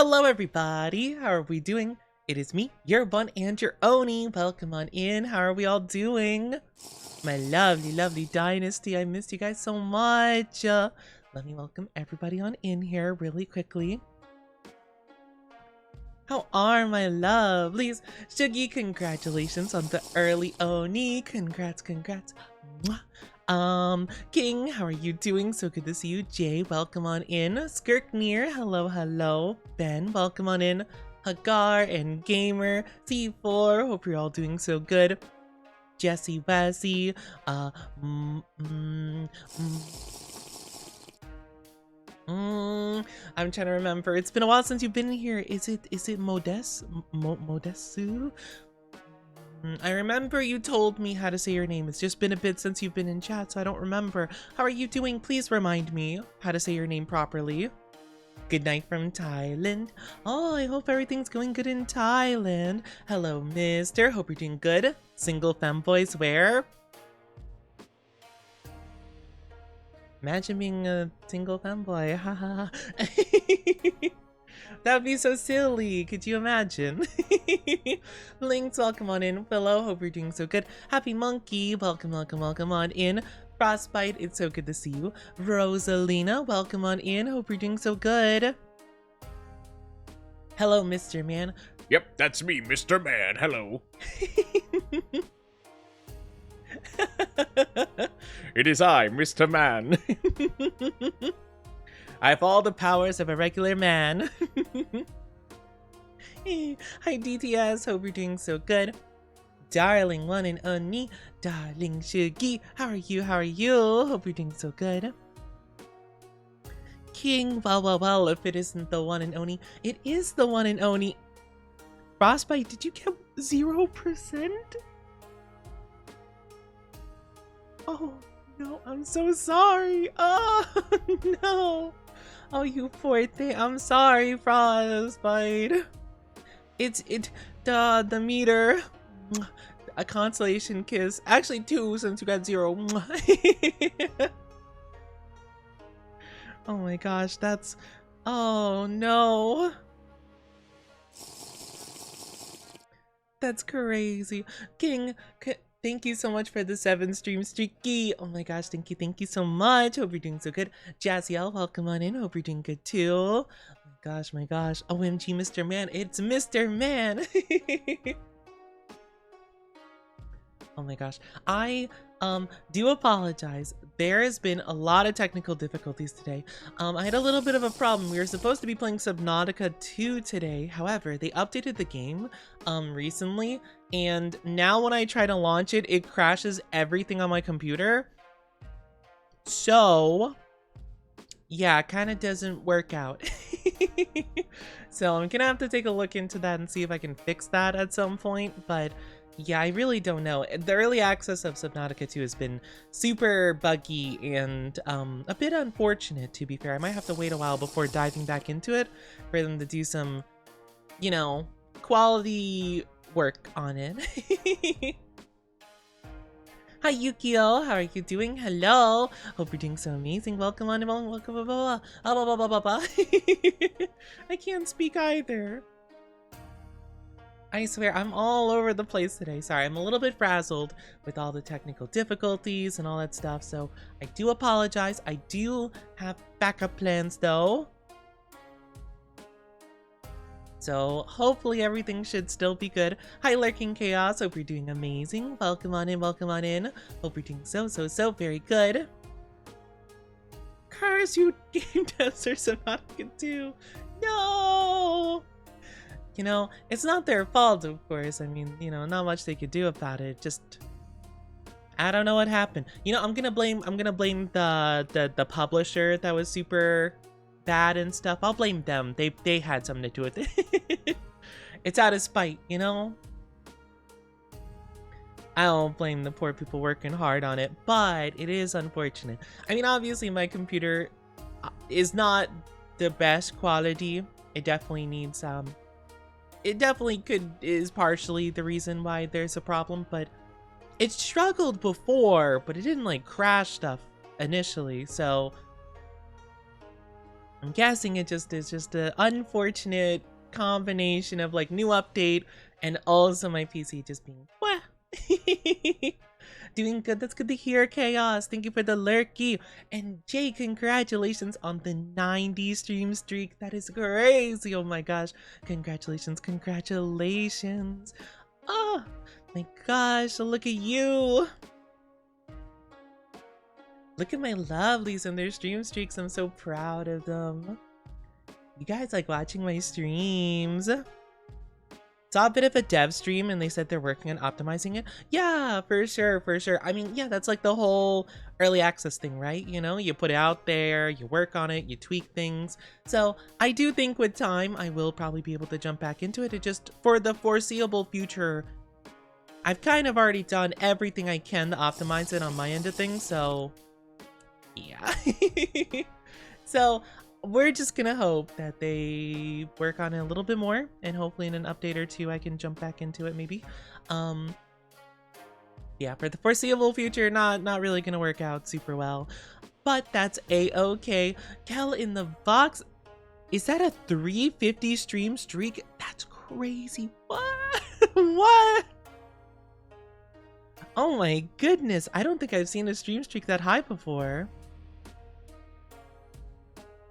Hello everybody, how are we doing? It is me, your bun and your Oni. Welcome on in. How are we all doing? My lovely dynasty, I missed you guys so much. Let me welcome everybody on in here really quickly. How are my lovelies? Shuggy, congratulations on the early Oni. Congrats. Mwah. King, how are you doing? So good to see you. Jay, welcome on in. Skirknir, hello. Ben, welcome on in. Hagar and Gamer, C4, hope you're all doing so good. Jesse Wessie, I'm trying to remember. It's been a while since you've been here. Is it Modesu? I remember you told me how to say your name. It's just been a bit since you've been in chat, so I don't remember. How are you doing? Please remind me how to say your name properly. Good night from Thailand. Oh, I hope everything's going good in Thailand. Hello, mister. Hope you're doing good. Single femboys where? Imagine being a single femboy. Haha. That would be so silly. Could you imagine? Links, welcome on in. Willow, hope you're doing so good. Happy Monkey, welcome on in. Frostbite, it's so good to see you. Rosalina, welcome on in. Hope you're doing so good. Hello, Mr. Man. Yep, that's me, Mr. Man. Hello. It is I, Mr. Man. I have all the powers of a regular man. Hi DTS, hope you're doing so good. Darling one and only, darling Shuggy, how are you? Hope you're doing so good. King, well, if it isn't the one and only, it is the one and only. Frostbite, did you get 0%? Oh no, I'm so sorry. Oh no. Oh, you poor thing. I'm sorry, Frostbite. The meter. A consolation kiss. Actually 2 since you got 0. Oh my gosh, that's... Oh no. That's crazy. King, thank you so much for the 7 stream streaky. Oh my gosh, thank you so much. Hope you're doing so good. Jazziel, welcome on in. Hope you're doing good too. Oh my gosh. OMG, Mr. Man. It's Mr. Man. Oh my gosh. I do apologize. There has been a lot of technical difficulties today. I had a little bit of a problem. We were supposed to be playing Subnautica 2 today. However, they updated the game recently, and now when I try to launch it, it crashes everything on my computer. So yeah, it kind of doesn't work out. So I'm gonna have to take a look into that and see if I can fix that at some point, but yeah, I really don't know. The early access of Subnautica 2 has been super buggy and a bit unfortunate, to be fair. I might have to wait a while before diving back into it for them to do some, you know, quality work on it. Hi Yukio, how are you doing? Hello, hope you're doing so amazing. Welcome on, welcome. I can't speak either. I swear, I'm all over the place today. Sorry, I'm a little bit frazzled with all the technical difficulties and all that stuff, so I do apologize. I do have backup plans though. So hopefully everything should still be good. Hi Lurking Chaos, hope you're doing amazing. Welcome on in. Hope you're doing so very good. Curse you, game testers, I'm not gonna do. No! You know, it's not their fault, of course. I mean, you know, not much they could do about it. Just, I don't know what happened. You know, I'm gonna blame the publisher that was super bad and stuff. I'll blame them. They had something to do with it. It's out of spite, you know? I don't blame the poor people working hard on it, but it is unfortunate. I mean, obviously my computer is not the best quality. It definitely needs it definitely is partially the reason why there's a problem, but it struggled before, but it didn't like crash stuff initially, so I'm guessing it just is just an unfortunate combination of like new update and also my PC just being what? Doing good. That's good to hear, Chaos. Thank you for the lurky. And Jay, congratulations on the 90 stream streak. That is crazy. Oh my gosh. Congratulations. Congratulations. Oh my gosh. Look at you. Look at my lovelies and their stream streaks. I'm so proud of them. You guys like watching my streams. Saw a bit of a dev stream and they said they're working on optimizing it. Yeah, for sure, for sure. I mean, yeah, that's like the whole early access thing, right? You know, you put it out there, you work on it, you tweak things. So I do think with time, I will probably be able to jump back into it. It just, for the foreseeable future, I've kind of already done everything I can to optimize it on my end of things, so yeah. So we're just gonna hope that they work on it a little bit more, and hopefully in an update or two I can jump back into it maybe. Yeah, for the foreseeable future, not really gonna work out super well, but that's a-okay. Kel in the box, is that a 350 stream streak? That's crazy. What? What? Oh my goodness, I don't think I've seen a stream streak that high before.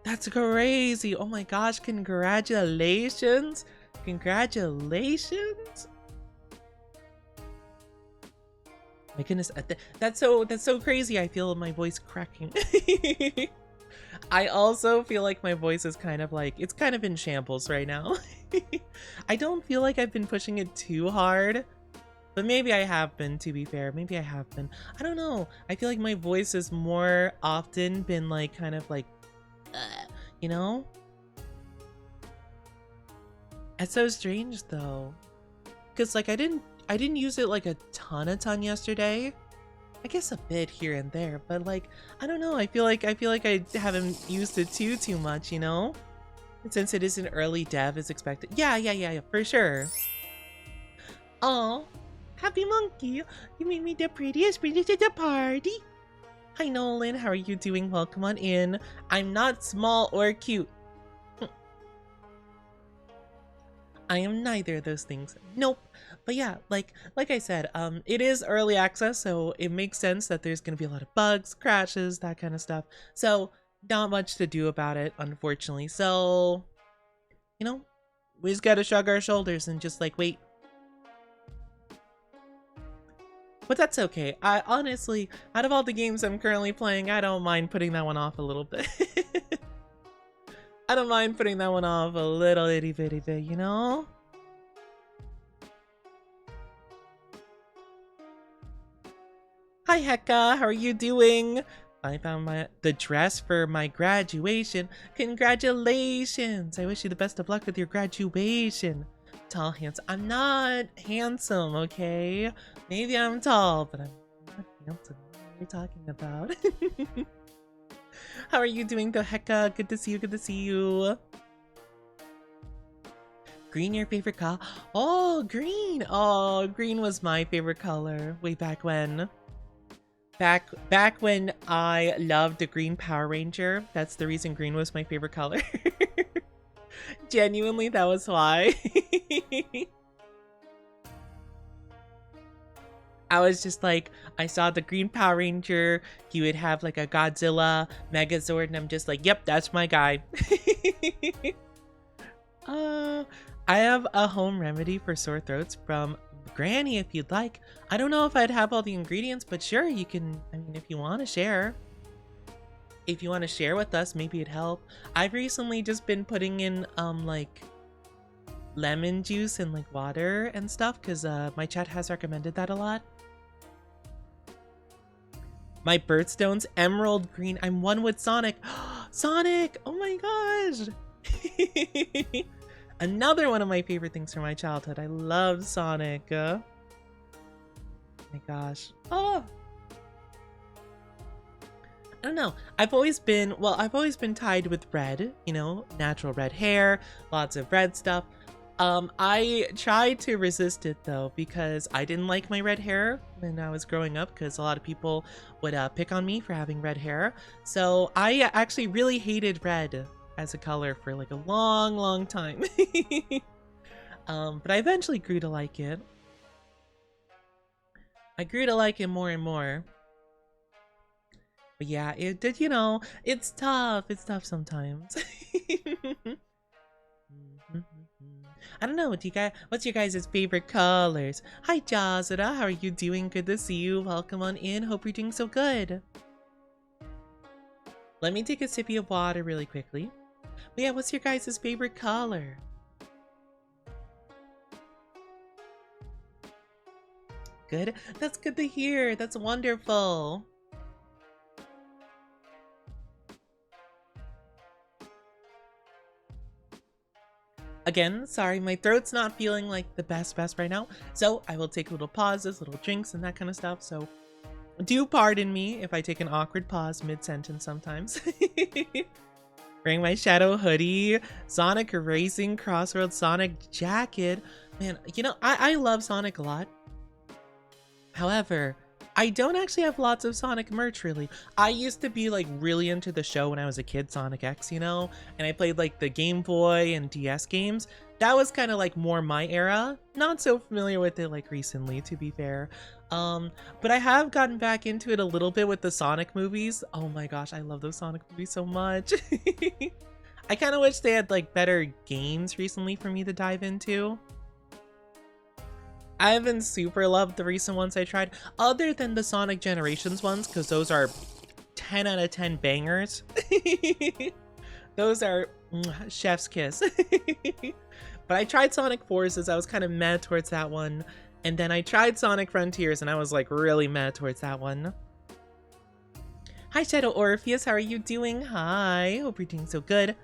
That's crazy. Oh my gosh, congratulations. Congratulations. My goodness, that's so crazy. I feel my voice cracking. I also feel like my voice is kind of like, it's kind of in shambles right now. I don't feel like I've been pushing it too hard, but maybe I have been, to be fair. Maybe I have been. I don't know. I feel like my voice has more often been like kind of like, you know? It's so strange though, because like I didn't use it like a ton yesterday. I guess a bit here and there, but like I don't know. I feel like I haven't used it too much, you know? And since it is an early dev, is expected. Yeah, for sure. Oh, happy monkey! You made me the prettiest princess at the party. Hi Nolan, how are you doing? Welcome on in. I'm not small or cute. I am neither of those things. Nope. But yeah, like I said, it is early access, so it makes sense that there's gonna be a lot of bugs, crashes, that kind of stuff. So not much to do about it, unfortunately. So, you know, we just gotta shrug our shoulders and just like wait. But that's okay. I honestly, out of all the games I'm currently playing, I don't mind putting that one off a little bit. I don't mind putting that one off a little itty bitty bit, you know? Hi Hecka, how are you doing? I found the dress for my graduation. Congratulations! I wish you the best of luck with your graduation. Tall, handsome. I'm not handsome, okay? Maybe I'm tall, but I'm not handsome. What are you talking about? How are you doing though, Hecka? Good to see you, good to see you. Green, your favorite color? Oh, green! Oh, green was my favorite color way back when. Back when I loved the Green Power Ranger. That's the reason green was my favorite color. Genuinely, that was why. I was just like, I saw the Green Power Ranger, he would have like a Godzilla Megazord, and I'm just like, yep, that's my guy. I have a home remedy for sore throats from Granny if you'd like. I don't know if I'd have all the ingredients, but sure, you can, I mean, if you want to share. If you want to share with us, maybe it'd help. I've recently just been putting in like lemon juice and like water and stuff because my chat has recommended that a lot. My birthstone's emerald green. I'm one with Sonic. Sonic! Oh my gosh! Another one of my favorite things from my childhood. I love Sonic. Oh my gosh. Oh! I don't know. I've always been tied with red, you know, natural red hair, lots of red stuff. I tried to resist it though, because I didn't like my red hair when I was growing up, because a lot of people would pick on me for having red hair. So I actually really hated red. as a color for like a long time. But I eventually grew to like it. I grew to like it more and more. But yeah, it did, you know, it's tough. It's tough sometimes. I don't know, what's your guys' favorite colors? Hi Jazida, how are you doing? Good to see you. Welcome on in. Hope you're doing so good. Let me take a sippy of water really quickly. But yeah, what's your guys' favorite color? Good. That's good to hear. That's wonderful. Again, sorry, my throat's not feeling like the best right now. So I will take little pauses, little drinks and that kind of stuff. So do pardon me if I take an awkward pause mid-sentence sometimes. Wearing my Shadow hoodie, Sonic Racing Crossroads Sonic jacket. Man, you know, I love Sonic a lot. However, I don't actually have lots of Sonic merch, really. I used to be like really into the show when I was a kid, Sonic X, you know? And I played like the Game Boy and DS games. That was kind of like more my era. Not so familiar with it like recently, to be fair. But I have gotten back into it a little bit with the Sonic movies. Oh my gosh, I love those Sonic movies so much. I kind of wish they had like better games recently for me to dive into. I haven't super loved the recent ones I tried, other than the Sonic Generations ones, because those are 10 out of 10 bangers. Those are chef's kiss. But I tried Sonic Forces, I was kind of mad towards that one. And then I tried Sonic Frontiers, and I was like really mad towards that one. Hi Shadow Orpheus, how are you doing? Hi, hope you're doing so good.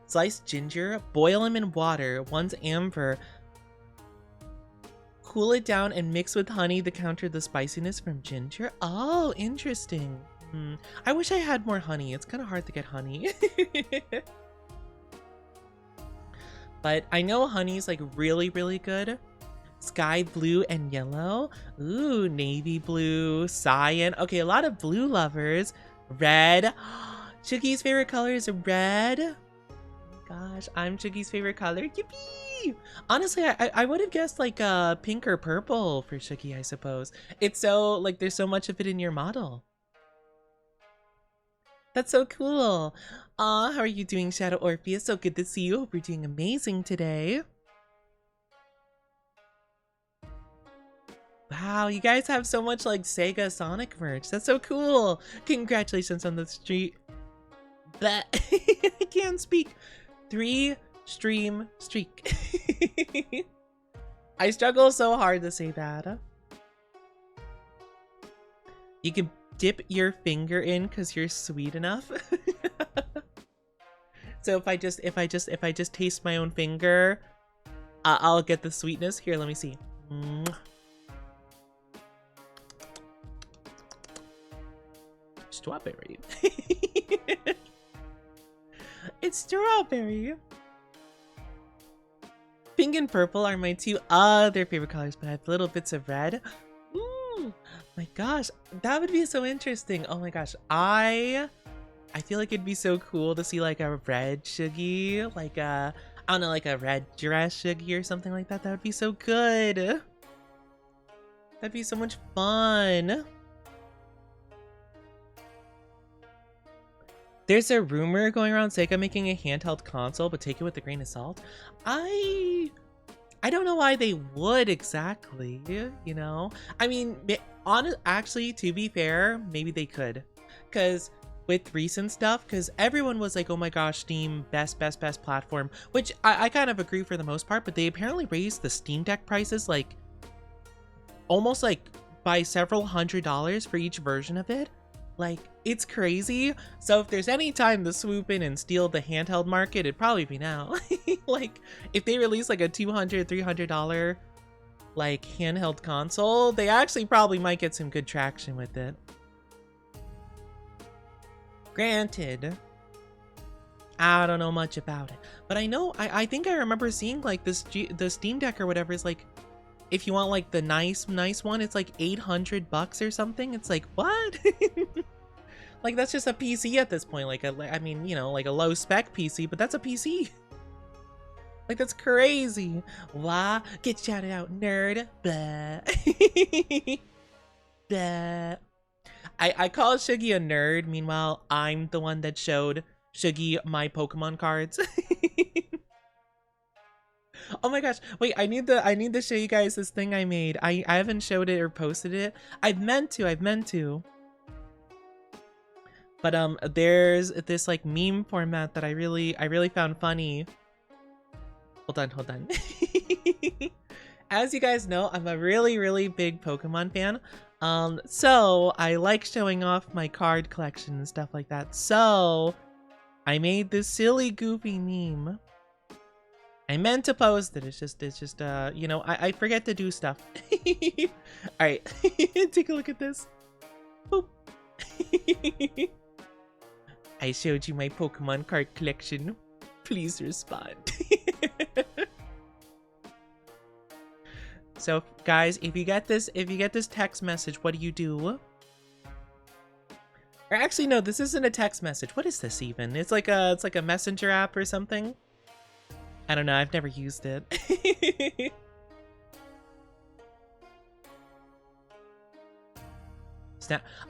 Sliced ginger, boil them in water, one's amber. Cool it down and mix with honey to counter the spiciness from ginger. Oh, interesting. I wish I had more honey. It's kind of hard to get honey. But I know honey's like really good. Sky blue and yellow. Ooh, navy blue, cyan. Okay, a lot of blue lovers. Red. Chugi's favorite color is red. Oh my gosh, I'm Chugi's favorite color. Yippee! Honestly, I would have guessed like pink or purple for Shuki, I suppose. It's so, like, there's so much of it in your model. That's so cool. Aw, how are you doing, Shadow Orpheus? So good to see you. Hope you're doing amazing today. Wow, you guys have so much like Sega Sonic merch. That's so cool. Congratulations on the street. But I can't speak. 3-stream streak. I struggle so hard to say that. You can dip your finger in because you're sweet enough. So if I just taste my own finger, I'll get the sweetness. Here, let me see. Strawberry. It's strawberry. Pink and purple are my two other favorite colors, but I have little bits of red. Ooh, my gosh, that would be so interesting. Oh my gosh, I feel like it'd be so cool to see like a red Shugi, like a, I don't know, like a red dress Shugi or something like that. That would be so good. That'd be so much fun. There's a rumor going around Sega making a handheld console, but take it with a grain of salt. I don't know why they would exactly, you know? I mean, actually, to be fair, maybe they could. Because with recent stuff, because everyone was like, oh my gosh, Steam, best platform. Which I kind of agree for the most part, but they apparently raised the Steam Deck prices like almost like by several $100s for each version of it. Like, it's crazy. So if there's any time to swoop in and steal the handheld market, it'd probably be now. Like, if they release like a $200, $300 like handheld console, they actually probably might get some good traction with it. Granted, I don't know much about it, but I know, I think I remember seeing like this, the Steam Deck or whatever is like, if you want like the nice one, it's like $800 or something. It's like, what? Like, that's just a PC at this point. Like, I mean, you know, like a low spec PC, but that's a PC. Like, that's crazy. Wah, get shouted out, nerd. Blah. Blah. I call Shuggy a nerd. Meanwhile, I'm the one that showed Shuggy my Pokemon cards. Oh my gosh. Wait, I need to show you guys this thing I made. I haven't showed it or posted it. I've meant to. But there's this like meme format that I really found funny. Hold on. As you guys know, I'm a really big Pokemon fan. So I like showing off my card collection and stuff like that. So I made this silly goofy meme. I meant to post it. It's just you know, I forget to do stuff. Alright, take a look at this. Boop. I showed you my Pokemon card collection. Please respond. So guys, if you get this text message, what do? Or actually no, this isn't a text message. What is this even? It's like a messenger app or something. I don't know, I've never used it.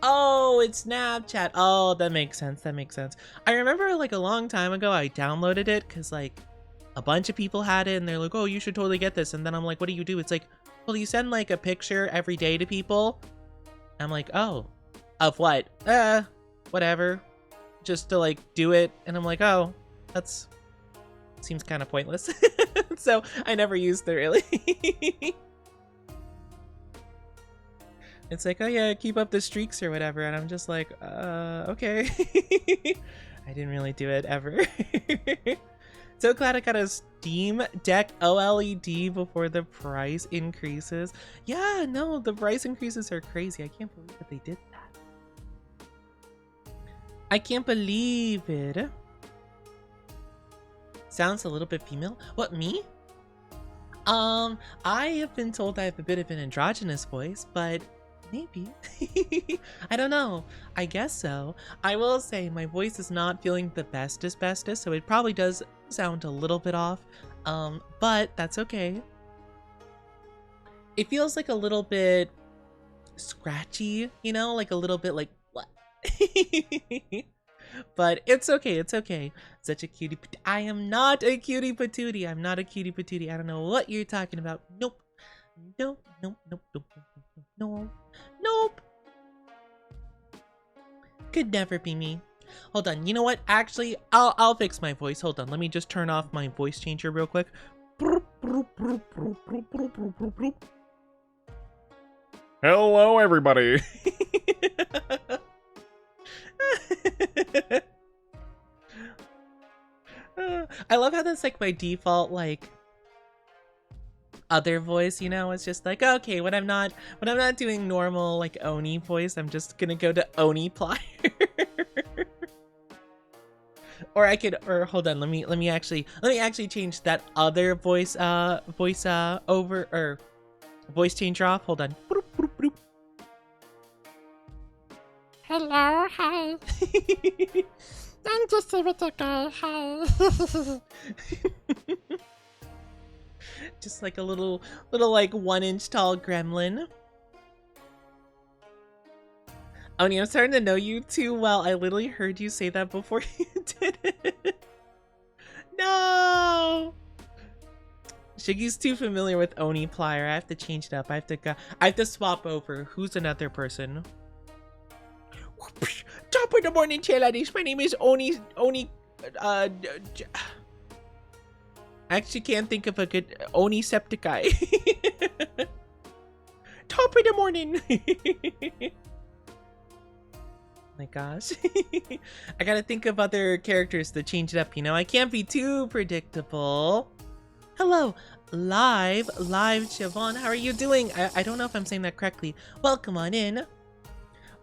Oh, it's Snapchat. Oh, that makes sense. I remember like a long time ago I downloaded it because like a bunch of people had it and they're like, oh, you should totally get this. And then I'm like, what do? It's like, well, you send like a picture every day to people. I'm like, oh, of what? Whatever. Just to like do it. And I'm like, oh, that's seems kind of pointless. So I never used it really. It's like, oh yeah, keep up the streaks or whatever. And I'm just like, okay. I didn't really do it ever. So glad I got a Steam Deck OLED before the price increases. Yeah, no, the price increases are crazy. I can't believe that they did that. I can't believe it. Sounds a little bit female. What, me? I have been told I have a bit of an androgynous voice, but maybe. I don't know. I guess so. I will say my voice is not feeling the bestest, so it probably does sound a little bit off. But that's okay. It feels like a little bit scratchy, you know, like a little bit like what? But it's okay. Such a cutie. I am not a cutie patootie. I don't know what you're talking about. Nope. Could never be me. Hold on. You know what? Actually, I'll fix my voice. Hold on. Let me just turn off my voice changer real quick. Hello, everybody. I love how that's like my default like other voice, you know. It's just like, okay, when I'm not doing normal like Oni voice, I'm just gonna go to Oni plier. Or I could, or hold on, let me actually change that other voice over or voice changer off. Hold on. Hello, hi. I'm just a little guy, hi. Just like a little like 1-inch tall gremlin. Oni, I'm starting to know you too well. I literally heard you say that before you did it. No! Shiggy's too familiar with Oni plier. I have to change it up. I have to swap over. Who's another person? Top of the morning, ladies. My name is Oni. I actually can't think of a good Oni Septicai. Top of the morning. My gosh. I gotta think of other characters to change it up, you know? I can't be too predictable. Hello, live Siobhan. How are you doing? I don't know if I'm saying that correctly. Welcome on in.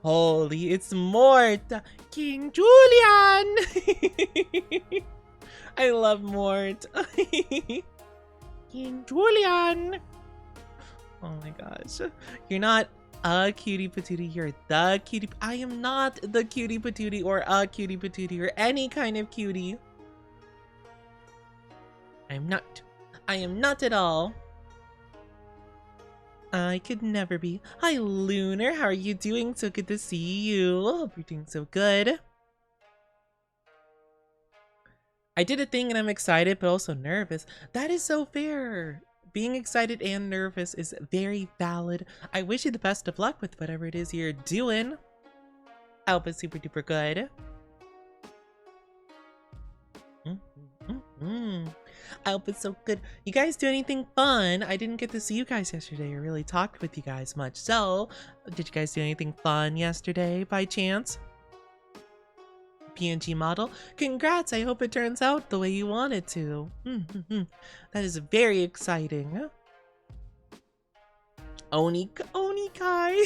Holy, it's Mort! King Julian! I love Mort. King Julian! Oh my gosh. You're not a cutie patootie. You're the cutie. I am not the cutie patootie or a cutie patootie or any kind of cutie. I'm not. I am not at all. I could never be. Hi, Lunar. How are you doing? So good to see you. Hope you're doing so good. I did a thing and I'm excited, but also nervous. That is so fair. Being excited and nervous is very valid. I wish you the best of luck with whatever it is you're doing. I hope it's super duper good. I hope it's so good. You guys do anything fun? I didn't get to see you guys yesterday or really talk with you guys much. So, did you guys do anything fun yesterday by chance? PNG model? Congrats! I hope it turns out the way you want it to. That is very exciting. Onikai!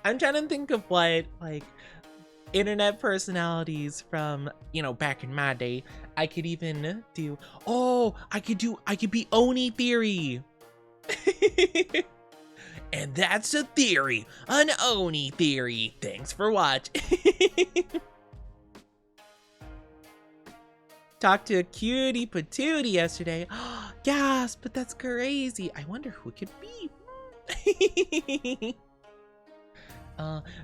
I'm trying to think of what, like, internet personalities from, you know, back in my day I could even do. Oh, I could be Oni Theory. And that's a theory, an Oni theory. Thanks for watching. Talked to a cutie patootie yesterday. Gasp, but that's crazy. I wonder who it could be.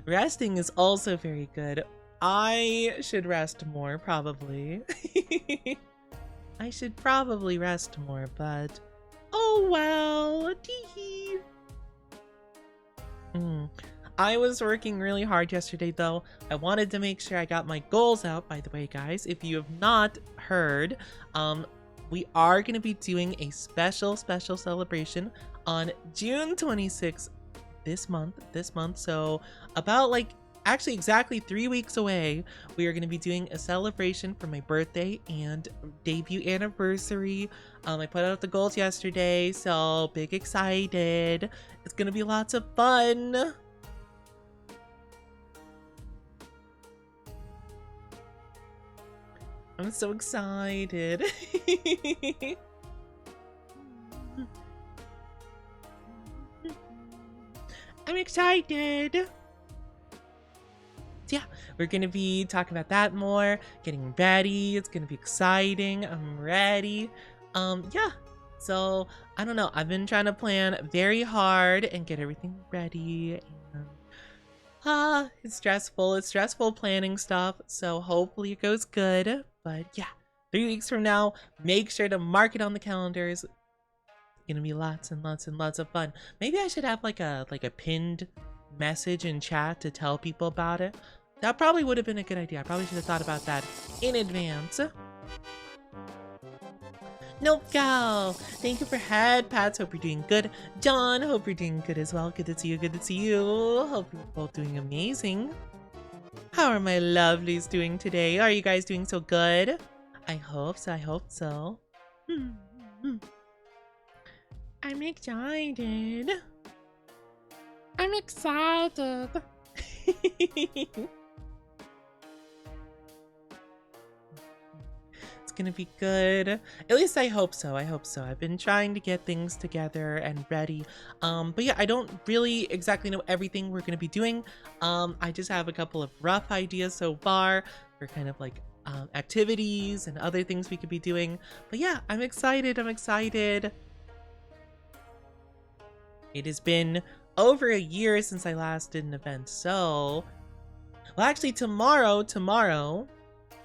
Resting is also very good. I should rest more, probably. I should probably rest more, but oh well. Tee-hee. I was working really hard yesterday, though. I wanted to make sure I got my goals out, by the way, guys. If you have not heard, we are going to be doing a special celebration on June 26th this month. So about actually exactly 3 weeks away, we are going to be doing a celebration for my birthday and debut anniversary. I put out the goals yesterday, so big excited. It's going to be lots of fun. I'm so excited. I'm excited. Yeah, we're gonna be talking about that more, getting ready. It's gonna be exciting. I'm ready. Yeah, so I don't know, I've been trying to plan very hard and get everything ready, and it's stressful planning stuff, so hopefully it goes good. But yeah, 3 weeks from now, make sure to mark it on the calendars. It's gonna be lots and lots and lots of fun. Maybe I should have like a pinned message in chat to tell people about it. That probably would have been a good idea. I probably should have thought about that in advance. Nope, gal. Thank you for head pats. Hope you're doing good. John, hope you're doing good as well. Good to see you. Good to see you. Hope you're both doing amazing. How are my lovelies doing today? Are you guys doing so good? I hope so. I hope so. I'm excited. I'm excited. It's gonna be good. At least I hope so. I hope so. I've been trying to get things together and ready. But yeah, I don't really exactly know everything we're gonna be doing. I just have a couple of rough ideas so far for kind of like activities and other things we could be doing. But yeah, I'm excited. I'm excited. It has been over a year since I last did an event, so well, actually tomorrow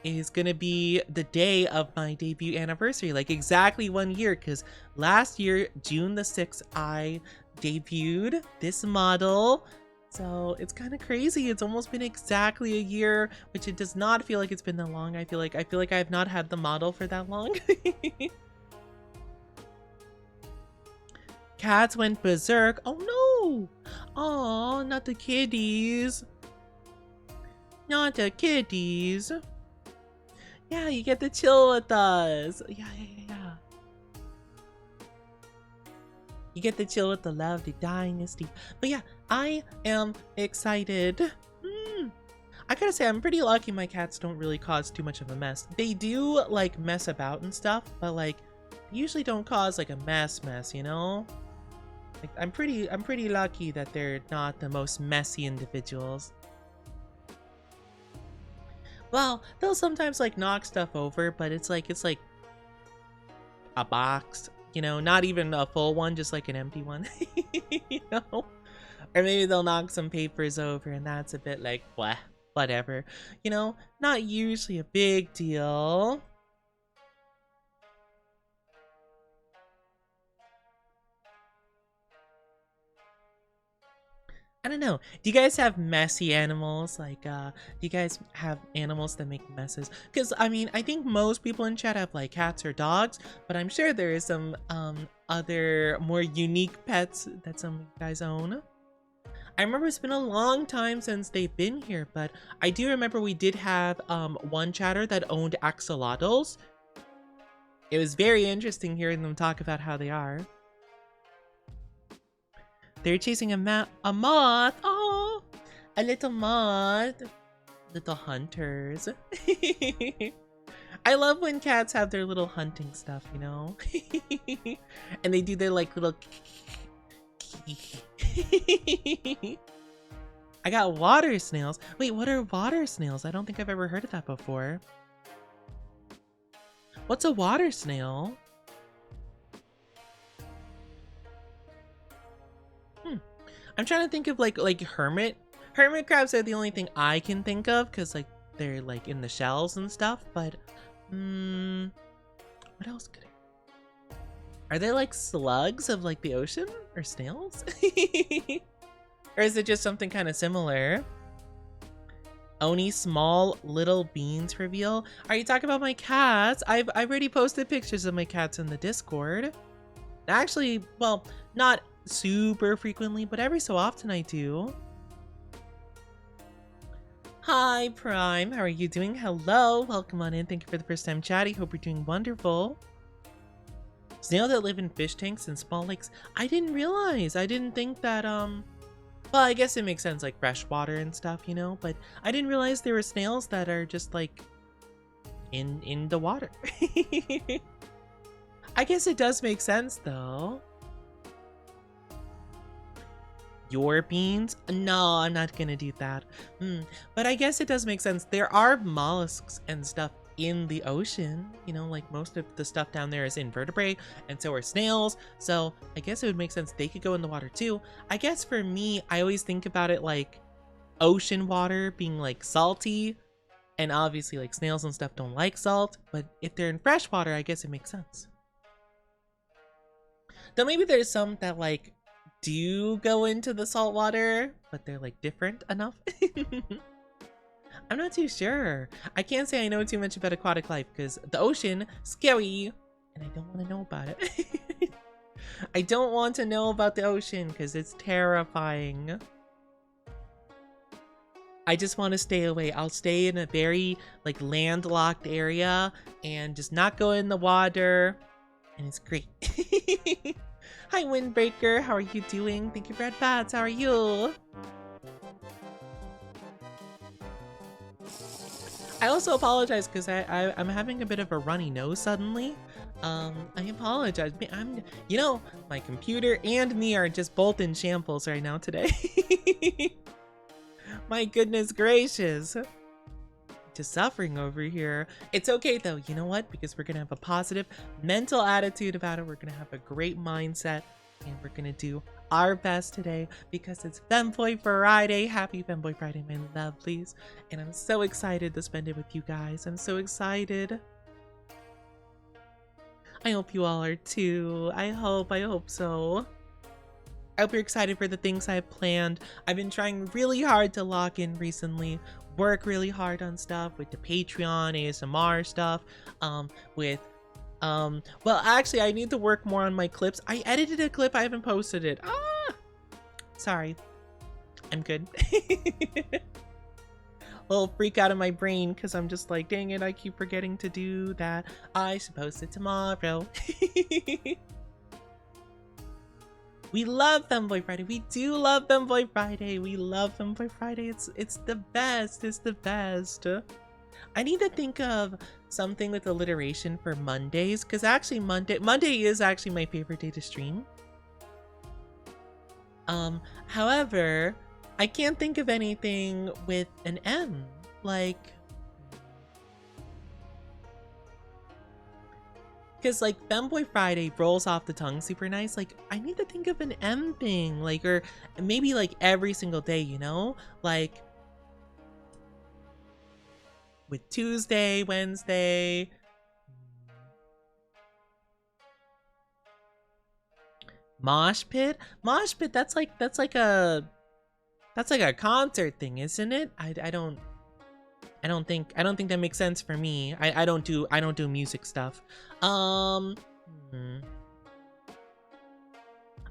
is gonna be the day of my debut anniversary, like exactly 1 year, because last year June the 6th I debuted this model. So it's kind of crazy. It's almost been exactly a year, which it does not feel like it's been that long. I feel like I have not had the model for that long. Cats went berserk. Oh no! Oh, not the kitties. Not the kitties. Yeah, you get to chill with us. Yeah. You get to chill with the lovely dynasty. But yeah, I am excited. I gotta say, I'm pretty lucky my cats don't really cause too much of a mess. They do, like, mess about and stuff, but, like, usually don't cause, like, a mess, you know? Like, I'm pretty lucky that they're not the most messy individuals. Well, they'll sometimes like knock stuff over, but it's like a box, you know, not even a full one, just like an empty one. You know? Or maybe they'll knock some papers over and that's a bit like, whatever. You know, not usually a big deal. I don't know. Do you guys have messy animals? Like, do you guys have animals that make messes? Because, I mean, I think most people in chat have, like, cats or dogs, but I'm sure there is some, other more unique pets that some of you guys own. I remember it's been a long time since they've been here, but I do remember we did have, one chatter that owned axolotls. It was very interesting hearing them talk about how they are. They're chasing a moth. Oh, a little moth. Little hunters. I love when cats have their little hunting stuff, you know? And they do their like little... I got water snails. Wait, what are water snails? I don't think I've ever heard of that before. What's a water snail? I'm trying to think of like hermit crabs are the only thing I can think of because like they're like in the shells and stuff. But what else could it? Are they like slugs of like the ocean or snails? Or is it just something kind of similar? Only small little beans reveal. Are you talking about my cats? I've already posted pictures of my cats in the Discord. Actually, well, not super frequently, but every so often I do. Hi, Prime. How are you doing? Hello. Welcome on in. Thank you for the first time chatting. Hope you're doing wonderful. Snails that live in fish tanks and small lakes. I didn't realize. I didn't think that, well, I guess it makes sense, like freshwater and stuff, you know? But I didn't realize there were snails that are just, like, in the water. I guess it does make sense, though. Your beans? No, I'm not gonna do that. But I guess it does make sense. There are mollusks and stuff in the ocean. You know, like most of the stuff down there is invertebrate, and so are snails. So I guess it would make sense they could go in the water too. I guess for me, I always think about it like ocean water being like salty, and obviously like snails and stuff don't like salt. But if they're in fresh water, I guess it makes sense. Though maybe there's some that like do go into the salt water, but they're like different enough. I'm not too sure. I can't say I know too much about aquatic life because the ocean, scary, and I don't want to know about it. I don't want to know about the ocean because it's terrifying. I just want to stay away. I'll stay in a very like landlocked area and just not go in the water, and it's great. Hi, Windbreaker. How are you doing? Thank you, Brad Bats. How are you? I also apologize because I'm having a bit of a runny nose suddenly. I apologize. You know, my computer and me are just both in shambles right now today. My goodness gracious. Just suffering over here. It's okay though, you know what? Because we're gonna have a positive mental attitude about it. We're gonna have a great mindset, and we're gonna do our best today because it's Femboy Friday. Happy Femboy Friday, my lovelies. And I'm so excited to spend it with you guys. I'm so excited. I hope you all are too. I hope so. I hope you're excited for the things I've planned. I've been trying really hard to lock in recently, work really hard on stuff with the Patreon, ASMR stuff, well, actually, I need to work more on my clips. I edited a clip, I haven't posted it. Sorry. I'm good. Little freak out of my brain because I'm just like, dang it, I keep forgetting to do that. I should post it tomorrow. We love Femboy Friday. We do love Femboy Friday. We love Femboy Friday. It's the best. It's the best. I need to think of something with alliteration for Mondays, because actually Monday is actually my favorite day to stream. However, I can't think of anything with an M. Like, because like Femboy Friday rolls off the tongue super nice. Like, I need to think of an M thing. Like, or maybe like every single day, you know? Like, with Tuesday, Wednesday. Mosh pit? Mosh pit, that's like a concert thing, isn't it? I don't think that makes sense for me. I don't do music stuff. Hmm.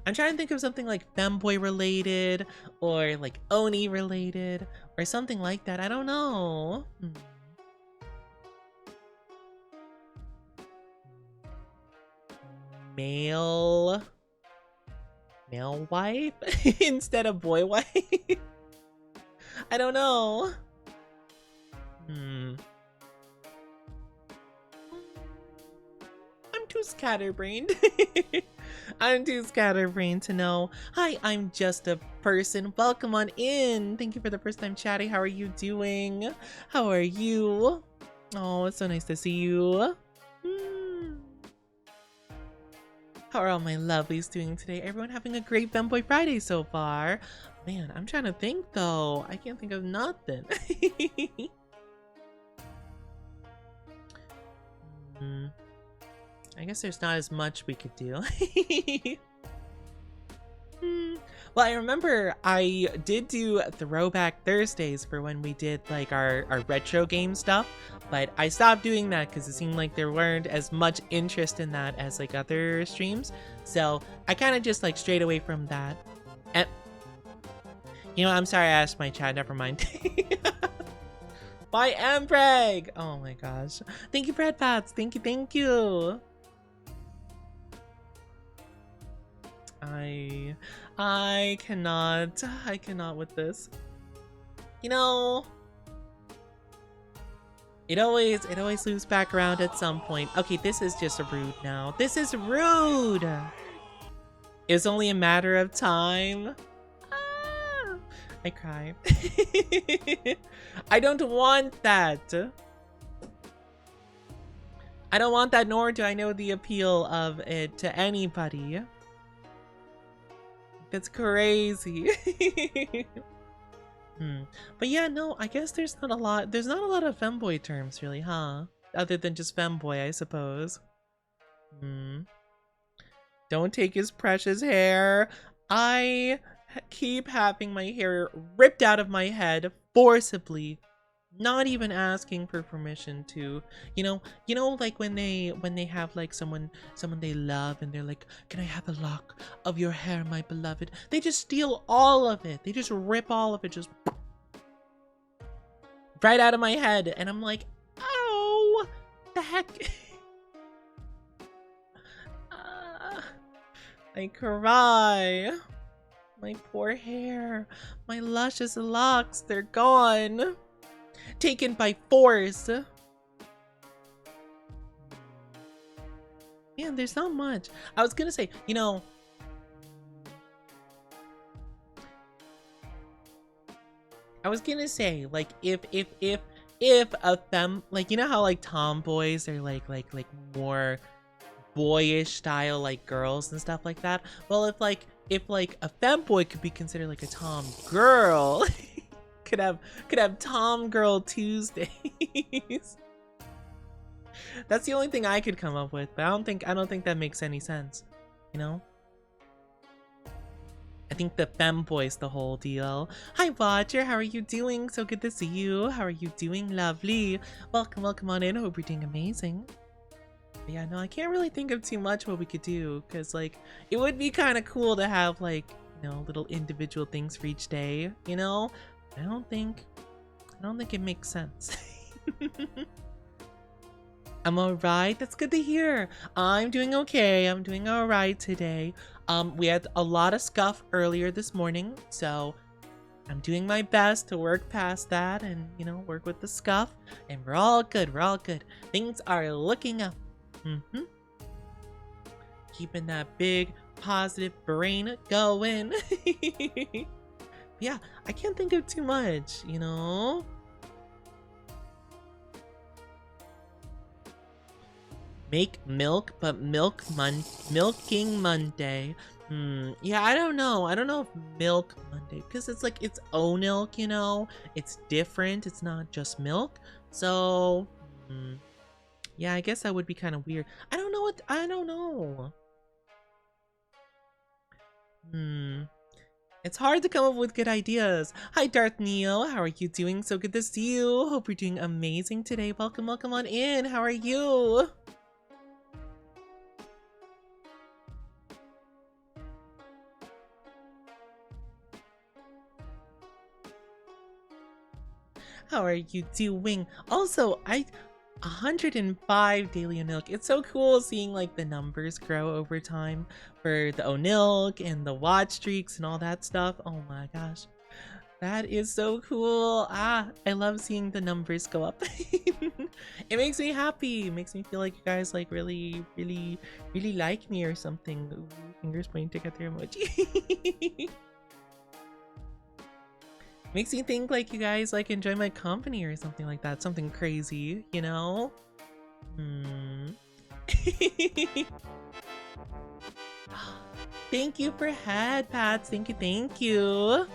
I'm trying to think of something like femboy related or like Oni related or something like that. I don't know. Male wife instead of boy wife. I don't know. I'm too scatterbrained. I'm too scatterbrained to know. Hi, I'm just a person. Welcome on in. Thank you for the first time chatting. How are you doing? How are you? Oh, it's so nice to see you. How are all my lovelies doing today? Everyone having a great Femboy Friday so far? Man, I'm trying to think though. I can't think of nothing. I guess there's not as much we could do. Well, I remember I did do Throwback Thursdays for when we did like our retro game stuff, but I stopped doing that because it seemed like there weren't as much interest in that as like other streams. So I kind of just like strayed away from that. And you know, I'm sorry I asked my chat, never mind. Bye, Ampreg! Oh my gosh. Thank you, Brad Pats. Thank you. I cannot with this. You know, it always loops back around at some point. Okay, this is just rude now. This is rude. It's only a matter of time. Ah, I cry. I don't want that. I don't want that, nor do I know the appeal of it to anybody. That's crazy. But yeah, no, I guess there's not a lot of femboy terms really, huh? Other than just femboy, I suppose. Don't take his precious hair. I keep having my hair ripped out of my head forcibly, not even asking for permission to, you know, like when they have like someone they love and they're like, can I have a lock of your hair, my beloved? They just steal all of it. They just rip all of it just right out of my head. And I'm like, oh, the heck. I cry. My poor hair, my luscious locks, they're gone. Taken by force. Man, there's not much. I was gonna say, you know, like if a femme, like, you know how like tomboys are like more boyish style like girls and stuff like that. Well, if like a femboy could be considered like a tom girl. could have Tom Girl Tuesdays. That's the only thing I could come up with, but I don't think that makes any sense, you know? I think the femboy's the whole deal. Hi Watcher, how are you doing? So good to see you. How are you doing? Lovely. Welcome on in. Hope you're doing amazing. But yeah, no, I can't really think of too much what we could do, because like it would be kind of cool to have like, you know, little individual things for each day, you know? I don't think it makes sense. I'm alright. That's good to hear. I'm doing okay. I'm doing alright today. We had a lot of scuff earlier this morning, so I'm doing my best to work past that and, you know, work with the scuff, and we're all good. Things are looking up. Keeping that big positive brain going. Yeah, I can't think of too much, you know? Make milk, but milking Monday. Yeah, I don't know. I don't know if milk Monday, because it's like it's oat milk, you know? It's different. It's not just milk. So, yeah, I guess that would be kind of weird. I don't know. It's hard to come up with good ideas. Hi, Darth Neo. How are you doing? So good to see you. Hope you're doing amazing today. Welcome on in. How are you? How are you doing? Also, 105 daily milk. It's so cool seeing like the numbers grow over time for the Onilk and the watch streaks and all that stuff. Oh my gosh. That is so cool. I love seeing the numbers go up. It makes me happy. It makes me feel like you guys like really like me or something. Ooh, fingers pointing together emoji. Makes me think like you guys like enjoy my company or something like that. Something crazy, you know? Thank you for head pats. Thank you.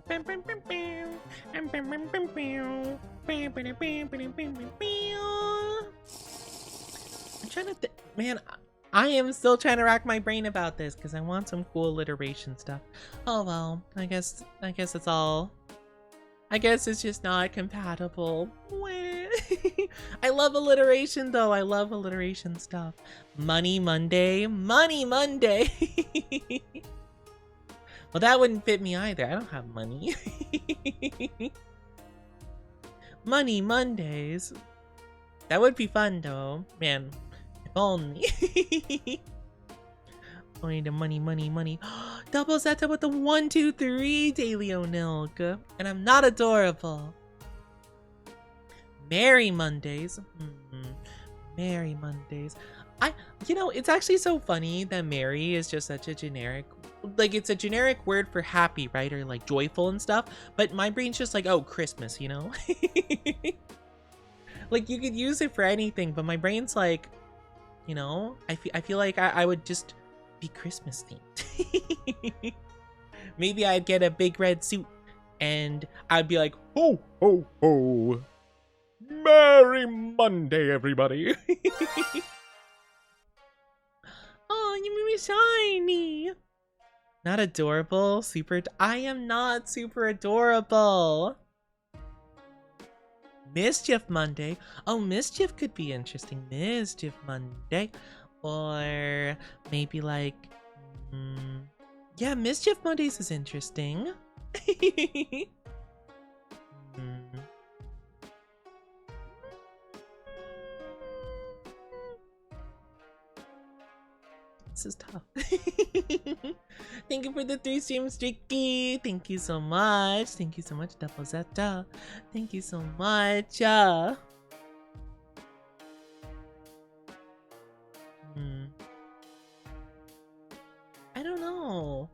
I'm trying to think, man. I am still trying to rack my brain about this because I want some cool alliteration stuff. Oh well, I guess it's all. I guess it's just not compatible. I love alliteration though. I love alliteration stuff. Money Monday. Well, that wouldn't fit me either. I don't have money. Money Mondays. That would be fun though. Man, if only. Only the money. Double Zeta with the 1, 2, 3 daily Onilk. And I'm not adorable. Merry Mondays. Merry Mondays. You know, it's actually so funny that merry is just such a generic, like it's a generic word for happy, right? Or like joyful and stuff. But my brain's just like, oh, Christmas, you know? Like you could use it for anything, but my brain's like, you know, I feel like I would just be Christmas themed. Maybe I'd get a big red suit and I'd be like, ho, ho, ho. Merry Monday, everybody. Oh, you made me shiny. Not adorable, I am not super adorable. Mischief Monday. Oh, Mischief could be interesting. Mischief Monday. Or maybe like, yeah, Mischief Mondays is interesting. This is tough. Thank you for the 3 streams, Tricky. Thank you so much. Thank you so much, Double Zeta. Thank you so much. I don't know.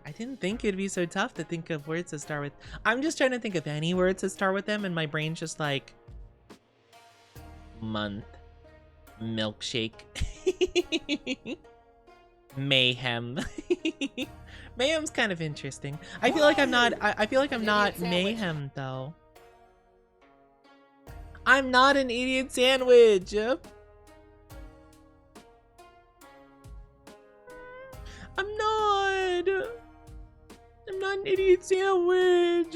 I didn't think it'd be so tough to think of words to start with. I'm just trying to think of any words to start with them, and my brain's just like month, milkshake, mayhem. Mayhem's kind of interesting. I feel like I'm not. I feel like I'm not mayhem though. I'm not an idiot sandwich. I'm not an idiot sandwich.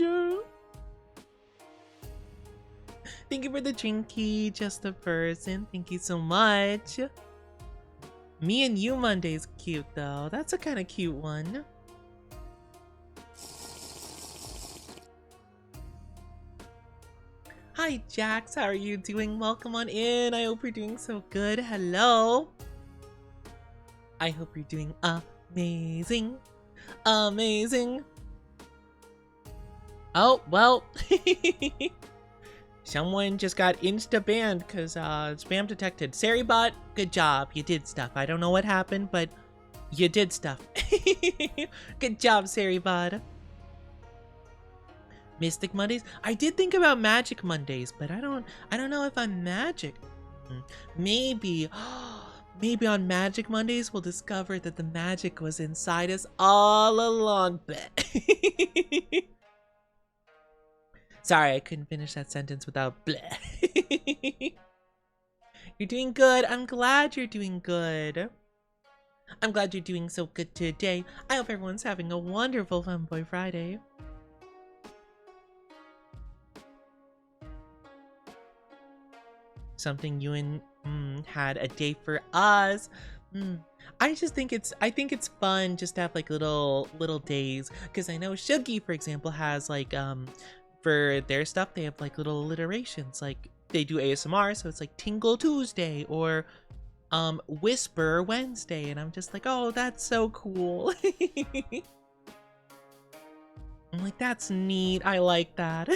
Thank you for the drinky, just a person. Thank you so much. Me and you Monday's cute though. That's a kind of cute one. Hi Jax, how are you doing? Welcome on in. I hope you're doing so good. Hello. I hope you're doing amazing. Oh, well. Someone just got insta-banned because spam detected. Sarybot, good job. You did stuff. I don't know what happened, but you did stuff. Good job, Sarybot. Mystic Mondays? I did think about Magic Mondays, but I don't know if I'm magic. Maybe maybe on Magic Mondays we'll discover that the magic was inside us all along. Sorry, I couldn't finish that sentence without bleh. You're doing good. I'm glad you're doing good. I'm glad you're doing so good today. I hope everyone's having a wonderful Funboy Friday. Something you and had a day for us. I think it's fun just to have like little days, because I know Shuggy, for example, has like for their stuff they have like little alliterations, like they do ASMR, so it's like Tingle Tuesday or Whisper Wednesday, and I'm just like, oh, that's so cool. I'm like, that's neat. I like that.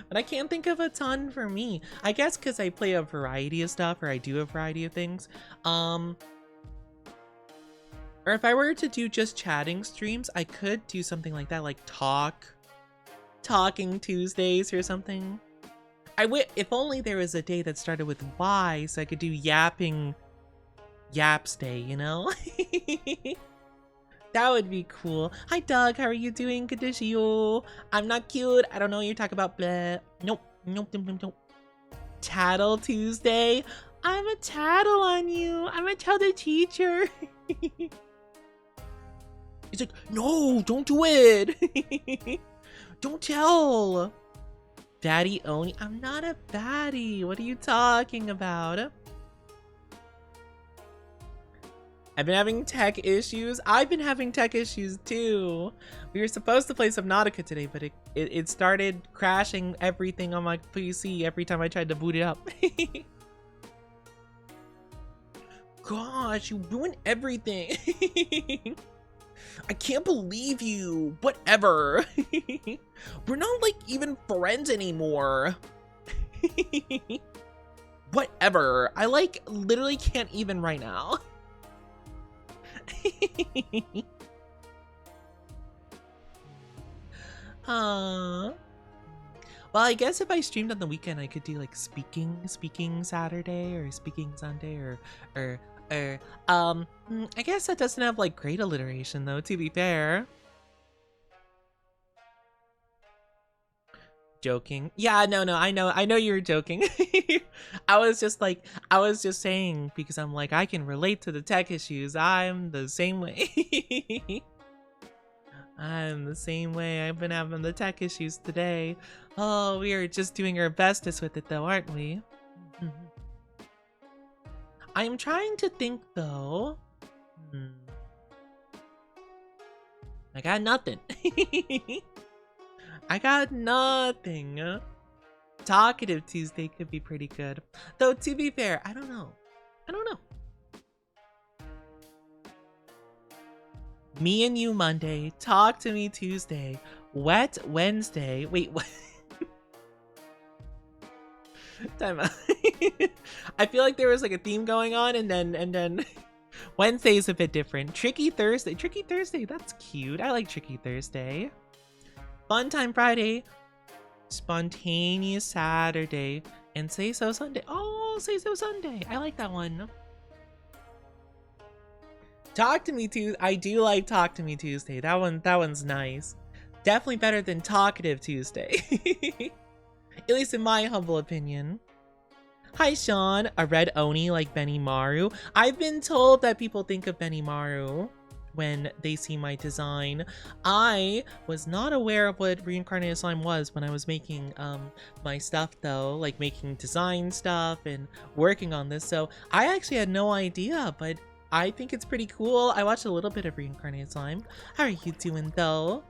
But I can't think of a ton for me. I guess because I play a variety of stuff, or I do a variety of things. Or if I were to do just chatting streams, I could do something like that, like Talking Tuesdays or something. If only there was a day that started with Y, so I could do Yaps Day, you know? That would be cool. Hi, Doug. How are you doing? Good to see you. I'm not cute. I don't know what you're talking about. Blah. Nope. Tattle Tuesday. I'm a tattle on you. I'm gonna tell the teacher. He's like, no, don't do it. Don't tell. Daddy Oni. I'm not a baddie. What are you talking about? I've been having tech issues. I've been having tech issues too. We were supposed to play Subnautica today, but it started crashing everything on my PC every time I tried to boot it up. Gosh, you ruined everything. I can't believe you. Whatever. We're not like even friends anymore. Whatever. I like literally can't even right now. Well, I guess if I streamed on the weekend, I could do like speaking Saturday or speaking Sunday or I guess that doesn't have like great alliteration though, to be fair. Joking. Yeah, no, I know you were joking. I was just saying, because I'm like, I can relate to the tech issues. I'm the same way. I'm the same way. I've been having the tech issues today. Oh, we are just doing our bestest with it though, aren't we? I'm trying to think though. I got nothing. I got nothing. Talkative Tuesday could be pretty good. Though, to be fair, I don't know. Me and you Monday. Talk to me Tuesday. Wet Wednesday. Wait, what? Time out. I feel like there was like a theme going on, and then Wednesday's a bit different. Tricky Thursday. Tricky Thursday, that's cute. I like Tricky Thursday. Fun Time Friday, Spontaneous Saturday, and Say So Sunday. Oh, Say So Sunday. I like that one. Talk to Me Tuesday. I do like Talk to Me Tuesday. That one's nice. Definitely better than Talkative Tuesday. At least in my humble opinion. Hi, Sean. A red Oni like Benny Maru. I've been told that people think of Benny Maru when they see my design. I was not aware of what reincarnated slime was when I was making my stuff though, like making design stuff and working on this, so I actually had no idea, but I think it's pretty cool. I watched a little bit of reincarnated slime. How are you doing though?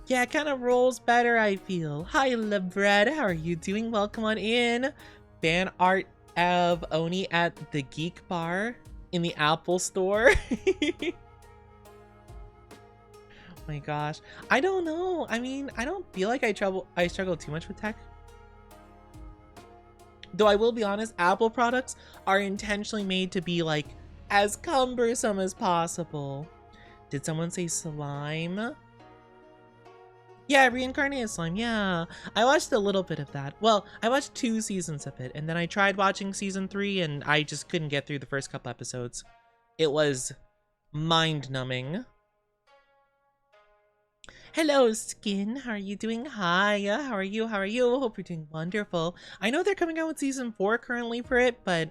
Yeah, it kind of rolls better, I feel. Hi, LeBread. How are you doing? Welcome on in. Fan art of Oni at the Geek Bar in the Apple store. My gosh. I don't know. I mean, I don't feel like I struggle too much with tech. Though I will be honest, Apple products are intentionally made to be like as cumbersome as possible. Did someone say slime? Yeah, reincarnated slime. Yeah, I watched a little bit of that. Well, I watched 2 seasons of it, and then I tried watching season 3, and I just couldn't get through the first couple episodes. It was mind-numbing. Hello, Skin. How are you doing? Hi. How are you? How are you? Hope you're doing wonderful. I know they're coming out with season 4 currently for it, but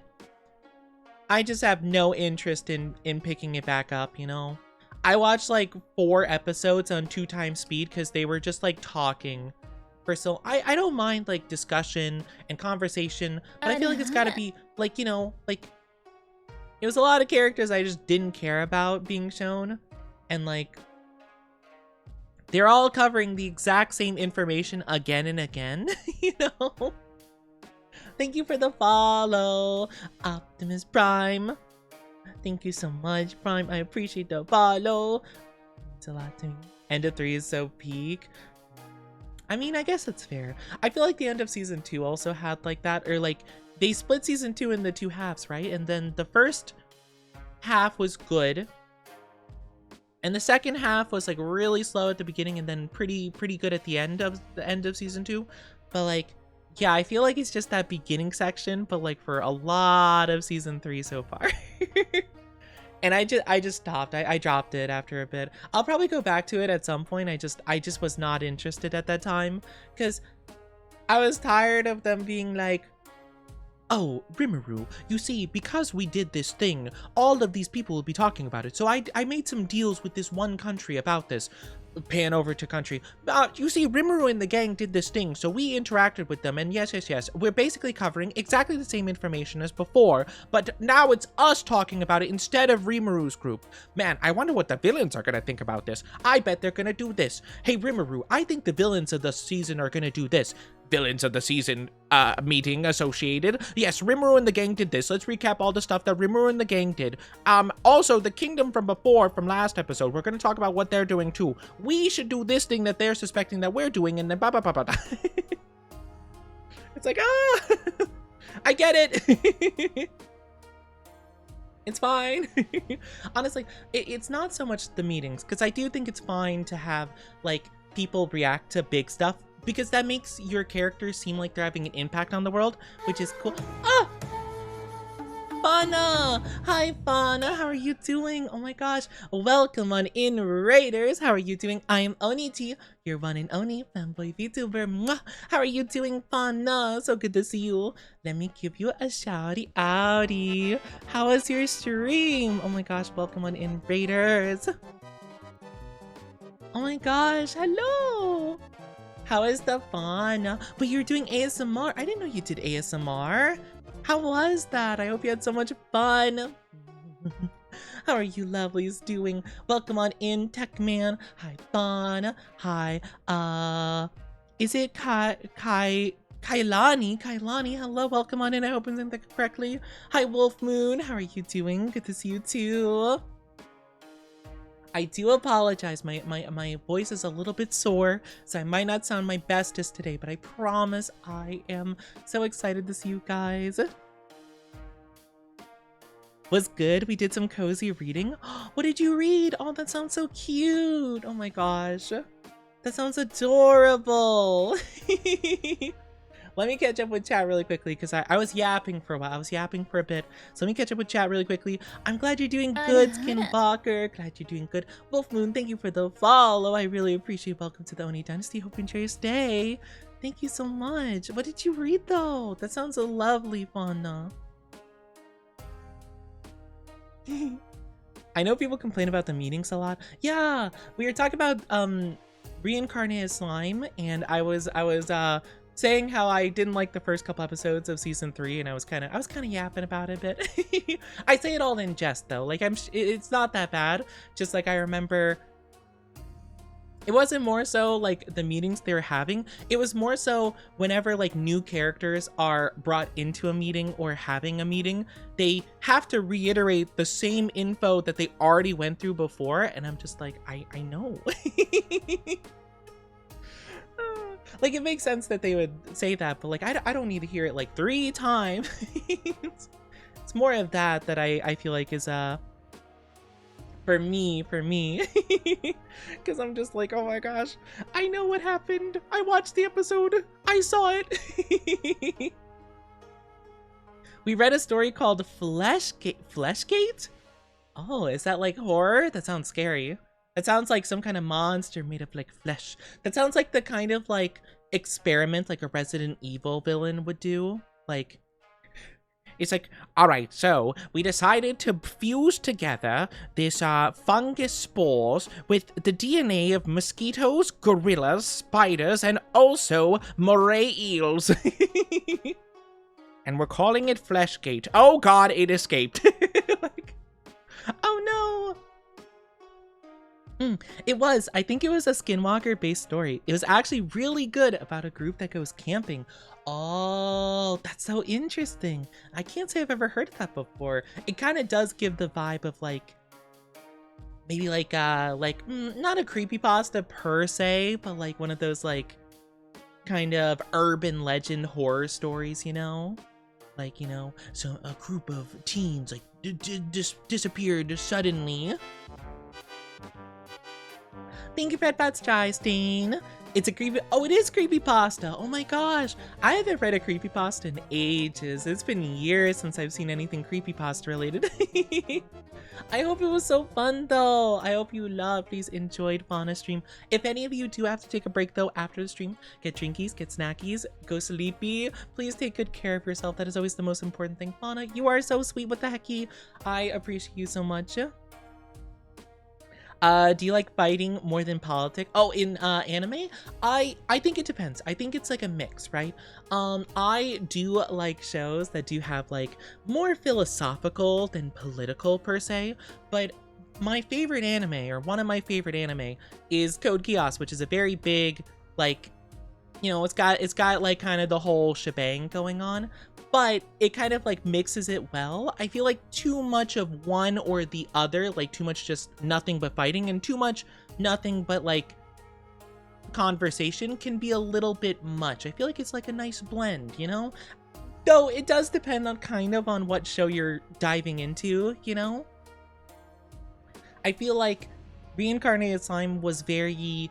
I just have no interest in picking it back up, you know? I watched like 4 episodes on 2 times speed because they were just like talking for so I don't mind like discussion and conversation, but I feel like it's gotta be like, you know, like it was a lot of characters I just didn't care about being shown, and like they're all covering the exact same information again and again, you know? Thank you for the follow, Optimus Prime. Thank you so much, Prime. I appreciate the follow. It's a lot to me. End of 3 is so peak. I mean, I guess it's fair. I feel like the end of season 2 also had like that, or like they split season 2 in the 2 halves, right? And then the first half was good, and the second half was like really slow at the beginning, and then pretty good at the end of season 2. But like, yeah, I feel like it's just that beginning section, but like for a lot of season 3 so far. And I just stopped. I dropped it after a bit. I'll probably go back to it at some point. I just was not interested at that time because I was tired of them being like, oh, Rimuru, you see, because we did this thing, all of these people will be talking about it. So I made some deals with this one country about this. Pan over to country. You see, Rimuru and the gang did this thing, so we interacted with them, and yes, we're basically covering exactly the same information as before, but now it's us talking about it instead of Rimuru's group. Man, I wonder what the villains are gonna think about this. I bet they're gonna do this. Hey, Rimuru, I think the villains of the season are gonna do this. Villains of the season meeting associated. Yes, Rimuru and the gang did this. Let's recap all the stuff that Rimuru and the gang did. Also, the kingdom from before, from last episode, we're going to talk about what they're doing too. We should do this thing that they're suspecting that we're doing, and then blah, blah, blah, blah. It's like, I get it. It's fine. Honestly, it's not so much the meetings, because I do think it's fine to have, like, people react to big stuff, because that makes your characters seem like they're having an impact on the world, which is cool. Ah! Fauna! Hi, Fauna. How are you doing? Oh my gosh. Welcome on in, Raiders. How are you doing? I am Oniti, your one and only fanboy VTuber. Mwah! How are you doing, Fauna? So good to see you. Let me give you a shouty outy. How was your stream? Oh my gosh. Welcome on in, Raiders. Oh my gosh. Hello. How is the fun? But you're doing ASMR. I didn't know you did ASMR. How was that? I hope you had so much fun. How are you lovelies doing? Welcome on in, Tech Man. Hi, Fun. Hi, is it Kailani? Kailani, hello, welcome on in. I hope I'm saying that correctly. Hi, Wolf Moon. How are you doing? Good to see you too. I do apologize. My voice is a little bit sore, so I might not sound my bestest today, but I promise I am so excited to see you guys. Was good. We did some cozy reading. What did you read? Oh, that sounds so cute. Oh my gosh. That sounds adorable. Let me catch up with chat really quickly because I was yapping for a while. I was yapping for a bit. So let me catch up with chat really quickly. I'm glad you're doing good, Skinwalker. Glad you're doing good. Wolf Moon, thank you for the follow. I really appreciate it. Welcome to the Oni Dynasty. Hope you enjoy your stay. Thank you so much. What did you read though? That sounds so lovely, Fauna. I know people complain about the meetings a lot. Yeah, we were talking about reincarnated slime, and I was saying how I didn't like the first couple episodes of season 3, and I was kind of yapping about it a bit. I say it all in jest though. Like it's not that bad. Just like I remember It wasn't more so like the meetings they were having. It was more so whenever like new characters are brought into a meeting or having a meeting, they have to reiterate the same info that they already went through before. And I'm just like, I know. Like, it makes sense that they would say that, but like, I don't need to hear it like 3 times. It's more of that I feel like is, for me, because I'm just like, oh my gosh, I know what happened. I watched the episode. I saw it. We read a story called Fleshgate? Oh, is that like horror? That sounds scary. That sounds like some kind of monster made of like flesh. That sounds like the kind of like experiment like a Resident Evil villain would do. Like, it's like, all right, so we decided to fuse together this fungus spores with the DNA of mosquitoes, gorillas, spiders, and also moray eels. And we're calling it Fleshgate. Oh god, it escaped. Like, oh no. I think it was a Skinwalker based story. It was actually really good about a group that goes camping. Oh, that's so interesting. I can't say I've ever heard of that before. It kind of does give the vibe of like, maybe like not a creepypasta per se, but like one of those like kind of urban legend horror stories, you know? Like, you know, so a group of teens like disappeared suddenly. Thank you, Fred Bats Jysteen. It's a creepy. Oh, it is creepypasta. Oh my gosh. I haven't read a creepypasta in ages. It's been years since I've seen anything creepypasta related. I hope it was so fun though. I hope you please enjoyed Fauna stream. If any of you do have to take a break though after the stream, get drinkies, get snackies, go sleepy. Please take good care of yourself. That is always the most important thing. Fauna, you are so sweet with the hecky. I appreciate you so much. Do you like fighting more than politics? Oh, in anime? I think it depends. I think it's like a mix, right? I do like shows that do have like more philosophical than political per se, but my favorite anime, or one of my favorite anime, is Code Geass, which is a very big, like, you know, it's got like kind of the whole shebang going on, but it kind of like mixes it well. I feel like too much of one or the other, like too much just nothing but fighting and too much nothing but like conversation can be a little bit much. I feel like it's like a nice blend, you know? Though it does depend on kind of on what show you're diving into, you know? I feel like Reincarnated Slime was very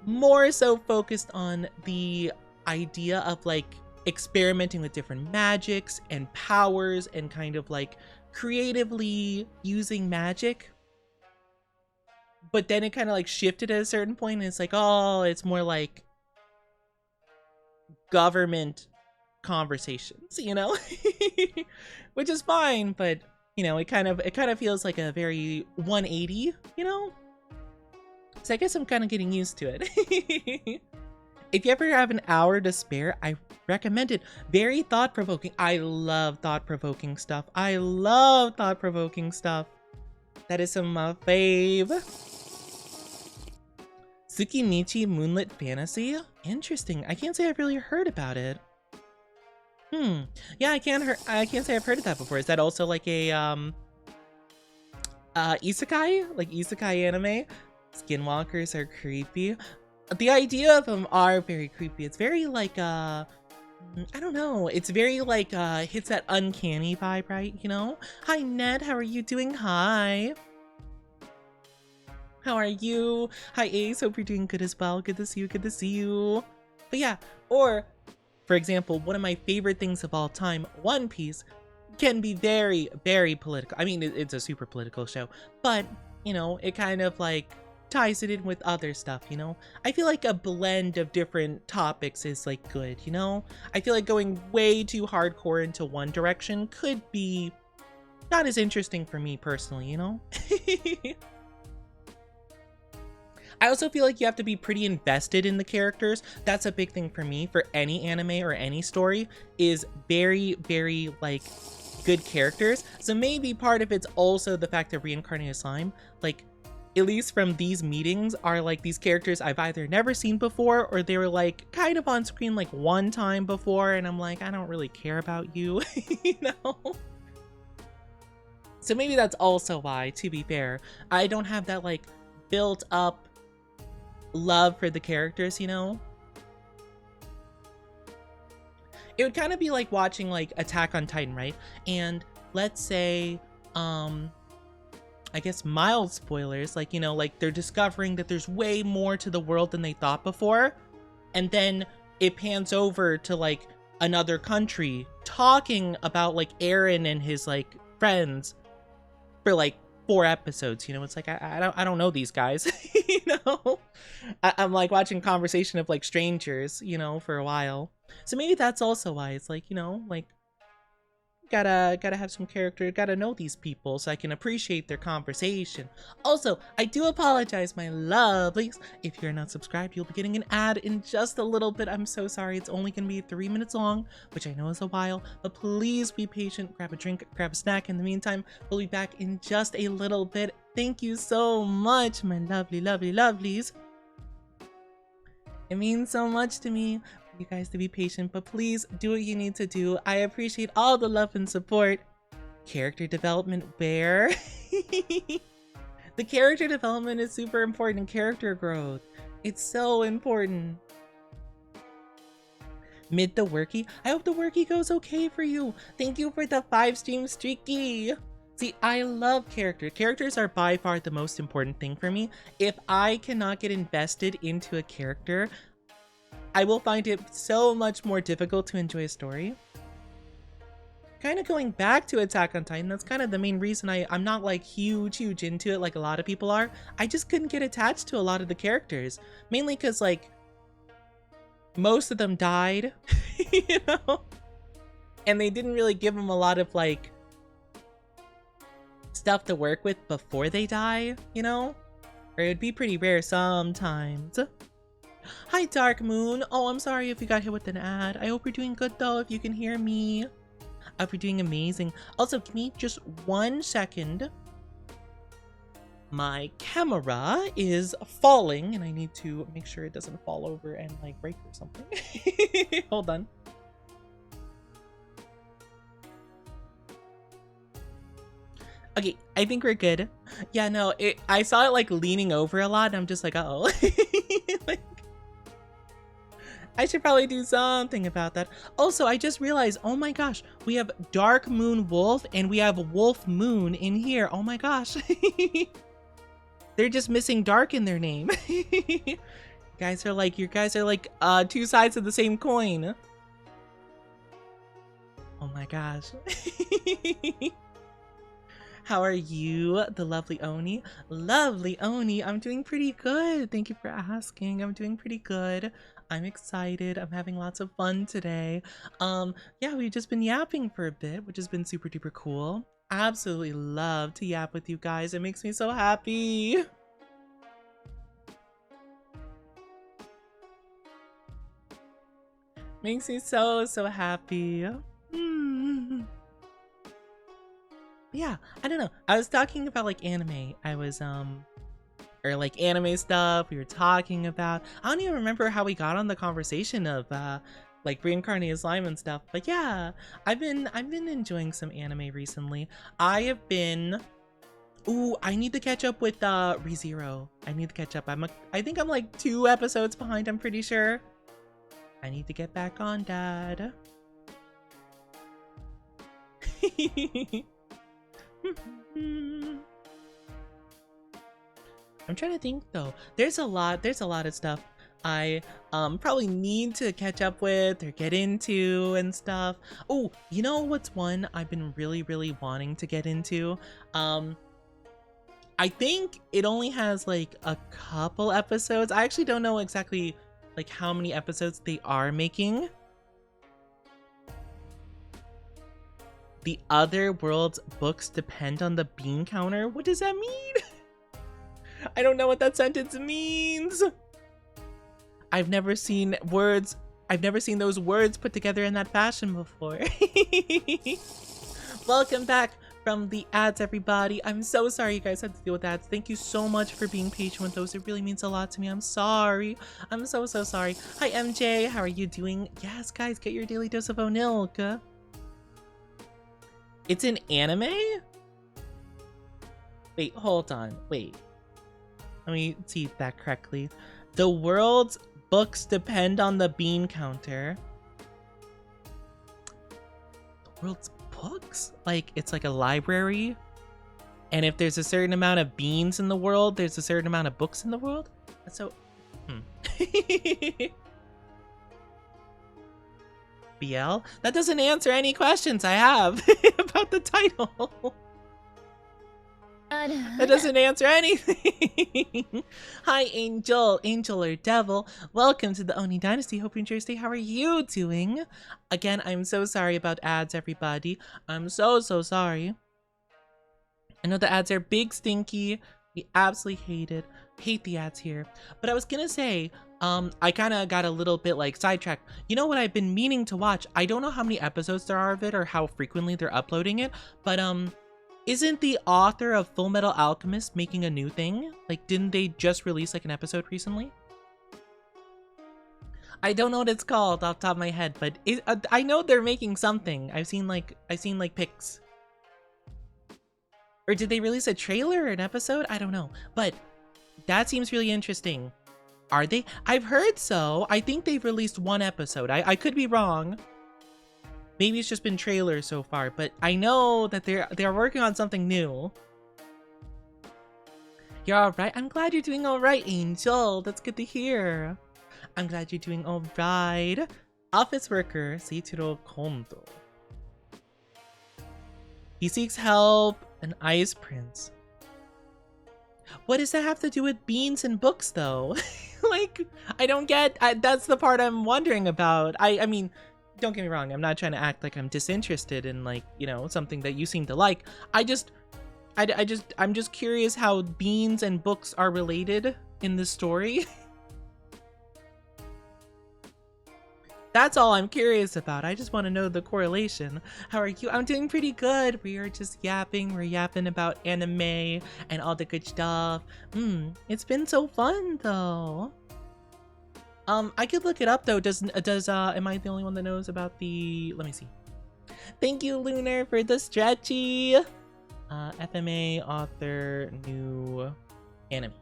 more so focused on the idea of like experimenting with different magics and powers and kind of like creatively using magic. But then it kind of like shifted at a certain point and it's like, oh, it's more like government conversations, you know? Which is fine, but you know, it kind of feels like a very 180, you know? So I guess I'm kind of getting used to it. If you ever have an hour to spare, I recommend it. Very thought-provoking. I love thought-provoking stuff. That is some of my fave. Tsukimichi Moonlit Fantasy? Interesting. I can't say I've really heard about it. Yeah, I can't say I've heard of that before. Is that also like a isekai? Like isekai anime? Skinwalkers are creepy. The idea of them are very creepy. It's very like I don't know. It's very like hits that uncanny vibe, right? You know? Hi Ned, how are you doing? Hi. How are you? Hi Ace, hope you're doing good as well. Good to see you. But yeah, or for example, one of my favorite things of all time, One Piece, can be very, very political. I mean, it's a super political show, but you know, it kind of like ties it in with other stuff, you know? I feel like a blend of different topics is like good, you know? I feel like going way too hardcore into one direction could be not as interesting for me personally, you know? I also feel like you have to be pretty invested in the characters. That's a big thing for me for any anime or any story, is very, very like good characters. So maybe part of it's also the fact that Reincarnated Slime, like, at least from these meetings, are like these characters I've either never seen before or they were like kind of on screen like one time before, and I'm like, I don't really care about you, you know? So maybe that's also why, to be fair, I don't have that like built up love for the characters, you know? It would kind of be like watching like Attack on Titan, right? And let's say, I guess mild spoilers, like, you know, like they're discovering that there's way more to the world than they thought before. And then it pans over to like another country talking about like Eren and his like friends for like 4 episodes, you know. It's like, I don't know these guys, you know. I'm like watching conversation of like strangers, you know, for a while. So maybe that's also why it's like, you know, like gotta have some character, gotta know these people so I can appreciate their conversation. Also, I do apologize, my lovelies. If you're not subscribed, you'll be getting an ad in just a little bit. I'm so sorry. It's only gonna be 3 minutes long, which I know is a while, but please be patient. Grab a drink, grab a snack. In the meantime, we'll be back in just a little bit. Thank you so much, my lovely, lovely, lovelies. It means so much to me for you guys to be patient, but please do what you need to do. I appreciate all the love and support. Character development where? The character development is super important. Character growth. It's so important. Mid the workie. I hope the workie goes okay for you. Thank you for the 5 stream streaky. See, I love character. Characters are by far the most important thing for me. If I cannot get invested into a character, I will find it so much more difficult to enjoy a story. Kind of going back to Attack on Titan, that's kind of the main reason I'm not like huge into it like a lot of people are. I just couldn't get attached to a lot of the characters. Mainly because like most of them died, you know? And they didn't really give them a lot of like stuff to work with before they die, you know? Or it'd be pretty rare sometimes. Hi, Dark Moon. Oh, I'm sorry if you got hit with an ad. I hope you're doing good though, if you can hear me. I hope you're doing amazing. Also, give me just 1 second. My camera is falling and I need to make sure it doesn't fall over and like break or something. Hold on. Okay, I think we're good. Yeah, no, I saw it like leaning over a lot and I'm just like, uh-oh. Like, I should probably do something about that. Also, I just realized, oh my gosh, we have Dark Moon Wolf and we have Wolf Moon in here. Oh my gosh. They're just missing dark in their name. You guys are like 2 sides of the same coin. Oh my gosh. How are you, the lovely Oni? Lovely Oni, I'm doing pretty good. Thank you for asking. I'm doing pretty good. I'm excited. I'm having lots of fun today. Yeah, we've just been yapping for a bit, which has been super duper cool. Absolutely love to yap with you guys. It makes me so happy. Makes me so happy. Yeah, I don't know. I was talking about like anime. I was or like anime stuff we were talking about. I don't even remember how we got on the conversation of like reincarnated slime and stuff. But yeah, I've been enjoying some anime recently. I have been I need to catch up with ReZero. I need to catch up. I think I'm like 2 episodes behind, I'm pretty sure. I need to get back on, Dad. I'm trying to think though. There's a lot of stuff I probably need to catch up with or get into and stuff. Oh, you know what's one I've been really wanting to get into? I think it only has like a couple episodes. I actually don't know exactly like how many episodes they are making. The other world's books depend on the bean counter. What does that mean? I don't know what that sentence means. I've never seen those words put together in that fashion before. Welcome back, from the ads, everybody. I'm so sorry you guys had to deal with ads. Thank you so much for being patient with those. It really means a lot to me. I'm sorry. I'm so sorry. Hi, MJ. How are you doing? Yes, guys, get your daily dose of Onilk. It's an anime? Wait, hold on. Wait. Let me see that correctly. The world's books depend on the bean counter. The world's books? Like, it's like a library? And if there's a certain amount of beans in the world, there's a certain amount of books in the world? That's so... BL? That doesn't answer any questions I have about the title. That doesn't answer anything. Hi, Angel or Devil. Welcome to the Oni Dynasty. Hope you enjoy your stay. How are you doing? Again, I'm so sorry about ads, everybody. I'm so sorry. I know the ads are big stinky. We absolutely hate the ads here. But I was gonna say, I kind of got a little bit like sidetracked. You know what I've been meaning to watch? I don't know how many episodes there are of it or how frequently they're uploading it, but isn't the author of Full Metal Alchemist making a new thing? Like, didn't they just release like an episode recently? I don't know what it's called off the top of my head, but I know they're making something. I've seen like pics. Or did they release a trailer or an episode? I don't know. But that seems really interesting. Are they? I've heard so. I think they've released one episode. I could be wrong. Maybe it's just been trailers so far, but I know that they're working on something new. You're alright? I'm glad you're doing alright, Angel. That's good to hear. I'm glad you're doing alright. Office worker, Seituro Kondo. He seeks help, an ice prince. What does that have to do with beans and books, though? Like, I don't get... that's the part I'm wondering about. I mean... Don't get me wrong, I'm not trying to act like I'm disinterested in, like, you know, something that you seem to like. I'm just curious how beans and books are related in this story. That's all I'm curious about. I just want to know the correlation. How are you? I'm doing pretty good. We are just yapping. We're yapping about anime and all the good stuff. It's been so fun, though. I could look it up though. Am I the only one that knows about the... Let me see. Thank you, Lunar, for the stretchy. FMA author, new anime.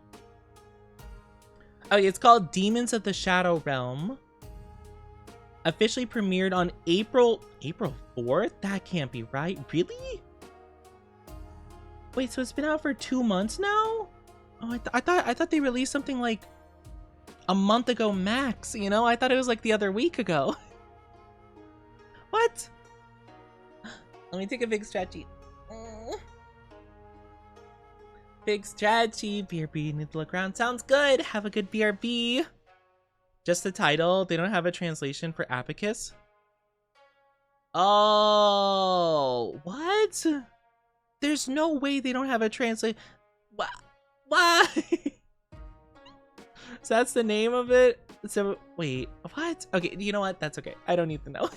Oh, it's called Demons of the Shadow Realm. Officially premiered on April 4th? That can't be right. Really? Wait, so it's been out for 2 months now? Oh, I thought they released something like a month ago max, you know? I thought it was like the other week ago. What? Let me take a big stretchy. Big stretchy. BRB, need to look around. Sounds good. Have a good BRB. Just the title. They don't have a translation for Abacus. Oh, what? There's no way they don't have a translation. Why? So that's the name of it. So wait, what? Okay, you know what? That's okay. I don't need to know.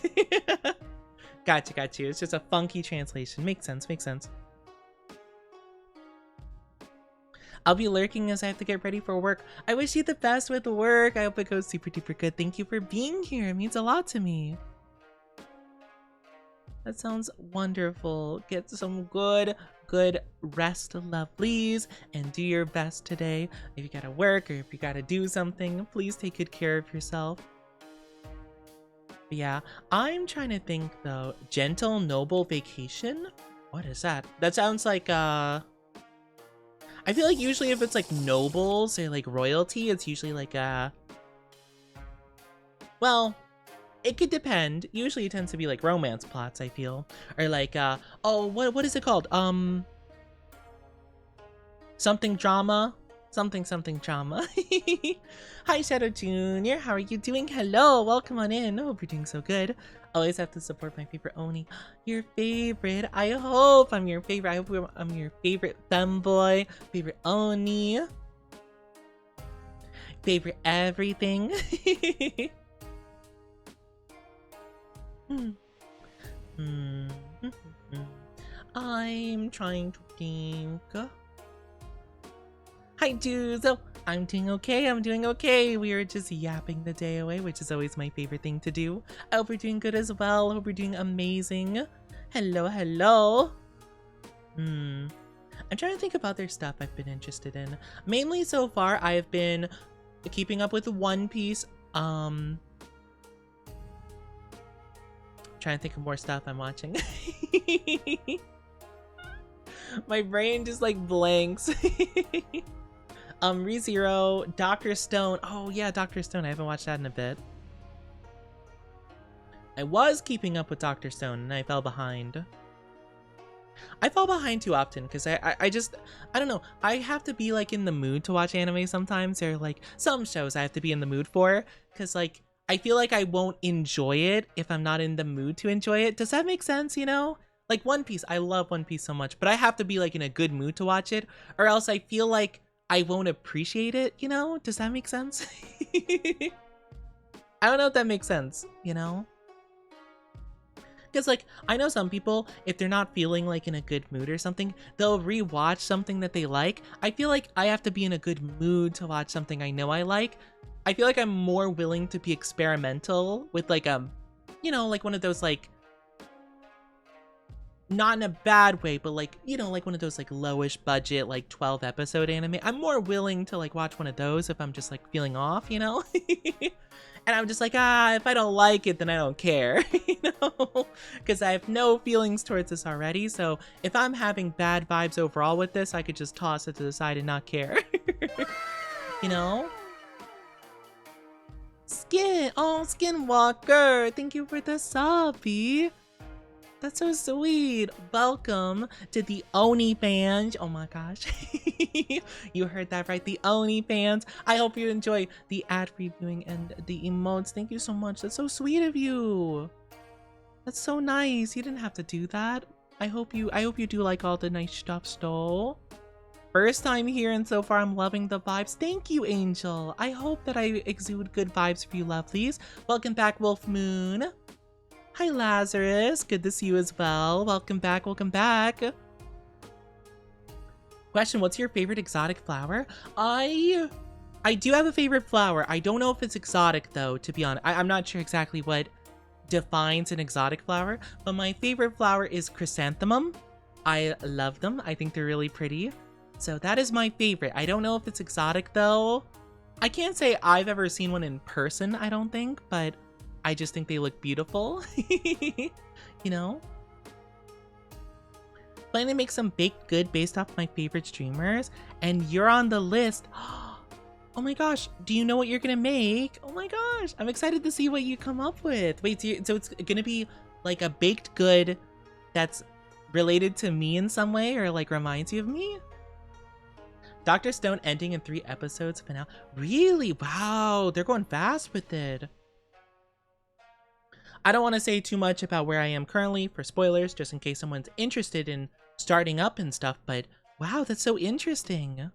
Got you. It's just a funky translation. Makes sense. I'll be lurking as I have to get ready for work. I wish you the best with work. I hope it goes super duper good. Thank you for being here. It means a lot to me. That sounds wonderful. Get some good rest, lovelies, and do your best today. If you gotta work or if you gotta do something, please take good care of yourself. But yeah, I'm trying to think though. Gentle Noble Vacation? What is that? That sounds like I feel like usually if it's like nobles or like royalty, it's usually like well, it could depend. Usually it tends to be like romance plots, I feel. Or like oh, what is it called? Something drama. Something drama. Hi, Shadow Junior. How are you doing? Hello, welcome on in. I hope you're doing so good. Always have to support my favorite Oni. Your favorite. I hope I'm your favorite. I hope I'm your favorite femboy. Favorite Oni. Favorite everything. I'm trying to think. Hi, dudes. Oh, I'm doing okay. I'm doing okay. We were just yapping the day away, which is always my favorite thing to do. I hope you're doing good as well. I hope you're doing amazing. Hello, hello. I'm trying to think of other stuff I've been interested in. Mainly so far, I have been keeping up with One Piece. Trying to think of more stuff I'm watching. My brain just like blanks. ReZero, Dr. Stone. Oh yeah, Dr. Stone. I haven't watched that in a bit. I was keeping up with Dr. Stone and I fell behind. I fall behind too often because I just, I don't know. I have to be like in the mood to watch anime sometimes. There are like some shows I have to be in the mood for because like I feel like I won't enjoy it if I'm not in the mood to enjoy it. Does that make sense, you know? Like One Piece, I love One Piece so much, but I have to be like in a good mood to watch it or else I feel like I won't appreciate it, you know? Does that make sense? I don't know if that makes sense, you know? Because, like, I know some people, if they're not feeling, like, in a good mood or something, they'll rewatch something that they like. I feel like I have to be in a good mood to watch something I know I like. I feel like I'm more willing to be experimental with, like, you know, like one of those, like, not in a bad way, but, like, you know, like one of those, like, lowish budget, like, 12-episode anime. I'm more willing to, like, watch one of those if I'm just, like, feeling off, you know? And I'm just like, if I don't like it, then I don't care, you know? Because I have no feelings towards this already. So if I'm having bad vibes overall with this, I could just toss it to the side and not care. You know? Skinwalker, thank you for the subby. That's so sweet. Welcome to the Oni fans. Oh my gosh. You heard that right, the Oni fans. I hope you enjoy the ad reviewing and the emotes. Thank you so much. That's so sweet of you. That's so nice. You didn't have to do that. I hope you do like all the nice stuff, Stoll. First time here and so far I'm loving the vibes. Thank you, Angel. I hope that I exude good vibes for you lovelies. Welcome back, Wolf Moon. Hi, Lazarus. Good to see you as well. Welcome back. Welcome back. Question, what's your favorite exotic flower? I do have a favorite flower. I don't know if it's exotic, though, to be honest. I'm not sure exactly what defines an exotic flower, but my favorite flower is chrysanthemum. I love them. I think they're really pretty. So that is my favorite. I don't know if it's exotic, though. I can't say I've ever seen one in person, I don't think, but I just think they look beautiful, you know? Planning to make some baked good based off my favorite streamers, and you're on the list. Oh my gosh, do you know what you're gonna make? Oh my gosh, I'm excited to see what you come up with. Wait, so it's gonna be like a baked good that's related to me in some way or like reminds you of me? Dr. Stone ending in 3 episodes finale. Really? Wow, they're going fast with it. I don't want to say too much about where I am currently for spoilers, just in case someone's interested in starting up and stuff, but wow, that's so interesting.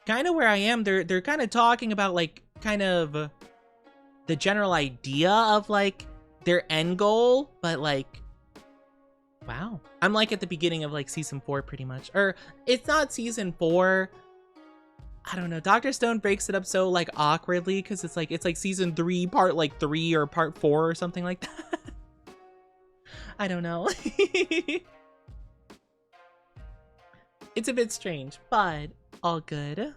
Kind of where I am, they're kind of talking about like kind of the general idea of like their end goal, but like, wow. I'm like at the beginning of like season 4 pretty much, or it's not season 4. I don't know. Dr. Stone breaks it up so like awkwardly because it's like season 3 part like 3 or part 4 or something like that. I don't know. It's a bit strange, but all good.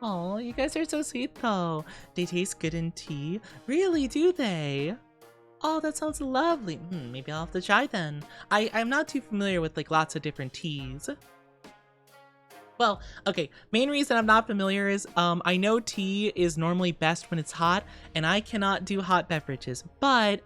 Oh, you guys are so sweet though. They taste good in tea. Really, do they? Oh, that sounds lovely. Maybe I'll have to try then. I'm not too familiar with like lots of different teas. Well, okay, main reason I'm not familiar is I know tea is normally best when it's hot, and I cannot do hot beverages, but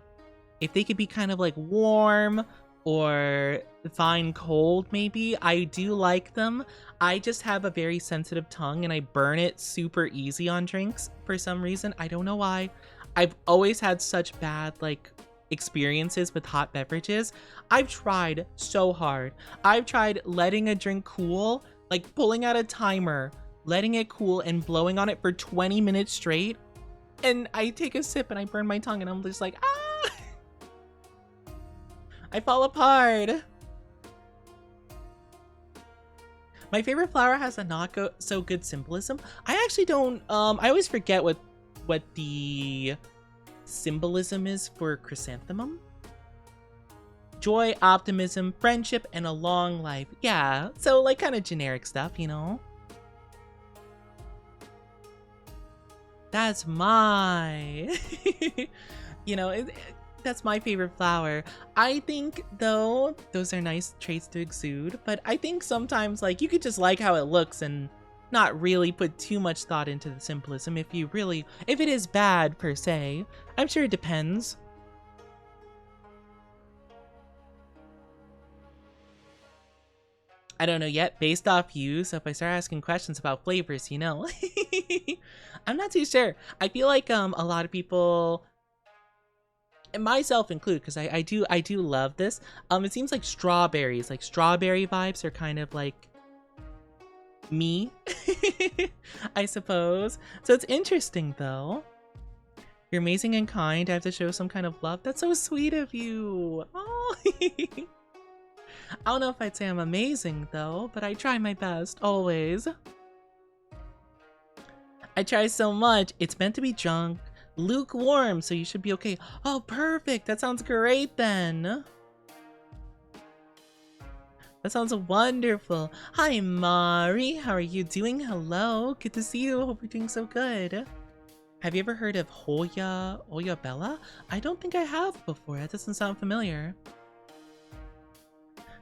if they could be kind of like warm or fine cold maybe, I do like them. I just have a very sensitive tongue and I burn it super easy on drinks for some reason. I don't know why. I've always had such bad like experiences with hot beverages. I've tried so hard. I've tried letting a drink cool, like pulling out a timer, letting it cool and blowing on it for 20 minutes straight. And I take a sip and I burn my tongue and I'm just like, ah! I fall apart. My favorite flower has a not so good symbolism. I actually don't, I always forget what the symbolism is for chrysanthemum. Joy, optimism, friendship, and a long life. Yeah, so like kind of generic stuff, you know? That's my, you know, that's my favorite flower. I think, though, those are nice traits to exude, but I think sometimes, like, you could just like how it looks and not really put too much thought into the symbolism if it is bad, per se. I'm sure it depends. I don't know yet, based off you, so if I start asking questions about flavors, you know. I'm not too sure. I feel like a lot of people, and myself included, because I do love this. It seems like strawberry vibes are kind of like me, I suppose. So it's interesting though. You're amazing and kind. I have to show some kind of love. That's so sweet of you. Oh. I don't know if I'd say I'm amazing though, but I try my best, always. I try so much. It's meant to be junk. Lukewarm, so you should be okay. Oh, perfect. That sounds great then. That sounds wonderful. Hi, Mari. How are you doing? Hello. Good to see you. Hope you're doing so good. Have you ever heard of Hoya Bella? I don't think I have before. That doesn't sound familiar.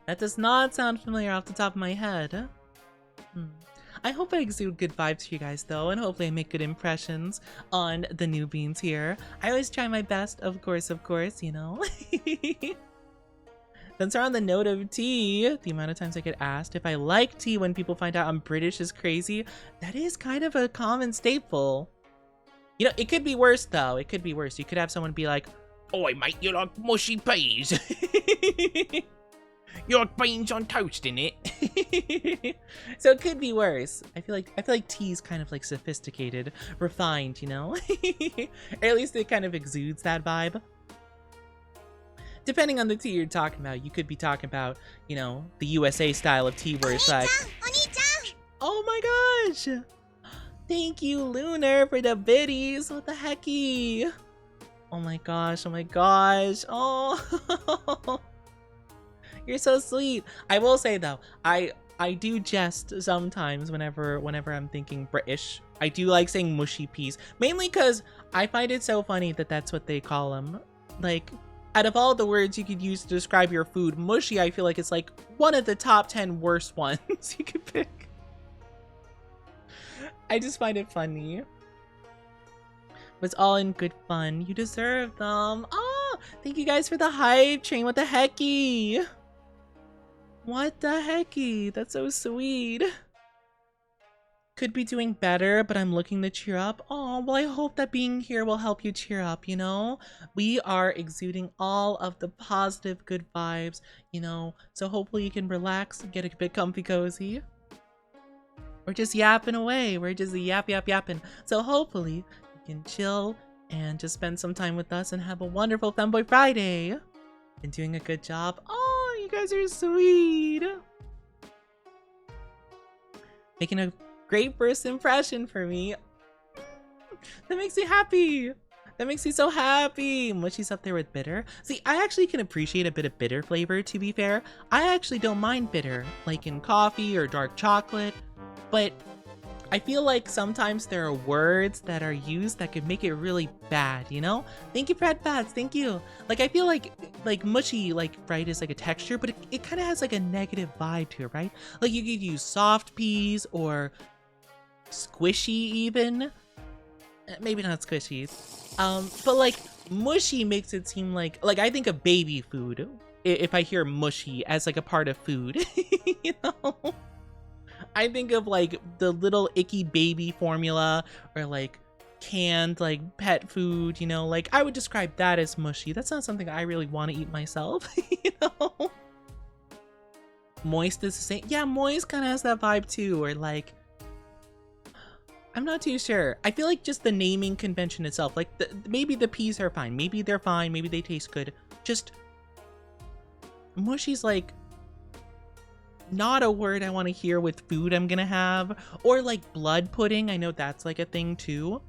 That does not sound familiar off the top of my head. I hope I exude good vibes for you guys though, and hopefully I make good impressions on the newbies here. I always try my best, of course, you know. Since we're on the note of tea, the amount of times I get asked if I like tea when people find out I'm British is crazy. That is kind of a common staple. You know, it could be worse though. It could be worse. You could have someone be like, "Oi mate, you like mushy peas?" You like beans on toast, innit? So it could be worse. I feel like tea's kind of like sophisticated, refined, you know? Or at least it kind of exudes that vibe. Depending on the tea you're talking about, you could be talking about, you know, the USA style of tea where it's like, oh my gosh! Thank you, Lunar, for the biddies. What the hecky? Oh my gosh, oh my gosh. Oh. You're so sweet. I will say though, I do jest sometimes whenever I'm thinking British. I do like saying mushy peas, mainly because I find it so funny that that's what they call them. Like, out of all the words you could use to describe your food, mushy I feel like it's like one of the top 10 worst ones you could pick. I just find it funny. But it's all in good fun. You deserve them. Oh, thank you guys for the hype train. What the hecky? What the hecky? That's so sweet. Could be doing better, but I'm looking to cheer up. Oh, well, I hope that being here will help you cheer up, you know? We are exuding all of the positive, good vibes, you know? So hopefully you can relax and get a bit comfy cozy. We're just yapping away. We're just yapping. So hopefully you can chill and just spend some time with us and have a wonderful Femboy Friday. Been doing a good job. Oh, you guys are sweet. Making a great first impression for me. That makes me happy. That makes me so happy. Mushy's up there with bitter. See, I actually can appreciate a bit of bitter flavor, to be fair. I actually don't mind bitter, like in coffee or dark chocolate. But I feel like sometimes there are words that are used that could make it really bad, you know? Thank you, Fred Bats, thank you. Like, I feel like mushy, like, right, is like a texture, but it kind of has like a negative vibe to it, right? Like, you could use soft peas or squishy even. Maybe not squishy. But like, mushy makes it seem like I think of baby food if I hear mushy as like a part of food, you know? I think of like the little icky baby formula or like canned like pet food, you know, like I would describe that as mushy. That's not something I really want to eat myself, you know? Moist is the same. Yeah, moist kind of has that vibe too, or like I'm not too sure. I feel like just the naming convention itself, like maybe the peas are fine. Maybe they're fine. Maybe they taste good. Just mushy's like not a word I want to hear with food I'm gonna have. Or like blood pudding. I know that's like a thing too.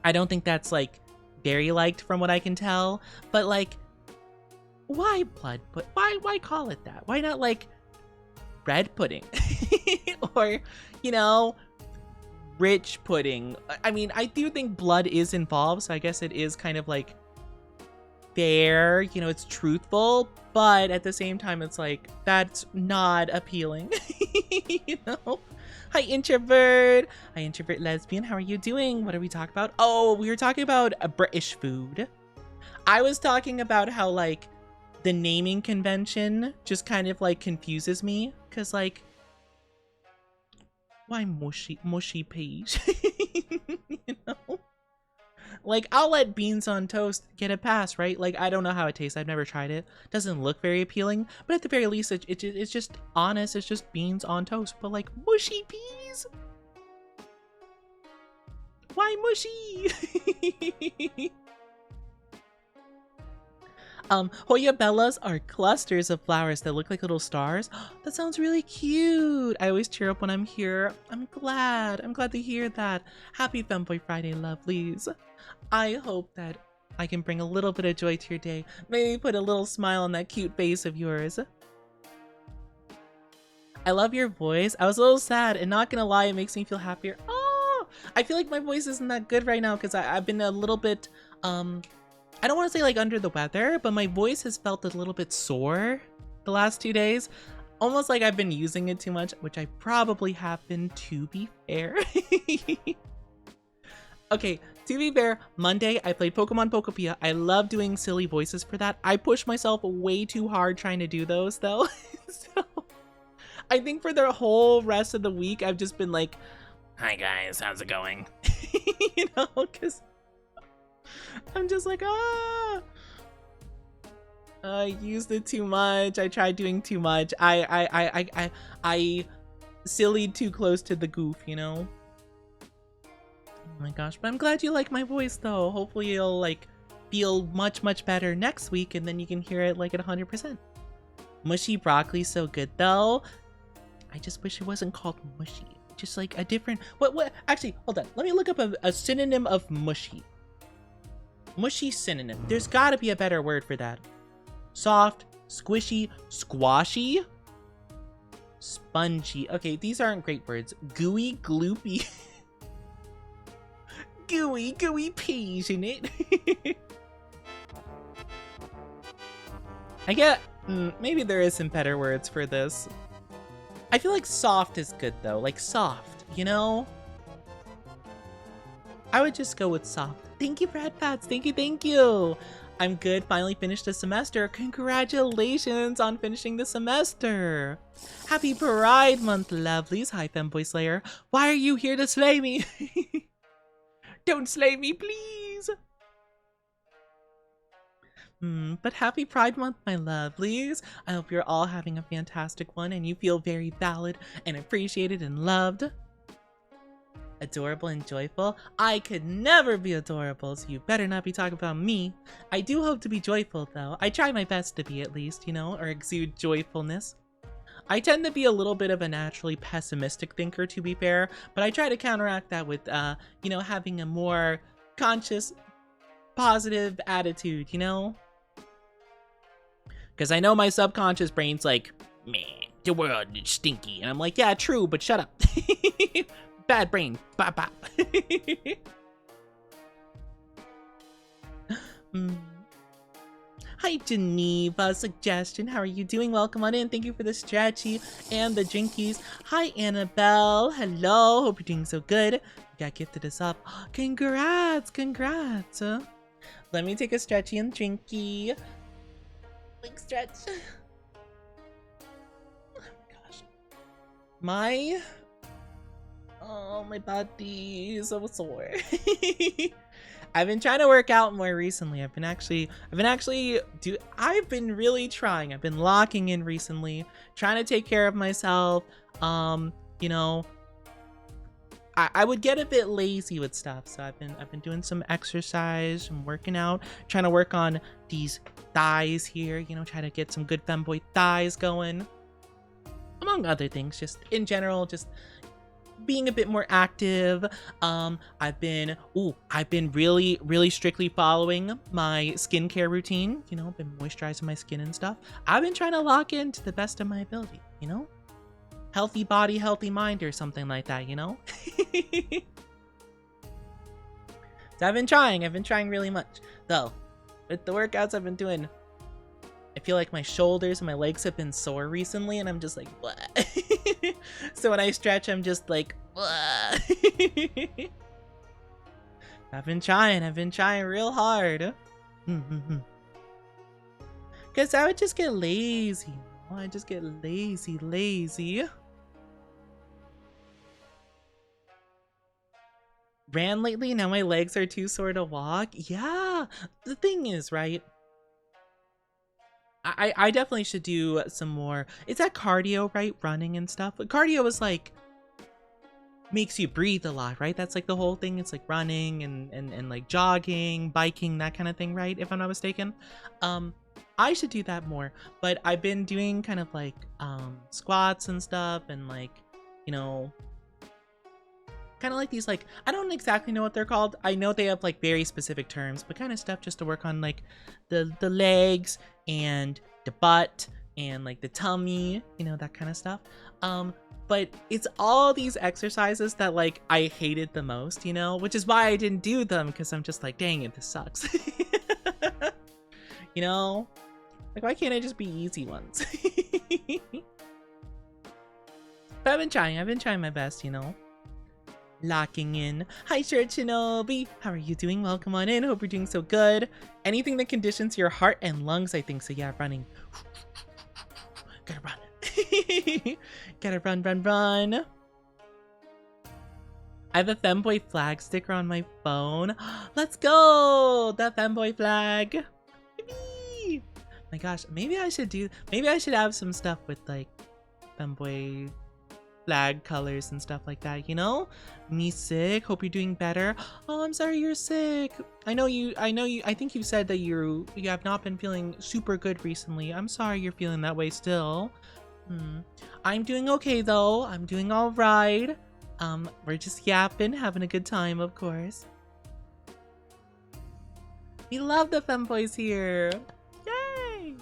I don't think that's like very liked from what I can tell. But like, why blood put? Why call it that? Why not like red pudding? Or, you know, rich pudding. I mean, I do think blood is involved, so I guess it is kind of like fair, you know, it's truthful, but at the same time it's like that's not appealing. You know. Hi introvert lesbian, how are you doing? What are we talking about? Oh, we were talking about a British food. I was talking about how like the naming convention just kind of like confuses me, because like, why mushy peas? You know, like I'll let beans on toast get a pass, right? Like I don't know how it tastes. I've never tried it. Doesn't look very appealing, but at the very least, it's just honest. It's just beans on toast. But like mushy peas, why mushy? Hoya bellas are clusters of flowers that look like little stars. That sounds really cute. I always cheer up when I'm here. I'm glad to hear that. Happy Femboy Friday, lovelies. I hope that I can bring a little bit of joy to your day. Maybe put a little smile on that cute face of yours. I love your voice. I was a little sad, and not gonna lie, it makes me feel happier. Oh, I feel like my voice isn't that good right now because I've been a little bit, I don't want to say like under the weather, but my voice has felt a little bit sore the last 2 days. Almost like I've been using it too much, which I probably have been, to be fair. Okay, to be fair, Monday I played Pokemon Pokopia. I love doing silly voices for that. I push myself way too hard trying to do those though. So I think for the whole rest of the week, I've just been like, hi guys, how's it going? You know, because I'm just like, I used it too much. I tried doing too much. I sillied too close to the goof, you know? Oh my gosh, but I'm glad you like my voice though. Hopefully you'll like feel much better next week, and then you can hear it like at 100%. Mushy broccoli's so good though. I just wish it wasn't called mushy. Just like a different, what, actually, hold on. Let me look up a synonym of mushy. Mushy synonym. There's gotta be a better word for that. Soft, squishy, squashy, spongy. Okay, these aren't great words. Gooey, gloopy. Gooey peas in it. I get, maybe there is some better words for this. I feel like soft is good though, like soft, you know? I would just go with soft. Thank you, Brad Pats. Thank you. I'm good. Finally finished the semester. Congratulations on finishing the semester. Happy Pride Month, lovelies. Hi, Femboy Slayer. Why are you here to slay me? Don't slay me, please. But happy Pride Month, my lovelies. I hope you're all having a fantastic one and you feel very valid and appreciated and loved. Adorable and joyful? I could never be adorable, so you better not be talking about me. I do hope to be joyful, though. I try my best to be, at least, you know, or exude joyfulness. I tend to be a little bit of a naturally pessimistic thinker, to be fair, but I try to counteract that with, you know, having a more conscious, positive attitude, you know? Because I know my subconscious brain's like, man, the world is stinky. And I'm like, yeah, true, but shut up. Bad brain. Bop, bop. Hi, Geneva. Suggestion. How are you doing? Welcome on in. Thank you for the stretchy and the drinkies. Hi, Annabelle. Hello. Hope you're doing so good. You got gifted us up. Congrats. Let me take a stretchy and drinky. Like stretch. Oh my gosh. My body is so sore. I've been trying to work out more recently. I've been really trying. I've been locking in recently, trying to take care of myself. You know, I would get a bit lazy with stuff. So I've been doing some exercise and working out, trying to work on these thighs here, you know, try to get some good femboy thighs going. Among other things, just in general, just being a bit more active. I've been really strictly following my skincare routine, you know, been moisturizing my skin and stuff. I've been trying to lock in to the best of my ability, you know? Healthy body, healthy mind, or something like that, you know? So I've been trying really much. Though, with the workouts I've been doing, I feel like my shoulders and my legs have been sore recently, and I'm just like, what? So when I stretch, I'm just like, what? I've been trying real hard. Because I would just get lazy. I just get lazy. Ran lately, now my legs are too sore to walk. Yeah, the thing is, right? I definitely should do some more. It's that cardio, right? Running and stuff. But cardio is like, makes you breathe a lot, right? That's like the whole thing. It's like running and like jogging, biking, that kind of thing, right? If I'm not mistaken. I should do that more, but I've been doing kind of like squats and stuff, and like, you know, kind of like these, like, I don't exactly know what they're called. I know they have like very specific terms, but kind of stuff just to work on like the legs and the butt and like the tummy, you know, that kind of stuff. But it's all these exercises that like I hated the most, you know, which is why I didn't do them, because I'm just like, dang it, this sucks. You know, like, why can't I just be easy ones? But I've been trying my best, you know. Locking in. Hi, Shirt Shinobi. How are you doing? Welcome on in. Hope you're doing so good. Anything that conditions your heart and lungs, I think so. Yeah, running. Gotta run. Gotta run. I have a femboy flag sticker on my phone. Let's go! The femboy flag. Yippee! My gosh, maybe I should have some stuff with like femboy flag colors and stuff like that, you know? Me sick. Hope you're doing better. Oh, I'm sorry you're sick. I think you said that you have not been feeling super good recently. I'm sorry you're feeling that way still. I'm doing okay though. I'm doing all right. We're just yapping, having a good time, of course. We love the femboys here. Yay!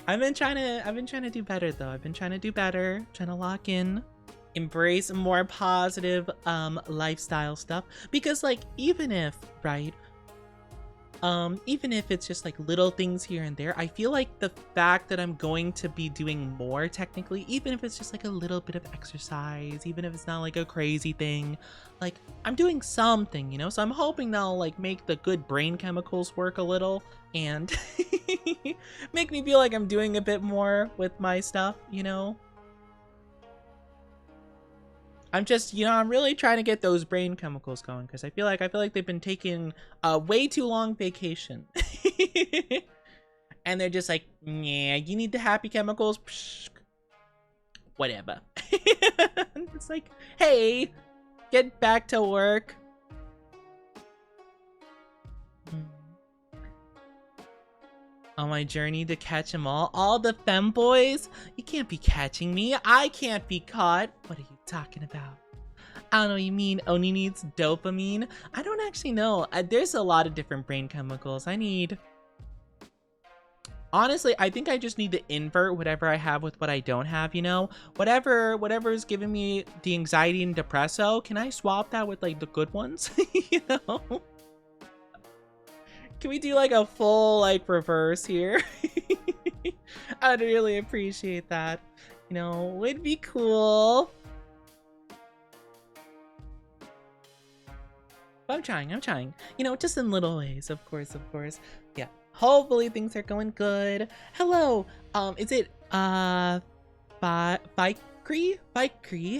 I've been trying to do better though. I've been trying to do better, trying to lock in, embrace more positive lifestyle stuff, because like even if it's just like little things here and there, I feel like the fact that I'm going to be doing more technically, even if it's just like a little bit of exercise, even if it's not like a crazy thing, like I'm doing something, you know? So I'm hoping that'll like make the good brain chemicals work a little and make me feel like I'm doing a bit more with my stuff, you know? I'm just, you know, I'm really trying to get those brain chemicals going, because I feel like they've been taking a way too long vacation. And they're just like, yeah, you need the happy chemicals. Psh, whatever. It's like, hey, get back to work. On my journey to catch them all the femboys? You can't be catching me. I can't be caught. What are you talking about? I don't know what you mean. Oni needs dopamine. I don't actually know. There's a lot of different brain chemicals. Honestly, I think I just need to invert whatever I have with what I don't have, you know? Whatever is giving me the anxiety and depresso, can I swap that with like the good ones? You know? Can we do like a full like reverse here? I'd really appreciate that. You know, would be cool. But I'm trying. You know, just in little ways, of course. Yeah. Hopefully things are going good. Hello. Is it Fikri?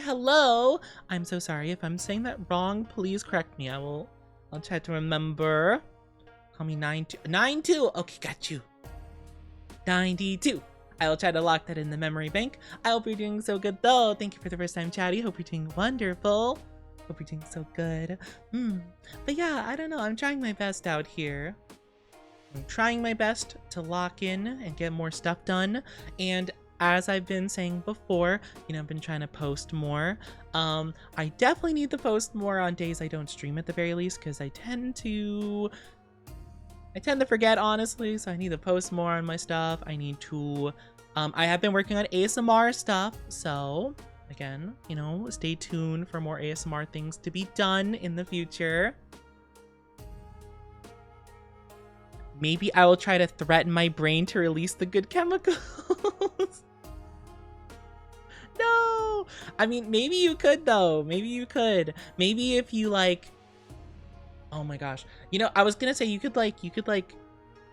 Hello. I'm so sorry if I'm saying that wrong. Please correct me. I'll try to remember. Call me 92. Okay, got you. 92. I'll try to lock that in the memory bank. I hope you're doing so good though. Thank you for the first time chatty. Hope you're doing wonderful. Hope you're doing so good. But yeah, I don't know. I'm trying my best out here. I'm trying my best to lock in and get more stuff done. And as I've been saying before, you know, I've been trying to post more. I definitely need to post more on days I don't stream at the very least, because I tend to forget, honestly. So I need to post more on my stuff. I need to, I have been working on ASMR stuff. So again, you know, stay tuned for more ASMR things to be done in the future. Maybe I will try to threaten my brain to release the good chemicals. No! I mean, maybe you could, though. Maybe you could. Maybe if you, like... Oh my gosh. You know, I was gonna say you could, like...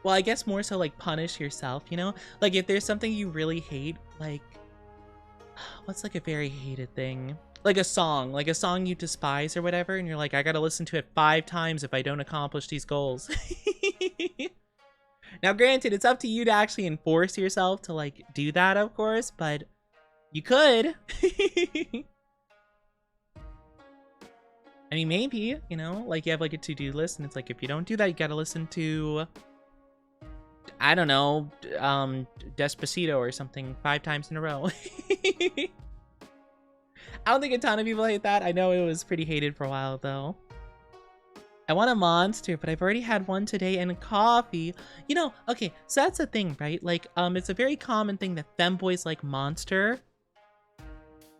Well, I guess more so, like, punish yourself, you know? Like, if there's something you really hate, like... What's, like, a very hated thing? Like a song you despise or whatever, and you're like, I gotta listen to it 5 times if I don't accomplish these goals. Now, granted, it's up to you to actually enforce yourself to, like, do that, of course, but you could. I mean, maybe, you know, like, you have, like, a to-do list, and it's like, if you don't do that, you gotta listen to, I don't know, Despacito or something 5 times in a row. I don't think a ton of people hate that. I know it was pretty hated for a while, though. I want a monster, but I've already had one today and coffee. You know, okay, so that's the thing, right? Like, it's a very common thing that femboys like Monster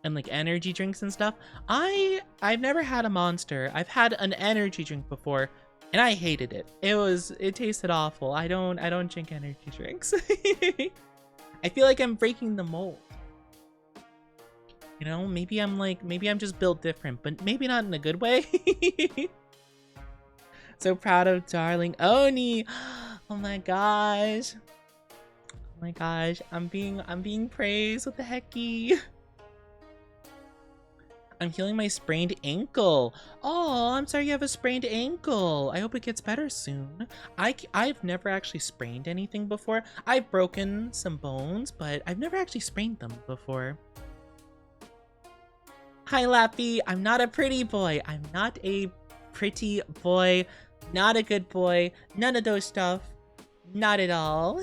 and, like, energy drinks and stuff. I've never had a Monster. I've had an energy drink before, and I hated it. It tasted awful. I don't drink energy drinks. I feel like I'm breaking the mold. You know, maybe I'm just built different, but maybe not in a good way. So proud of darling Oni. Oh my gosh. Oh my gosh. I'm being praised. What the hecky? I'm healing my sprained ankle. Oh, I'm sorry you have a sprained ankle. I hope it gets better soon. I've never actually sprained anything before. I've broken some bones, but I've never actually sprained them before. Hi, Lappy. I'm not a pretty boy. I'm not a pretty boy. Not a good boy. None of those stuff. Not at all.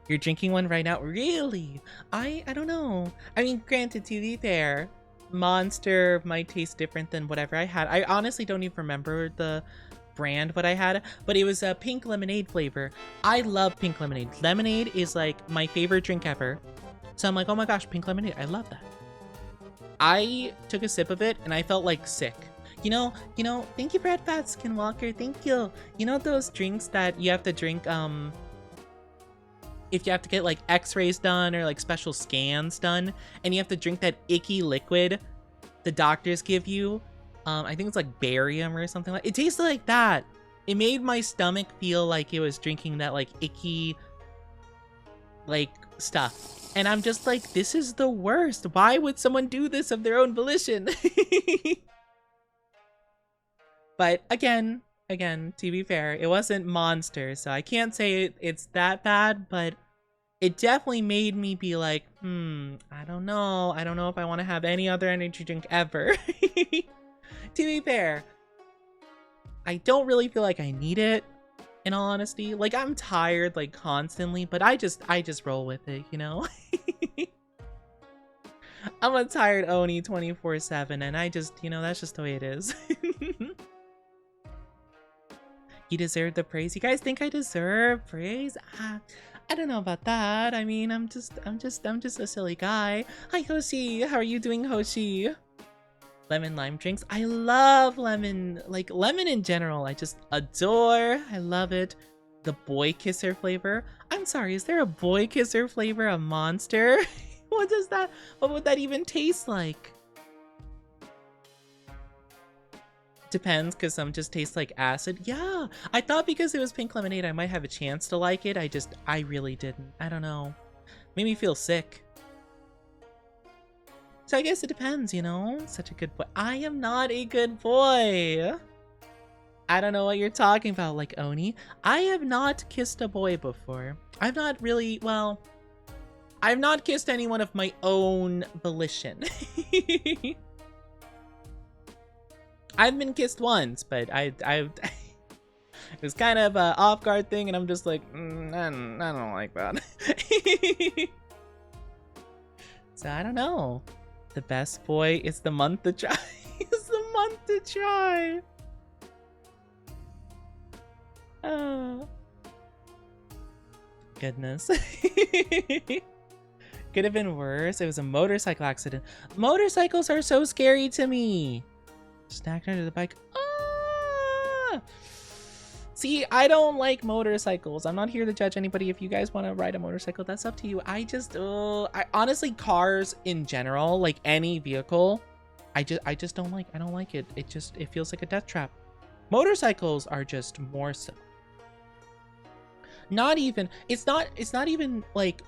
You're drinking one right now? Really? I don't know. I mean, granted, to be fair, Monster might taste different than whatever I had. I honestly don't even remember the brand what I had, but it was a pink lemonade flavor. I love pink lemonade. Lemonade is like my favorite drink ever. So I'm like, oh my gosh, pink lemonade. I love that. I took a sip of it and I felt like sick. You know, thank you for Red Fat Skinwalker. Thank you. You know those drinks that you have to drink, if you have to get like x-rays done or like special scans done, and you have to drink that icky liquid the doctors give you. I think it's like barium or something like it. Tasted like that. It made my stomach feel like it was drinking that like icky like stuff. And I'm just like, this is the worst. Why would someone do this of their own volition? But again, to be fair, it wasn't Monster, so I can't say it's that bad, but it definitely made me be like, I don't know. I don't know if I want to have any other energy drink ever. To be fair, I don't really feel like I need it, in all honesty. Like, I'm tired, like, constantly, but I just roll with it, you know? I'm a tired Oni 24/7, and I just, you know, that's just the way it is. You deserve the praise. You guys think I deserve praise? I don't know about that. I mean, I'm just a silly guy. Hi, Hoshi. How are you doing, Hoshi? Lemon lime drinks. I love lemon, like lemon in general. I just adore. I love it. The boy kisser flavor. I'm sorry, is there a boy kisser flavor of Monster? What would that even taste like? Depends, because some just taste like acid. Yeah, I thought because it was pink lemonade I might have a chance to like it. I really didn't. I don't know. Made me feel sick. So I guess it depends, you know? Such a good boy. I am not a good boy. I don't know what you're talking about, like Oni. I have not kissed a boy before. I've not really, well, I've not kissed anyone of my own volition. I've been kissed once, but I it was kind of a off guard thing, and I'm just like, I don't like that. So I don't know. The best boy is the month to try. It's the month to try. Oh. Goodness. Could have been worse. It was a motorcycle accident. Motorcycles are so scary to me. Snacked under the bike. Ah! See, I don't like motorcycles. I'm not here to judge anybody. If you guys want to ride a motorcycle, that's up to you. I honestly, cars in general, like any vehicle, I just don't like. I don't like it. It feels like a death trap. Motorcycles are just more so. It's not even like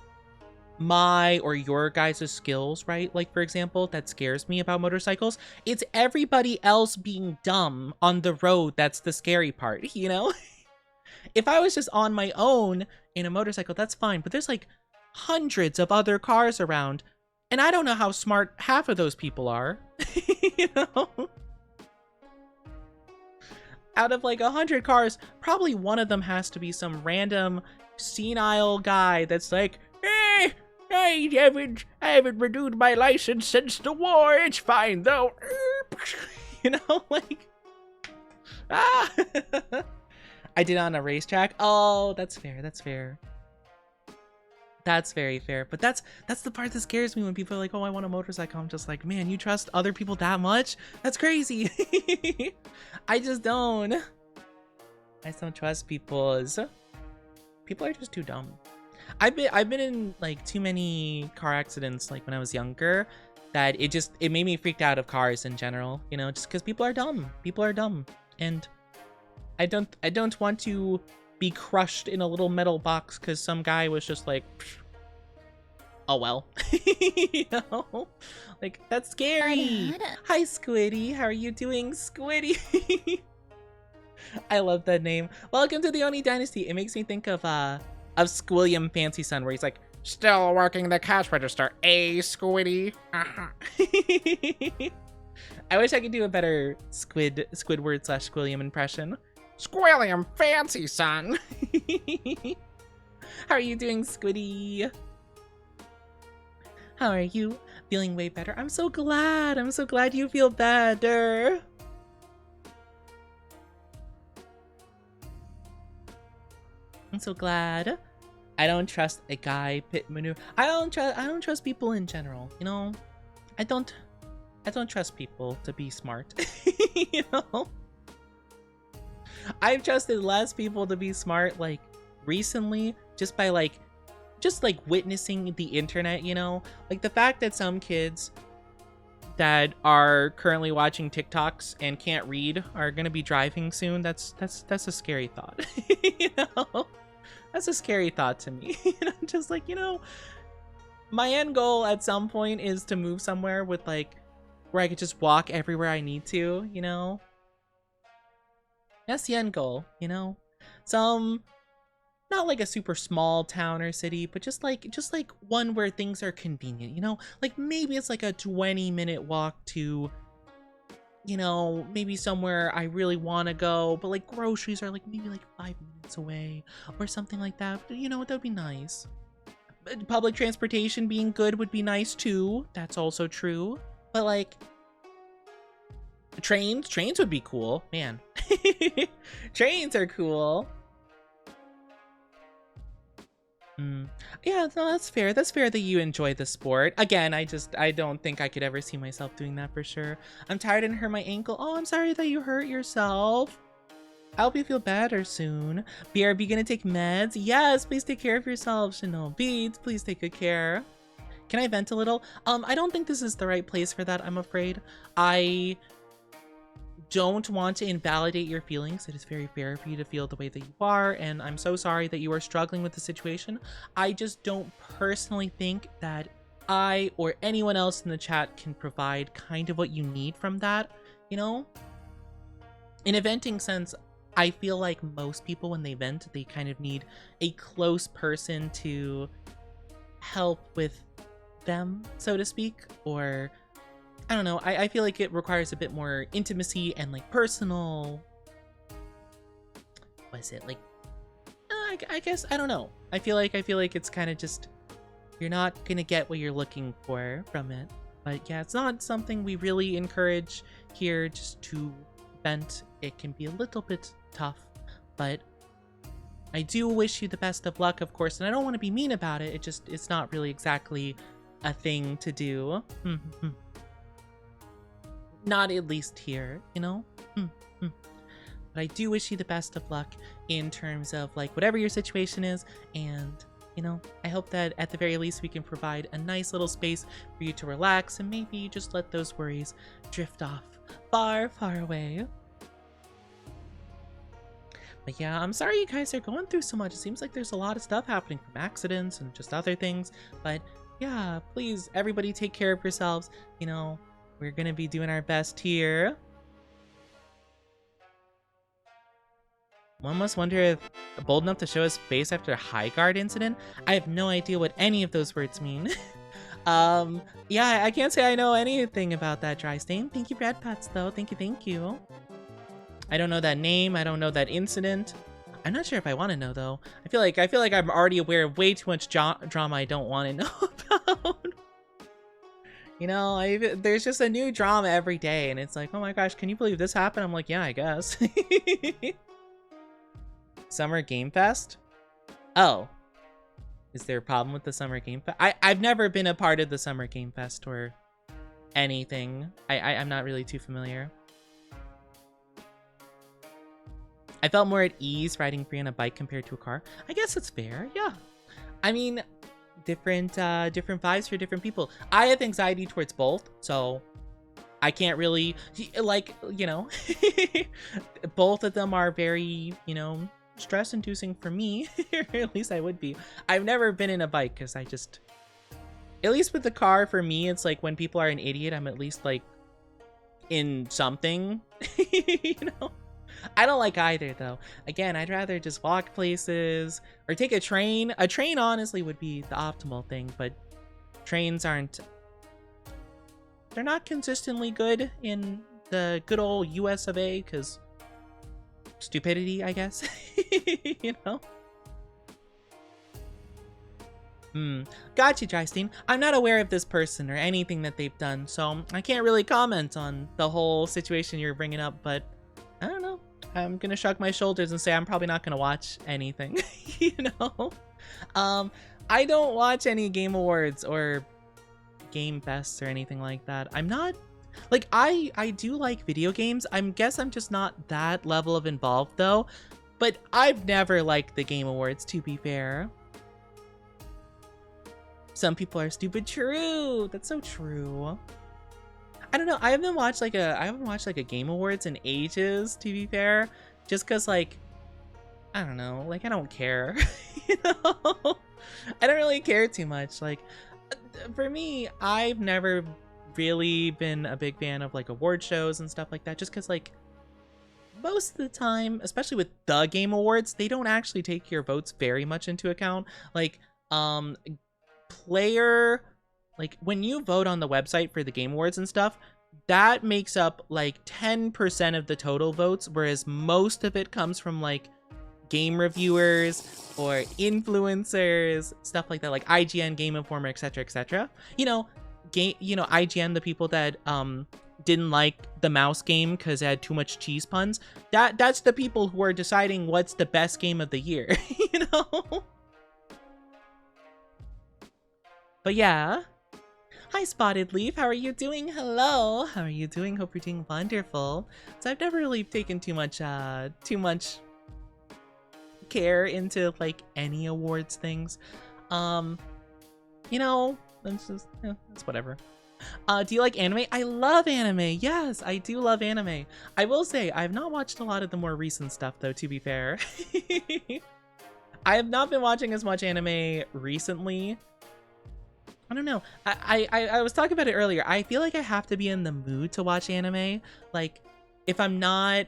my or your guys' skills, right? Like, for example, that scares me about motorcycles. It's everybody else being dumb on the road that's the scary part, you know? If I was just on my own in a motorcycle, that's fine. But there's like hundreds of other cars around, and I don't know how smart half of those people are, you know? Out of like 100 cars, probably one of them has to be some random senile guy that's like, I haven't renewed my license since the war. It's fine though. You know, like, ah. I did it on a racetrack. Oh, that's fair. That's fair. That's very fair. But that's the part that scares me when people are like, oh, I want a motorcycle. I'm just like, man, you trust other people that much? That's crazy. I just don't. I just don't trust people. People are just too dumb. I've been in like too many car accidents like when I was younger that it made me freaked out of cars in general, you know, just because people are dumb. People are dumb. And I don't want to be crushed in a little metal box because some guy was just like, oh well. You know, like, that's scary. Hi Squiddy, how are you doing, Squiddy? I love that name. Welcome to the Oni Dynasty. It makes me think of Squilliam Fancy Son, where he's like, Still working the cash register, Squiddy? I wish I could do a better Squidward / Squilliam impression. Squilliam Fancy Son. How are you doing, Squiddy? How are you? Feeling way better? I'm so glad. I'm so glad you feel better. I'm so glad. I don't trust a guy pit maneuver. I don't trust people in general, you know? I don't trust people to be smart. You know? I've trusted less people to be smart like recently just by like witnessing the internet, you know? Like the fact that some kids that are currently watching TikToks and can't read are going to be driving soon. That's a scary thought. You know? That's a scary thought to me. And I'm just like, you know, my end goal at some point is to move somewhere with like where I could just walk everywhere I need to, you know? That's the end goal, you know? Some, not like a super small town or city, but just like one where things are convenient, you know? Like maybe it's like a 20-minute walk to, you know, maybe somewhere I really want to go, but like groceries are like maybe like 5 minutes away or something like that. But, you know, that would be nice. Public transportation being good would be nice too. That's also true. But like trains would be cool, man. Trains are cool. Yeah, no, that's fair. That's fair that you enjoy the sport. Again, I don't think I could ever see myself doing that for sure. I'm tired and hurt my ankle. Oh, I'm sorry that you hurt yourself. I hope you feel better soon. BRB gonna take meds? Yes, please take care of yourself, Chanel Beats. Please take good care. Can I vent a little? I don't think this is the right place for that, I'm afraid. I don't want to invalidate your feelings. It is very fair for you to feel the way that you are, and I'm so sorry that you are struggling with the situation. I just don't personally think that I or anyone else in the chat can provide kind of what you need from that, you know? In a venting sense, I feel like most people when they vent, they kind of need a close person to help with them, so to speak, or I don't know. I feel like it requires a bit more intimacy and like personal. What is it like? I guess I don't know. I feel like it's kind of just you're not gonna get what you're looking for from it. But yeah, it's not something we really encourage here. Just to vent, it can be a little bit tough, but I do wish you the best of luck, of course, and I don't want to be mean about it. It's not really exactly a thing to do. Not at least here, you know? But I do wish you the best of luck in terms of like whatever your situation is, and you know, I hope that at the very least we can provide a nice little space for you to relax and maybe just let those worries drift off far, far away. But yeah, I'm sorry you guys are going through so much. It seems like there's a lot of stuff happening from accidents and just other things. But yeah, please, everybody take care of yourselves. You know, we're gonna be doing our best here. One must wonder if bold enough to show his face after a high guard incident. I have no idea what any of those words mean. Yeah, I can't say I know anything about that, Dry Stain. Thank you, Brad Pats, though. Thank you. I don't know that name. I don't know that incident. I'm not sure if I want to know, though. I feel like I'm already aware of way too much drama I don't want to know about. You know, there's just a new drama every day, and it's like, oh my gosh, can you believe this happened? I'm like, yeah, I guess. Summer Game Fest? Oh. Is there a problem with the Summer Game Fest? I've never been a part of the Summer Game Fest or anything. I'm not really too familiar. I felt more at ease riding free on a bike compared to a car. I guess it's fair, yeah. I mean, different vibes for different people. I have anxiety towards both, so I can't really, like, you know, both of them are very, you know, stress-inducing for me, or at least I would be. I've never been in a bike because I just, at least with the car, for me, it's like when people are an idiot, I'm at least like in something, you know? I don't like either, though. Again, I'd rather just walk places or take a train. A train, honestly, would be the optimal thing, but trains aren't... They're not consistently good in the good old US of A, because stupidity, I guess. You know? Gotcha, Drystein. I'm not aware of this person or anything that they've done, so I can't really comment on the whole situation you're bringing up, but I don't know. I'm gonna shrug my shoulders and say I'm probably not gonna watch anything, you know? I don't watch any Game Awards or Game Fests or anything like that. I'm not, like, I do like video games. I'm just not that level of involved, though. But I've never liked the Game Awards, to be fair. Some people are stupid. True. That's so true. I don't know. I haven't watched like a Game Awards in ages, to be fair. Just cause like, I don't know, like I don't care. You know? I don't really care too much. Like, for me, I've never really been a big fan of like award shows and stuff like that. Just cause like most of the time, especially with the Game Awards, they don't actually take your votes very much into account. Like, player, like when you vote on the website for the Game Awards and stuff, that makes up like 10% of the total votes, whereas most of it comes from like game reviewers or influencers, stuff like that, like IGN, Game Informer, etc., etc. You know, IGN, the people that didn't like the mouse game because it had too much cheese puns. That's the people who are deciding what's the best game of the year. You know. But yeah. Hi, Spotted Leaf. How are you doing? Hello. How are you doing? Hope you're doing wonderful. So I've never really taken too much care into like any awards things. You know, it's whatever. Do you like anime? I love anime. Yes, I do love anime. I will say I've not watched a lot of the more recent stuff, though, to be fair. I have not been watching as much anime recently. I don't know. I was talking about it earlier. I feel like I have to be in the mood to watch anime. Like, if I'm not...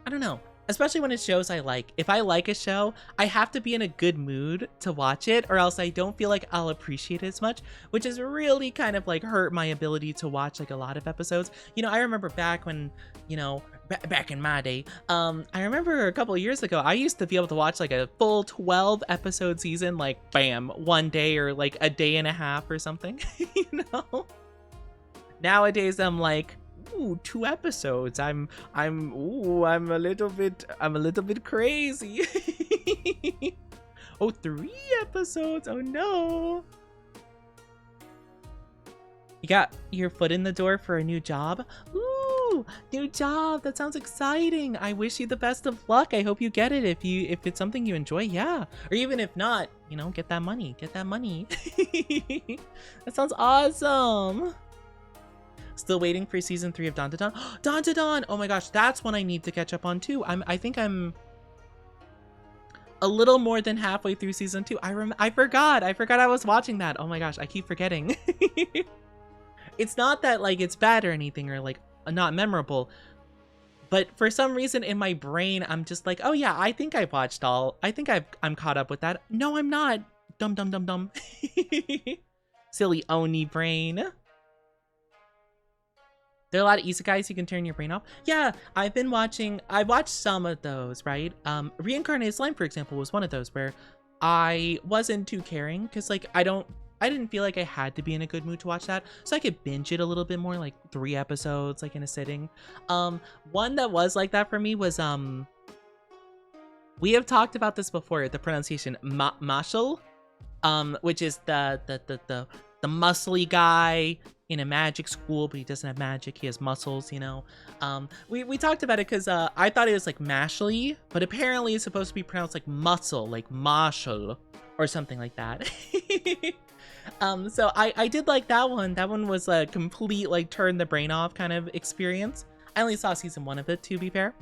I don't know. especially when it's shows I like. If I like a show, I have to be in a good mood to watch it, or else I don't feel like I'll appreciate it as much, which has really kind of like hurt my ability to watch like a lot of episodes. You know, I remember back when, you know, back in my day, I remember a couple of years ago, I used to be able to watch like a full 12 episode season, like bam, one day or like a day and a half or something, you know? Nowadays, I'm like, ooh, 2 episodes. I'm a little bit crazy. Oh, 3 episodes. Oh no. You got your foot in the door for a new job? Ooh, new job. That sounds exciting. I wish you the best of luck. I hope you get it if it's something you enjoy. Yeah. Or even if not, you know, get that money. Get that money. That sounds awesome. Still waiting for season 3 of Dawn to Dawn. Dawn to Dawn! Oh my gosh, that's one I need to catch up on too. I think I'm a little more than halfway through season 2. I forgot I was watching that. Oh my gosh, I keep forgetting. It's not that like it's bad or anything or like not memorable, but for some reason in my brain I'm just like, oh yeah, I think I've watched all. I think I'm caught up with that. No, I'm not. Dumb. Silly Oni brain. There are a lot of isekais you can turn your brain off. Yeah, I watched some of those, right? Reincarnated Slime, for example, was one of those where I wasn't too caring because like I didn't feel like I had to be in a good mood to watch that. So I could binge it a little bit more, like 3 episodes, like in a sitting. One that was like that for me was, we have talked about this before, the pronunciation Mashal, which is the muscly guy in a magic school, but he doesn't have magic, he has muscles, you know. We talked about it because I thought it was like Mashley, but apparently it's supposed to be pronounced like muscle, like Marshall or something like that. So I did like that one. That one was a complete like turn the brain off kind of experience. I only saw season 1 of it, to be fair.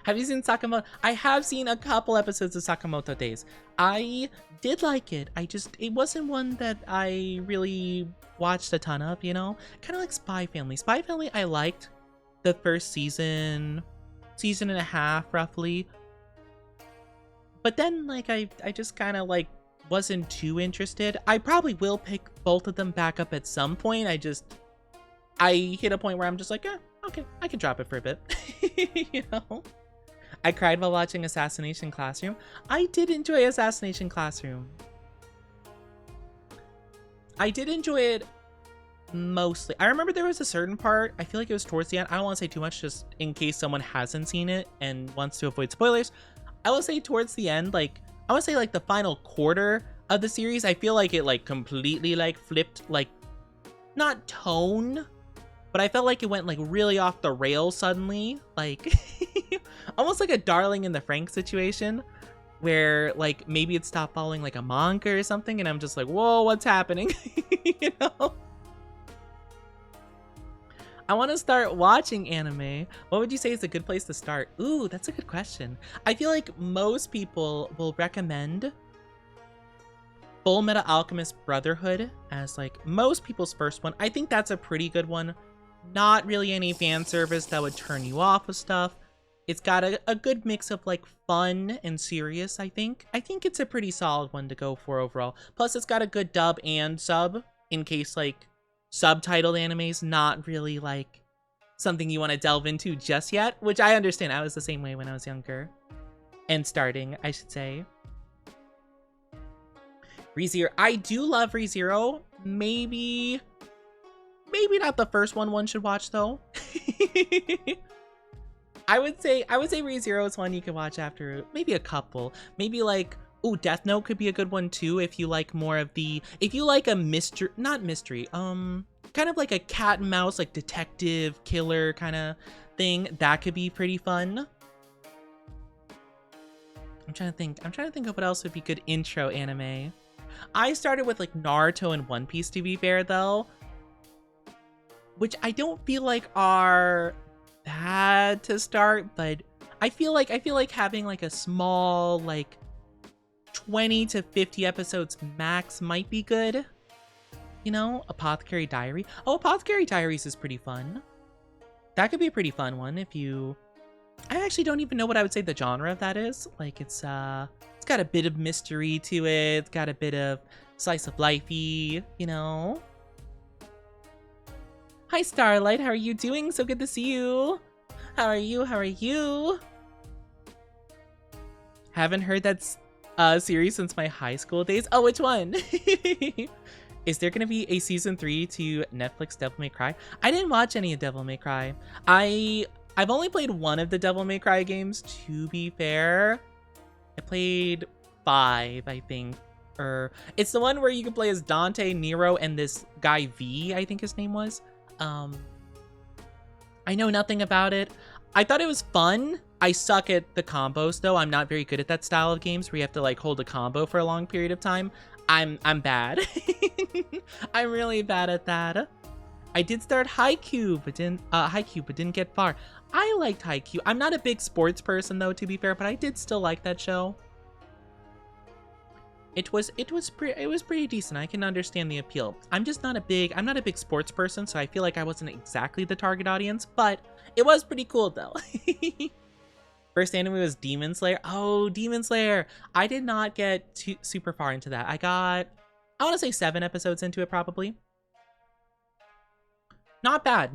Have you seen Sakamoto? I have seen a couple episodes of Sakamoto Days. I did like it. It wasn't one that I really watched a ton of, you know? Kind of like Spy Family. Spy Family, I liked the first season and a half, roughly. But then, like, I just kind of, like, wasn't too interested. I probably will pick both of them back up at some point. I hit a point where I'm just like, okay, I can drop it for a bit, you know? I cried while watching Assassination Classroom. I did enjoy Assassination Classroom. I did enjoy it mostly. I remember there was a certain part, I feel like it was towards the end. I don't want to say too much just in case someone hasn't seen it and wants to avoid spoilers. I will say towards the end, like, I would say like the final quarter of the series, I feel like it like completely like flipped, like, not tone, but I felt like it went like really off the rails suddenly, like almost like a Darling in the Franxx situation where like maybe it stopped following like a manga or something and I'm just like, whoa, what's happening? You know? I want to start watching anime. What would you say is a good place to start? Ooh, that's a good question. I feel like most people will recommend Full Metal Alchemist Brotherhood as like most people's first one. I think that's a pretty good one. Not really any fan service that would turn you off of stuff. It's got a good mix of like fun and serious, I think. I think it's a pretty solid one to go for overall. Plus it's got a good dub and sub in case like subtitled anime is not really like something you want to delve into just yet, which I understand. I was the same way when I was younger and starting, I should say. ReZero. I do love ReZero. Maybe not the first one should watch though. I would say ReZero is one you can watch after maybe a couple. Maybe like, ooh, Death Note could be a good one too if you like more of the, if you like a mystery, not mystery, kind of like a cat and mouse, like detective killer kind of thing. That could be pretty fun. I'm trying to think of what else would be good intro anime. I started with like Naruto and One Piece, to be fair though, which I don't feel like are bad to start, but I feel like having like a small like 20 to 50 episodes max might be good. You know, Apothecary Diary. Oh, Apothecary Diaries is pretty fun. That could be a pretty fun one if you I actually don't even know what I would say the genre of that is. Like it's got a bit of mystery to it. It's got a bit of slice of lifey, you know. Hi Starlight, how are you doing? So good to see you. How are you? How are you? Haven't heard that series since my high school days. Oh, which one? Is there gonna be a season 3 to Netflix Devil May Cry? I didn't watch any of Devil May Cry. I've only played one of the Devil May Cry games, to be fair. I played 5, I think. Or it's the one where you can play as Dante, Nero, and this guy V, I think his name was. I know nothing about it. I thought it was fun. I suck at the combos though. I'm not very good at that style of games where you have to like hold a combo for a long period of time. I'm bad. I'm really bad at that. I did start Haikyuu, but didn't get far. I liked Haikyuu. I'm not a big sports person though, to be fair, but I did still like that show. It was pretty decent. I can understand the appeal. I'm not a big sports person, so I feel like I wasn't exactly the target audience, but it was pretty cool though. First anime was Demon Slayer. Oh, Demon Slayer. I did not get super far into that. I want to say 7 episodes into it probably. Not bad.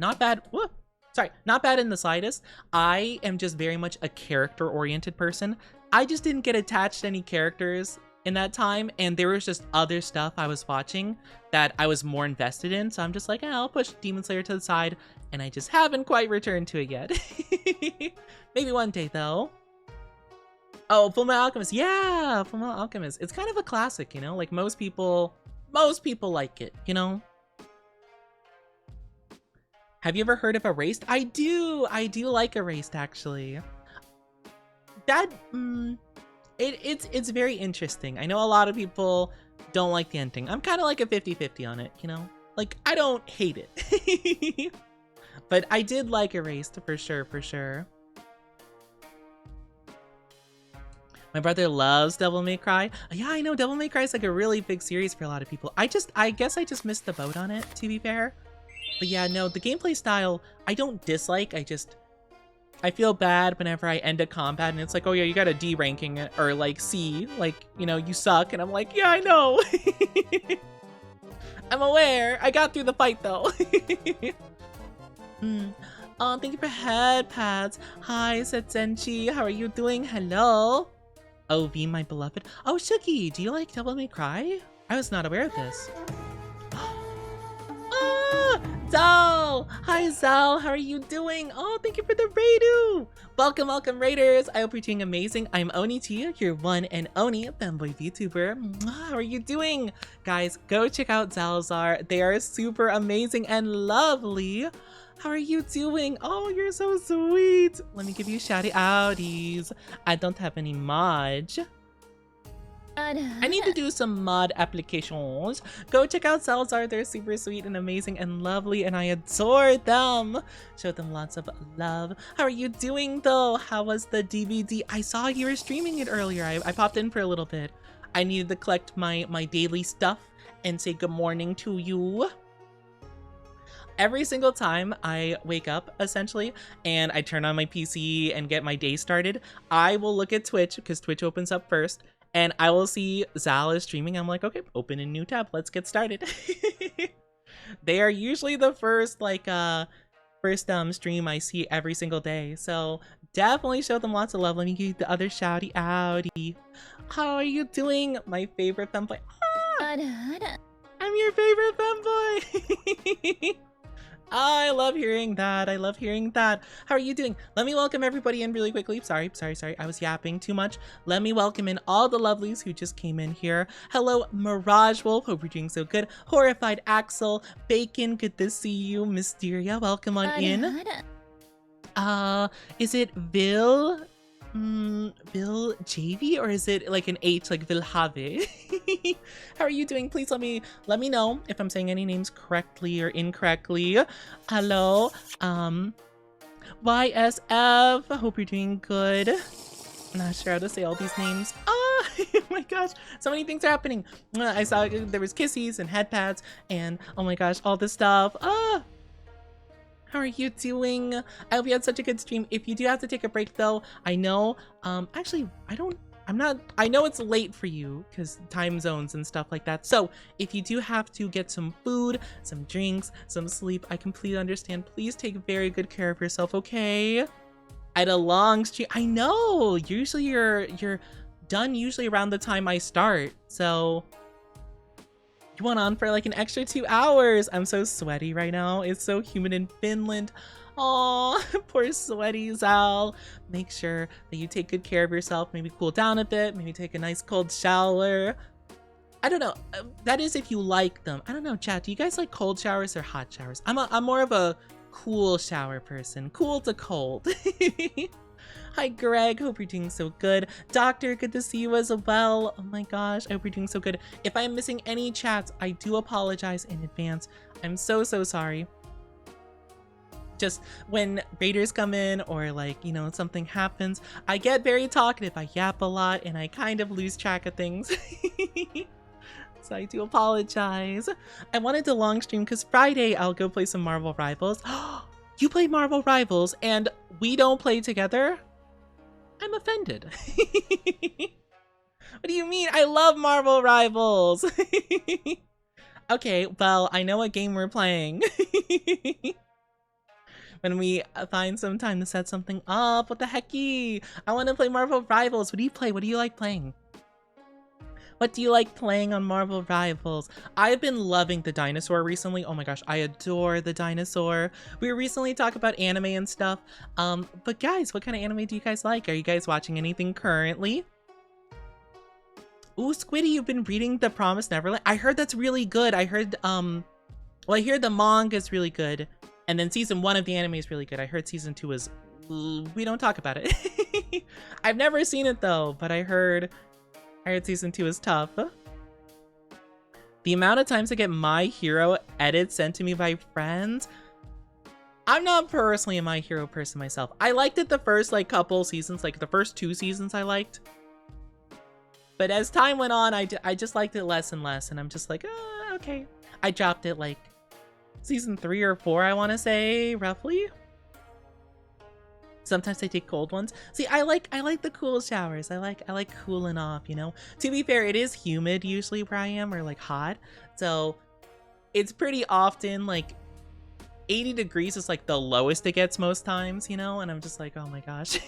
Whoa. Sorry, not bad in the slightest. I am just very much a character-oriented person. I just didn't get attached to any characters in that time, and there was just other stuff I was watching that I was more invested in, so I'm just like, I'll push Demon Slayer to the side, and I just haven't quite returned to it yet. Maybe one day, though. Oh, Fullmetal Alchemist. Yeah, Fullmetal Alchemist. It's kind of a classic, you know? Like, most people like it, you know? Have you ever heard of Erased? I do like Erased, actually. That, It's very interesting. I know a lot of people don't like the ending. I'm kind of like a 50-50 on it, you know? Like, I don't hate it. But I did like Erased, for sure. My brother loves Devil May Cry. Yeah, I know Devil May Cry is like a really big series for a lot of people. I guess I just missed the boat on it, to be fair. But yeah, no, the gameplay style, I don't dislike. I feel bad whenever I end a combat and it's like, oh yeah, you got a D ranking or like C, like, you know, you suck. And I'm like, yeah, I know. I'm aware. I got through the fight though. Oh, thank you for head pads. Hi, Setsenchi. How are you doing? Hello. Oh, V, my beloved. Oh, Shuki, do you like Devil May Cry? I was not aware of this. Zal! Hi, Zal. How are you doing? Oh, thank you for the Raidu. Welcome, Raiders. I hope you're doing amazing. I'm Oni T, your one and only fanboy VTuber. How are you doing? Guys, go check out Zalzar. They are super amazing and lovely. How are you doing? Oh, you're so sweet. Let me give you shouty outies. I don't have any mods. I need to do some mod applications. Go check out Salazar. They're super sweet and amazing and lovely, and I adore them. Show them lots of love. How are you doing though? How was the DVD? I saw you were streaming it earlier. I popped in for a little bit. I needed to collect my daily stuff and say good morning to you. Every single time I wake up, essentially, and I turn on my PC and get my day started, I will look at Twitch, because Twitch opens up first, and I will see Zal is streaming. I'm like, okay, open a new tab. Let's get started. They are usually the first stream I see every single day. So definitely show them lots of love. Let me give you the other shouty outy. How are you doing? My favorite femboy. Ah! I'm your favorite femboy. I love hearing that. I love hearing that. How are you doing? Let me welcome everybody in really quickly. Sorry. I was yapping too much. Let me welcome in all the lovelies who just came in here. Hello, Mirage Wolf. Hope you're doing so good. Horrified Axel. Bacon. Good to see you. Mysteria. Welcome on in. Is it Vil? Vil JV, or is it like an H, like Vilhave? How are you doing? Please let me know if I'm saying any names correctly or incorrectly. Hello, YSF. I hope you're doing good. I'm not sure how to say all these names. Oh my gosh, so many things are happening. I saw there was kissies and head pads and oh my gosh, all this stuff. How are you doing? I hope you had such a good stream. If you do have to take a break though, I know, actually, I know it's late for you because time zones and stuff like that. So if you do have to get some food, some drinks, some sleep, I completely understand. Please take very good care of yourself, okay? I had a long stream. I know, usually you're done usually around the time I start. So you went on for like an extra 2 hours. I'm so sweaty right now. It's so humid in Finland. Aw, poor sweaty Zal. Make sure that you take good care of yourself. Maybe cool down a bit. Maybe take a nice cold shower. I don't know. That is if you like them. I don't know, chat. Do you guys like cold showers or hot showers? I'm more of a cool shower person. Cool to cold. Hi, Greg. Hope you're doing so good. Doctor, good to see you as well. Oh my gosh, I hope you're doing so good. If I'm missing any chats, I do apologize in advance. I'm so sorry. Just when raiders come in or like, you know, something happens, I get very talkative. I yap a lot and I kind of lose track of things. So I do apologize. I wanted to long stream because Friday I'll go play some Marvel Rivals. You play Marvel Rivals and we don't play together? I'm offended. What do you mean? I love Marvel Rivals. Okay, well, I know what game we're playing. When we find some time to set something up, what the hecky? I want to play Marvel Rivals. What do you play? What do you like playing? What do you like playing on Marvel Rivals? I've been loving the dinosaur recently. Oh my gosh, I adore the dinosaur. We were recently talking about anime and stuff. But guys, what kind of anime do you guys like? Are you guys watching anything currently? Ooh, Squiddy, you've been reading The Promised Neverland? I heard that's really good. I heard, well, I hear the manga is really good. And then season 1 of the anime is really good. I heard season 2 is, we don't talk about it. I've never seen it though, but I heard season 2 is tough. The amount of times I get My Hero edits sent to me by friends. I'm not personally a My Hero person myself. I liked it the first like couple seasons, like the first 2 seasons I liked. But as time went on, I just liked it less and less. And I'm just like, okay. I dropped it like season 3 or 4, I want to say, roughly. Sometimes I take cold ones. See, I like the cool showers. I like cooling off, you know? To be fair, it is humid usually where I am, or like hot. So it's pretty often like 80 degrees is like the lowest it gets most times, you know? And I'm just like, oh my gosh.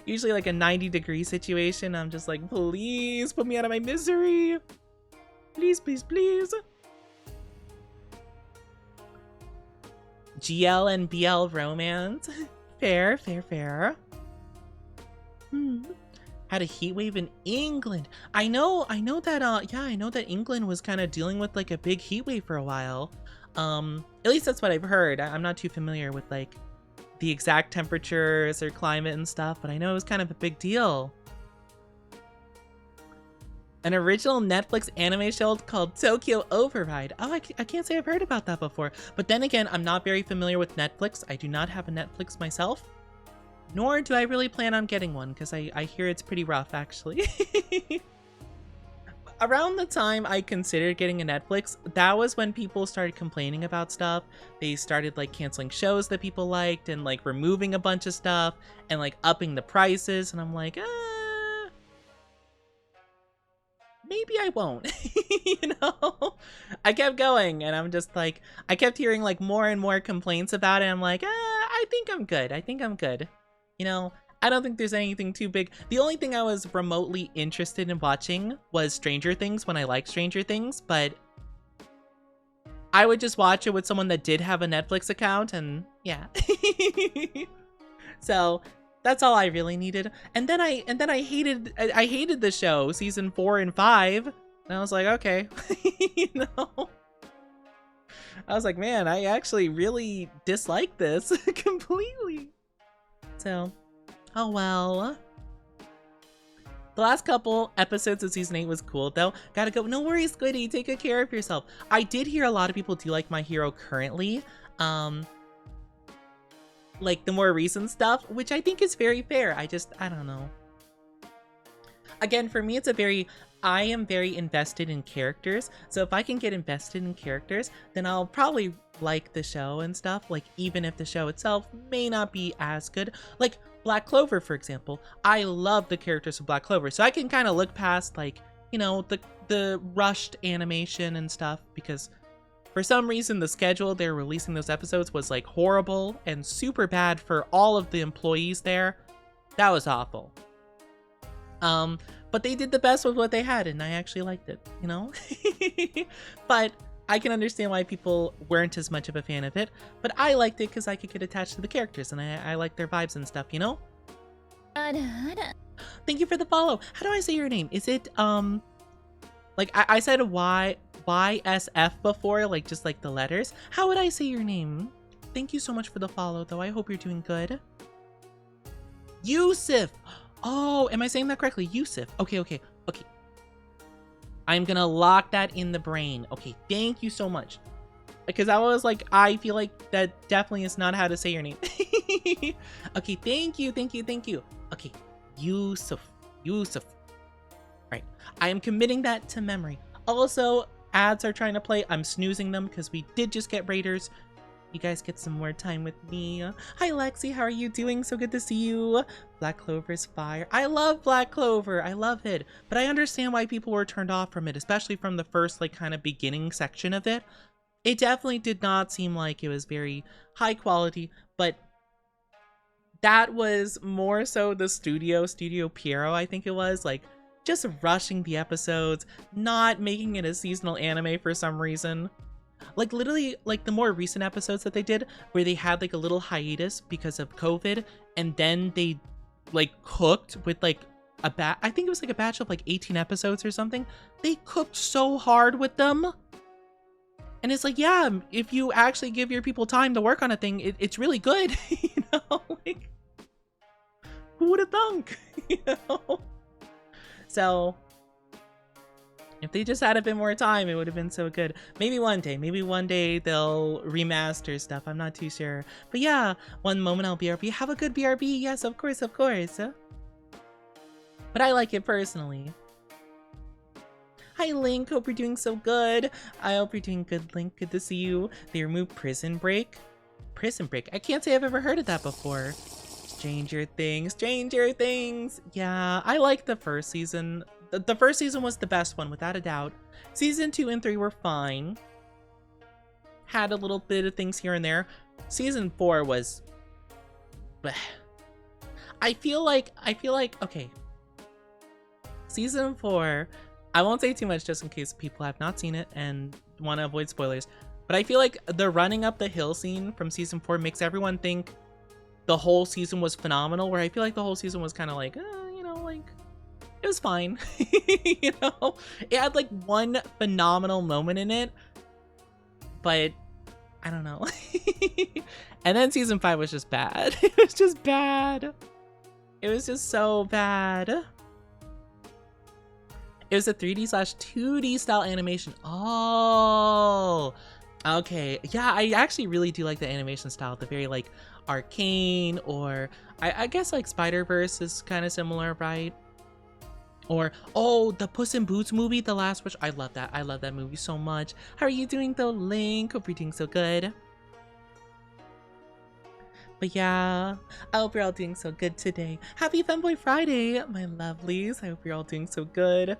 Usually like a 90-degree situation, I'm just like, please put me out of my misery. Please, please, please. GL and BL romance. Fair. Had a heat wave in England. I know that yeah, I know that England was kind of dealing with like a big heat wave for a while. At least that's what I've heard. I'm not too familiar with like the exact temperatures or climate and stuff, but I know it was kind of a big deal. An original Netflix anime show called Tokyo Override. Oh, I can't say I've heard about that before. But then again, I'm not very familiar with Netflix. I do not have a Netflix myself. Nor do I really plan on getting one, because I hear it's pretty rough, actually. Around the time I considered getting a Netflix, that was when people started complaining about stuff. They started like canceling shows that people liked and like removing a bunch of stuff and like upping the prices. And I'm like, maybe I won't, you know? I kept going and I'm just like, I kept hearing like more and more complaints about it. I'm like, I think I'm good. You know, I don't think there's anything too big. The only thing I was remotely interested in watching was Stranger Things when I like Stranger Things, but I would just watch it with someone that did have a Netflix account and yeah. So that's all I really needed. And then I hated the show, season 4 and 5. And I was like, okay, you know, I was like, man, I actually really dislike this completely. So, oh well. The last couple episodes of season 8 was cool though. Gotta go. No worries, Squiddy. Take good care of yourself. I did hear a lot of people do like My Hero currently. Like the more recent stuff, which I think is very fair. I don't know. Again, for me, I am very invested in characters. So if I can get invested in characters, then I'll probably like the show and stuff, like even if the show itself may not be as good. Like Black Clover, for example, I love the characters of Black Clover, so I can kind of look past like, you know, the rushed animation and stuff, because for some reason the schedule they're releasing those episodes was like horrible and super bad for all of the employees there. That was awful. But they did the best with what they had, and I actually liked it, you know? But I can understand why people weren't as much of a fan of it, but I liked it because I could get attached to the characters, and I like their vibes and stuff, you know? Thank you for the follow. How do I say your name? Is it, like, I said YSF before, like, just like the letters. How would I say your name? Thank you so much for the follow, though. I hope you're doing good. Yusuf! Oh, am I saying that correctly? Yusuf. Okay. I'm gonna lock that in the brain. Okay, thank you so much. Because I was like, I feel like that definitely is not how to say your name. Okay, thank you. Okay, Yusuf. Right, I am committing that to memory. Also, ads are trying to play. I'm snoozing them because we did just get Raiders. You guys get some more time with me. Hi, Lexi. How are you doing? So good to see you. Black Clover's fire. I love Black Clover. I love it. But I understand why people were turned off from it, especially from the first, like, kind of beginning section of it. It definitely did not seem like it was very high quality, but that was more so the Studio Piero, I think it was, like, just rushing the episodes, not making it a seasonal anime for some reason. Like literally, like the more recent episodes that they did where they had like a little hiatus because of COVID, and then they like cooked with like I think it was like a batch of like 18 episodes or something. They cooked so hard with them. And it's like, yeah, if you actually give your people time to work on a thing, it's really good. You know, like, who would have thunk? You know? So if they just had a bit more time, it would have been so good. Maybe one day they'll remaster stuff. I'm not too sure. But yeah, one moment I'll BRB. Have a good BRB. Yes, of course. But I like it personally. Hi, Link. Hope you're doing so good. I hope you're doing good, Link. Good to see you. They removed Prison Break. I can't say I've ever heard of that before. Stranger Things. Yeah, I like the first season. The first season was the best one, without a doubt. Season 2 and 3 were fine. Had a little bit of things here and there. Season 4 was... bleh. I feel like, okay. Season 4, I won't say too much just in case people have not seen it and want to avoid spoilers, but I feel like the running up the hill scene from Season 4 makes everyone think the whole season was phenomenal, where I feel like the whole season was kind of like, you know, like... it was fine. You know, it had like one phenomenal moment in it, but I don't know. And then season 5 was just bad. It was just bad. It was just so bad. It was a 3D/2D style animation. Oh, okay. Yeah, I actually really do like the animation style. The very like arcane, or I guess like Spider-Verse is kind of similar, right? Or, oh, the Puss in Boots movie, The Last Wish. I love that. I love that movie so much. How are you doing though, Link? Hope you're doing so good. But yeah, I hope you're all doing so good today. Happy Femboy Friday, my lovelies. I hope you're all doing so good.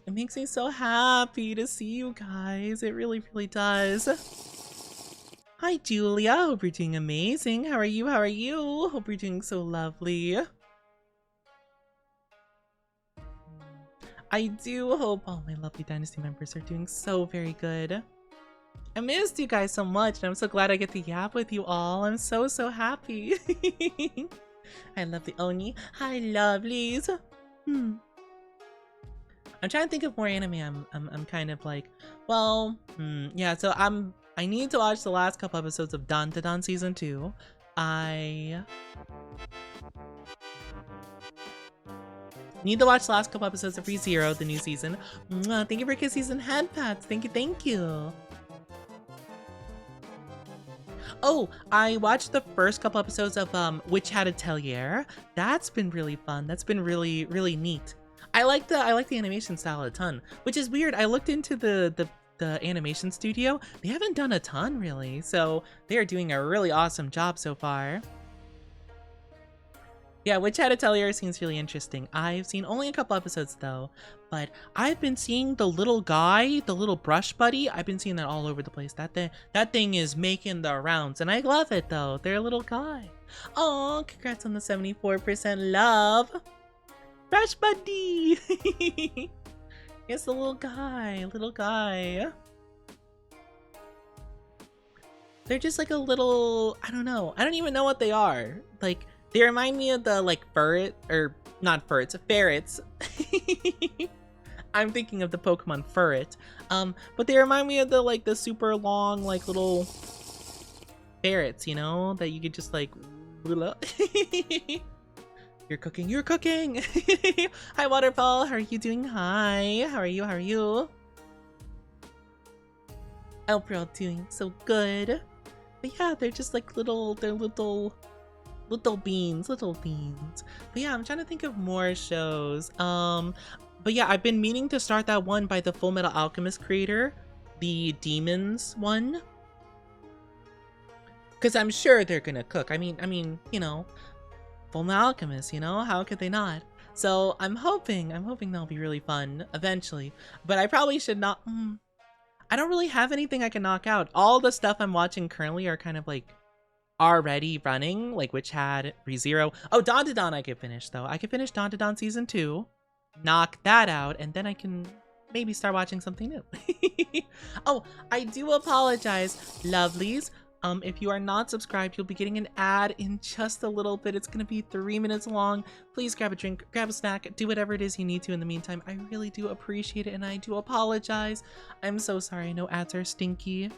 It makes me so happy to see you guys. It really, really does. Hi, Julia. Hope you're doing amazing. How are you? Hope you're doing so lovely. I do hope all my lovely Dynasty members are doing so very good. I missed you guys so much, and I'm so glad I get to yap with you all. I'm so happy. I love the Oni. Hi, lovelies. I'm trying to think of more anime. I'm kind of like, well, yeah. So I need to watch the last couple episodes of Dan season 2. I need to watch the last couple episodes of ReZero, the new season. Thank you for kisses and hand pats. Thank you. Oh, I watched the first couple episodes of Witch Hat Atelier. That's been really fun. That's been really neat. I like the animation style a ton, which is weird. I looked into the the animation studio, they haven't done a ton really, so they are doing a really awesome job so far. Yeah, Witch Hat Atelier seems really interesting. I've seen only a couple episodes though, but I've been seeing the little guy, the little brush buddy. I've been seeing that all over the place. That thing is making the rounds, and I love it though. They're a little guy. Oh, congrats on the 74% love, brush buddy. It's the little guy, little guy. They're just like a little, I don't know. I don't even know what they are. Like, they remind me of the like ferret, or not ferrets, ferrets. I'm thinking of the Pokemon ferret. But they remind me of the like the super long like little ferrets, you know, that you could just like. You're cooking, you're cooking. Hi Waterfall, how are you doing? Hi, how are you? How are you? I hope you're all doing so good. But yeah, they're just like little beans, little beans. But yeah, I'm trying to think of more shows. But yeah, I've been meaning to start that one by the Full Metal Alchemist creator, the Demons one, because I'm sure they're gonna cook. I mean, you know, Full Metal Alchemist, you know, how could they not? So I'm hoping that'll be really fun eventually. But I probably should not. I don't really have anything I can knock out. All the stuff I'm watching currently are kind of like already running, like Witch Hat, ReZero. Oh, Don I could finish though. I could finish Don season 2, knock that out, and then I can maybe start watching something new. Oh, I do apologize, lovelies. If you are not subscribed, you'll be getting an ad in just a little bit. It's gonna be 3 minutes long. Please grab a drink, grab a snack, do whatever it is you need to in the meantime. I really do appreciate it, and I do apologize. I'm so sorry. I know ads are stinky.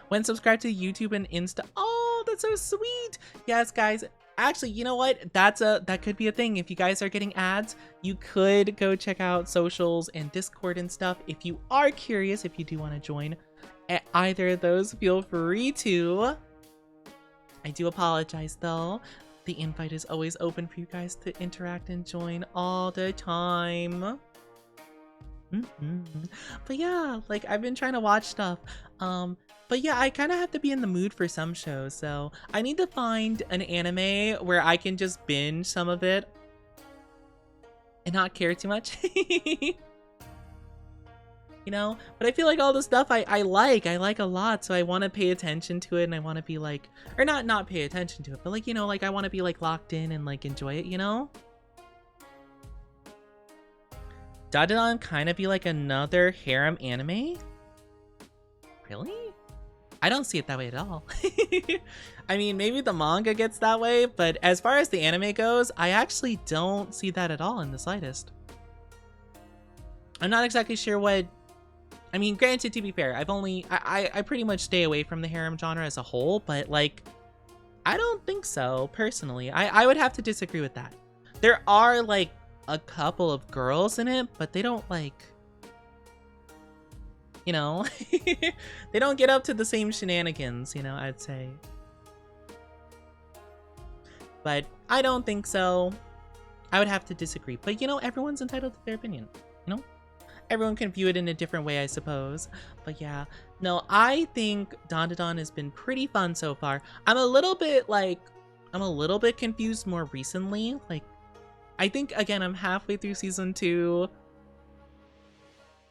When subscribed to YouTube and Insta. Oh, that's so sweet. Yes, guys. Actually, you know what? That could be a thing. If you guys are getting ads, you could go check out socials and Discord and stuff. If you are curious, if you do want to join at either of those, feel free to. I do apologize though. The invite is always open for you guys to interact and join all the time. But yeah, like I've been trying to watch stuff. But yeah, I kind of have to be in the mood for some shows, so I need to find an anime where I can just binge some of it and not care too much. You know, but I feel like all the stuff I like a lot, so I want to pay attention to it, and I want to be like, or not pay attention to it, but like, you know, like I want to be like locked in and like enjoy it, you know? Dandadan kind of be like another harem anime? Really? I don't see it that way at all. I mean, maybe the manga gets that way, but as far as the anime goes, I actually don't see that at all in the slightest. I'm not exactly sure what... I mean, granted, to be fair, I pretty much stay away from the harem genre as a whole, but like, I don't think so, personally. I would have to disagree with that. There are like a couple of girls in it, but they don't like... You know, they don't get up to the same shenanigans, you know, I'd say. But I don't think so. I would have to disagree. But, you know, everyone's entitled to their opinion, you know? Everyone can view it in a different way, I suppose. But yeah, no, I think Dandadan has been pretty fun so far. I'm a little bit confused more recently. Like, I think, again, I'm halfway through season 2.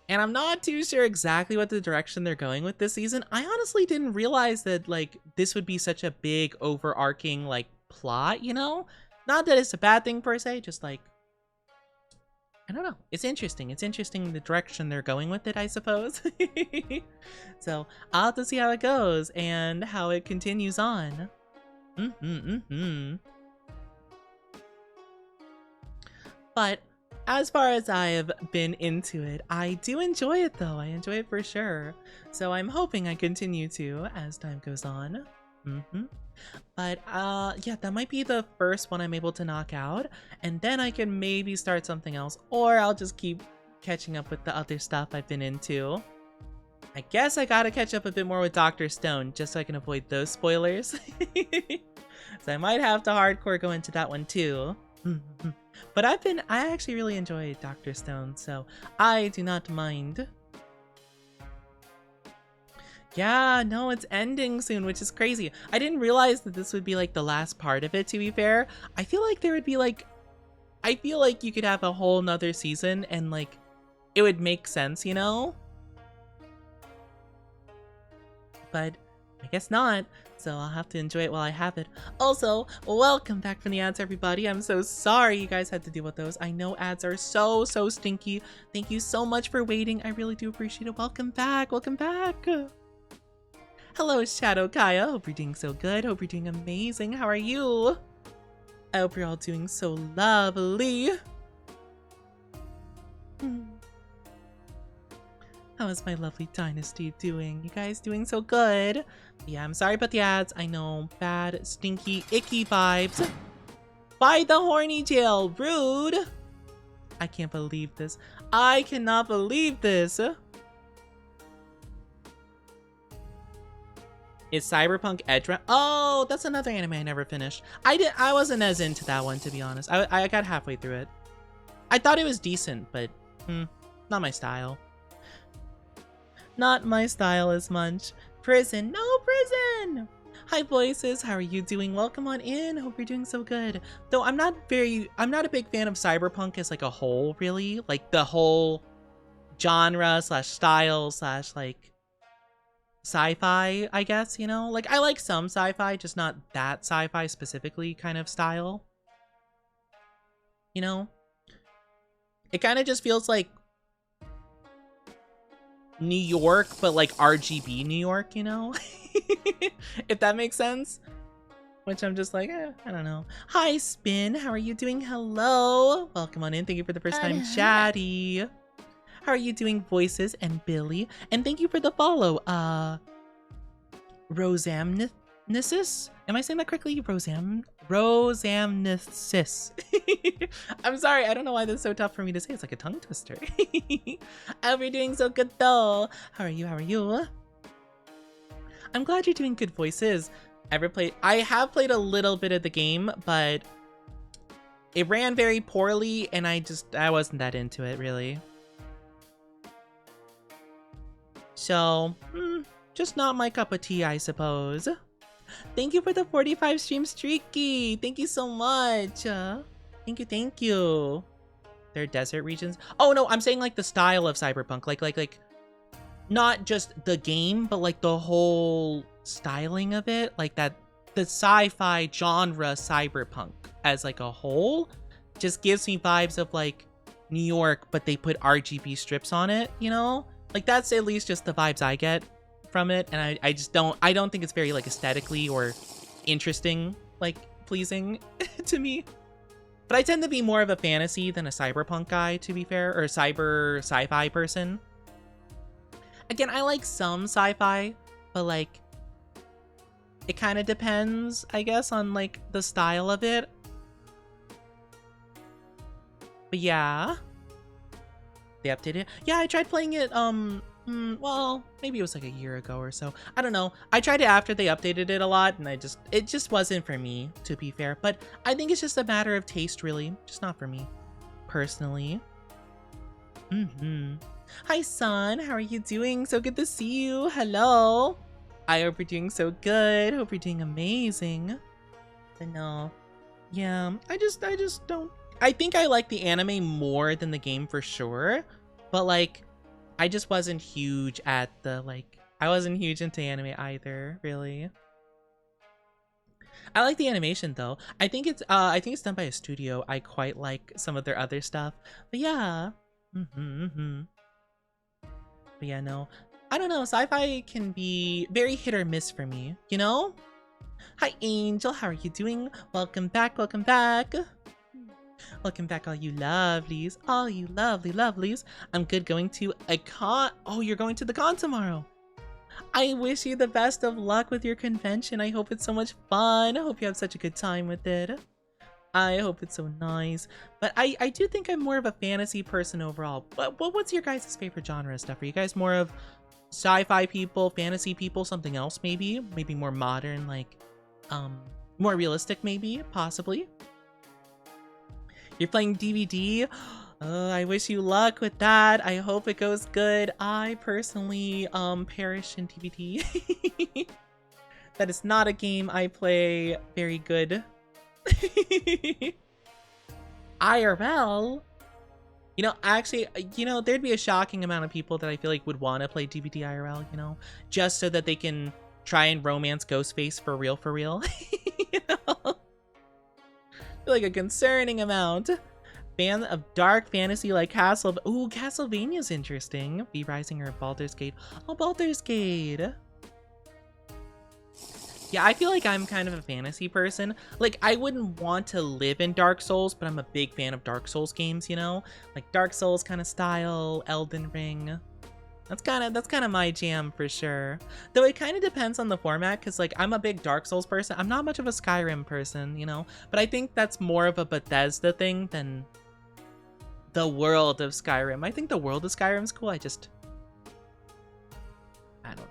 And I'm not too sure exactly what the direction they're going with this season. I honestly didn't realize that, like, this would be such a big, overarching, like, plot, you know? Not that it's a bad thing, per se, just, like, I don't know. It's interesting. It's interesting the direction they're going with it, I suppose. So, I'll have to see how it goes and how it continues on. But... as far as I have been into it, I do enjoy it though. I enjoy it for sure. So I'm hoping I continue to as time goes on. But yeah, that might be the first one I'm able to knock out. And then I can maybe start something else. Or I'll just keep catching up with the other stuff I've been into. I guess I gotta catch up a bit more with Dr. Stone just so I can avoid those spoilers. So I might have to hardcore go into that one too. But I actually really enjoy Dr. Stone, so I do not mind. Yeah, no, it's ending soon, which is crazy. I didn't realize that this would be like the last part of it, to be fair. I feel like there would be like, I feel like you could have a whole nother season and like, it would make sense, you know? But I guess not, so I'll have to enjoy it while I have it. Also, welcome back from the ads, everybody. I'm so sorry you guys had to deal with those. I know ads are so stinky. Thank you so much for waiting. I really do appreciate it. Welcome back. Welcome back. Hello, Shadow Kaya. Hope you're doing so good. Hope you're doing amazing. How are you? I hope you're all doing so lovely. How is my lovely dynasty doing? You guys doing so good? Yeah, I'm sorry about the ads. I know, bad, stinky, icky vibes. By the horny jail, rude. I can't believe this. I cannot believe this. Is Cyberpunk Edge Run? Oh, that's another anime I never finished. I wasn't as into that one, to be honest. I got halfway through it. I thought it was decent, but not my style. Not my style as much. Prison, no prison! Hi voices, how are you doing? Welcome on in, hope you're doing so good. Though I'm not a big fan of Cyberpunk as like a whole, really. Like the whole genre slash style slash like sci-fi, I guess, you know? Like I like some sci-fi, just not that sci-fi specifically kind of style. You know? It kind of just feels like New York, but like RGB New York, you know? If that makes sense. Which I'm just like, I don't know. Hi, Spin. How are you doing? Hello. Welcome on in. Thank you for the first time, chatty. How are you doing, Voices and Billy? And thank you for the follow, Rosamnesis? Am I saying that correctly? Rosamnesis. I'm sorry, I don't know why this is so tough for me to say. It's like a tongue twister. I hope you're doing so good though. How are you? How are you? I'm glad you're doing good, Voices. I have played a little bit of the game, but it ran very poorly and I wasn't that into it really. So, just not my cup of tea, I suppose. Thank you for the 45 stream streaky. Thank you so much. Thank you. They're desert regions. Oh no, I'm saying like the style of Cyberpunk. Like not just the game, but like the whole styling of it. Like the sci-fi genre Cyberpunk as like a whole just gives me vibes of like New York, but they put RGB strips on it, you know? Like that's at least just the vibes I get from it, and I don't think it's very like aesthetically or interesting, like pleasing to me. But I tend to be more of a fantasy than a cyberpunk guy, to be fair, or cyber sci-fi person. Again, I like some sci-fi, but like it kind of depends, I guess, on like the style of it. But yeah. They updated it. Yeah, I tried playing it, well, maybe it was like a year ago or so. I don't know. I tried it after they updated it a lot, and it just wasn't for me, to be fair. But I think it's just a matter of taste, really. Just not for me, personally. Hi, son. How are you doing? So good to see you. Hello. I hope you're doing so good. Hope you're doing amazing. But no. Yeah, I just don't. I think I like the anime more than the game for sure, but like I just wasn't huge at the I wasn't huge into anime either, really. I like the animation though. I think it's done by a studio. I quite like some of their other stuff. But yeah. But yeah, no. I don't know, sci-fi can be very hit or miss for me, you know? Hi Angel, how are you doing? Welcome back, welcome back. Welcome back, all you lovelies. All you lovely lovelies. I'm good going to a con. Oh, you're going to the con tomorrow. I wish you the best of luck with your convention. I hope it's so much fun. I hope you have such a good time with it. I hope it's so nice. But I do think I'm more of a fantasy person overall. But what's your guys' favorite genre stuff? Are you guys more of sci-fi people, fantasy people, something else maybe? Maybe more modern, like, more realistic maybe, possibly? You're playing DVD? Oh, I wish you luck with that. I hope it goes good. I personally perish in TBT. That is not a game I play very good. IRL? You know, actually, there'd be a shocking amount of people that I feel like would want to play TBT IRL, just so that they can try and romance Ghostface for real, for real. You know? Like a concerning amount. Fan of dark fantasy like Ooh, Castlevania's interesting. V-Rising or Baldur's Gate. Oh, Baldur's Gate. Yeah, I feel like I'm kind of a fantasy person. Like, I wouldn't want to live in Dark Souls, but I'm a big fan of Dark Souls games, Like Dark Souls kind of style, Elden Ring. That's kind of my jam for sure. Though it kind of depends on the format, because like I'm a big Dark Souls person. I'm not much of a Skyrim person, But I think that's more of a Bethesda thing than the world of Skyrim. I think the world of Skyrim's cool. I don't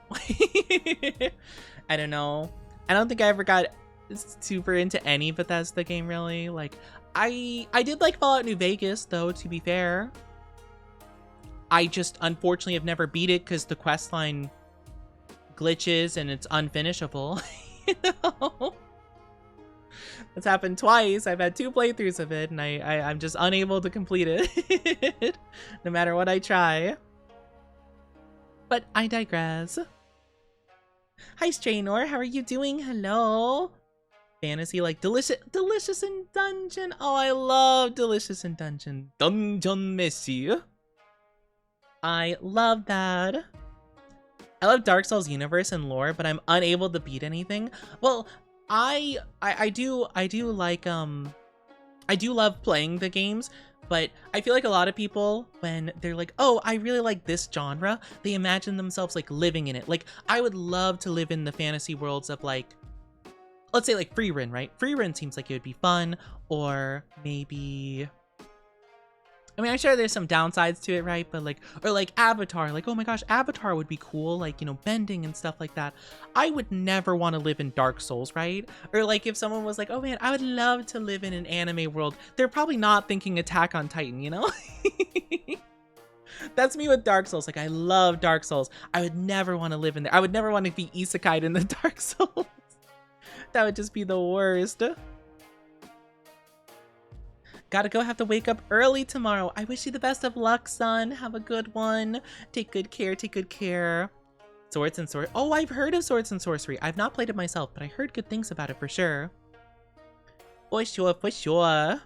know. I don't know. I don't think I ever got super into any Bethesda game really. Like I did like Fallout New Vegas though, to be fair. I just unfortunately have never beat it because the questline glitches and it's unfinishable. That's happened twice. I've had 2 playthroughs of it and I'm just unable to complete it. No matter what I try. But I digress. Hi Straynor, how are you doing? Hello. Fantasy like Delicious in Dungeon. Oh, I love Delicious in Dungeon. Dungeon Messi. I love that. I love Dark Souls universe and lore, but I'm unable to beat anything. Well, I do like I do love playing the games, but I feel like a lot of people, when they're like, oh, I really like this genre, they imagine themselves like living in it. Like, I would love to live in the fantasy worlds of like, let's say like Freerun, right? Freerun seems like it would be fun, or maybe, I mean, I'm sure there's some downsides to it, right? But like, or like Avatar, like, oh my gosh, Avatar would be cool, like, bending and stuff like that. I would never want to live in Dark Souls, right? Or like if someone was like, oh man, I would love to live in an anime world, they're probably not thinking Attack on Titan, That's me with Dark Souls. Like, I love Dark Souls. I would never want to live in there. I would never want to be isekai'd in the Dark Souls. That would just be the worst. Gotta go, have to wake up early tomorrow. I wish you the best of luck, son. Have a good one. Take good care, take good care. Swords and Sorcery. Oh, I've heard of Swords and Sorcery. I've not played it myself, but I heard good things about it for sure. For sure, for sure.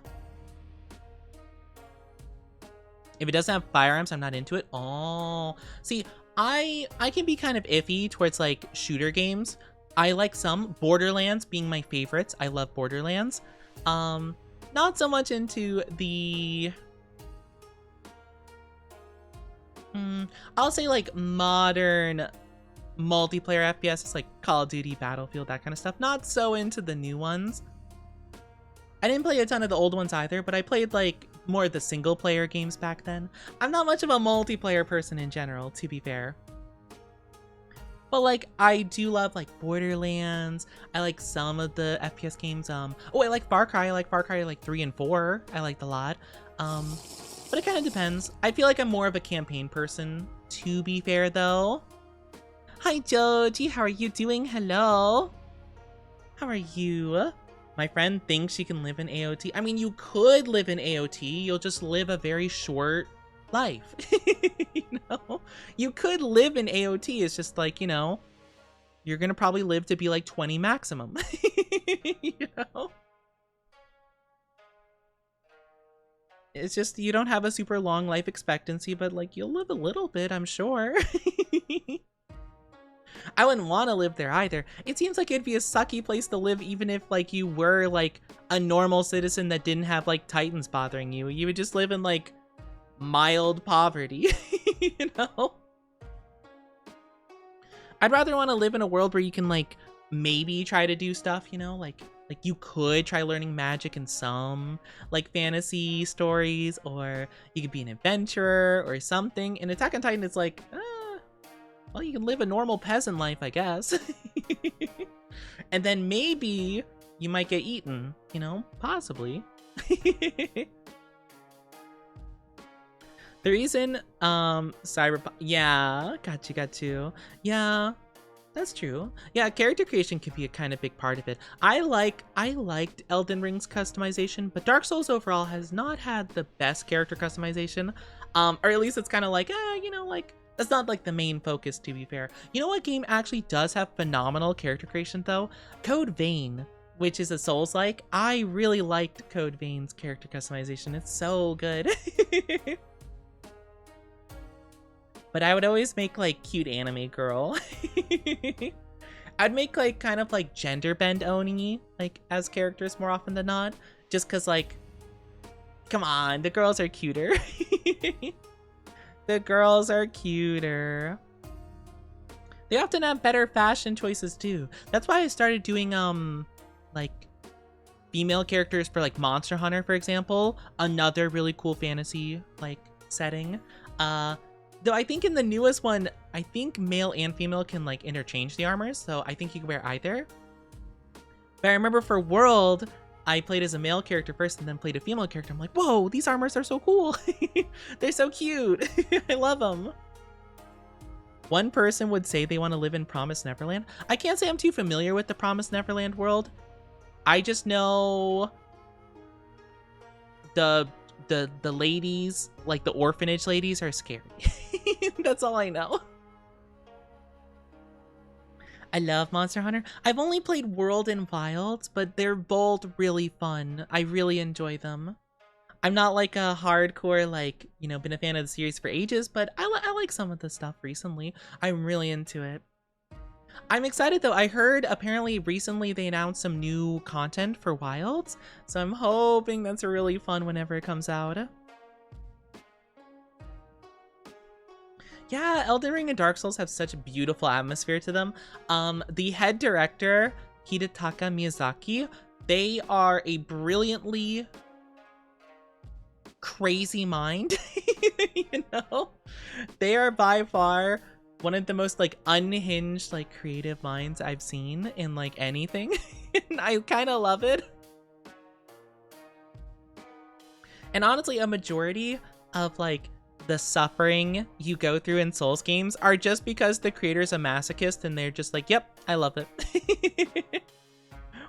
If it doesn't have firearms, I'm not into it. Oh, see, I can be kind of iffy towards like shooter games. I like some, Borderlands being my favorites. I love Borderlands. Not so much into the I'll say like modern multiplayer FPS, like Call of Duty, Battlefield, that kind of stuff. Not so into the new ones. I didn't play a ton of the old ones either, but I played like more of the single player games back then. I'm not much of a multiplayer person in general, to be fair. But like, I do love like Borderlands. I like some of the FPS games. Oh, I like Far Cry. I like Far Cry like 3 and 4. I liked a lot. But it kind of depends. I feel like I'm more of a campaign person, to be fair though. Hi Joji, how are you doing? Hello. How are you? My friend thinks she can live in AOT. I mean, you could live in AOT. You'll just live a very short life. You could live in AOT. It's just like, you're gonna probably live to be like 20 maximum. It's just, you don't have a super long life expectancy, but like, you'll live a little bit, I'm sure. I wouldn't want to live there either. It seems like it'd be a sucky place to live, even if like you were like a normal citizen that didn't have like titans bothering you. You would just live in like mild poverty. I'd rather want to live in a world where you can like maybe try to do stuff, like you could try learning magic in some like fantasy stories, or you could be an adventurer or something. In Attack on Titan, it's like, well, you can live a normal peasant life, I guess. And then maybe you might get eaten, possibly. The reason, Cyberpunk, yeah, got you. Yeah, that's true. Yeah, character creation could be a kind of big part of it. I liked Elden Ring's customization, but Dark Souls overall has not had the best character customization. Or at least it's kind of like, you know, like, that's not like the main focus, to be fair. You know what game actually does have phenomenal character creation though? Code Vein, which is a Souls-like. I really liked Code Vein's character customization. It's so good. But I would always make like cute anime girl. I'd make like kind of like gender bend Oni like as characters more often than not. Just cause like, come on, the girls are cuter. The girls are cuter. They often have better fashion choices too. That's why I started doing like female characters for like Monster Hunter, for example. Another really cool fantasy like setting. Though I think in the newest one, I think male and female can like interchange the armors, so I think you can wear either. But I remember for World, I played as a male character first and then played a female character. I'm like, whoa, these armors are so cool. They're so cute. I love them. One person would say they want to live in Promised Neverland. I can't say I'm too familiar with the Promised Neverland world. I just know the ladies, like the orphanage ladies, are scary. That's all I know. I love Monster Hunter. I've only played World and Wild, but they're both really fun. I really enjoy them. I'm not like a hardcore, like, you know, been a fan of the series for ages, but I like some of the stuff recently. I'm really into it. I'm excited though. I heard apparently recently they announced some new content for Wilds, so I'm hoping that's really fun whenever it comes out. Yeah, Elden Ring and Dark Souls have such a beautiful atmosphere to them. The head director, Hidetaka Miyazaki, they are a brilliantly crazy mind. You know? They are by far one of the most like unhinged like creative minds I've seen in like anything. And I kind of love it. And honestly, a majority of like the suffering you go through in Souls games are just because the creator's a masochist and they're just like, yep, I love it.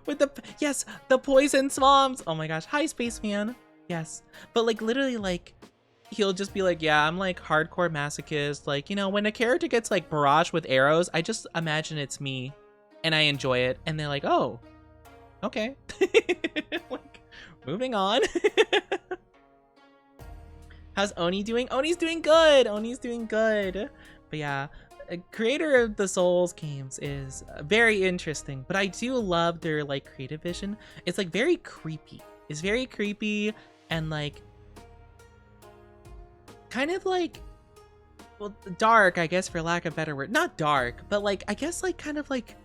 With the poison swamps. Oh my gosh. Hi, Spaceman. Yes. But like literally like he'll just be like, yeah, I'm like hardcore masochist. Like, you know, when a character gets like barraged with arrows, I just imagine it's me and I enjoy it. And they're like, oh, okay. Like, moving on. How's Oni doing? Oni's doing good. Oni's doing good. But yeah, creator of the Souls games is very interesting. But I do love their like creative vision. It's like very creepy. It's very creepy and like kind of like, well, dark, I guess, for lack of a better word. Not dark, but like, I guess like kind of like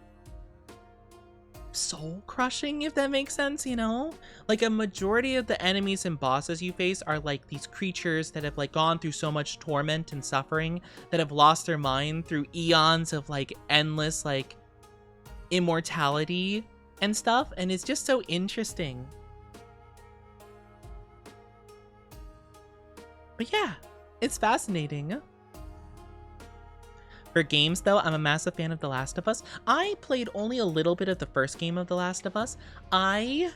soul crushing, if that makes sense, you know? Like a majority of the enemies and bosses you face are like these creatures that have like gone through so much torment and suffering, that have lost their mind through eons of like endless like immortality and stuff, and it's just so interesting. But yeah, it's fascinating. For games, though, I'm a massive fan of The Last of Us. I played only a little bit of the first game of The Last of Us. I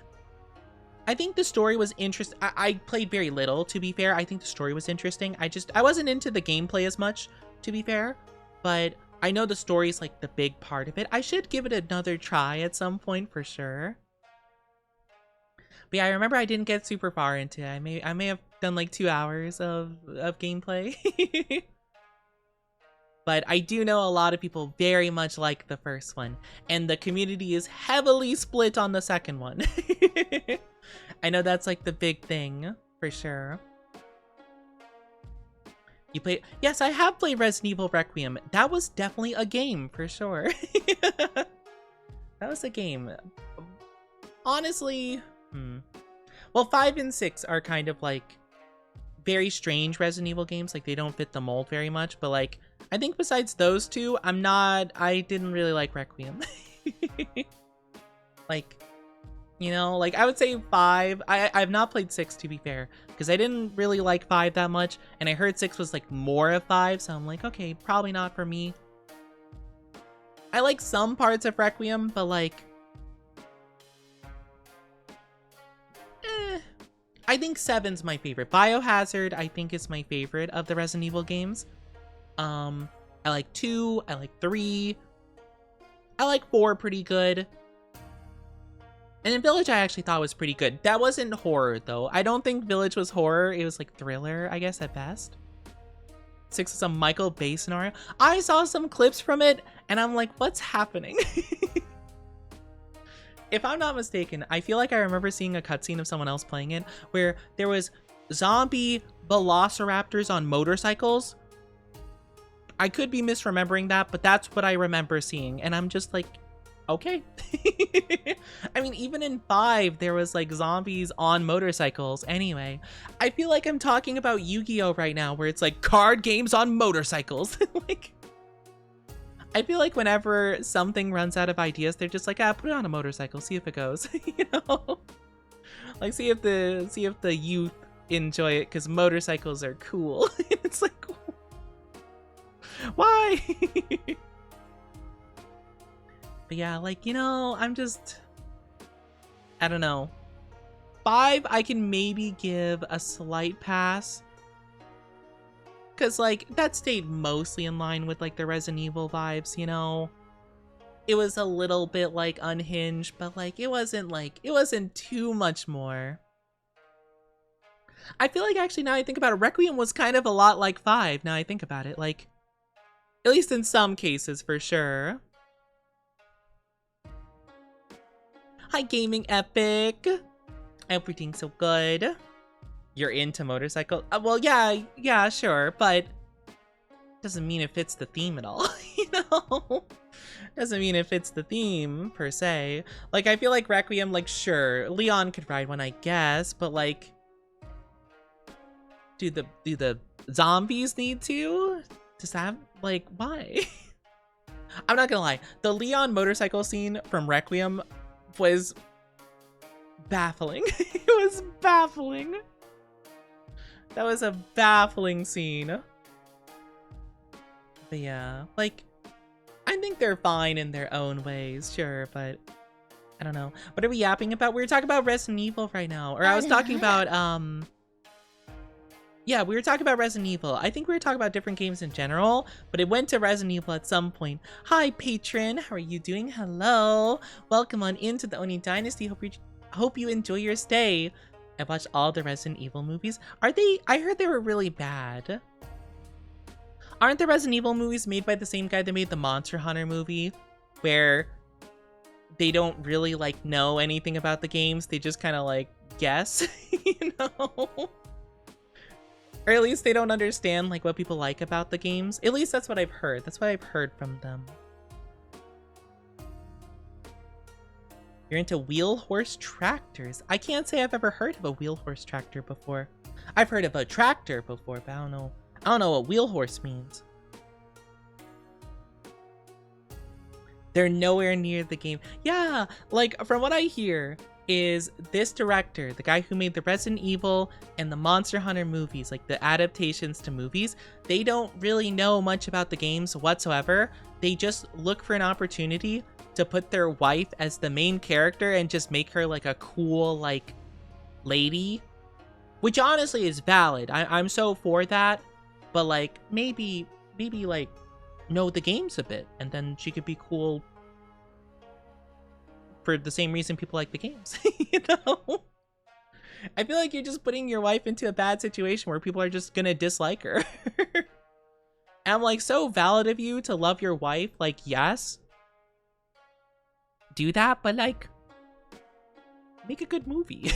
think the story was interesting. I played very little, to be fair. I think the story was interesting. I wasn't into the gameplay as much, to be fair. But I know the story is like the big part of it. I should give it another try at some point for sure. But yeah, I remember I didn't get super far into it. I may have done like 2 hours of gameplay. But I do know a lot of people very much like the first one, and the community is heavily split on the second one. I know that's like the big thing for sure. You play? Yes, I have played Resident Evil Requiem. That was definitely a game for sure. That was a game. Honestly, well, 5 and 6 are kind of like very strange Resident Evil games. Like they don't fit the mold very much, but like I think besides those two, I didn't really like Requiem. Like You know, like I would say 5. I've not played 6 to be fair, because I didn't really like 5 that much, and I heard 6 was like more of 5, so I'm like, okay, probably not for me. I like some parts of Requiem, but like, I think 7's my favorite. Biohazard, I think, is my favorite of the Resident Evil games. I like 2, I like 3, I like 4 pretty good. And then Village I actually thought was pretty good. That wasn't horror though. I don't think Village was horror. It was like thriller, I guess, at best. 6 is a Michael Bay scenario. I saw some clips from it and I'm like, what's happening? If I'm not mistaken, I feel like I remember seeing a cutscene of someone else playing it where there was zombie velociraptors on motorcycles. I could be misremembering that, but that's what I remember seeing. And I'm just like, okay. I mean, even in 5, there was like zombies on motorcycles. Anyway, I feel like I'm talking about Yu-Gi-Oh right now, where it's like card games on motorcycles. Like, I feel like whenever something runs out of ideas, they're just like, put it on a motorcycle, see if it goes. You know, like see if the youth enjoy it because motorcycles are cool. It's like, why? But yeah, like, you know, I don't know. 5, I can maybe give a slight pass. Because, like, that stayed mostly in line with, like, the Resident Evil vibes, you know? It was a little bit, like, unhinged, but, like, it wasn't too much more. I feel like, actually, now I think about it, Requiem was kind of a lot like 5, now I think about it. Like, at least in some cases, for sure. Hi, Gaming Epic. Everything's so good. You're into motorcycle? Well, yeah, sure, but doesn't mean it fits the theme at all, you know? Doesn't mean it fits the theme, per se. Like, I feel like Requiem, like, sure, Leon could ride one, I guess, but, like, do the zombies need to? Does that, like, why? I'm not gonna lie, the Leon motorcycle scene from Requiem was baffling. It was baffling. That was a baffling scene. But yeah, like, I think they're fine in their own ways, sure, but I don't know. What are we yapping about? We were talking about Resident Evil right now. Or I was talking about, yeah, we were talking about Resident Evil. I think we were talking about different games in general, but it went to Resident Evil at some point. Hi, patron. How are you doing? Hello. Welcome on into the Oni Dynasty. Hope you enjoy your stay. I watched all the Resident Evil movies. Are they? I heard they were really bad. Aren't the Resident Evil movies made by the same guy that made the Monster Hunter movie? Where they don't really, like, know anything about the games. They just kind of, like, guess, you know? Or at least they don't understand, like, what people like about the games. At least that's what I've heard. That's what I've heard from them. You're into wheel horse tractors. I can't say I've ever heard of a wheel horse tractor before. I've heard of a tractor before, but I don't know what wheel horse means. They're nowhere near the game. Yeah, like, from what I hear is this director, the guy who made the Resident Evil and the Monster Hunter movies, like the adaptations to movies, they don't really know much about the games whatsoever. They just look for an opportunity to put their wife as the main character and just make her like a cool, like, lady, which honestly is valid. I'm so for that, but like maybe like know the games a bit and then she could be cool for the same reason people like the games. You know, I feel like you're just putting your wife into a bad situation where people are just gonna dislike her. And I'm like, so valid of you to love your wife, like, yes, do that, but like make a good movie.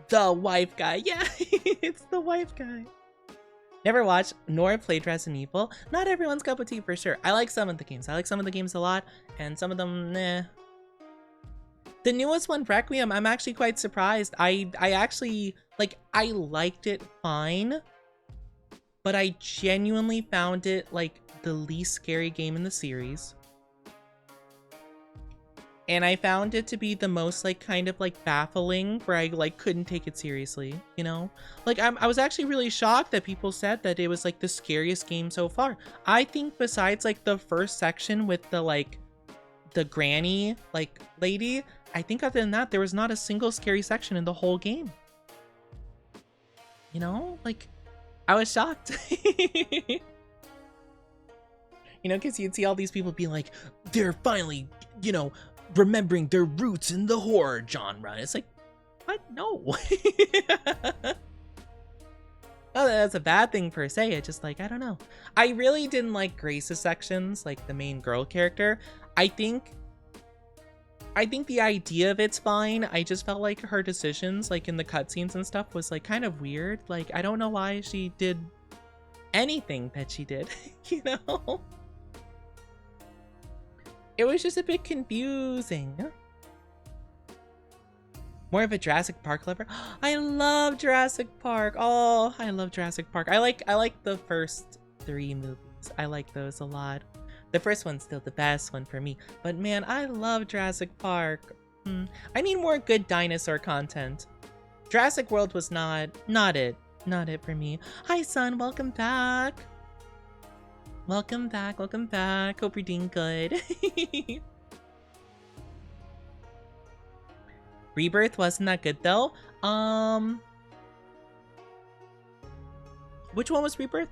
The wife guy. Yeah, it's the wife guy. Never watched nor played Resident Evil. Not everyone's cup of tea for sure. I like some of the games. I like some of the games a lot, and some of them, nah. The newest one, Requiem, I'm actually quite surprised. I actually, like, I liked it fine, but I genuinely found it, like, the least scary game in the series. And I found it to be the most like kind of like baffling, where I like couldn't take it seriously, you know? Like I was actually really shocked that people said that it was like the scariest game so far. I think besides like the first section with the like the granny like lady, I think other than that there was not a single scary section in the whole game. You know? Like I was shocked. You know, because you'd see all these people be like, they're finally, you know, remembering their roots in the horror genre. It's like, what? No. Oh, that's a bad thing per se. It's just like, I don't know. I really didn't like Grace's sections, like the main girl character. I think the idea of it's fine. I just felt like her decisions, like in the cutscenes and stuff, was like kind of weird. Like, I don't know why she did anything that she did, you know? It was just a bit confusing. More of a Jurassic Park lover. I love Jurassic Park. Oh, I love Jurassic Park. I like the first 3 movies. I like those a lot. The first one's still the best one for me. But man, I love Jurassic Park. I need more good dinosaur content. Jurassic World was not it. Not it for me. Hi, son. Welcome back. Welcome back. Welcome back. Hope you're doing good. Rebirth wasn't that good though. Which one was Rebirth?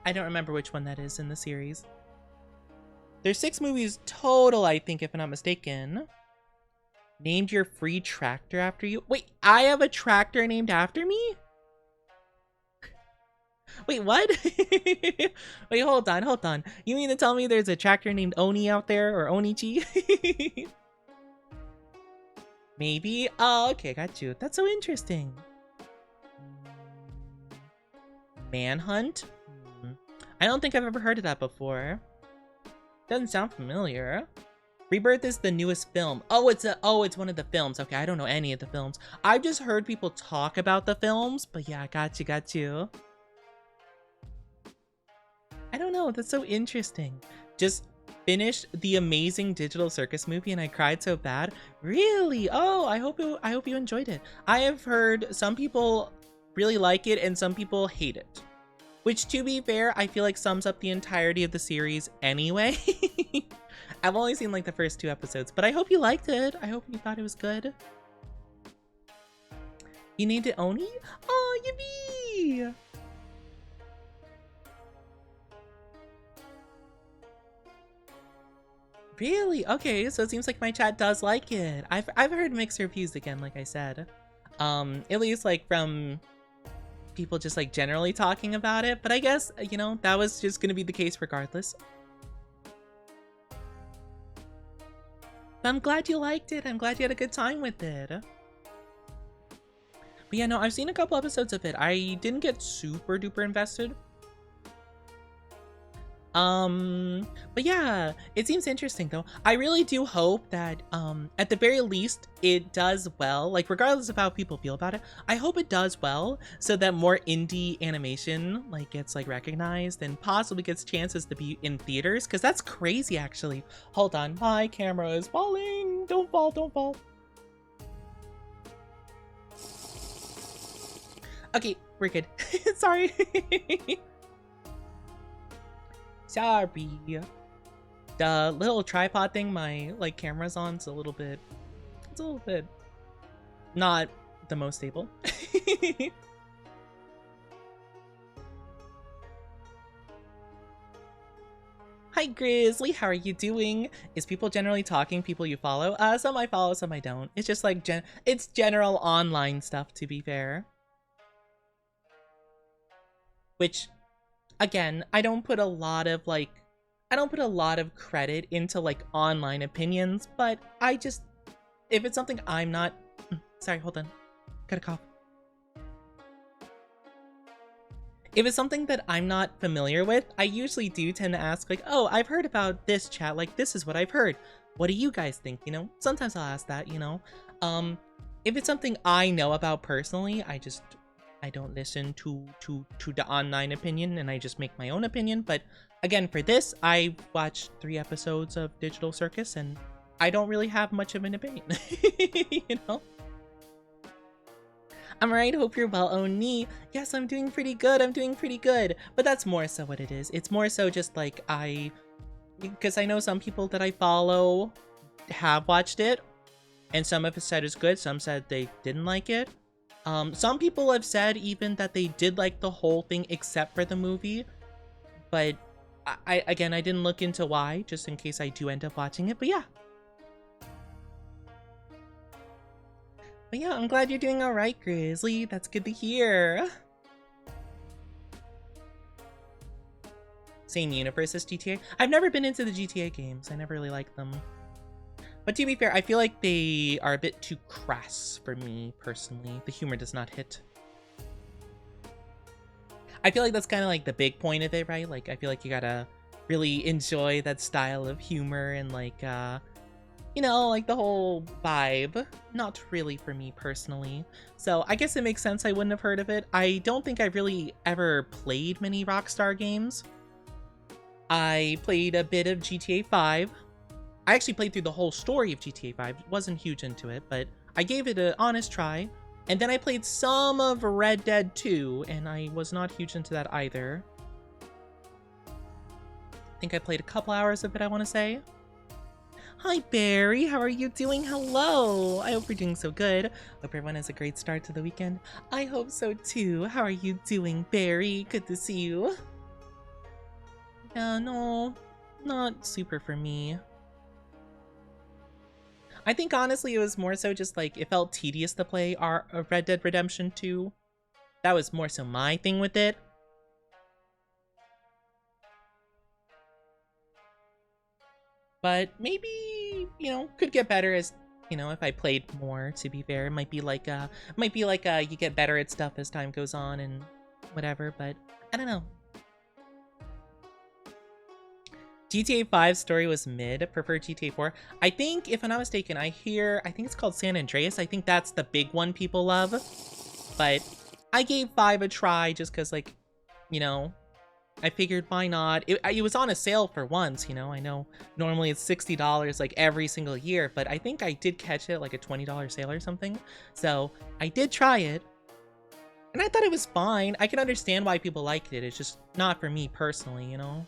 I don't remember which one that is in the series. There's 6 movies total, I think, if I'm not mistaken. Named your free tractor after you? Wait, I have a tractor named after me? Wait, what? Wait, hold on. You mean to tell me there's a tractor named Oni out there, or Onichi? Maybe? Oh, okay, got you. That's so interesting. Manhunt? I don't think I've ever heard of that before. Doesn't sound familiar. Rebirth is the newest film. Oh, it's one of the films. Okay, I don't know any of the films. I've just heard people talk about the films, but yeah, got you. I don't know, that's so interesting. Just finished the amazing Digital Circus movie and I cried so bad. Really? Oh, I hope you enjoyed it. I have heard some people really like it and some people hate it. Which, to be fair, I feel like sums up the entirety of the series anyway. I've only seen like the first 2 episodes, but I hope you liked it. I hope you thought it was good. You named it Oni? Oh, yippee! Really? Okay, so it seems like my chat does like it. I've heard mixed reviews again, like I said. At least like from people just like generally talking about it, but I guess, you know, that was just gonna be the case regardless. But I'm glad you liked it. I'm glad you had a good time with it. But yeah, no, I've seen a couple episodes of it. I didn't get super duper invested. But yeah, it seems interesting though. I really do hope that at the very least it does well, like regardless of how people feel about it, I hope it does well so that more indie animation like gets like recognized and possibly gets chances to be in theaters, because that's crazy actually. Hold on, my camera is falling. Don't fall. Okay, we're good. Sorry. Sorry. The little tripod thing my like camera's on, it's a little bit not the most stable. Hi Grizzly, how are you doing? Is people generally talking, people you follow? Some I follow, some I don't. It's just like it's general online stuff, to be fair. Which, again, I don't put a lot of credit into like online opinions, but I just, if it's something I'm not, sorry, hold on, got a cough. If it's something that I'm not familiar with, I usually do tend to ask like, oh, I've heard about this, chat, like this is what I've heard. What do you guys think? You know, sometimes I'll ask that, you know. If it's something I know about personally, I don't listen to the online opinion and I just make my own opinion. But again, for this, I watched 3 episodes of Digital Circus and I don't really have much of an debate. You know? I'm alright, hope you're well. Oh, nee. Yes, I'm doing pretty good. I'm doing pretty good. But that's more so what it is. It's more so just like because I know some people that I follow have watched it, and some have said it's good, some said they didn't like it. Some people have said even that they did like the whole thing except for the movie, but I didn't look into why, just in case I do end up watching it, but yeah. But yeah, I'm glad you're doing alright, Grizzly. That's good to hear. Same universe as GTA. I've never been into the GTA games. I never really liked them. But to be fair, I feel like they are a bit too crass for me, personally. The humor does not hit. I feel like that's kind of like the big point of it, right? Like, I feel like you gotta really enjoy that style of humor and like, you know, like the whole vibe. Not really for me personally. So I guess it makes sense I wouldn't have heard of it. I don't think I've really ever played many Rockstar games. I played a bit of GTA 5. I actually played through the whole story of GTA 5. Wasn't huge into it, but I gave it an honest try. And then I played some of Red Dead 2, and I was not huge into that either. I think I played a couple hours of it, I want to say. Hi, Barry. How are you doing? Hello. I hope you're doing so good. Hope everyone has a great start to the weekend. I hope so, too. How are you doing, Barry? Good to see you. Yeah, no, not super for me. I think honestly it was more so just like it felt tedious to play our Red Dead Redemption 2. That was more so my thing with it. But maybe, you know, could get better as, you know, if I played more, to be fair. It might be like you get better at stuff as time goes on and whatever, but I don't know. GTA 5 story was mid. Prefer GTA 4. I think, if I'm not mistaken, I think it's called San Andreas. I think that's the big one people love. But I gave 5 a try just because, like, you know, I figured why not. It was on a sale for once, you know. I know normally it's $60 like every single year, but I think I did catch it like a $20 sale or something. So I did try it. And I thought it was fine. I can understand why people liked it. It's just not for me personally, you know.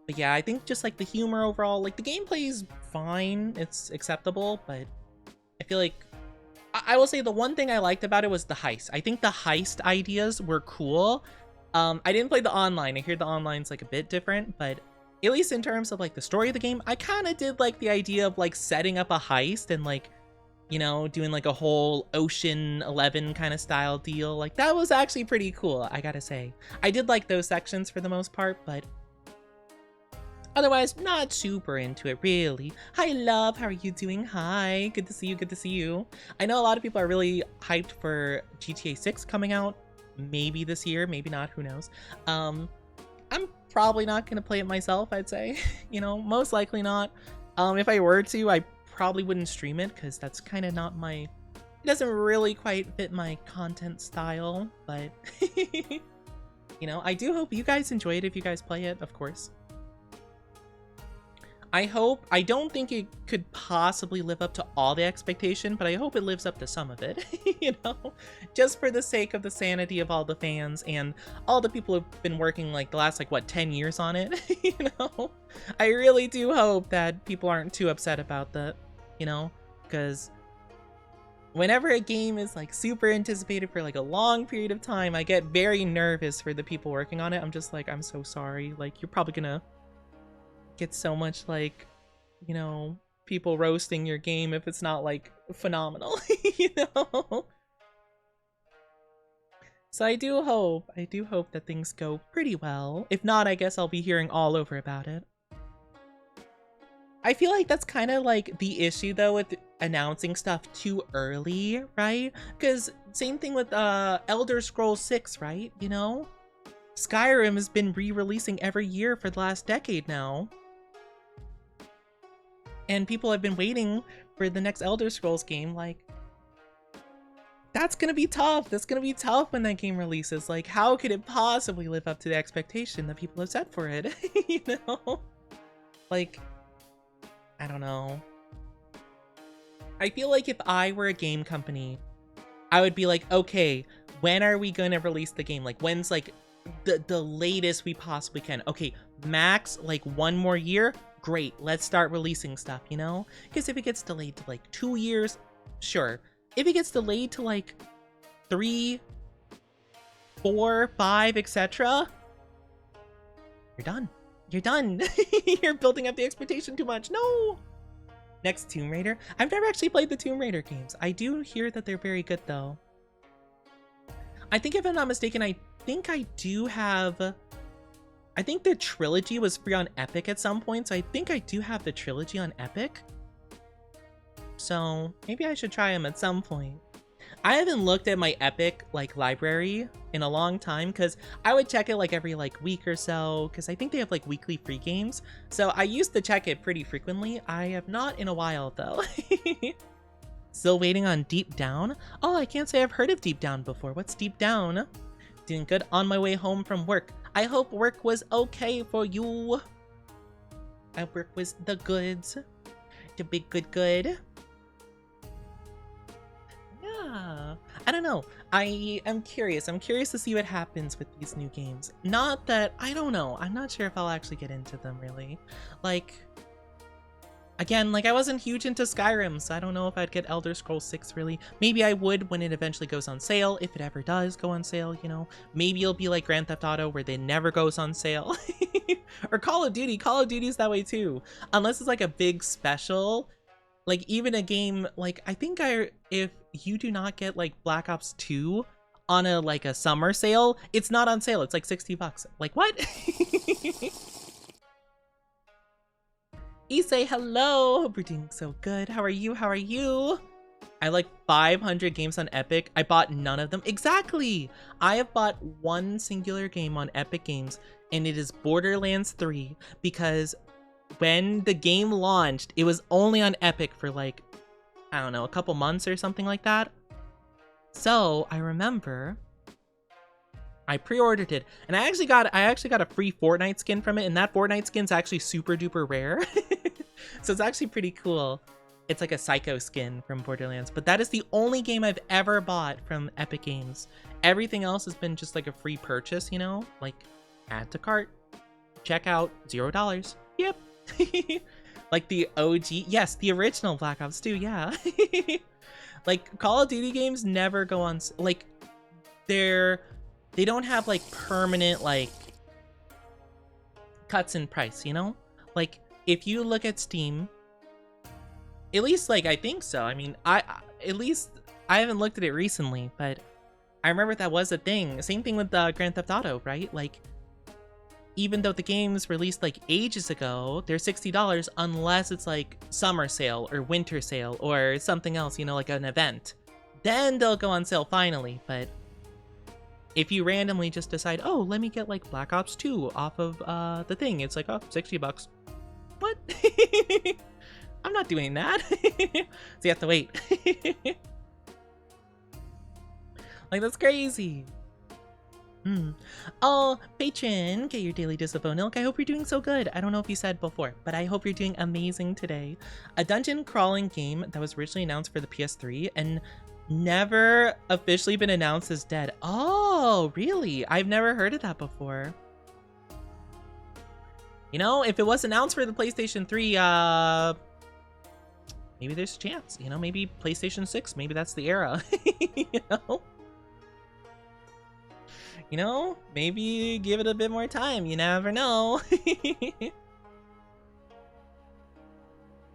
But yeah, I think just like the humor overall, like the gameplay is fine, it's acceptable, but I feel like I will say the one thing I liked about it was the heist. I think the heist ideas were cool. I didn't play the online. I hear the online's like a bit different, but at least in terms of like the story of the game, I kind of did like the idea of like setting up a heist and like, you know, doing like a whole Ocean 11 kind of style deal. Like that was actually pretty cool, I gotta say. I did like those sections for the most part, but otherwise not super into it really. Hi love, how are you doing? Hi, good to see you, good to see you. I know a lot of people are really hyped for GTA 6 coming out maybe this year, maybe not, who knows. I'm probably not gonna play it myself, I'd say. You know, most likely not. If I were to, I probably wouldn't stream it because that's kind of not my, it doesn't really quite fit my content style, but you know, I do hope you guys enjoy it if you guys play it, of course. I don't think it could possibly live up to all the expectation, but I hope it lives up to some of it, you know, just for the sake of the sanity of all the fans and all the people who've been working like the last, like, what, 10 years on it, you know? I really do hope that people aren't too upset about that, you know, because whenever a game is like super anticipated for like a long period of time, I get very nervous for the people working on it. I'm just like, I'm so sorry. Like, you're probably gonna get so much like, you know, people roasting your game if it's not like phenomenal, you know? So I do hope that things go pretty well. If not, I guess I'll be hearing all over about it. I feel like that's kind of like the issue though with announcing stuff too early, right? Because same thing with Elder Scrolls 6, right? You know? Skyrim has been re-releasing every year for the last decade now. And people have been waiting for the next Elder Scrolls game, like, that's gonna be tough. That's gonna be tough when that game releases. Like, how could it possibly live up to the expectation that people have set for it? You know? Like, I don't know. I feel like if I were a game company, I would be like, okay, when are we gonna release the game? Like, when's like the latest we possibly can? Okay, max like 1 more year. Great, let's start releasing stuff, you know? Because if it gets delayed to like 2 years, sure. If it gets delayed to like 3, 4, 5, etc., you're done. You're done. You're building up the expectation too much. No. Next, Tomb Raider. I've never actually played the Tomb Raider games. I do hear that they're very good though. I think if I'm not mistaken, I think I do have... I think the trilogy was free on Epic at some point, so I think I do have the trilogy on Epic. So maybe I should try them at some point. I haven't looked at my Epic like library in a long time because I would check it like every like week or so because I think they have like weekly free games. So I used to check it pretty frequently. I have not in a while though. Still waiting on Deep Down. Oh, I can't say I've heard of Deep Down before. What's Deep Down? Doing good on my way home from work. I hope work was okay for you. I work was the goods. The big good. Yeah. I don't know. I am curious. I'm curious to see what happens with these new games. Not that, I don't know. I'm not sure if I'll actually get into them really. Like, again, like I wasn't huge into Skyrim, so I don't know if I'd get Elder Scrolls 6 really. Maybe I would when it eventually goes on sale, if it ever does go on sale, you know. Maybe it'll be like Grand Theft Auto where they never goes on sale. Or Call of Duty. Call of Duty's that way too. Unless it's like a big special. Like even a game, like I think if you do not get like Black Ops 2 on a like a summer sale, it's not on sale. It's like $60. Like what? Issei, hello! Hope you're doing so good. How are you? How are you? I like 500 games on Epic. I bought none of them. Exactly! I have bought one singular game on Epic Games, and it is Borderlands 3, because when the game launched, it was only on Epic for like, I don't know, a couple months or something like that. So I remember I pre-ordered it, and I actually got a free Fortnite skin from it, and that Fortnite skin's actually super duper rare. So it's actually pretty cool. It's like a Psycho skin from Borderlands, but that is the only game I've ever bought from Epic Games. Everything else has been just like a free purchase, you know? Like, add to cart, checkout, $0. Yep. Like the OG, yes, the original Black Ops 2, yeah. Like, Call of Duty games never go on, like, they don't have like permanent like cuts in price, you know? Like if you look at Steam, at least like I think so. I mean, at least I haven't looked at it recently, but I remember that was a thing. Same thing with Grand Theft Auto, right? Like even though the game's released like ages ago, they're $60 unless it's like summer sale or winter sale or something else, you know, like an event. Then they'll go on sale finally, but if you randomly just decide, oh, let me get like Black Ops 2 off of the thing, it's like, oh, $60. What? I'm not doing that. So you have to wait. Like, that's crazy. Oh, patron, get your daily dose of milk. I hope you're doing so good. I don't know if you said before, but I hope you're doing amazing today. A dungeon crawling game that was originally announced for the PS3 and never officially been announced as dead. Oh, really? I've never heard of that before. You know, if it was announced for the PlayStation 3, maybe there's a chance. You know, maybe PlayStation 6, maybe that's the era. You know? You know, maybe give it a bit more time. You never know.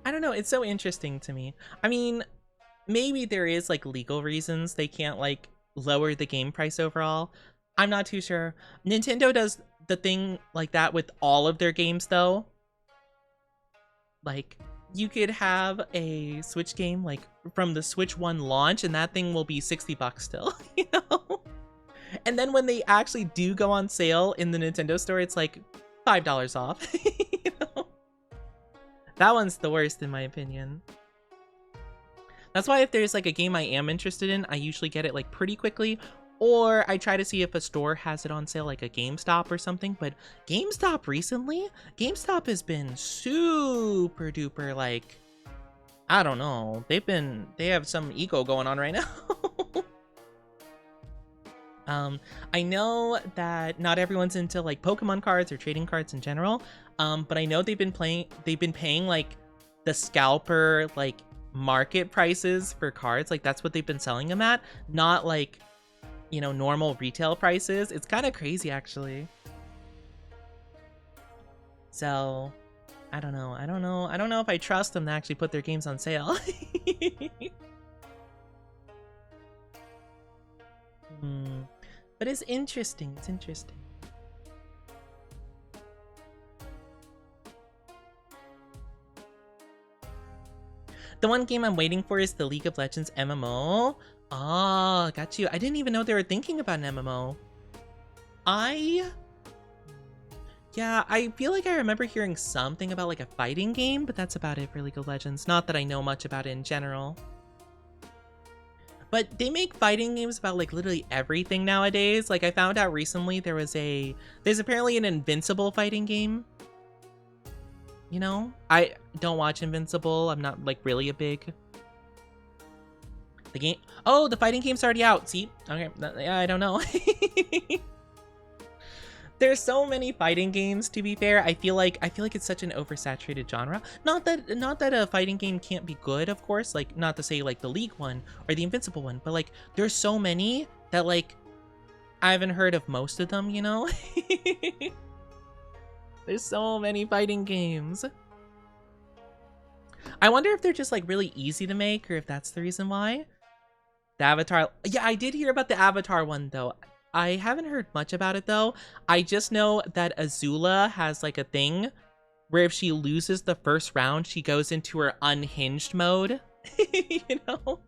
I don't know. It's so interesting to me. I mean, maybe there is like legal reasons they can't like lower the game price overall. I'm not too sure. Nintendo does the thing like that with all of their games though. Like you could have a Switch game like from the Switch 1 launch and that thing will be $60 still, you know? And then when they actually do go on sale in the Nintendo store, it's like $5 off. You know? That one's the worst in my opinion. That's why if there's like a game I am interested in, I usually get it like pretty quickly, or I try to see if a store has it on sale, like a GameStop or something. But GameStop recently, GameStop has been super duper like, I don't know. They have some ego going on right now. I know that not everyone's into like Pokemon cards or trading cards in general. But I know they've been paying like the scalper like market prices for cards. Like that's what they've been selling them at, not like, you know, normal retail prices. It's kind of crazy actually. So I don't know. I don't know if I trust them to actually put their games on sale. But it's interesting. It's interesting. The one game I'm waiting for is the League of Legends MMO. Ah, got you. I didn't even know they were thinking about an MMO. Yeah, I feel like I remember hearing something about like a fighting game, but that's about it for League of Legends. Not that I know much about it in general. But they make fighting games about like literally everything nowadays. Like I found out recently there's apparently an Invincible fighting game. You know, I don't watch Invincible. I'm not like really a big. The fighting game's already out. See, okay, I don't know. There's so many fighting games, to be fair. I feel like it's such an oversaturated genre. Not that a fighting game can't be good, of course. Like, not to say like the League one or the Invincible one, but like there's so many that like I haven't heard of most of them, you know? There's so many fighting games. I wonder if they're just like really easy to make, or if that's the reason why. The Avatar. Yeah, I did hear about the Avatar one though. I haven't heard much about it though. I just know that Azula has like a thing where if she loses the first round, she goes into her unhinged mode, you know?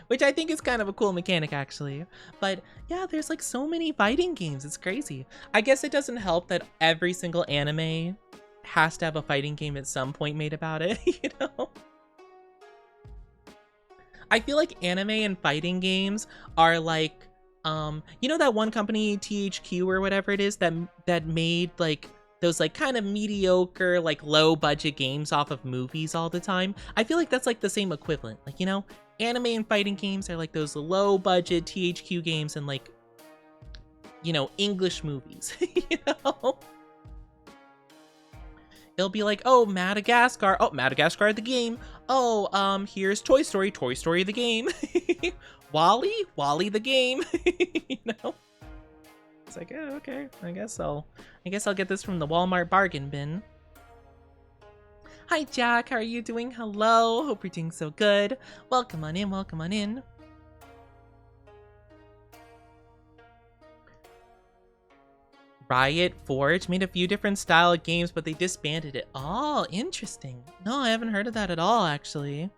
Which I think is kind of a cool mechanic actually. But yeah, there's like so many fighting games. It's crazy. I guess it doesn't help that every single anime has to have a fighting game at some point made about it, you know? I feel like anime and fighting games are like, you know that one company, THQ or whatever it is, that made like those like kind of mediocre, like low budget games off of movies all the time? I feel like that's like the same equivalent. Like, you know, anime and fighting games are like those low budget THQ games and like, you know, English movies, you know? It'll be like, oh, Madagascar. Oh, Madagascar the game. Oh, here's Toy Story the game. Wally the game. You know? It's like, oh, okay. I guess I'll get this from the Walmart bargain bin. Hi Jack, how are you doing? Hello. Hope you're doing so good. Welcome on in, welcome on in. Riot Forge made a few different style of games, but they disbanded it. Oh, interesting. No, I haven't heard of that at all, actually.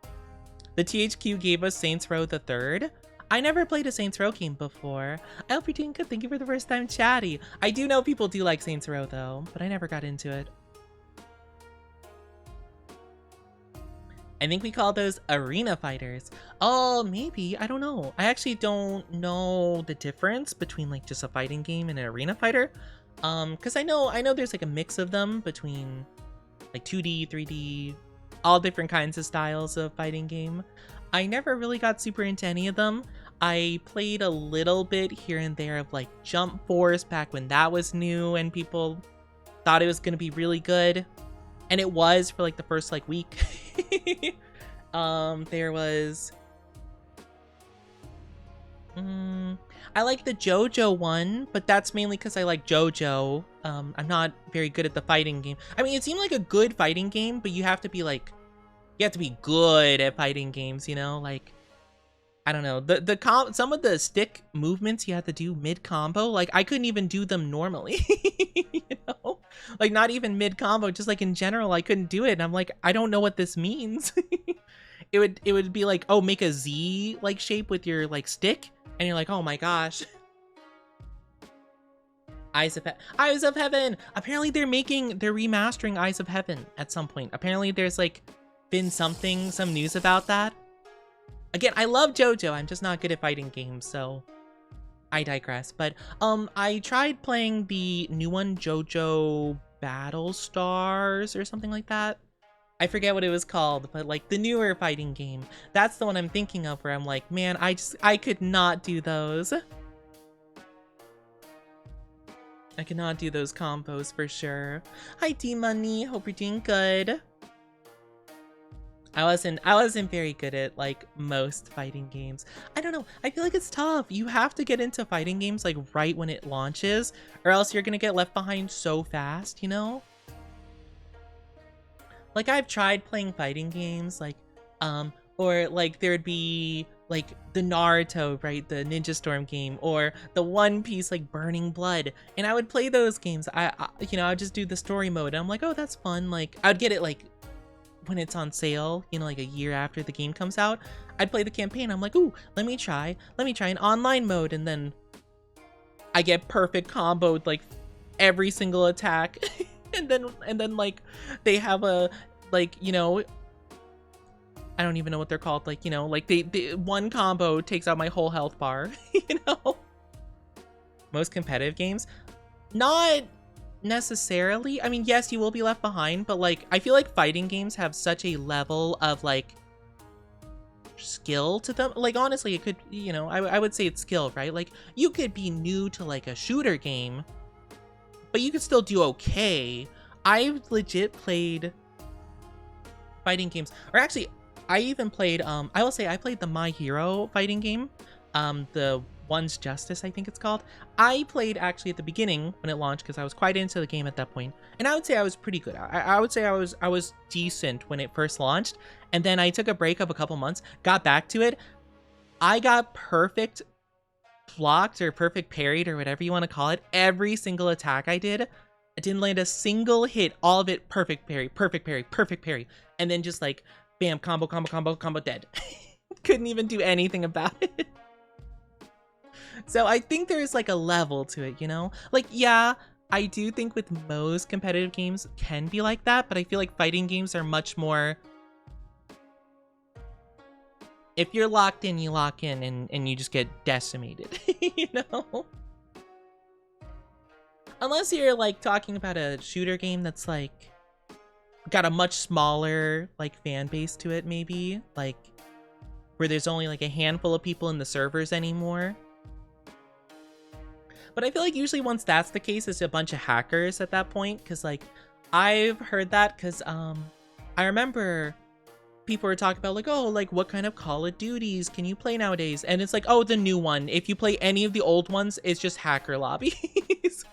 The THQ gave us Saints Row the Third. I never played a Saints Row game before. I hope you're doing good. Thank you for the first time chatty. I do know people do like Saints Row, though, but I never got into it. I think we call those arena fighters. Oh, maybe. I don't know. I actually don't know the difference between like just a fighting game and an arena fighter. Because I know there's like a mix of them between like 2D, 3D, all different kinds of styles of fighting game. I never really got super into any of them. I played a little bit here and there of like Jump Force back when that was new and people thought it was going to be really good. And it was for like the first like week. There was I like the JoJo one, but that's mainly because I like JoJo. I'm not very good at the fighting game. I mean, it seemed like a good fighting game, but you have to be like, you have to be good at fighting games, you know? Like, I don't know. Some of the stick movements you have to do mid combo, like I couldn't even do them normally. You know? Like not even mid combo, just like in general, I couldn't do it. And I'm like, I don't know what this means. It would be like, oh, make a Z like shape with your like stick, and you're like, oh my gosh. Eyes of Heaven. Apparently they're remastering Eyes of Heaven at some point. Apparently there's like been some news about that. Again, I love JoJo. I'm just not good at fighting games, so I digress. But I tried playing the new one, JoJo Battle Stars or something like that. I forget what it was called, but like the newer fighting game. That's the one I'm thinking of where I'm like, man, I could not do those. I cannot do those combos for sure. Hi D-Money, hope you're doing good. I wasn't very good at like most fighting games. I don't know. I feel like it's tough. You have to get into fighting games like right when it launches, or else you're gonna get left behind so fast, you know? Like I've tried playing fighting games like or like there'd be like the Naruto, right? The Ninja Storm game, or the One Piece like Burning Blood. And I would play those games. I you know, I'd just do the story mode. And I'm like, oh, that's fun. Like I'd get it like when it's on sale, you know, like a year after the game comes out. I'd play the campaign. I'm like, ooh, let me try an online mode. And then I get perfect comboed like every single attack. and then like they have a like, you know, I don't even know what they're called, like, you know, like they one combo takes out my whole health bar. You know, most competitive games, not necessarily. I mean, yes, you will be left behind, but like I feel like fighting games have such a level of like skill to them. Like honestly, it could, you know, I would say it's skill, right? Like you could be new to like a shooter game, but you could still do okay. I've legit played fighting games, or actually I even played I will say I played the My Hero fighting game, the One's Justice, I think it's called. I played actually at the beginning when it launched because I was quite into the game at that point, and I would say I was pretty good. I would say I was decent when it first launched, and then I took a break of a couple months, got back to it. I got perfect blocked or perfect parried or whatever you want to call it. Every single attack I did, I didn't land a single hit. All of it perfect parry, perfect parry, perfect parry, and then just like bam, combo, combo, combo, combo, dead. Couldn't even do anything about it. So I think there's like a level to it, you know? Like, yeah, I do think with most competitive games can be like that, but I feel like fighting games are much more... If you're locked in, you lock in and you just get decimated, you know? Unless you're like talking about a shooter game that's like got a much smaller like fan base to it, maybe like where there's only like a handful of people in the servers anymore. But I feel like usually once that's the case, it's a bunch of hackers at that point, because like I've heard that because I remember people were talking about like, oh, like what kind of Call of Duties can you play nowadays? And it's like, oh, the new one. If you play any of the old ones, it's just hacker lobbies.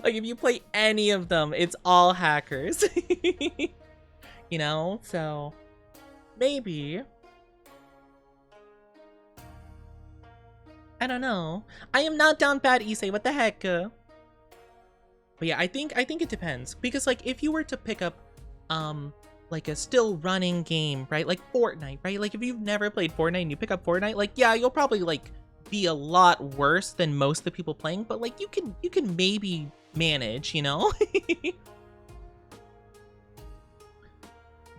Like if you play any of them, it's all hackers. You know, so maybe. I don't know. I am not down bad, Issei. What the heck? But yeah, I think it depends, because like if you were to pick up like a still running game, right? Like Fortnite, right? Like if you've never played Fortnite and you pick up Fortnite, like yeah, you'll probably like be a lot worse than most of the people playing, but like you can maybe manage, you know?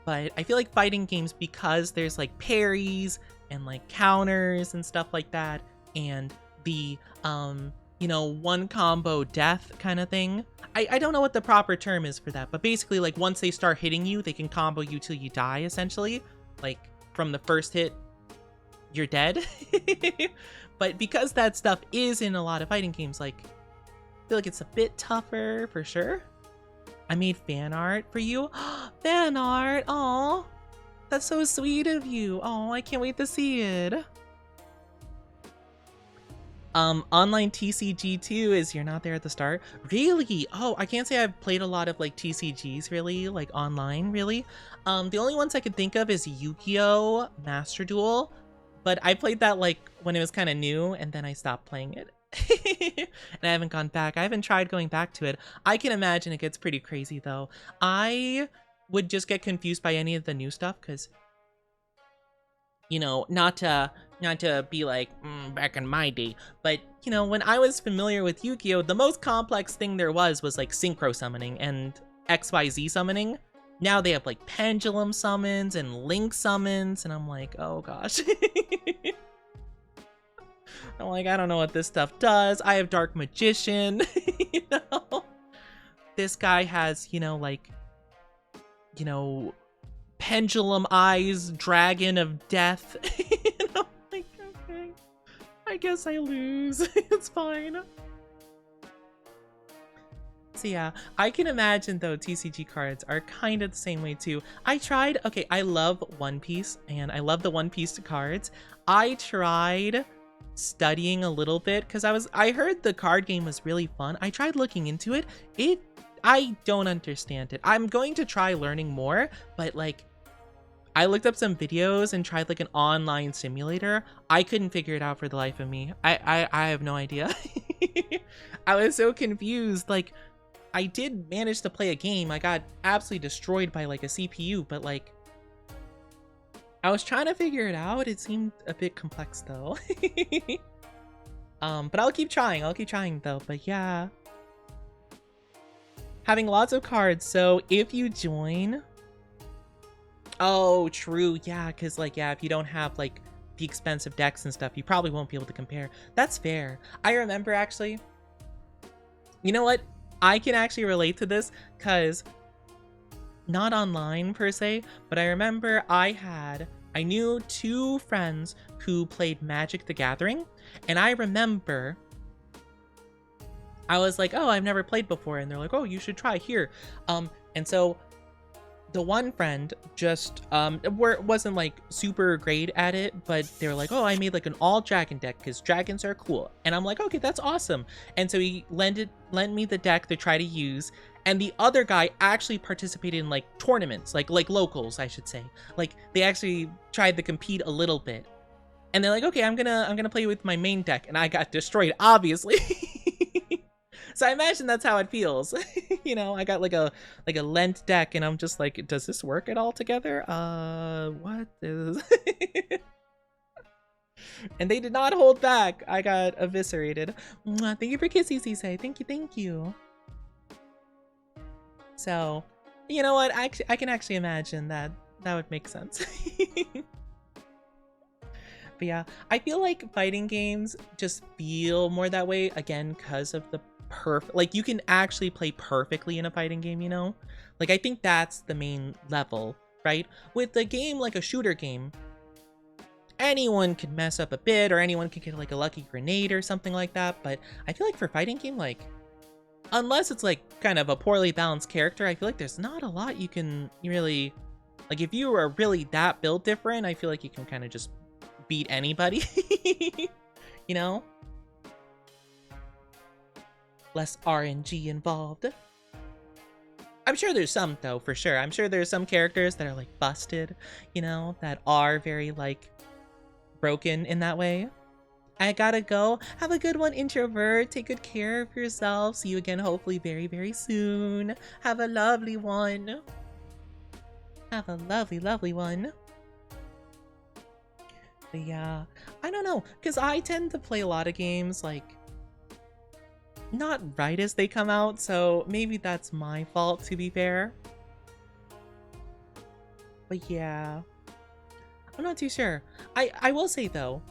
But I feel like fighting games, because there's like parries and like counters and stuff like that, and the you know, one combo death kind of thing. I don't know what the proper term is for that, but basically like once they start hitting you, they can combo you till you die, essentially. Like from the first hit, you're dead. But because that stuff is in a lot of fighting games, like I feel like it's a bit tougher for sure. I made fan art for you. Fan art, oh, that's so sweet of you. Oh, I can't wait to see it. Online TCG2 is you're not there at the start. Really? Oh, I can't say I've played a lot of like TCGs really, like online really. The only ones I could think of is Yu-Gi-Oh! Master Duel, but I played that like when it was kind of new, and then I stopped playing it. And I haven't gone back. I haven't tried going back to it. I can imagine it gets pretty crazy though. I would just get confused by any of the new stuff, because you know, not to be like back in my day, but you know, when I was familiar with Yu-Gi-Oh, the most complex thing there was like synchro summoning and XYZ summoning. Now they have like pendulum summons and link summons, and I'm like, oh gosh. I'm like, I don't know what this stuff does. I have Dark Magician, you know? This guy has, like, Pendulum Eyes, Dragon of Death. And I'm like, okay, I guess I lose. It's fine. So yeah, I can imagine though TCG cards are kind of the same way too. Okay, I love One Piece and I love the One Piece cards. I tried studying a little bit because I heard the card game was really fun. I tried looking into it. I don't understand it. I'm going to try learning more, but like I looked up some videos and tried like an online simulator. I couldn't figure it out for the life of me. I have no idea. I was so confused. Like I did manage to play a game. I got absolutely destroyed by like a CPU, but like I was trying to figure it out. It seemed a bit complex though. But I'll keep trying. I'll keep trying though. But yeah. Having lots of cards. So if you join. Oh, true. Yeah, because like, yeah, if you don't have like the expensive decks and stuff, you probably won't be able to compare. That's fair. I remember actually. You know what? I can actually relate to this because not online per se, but I remember I knew 2 friends who played Magic the Gathering, and I remember I was like, oh, I've never played before, and they're like, oh, you should try here. And so the one friend just wasn't like super great at it, but they were like, oh, I made like an all dragon deck because dragons are cool. And I'm like, okay, that's awesome. And so he lent me the deck to try to use. And the other guy actually participated in like tournaments, like locals, I should say. Like they actually tried to compete a little bit. And they're like, okay, I'm gonna play with my main deck, and I got destroyed, obviously. So I imagine that's how it feels. I got like a lent deck, and I'm just like, does this work at all together? What is? And they did not hold back. I got eviscerated. Mwah, thank you for kisses, Issei. Thank you. So, you know what? I can actually imagine that would make sense. But yeah, I feel like fighting games just feel more that way, again, because of the like you can actually play perfectly in a fighting game, like I think that's the main level, right? With the game, like a shooter game, anyone could mess up a bit, or anyone could get like a lucky grenade or something like that. But I feel like for fighting game, like unless it's like kind of a poorly balanced character, I feel like there's not a lot you can really, like if you are really that build different, I feel like you can kind of just beat anybody. Less RNG involved. I'm sure there's some though, for sure. I'm sure there's some characters that are like busted, that are very like broken in that way. I gotta go. Have a good one, introvert. Take good care of yourself. See you again hopefully very, very soon. Have a lovely one. Have a lovely, lovely one. But yeah, I don't know, because I tend to play a lot of games like not right as they come out, so maybe that's my fault, to be fair. But yeah, I'm not too sure. I will say though,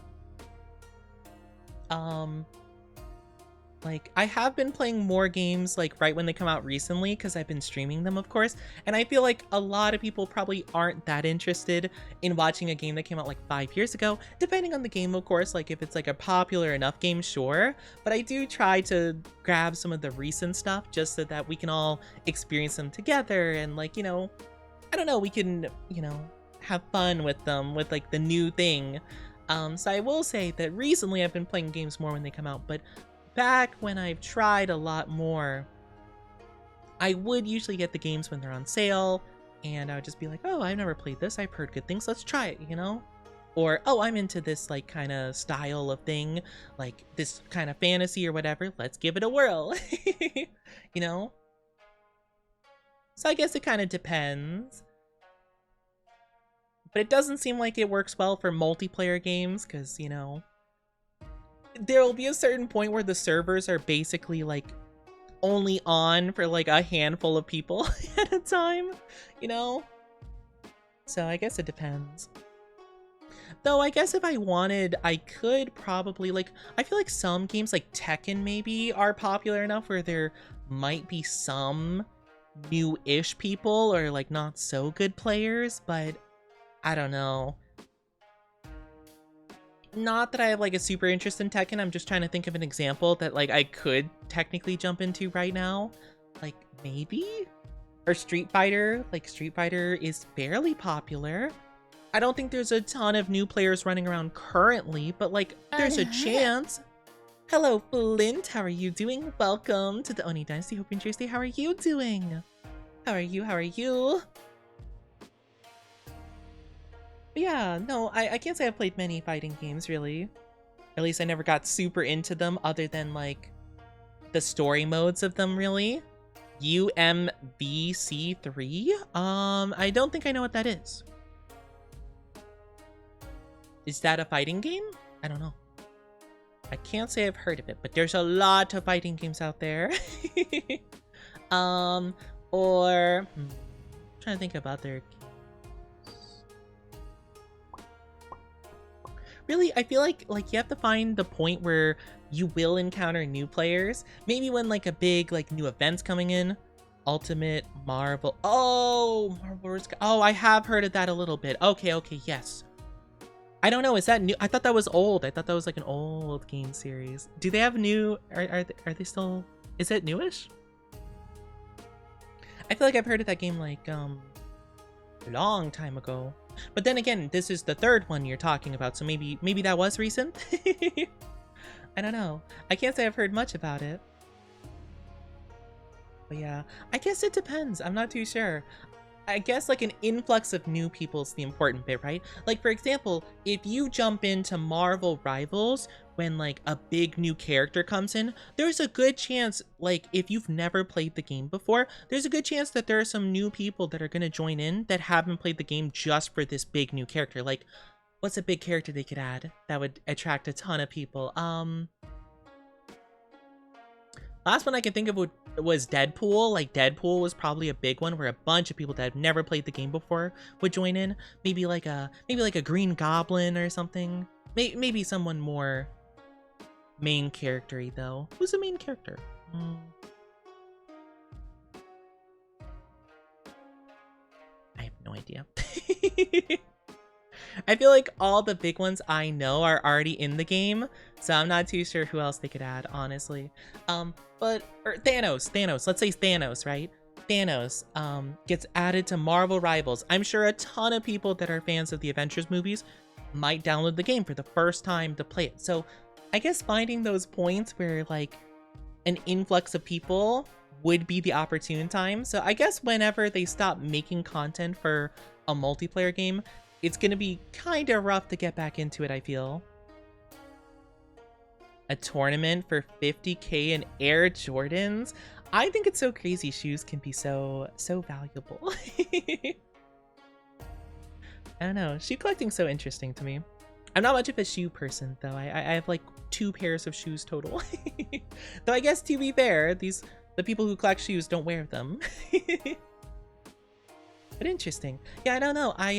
like I have been playing more games like right when they come out recently, because I've been streaming them, of course, and I feel like a lot of people probably aren't that interested in watching a game that came out like 5 years ago, depending on the game, of course. Like if it's like a popular enough game, sure, but I do try to grab some of the recent stuff just so that we can all experience them together, and like, I don't know, we can, have fun with them, with like the new thing. So I will say that recently I've been playing games more when they come out, but back when I've tried a lot more, I would usually get the games when they're on sale, and I would just be like, oh, I've never played this, I've heard good things, let's try it, Or, oh, I'm into this like kind of style of thing, like this kind of fantasy or whatever, let's give it a whirl. So I guess it kind of depends. But it doesn't seem like it works well for multiplayer games, because, there will be a certain point where the servers are basically like only on for like a handful of people at a time, you know? So I guess it depends. Though I guess if I wanted, I could probably, like, I feel like some games like Tekken maybe are popular enough where there might be some new-ish people or like not so good players, but I don't know. Not that I have like a super interest in Tekken, I'm just trying to think of an example that like I could technically jump into right now. Like maybe? Or Street Fighter, like Street Fighter is fairly popular. I don't think there's a ton of new players running around currently, but like there's a chance. Hello, Flint. How are you doing? Welcome to the Oni Dynasty. Hope you enjoy your stay. How are you doing? How are you? How are you? But yeah, no, I can't say I've played many fighting games, really. At least I never got super into them other than like the story modes of them, really. UMVC3? I don't think I know what that is. Is that a fighting game? I don't know. I can't say I've heard of it, but there's a lot of fighting games out there. I'm trying to think about their games. Really, I feel like you have to find the point where you will encounter new players. Maybe when like a big like new event's coming in. Ultimate Marvel. Oh, oh, I have heard of that a little bit. Okay, yes. I don't know, is that new? I thought that was old. I thought that was like an old game series. Do they have new, are they still, is it newish? I feel like I've heard of that game like, a long time ago. But then again, this is the third one you're talking about, so maybe that was recent? I don't know. I can't say I've heard much about it. But yeah, I guess it depends. I'm not too sure. I guess like an influx of new people is the important bit, right? Like for example, if you jump into Marvel Rivals when like a big new character comes in, there's a good chance, like if you've never played the game before, there's a good chance that there are some new people that are going to join in that haven't played the game just for this big new character. Like what's a big character they could add that would attract a ton of people? Last one I can think of was Deadpool. Like Deadpool was probably a big one where a bunch of people that have never played the game before would join in. Maybe like a Green Goblin or something. Maybe someone more main character-y though. Who's the main character? I have no idea. I feel like all the big ones I know are already in the game, so I'm not too sure who else they could add, honestly. But Thanos, let's say Thanos, right? Thanos gets added to Marvel Rivals. I'm sure a ton of people that are fans of the Avengers movies might download the game for the first time to play it. So I guess finding those points where like an influx of people would be the opportune time. So I guess whenever they stop making content for a multiplayer game, it's gonna be kind of rough to get back into it, I feel. A tournament for 50k in Air Jordans? I think it's so crazy shoes can be so valuable. I don't know, shoe collecting's so interesting to me. I'm not much of a shoe person though. I have like 2 pairs of shoes total. Though I guess to be fair, the people who collect shoes don't wear them. But interesting. Yeah, I don't know. I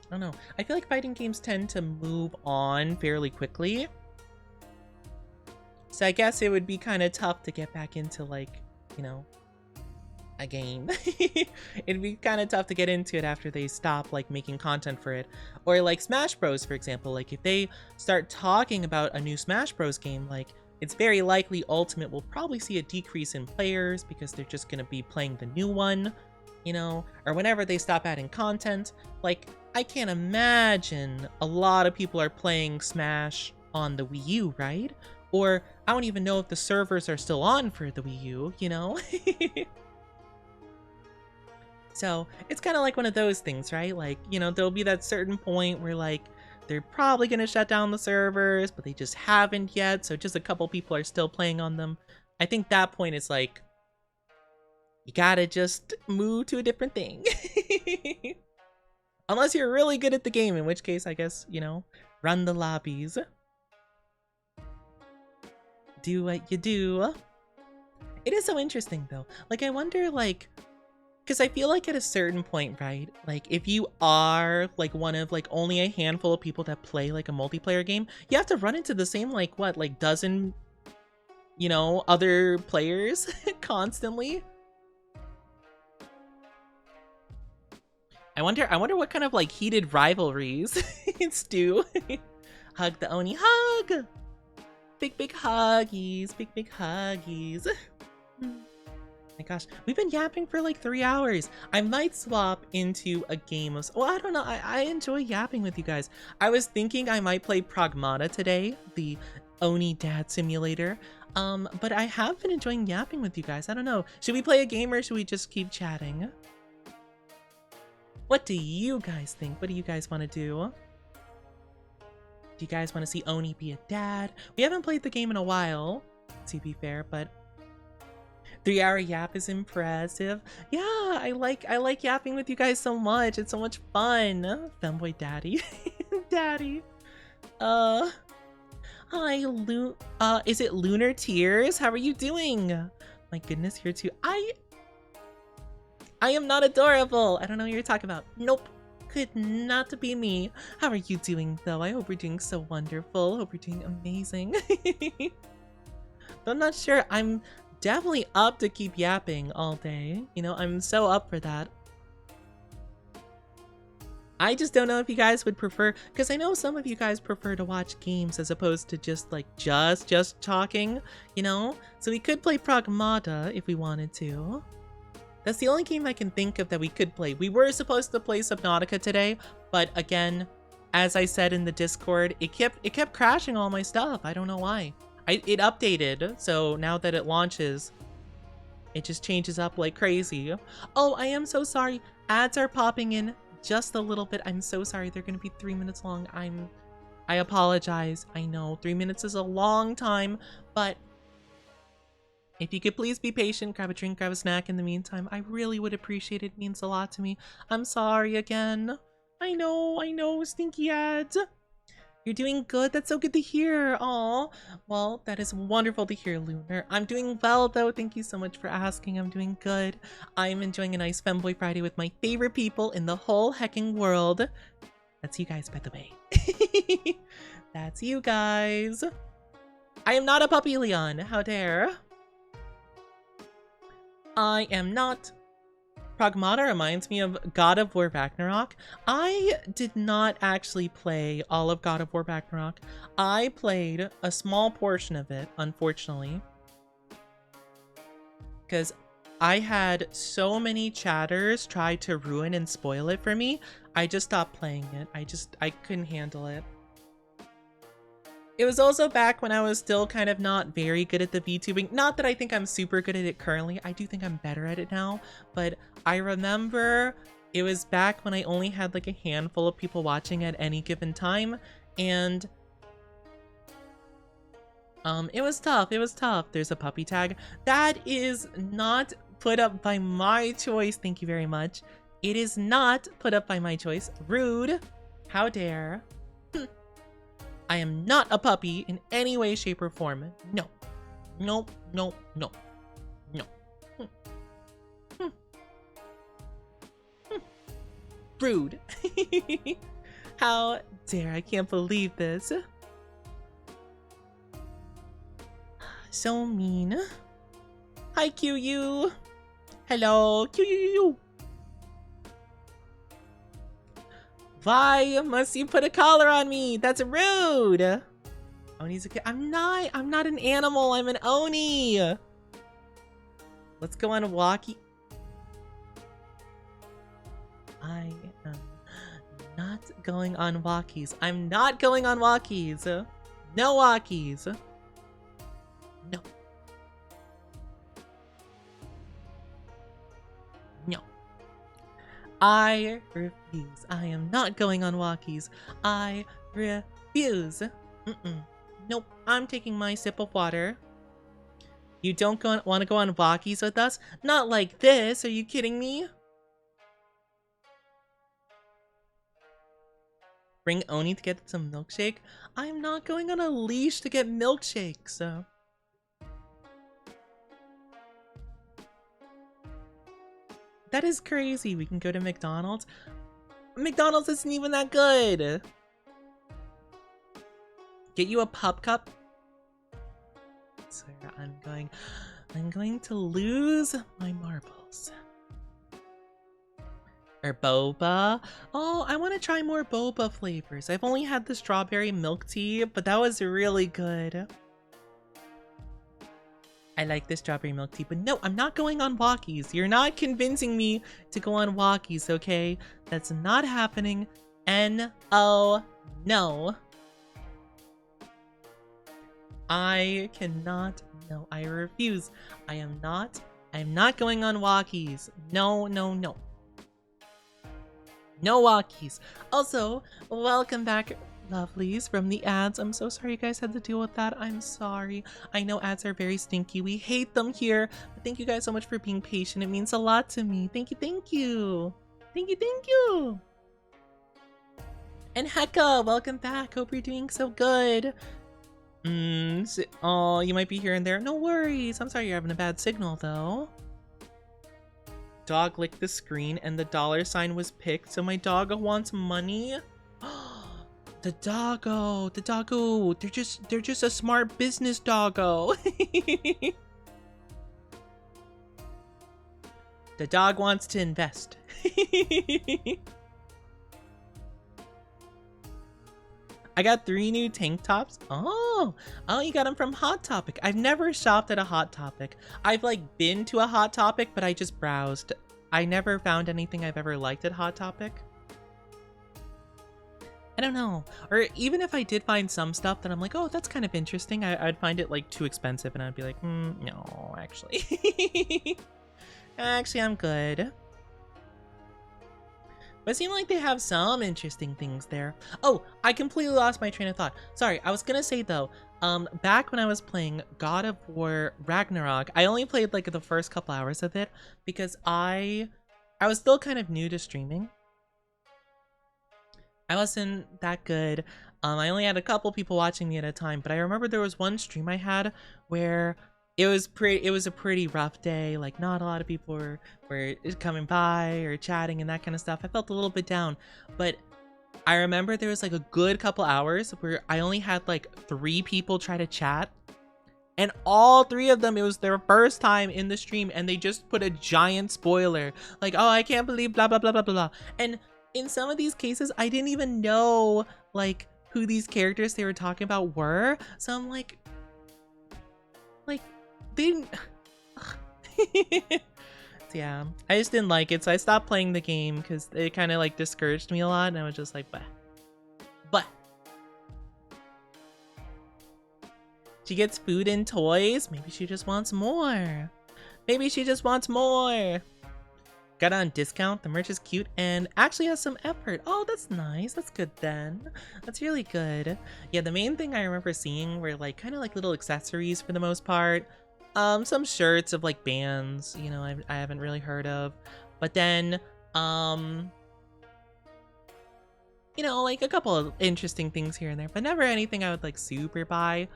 don't know. I feel like fighting games tend to move on fairly quickly. So I guess it would be kind of tough to get back into like, you know, a game. It'd be kind of tough to get into it after they stop like making content for it. Or like Smash Bros, for example, like if they start talking about a new Smash Bros game, like it's very likely Ultimate will probably see a decrease in players because they're just going to be playing the new one, you know, or whenever they stop adding content. Like I can't imagine a lot of people are playing Smash on the Wii U, right? Or I don't even know if the servers are still on for the Wii U, you know? So it's kind of like one of those things, right? Like, you know, there'll be that certain point where like they're probably going to shut down the servers, but they just haven't yet. So just a couple people are still playing on them. I think that point is like, you gotta just move to a different thing. Unless you're really good at the game, in which case, I guess, you know, run the lobbies. do what you do. It is so interesting though. Like, I wonder, like, because I feel like at a certain point, right? Like, if you are like one of like only a handful of people that play like a multiplayer game, you have to run into the same like what, like dozen, you know, other players constantly. I wonder what kind of like heated rivalries ensue. Hug the Oni, hug! Big huggies, big huggies. My gosh, we've been yapping for like 3 hours. I might swap into a game of, well, I don't know. I enjoy yapping with you guys. I was thinking I might play Pragmata today, the Oni Dad Simulator. But I have been enjoying yapping with you guys. I don't know. Should we play a game or should we just keep chatting? What do you guys think? What do you guys want to do? Do you guys want to see Oni be a dad? We haven't played the game in a while, to be fair, but 3-hour yap is impressive. Yeah, I like yapping with you guys so much. It's so much fun. Femboy daddy. Daddy. Hi, is it Lunar Tears? How are you doing? My goodness, here too. I am not adorable. I don't know what you're talking about. Nope. Could not be me. How are you doing though? I hope you're doing so wonderful. Hope you're doing amazing. I'm not sure. I'm definitely up to keep yapping all day. You know, I'm so up for that. I just don't know if you guys would prefer, because I know some of you guys prefer to watch games as opposed to just like just talking, you know? So we could play Pragmata if we wanted to. That's the only game I can think of that we could play. We were supposed to play Subnautica today, but again, as I said in the Discord, it kept crashing all my stuff. I don't know why. It updated, so now that it launches, it just changes up like crazy. Oh, I am so sorry. Ads are popping in just a little bit. I'm so sorry. They're gonna be 3 minutes long. I apologize. I know 3 minutes is a long time, but if you could please be patient, grab a drink, grab a snack in the meantime, I really would appreciate it. It means a lot to me. I'm sorry again. I know, stinky ads. You're doing good. That's so good to hear. Aw. Well, that is wonderful to hear, Lunar. I'm doing well, though. Thank you so much for asking. I'm doing good. I'm enjoying a nice Femboy Friday with my favorite people in the whole hecking world. That's you guys, by the way. That's you guys. I am not a puppy, Leon. How dare. I am not. Pragmata reminds me of God of War Ragnarok. I did not actually play all of God of War Ragnarok. I played a small portion of it, unfortunately, because I had so many chatters try to ruin and spoil it for me. I just stopped playing it. I couldn't handle it. It was also back when I was still kind of not very good at the VTubing. Not that I think I'm super good at it currently. I do think I'm better at it now. But I remember it was back when I only had like a handful of people watching at any given time. And it was tough. It was tough. There's a puppy tag. That is not put up by my choice. Thank you very much. It is not put up by my choice. Rude. How dare. I am not a puppy in any way, shape, or form. No. No, no, no. No. Rude. How dare, I can't believe this. So mean. Hi, QU. Hello, QU. Why must you put a collar on me? That's rude. Oni's a kid. I'm not an animal. I'm an Oni. Let's go on a walkie. I am not going on walkies. I'm not going on walkies. No walkies. No. No. I refuse. I am not going on walkies. I refuse. Nope. I'm taking my sip of water. You don't want to go on walkies with us? Not like this. Are you kidding me? Bring Oni to get some milkshake? I am not going on a leash to get milkshakes. That is crazy. We can go to McDonald's. McDonald's isn't even that good. Get you a pup cup. So I'm going to lose my marbles. Or boba. Oh, I want to try more boba flavors. I've only had the strawberry milk tea, but that was really good. I like the strawberry milk tea, but no, I'm not going on walkies. You're not convincing me to go on walkies, okay? That's not happening. No. I cannot. No, I refuse. I'm not going on walkies. No. No walkies. Also, welcome back, lovelies, from the ads. I'm so sorry you guys had to deal with that. I'm sorry. I know ads are very stinky. We hate them here. But thank you guys so much for being patient. It means a lot to me. Thank you. Thank you. And Hecka, welcome back. Hope you're doing so good. Oh, you might be here and there. No worries. I'm sorry you're having a bad signal, though. Dog licked the screen and the dollar sign was picked, so my doggo wants money. The doggo. They're just a smart business doggo. The dog wants to invest. I got 3 new tank tops. Oh, you got them from Hot Topic. I've never shopped at a Hot Topic. I've like been to a Hot Topic, but I just browsed. I never found anything I've ever liked at Hot Topic. I don't know. Or even if I did find some stuff that I'm like, oh, that's kind of interesting, I'd find it like too expensive and I'd be like, no, actually. Actually, I'm good. But it seemed like they have some interesting things there. Oh, I completely lost my train of thought. Sorry, I was gonna say though, back when I was playing God of War Ragnarok, I only played like the first couple hours of it because I was still kind of new to streaming. I wasn't that good. I only had a couple people watching me at a time, but I remember there was one stream I had where it was a pretty rough day. Like not a lot of people were coming by or chatting and that kind of stuff. I felt a little bit down, but I remember there was like a good couple hours where I only had like 3 people try to chat, and all 3 of them, it was their first time in the stream, and they just put a giant spoiler like, oh, I can't believe blah blah blah blah blah. And in some of these cases, I didn't even know like who these characters they were talking about were, so I'm like they didn't. Yeah, I just didn't like it, so I stopped playing the game because it kind of like discouraged me a lot, and I was just like, but she gets food and toys. Maybe she just wants more. Got it on discount. The merch is cute and actually has some effort. Oh, that's nice. That's good then. That's really good. Yeah, the main thing I remember seeing were like kind of like little accessories for the most part. Some shirts of like bands, you know, I haven't really heard of. But then, you know, like a couple of interesting things here and there, but never anything I would like super buy.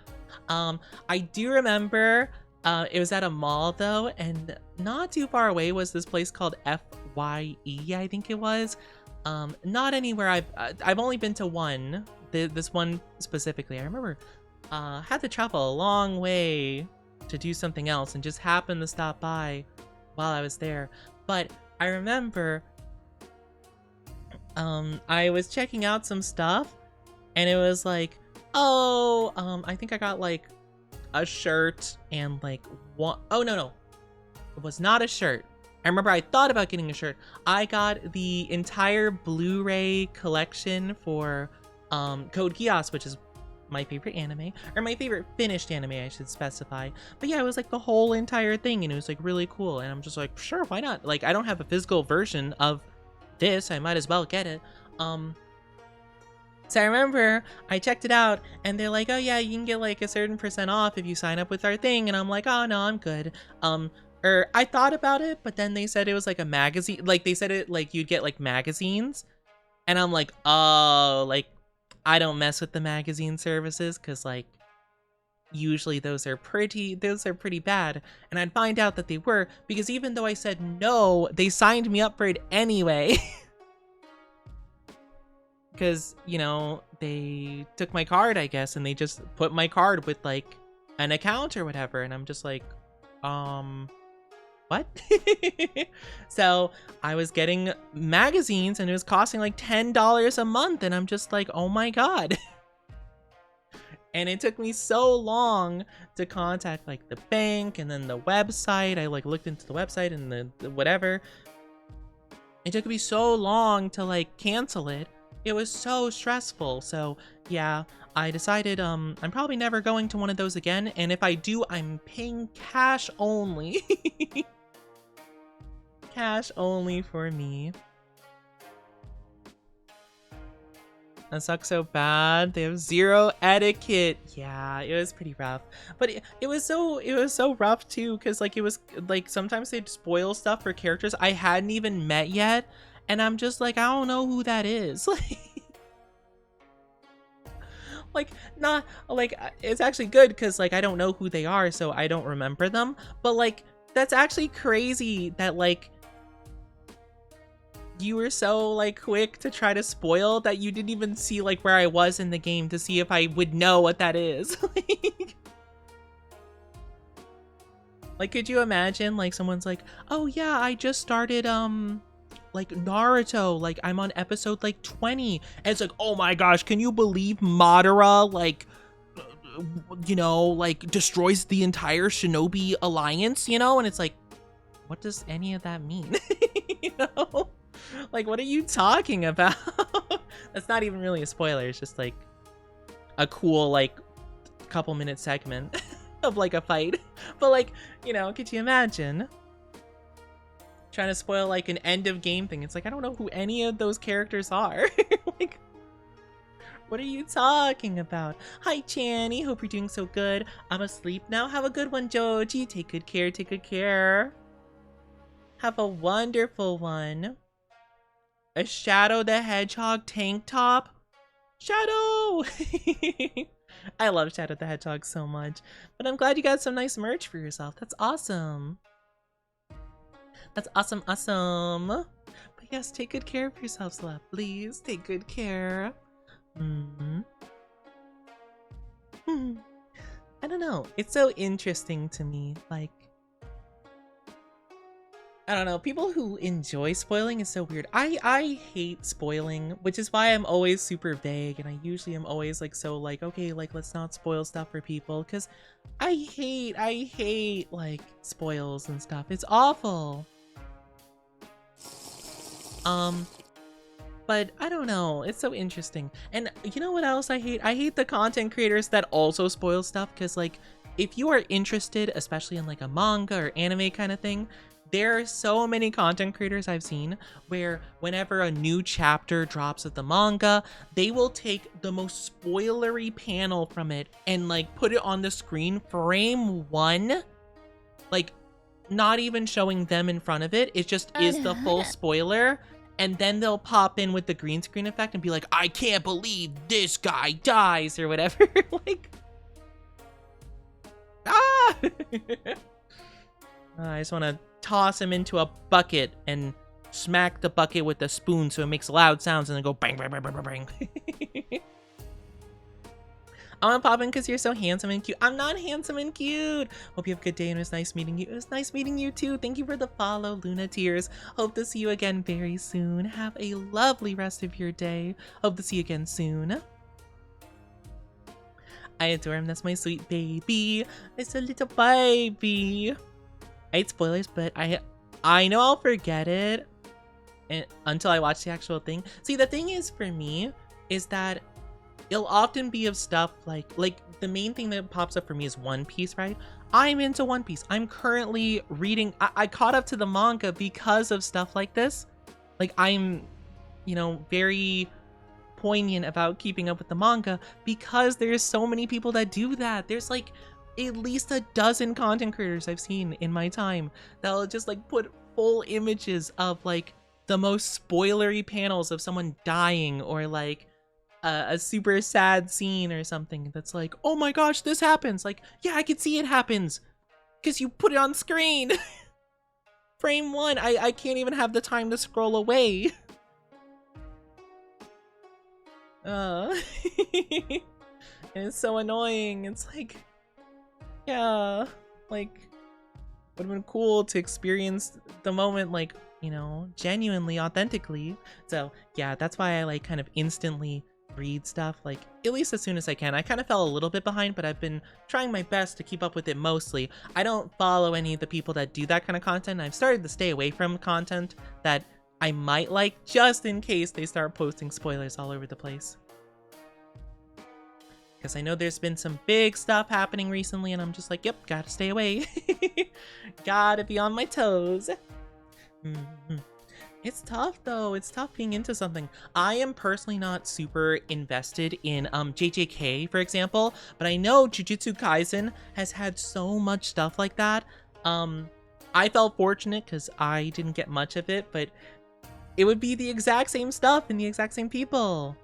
I do remember it was at a mall though, and not too far away was this place called FYE, I think it was. Not anywhere I've only been to one, this one specifically. I remember had to travel a long way to do something else and just happened to stop by while I was there. But I remember I was checking out some stuff and it was like, oh, I think I got like a shirt and like one, oh no, it was not a shirt. I remember I thought about getting a shirt. I got the entire Blu-ray collection for Code Geass, which is my favorite anime, or my favorite finished anime, I should specify. But yeah, it was like the whole entire thing, and it was like really cool, and I'm just like, sure, why not? Like, I don't have a physical version of this, I might as well get it. So I remember I checked it out, and they're like, oh yeah, you can get like a certain % off if you sign up with our thing, and I'm like, oh no, I'm good. Or I thought about it, but then they said it was like a magazine, like they said it like you'd get like magazines, and I'm like, oh, like I don't mess with the magazine services, because like usually those are pretty bad. And I'd find out that they were, because even though I said no, they signed me up for it anyway. Because, you know, they took my card, I guess, and they just put my card with like an account or whatever, and I'm just like, what? So I was getting magazines and it was costing like $10 a month, and I'm just like, oh my god. And it took me so long to contact like the bank and then the website. I like looked into the website and the whatever. It took me so long to like cancel it. It was so stressful. So yeah, I decided I'm probably never going to one of those again. And if I do, I'm paying cash only. Cash only for me. That sucks so bad. They have zero etiquette. Yeah, it was pretty rough. But it was so rough too, because like it was like sometimes they'd spoil stuff for characters I hadn't even met yet, and I'm just like, I don't know who that is. Like not like it's actually good because like I don't know who they are, so I don't remember them. But like that's actually crazy that like you were so like quick to try to spoil that you didn't even see like where I was in the game to see if I would know what that is. Like could you imagine like someone's like, oh yeah, I just started like Naruto, like I'm on episode like 20, and it's like, oh my gosh, can you believe Madara like you know like destroys the entire Shinobi Alliance, you know? And it's like, what does any of that mean? You know, like what are you talking about? That's not even really a spoiler, it's just like a cool like couple minute segment of like a fight. But like, you know, could you imagine trying to spoil like an end of game thing? It's like, I don't know who any of those characters are. Like, what are you talking about? Hi Channy, hope you're doing so good. I'm asleep now. Have a good one, Joji. Take good care, take good care. Have a wonderful one. A Shadow the Hedgehog tank top? Shadow! I love Shadow the Hedgehog so much. But I'm glad you got some nice merch for yourself. That's awesome. That's awesome, awesome. But yes, take good care of yourself, Celeb. Please, take good care. I don't know. It's so interesting to me. Like, I don't know. People who enjoy spoiling is so weird. I hate spoiling, which is why I'm always super vague, and I usually am always like so like, okay, like let's not spoil stuff for people, because I hate like spoils and stuff. It's awful. But I don't know, it's so interesting. And you know what else I hate? I hate the content creators that also spoil stuff, because like if you are interested, especially in like a manga or anime kind of thing, there are so many content creators I've seen where whenever a new chapter drops of the manga, they will take the most spoilery panel from it and like put it on the screen frame one, like not even showing them in front of it. It just is the full spoiler. And then they'll pop in with the green screen effect and be like, I can't believe this guy dies or whatever. Like, ah! I just want to toss him into a bucket and smack the bucket with a spoon so it makes loud sounds and then go bang, bang, bang, bang, bang, bang. I want to pop in because you're so handsome and cute. I'm not handsome and cute. Hope you have a good day and it was nice meeting you. It was nice meeting you too. Thank you for the follow, Luna Tears. Hope to see you again very soon. Have a lovely rest of your day. Hope to see you again soon. I adore him. That's my sweet baby. It's a little baby. I hate spoilers, but I know I'll forget it until I watch the actual thing. See, the thing is for me is that it'll often be of stuff like the main thing that pops up for me is One Piece, right? I'm into One Piece. I'm currently reading, I caught up to the manga because of stuff like this. Like I'm, you know, very poignant about keeping up with the manga because there's so many people that do that. There's like at least a dozen content creators I've seen in my time that'll just like put full images of like the most spoilery panels of someone dying or like a super sad scene or something that's like, oh my gosh, this happens. Like, yeah, I can see it happens because you put it on screen. Frame one, I can't even have the time to scroll away. And it's so annoying. It's like, yeah, like, would have been cool to experience the moment, like, you know, genuinely, authentically. So yeah, that's why I like kind of instantly read stuff, like at least as soon as I can. I kind of fell a little bit behind, but I've been trying my best to keep up with it mostly. I don't follow any of the people that do that kind of content. I've started to stay away from content that I might like, just in case they start posting spoilers all over the place. Because I know there's been some big stuff happening recently, and I'm just like, yep, gotta stay away. Gotta be on my toes. It's tough, though. It's tough being into something. I am personally not super invested in JJK, for example, but I know Jujutsu Kaisen has had so much stuff like that. I felt fortunate because I didn't get much of it, but it would be the exact same stuff and the exact same people.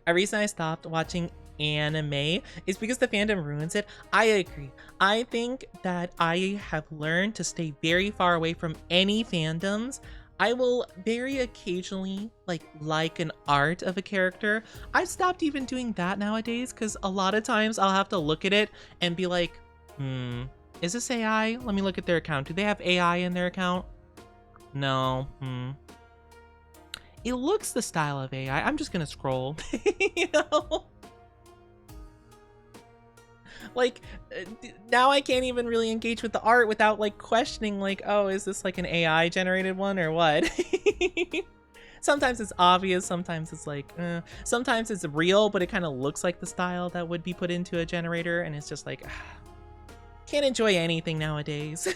A reason I stopped watching anime is because the fandom ruins it. I agree. I think that I have learned to stay very far away from any fandoms. I will very occasionally like an art of a character. I've stopped even doing that nowadays because a lot of times I'll have to look at it and be like, is this AI? Let me look at their account. Do they have AI in their account? No. It looks the style of AI. I'm just gonna scroll. You know? Like, now I can't even really engage with the art without like questioning like, oh, is this like an AI generated one or what? Sometimes it's obvious, sometimes it's like, sometimes it's real, but it kind of looks like the style that would be put into a generator, and it's just like, can't enjoy anything nowadays.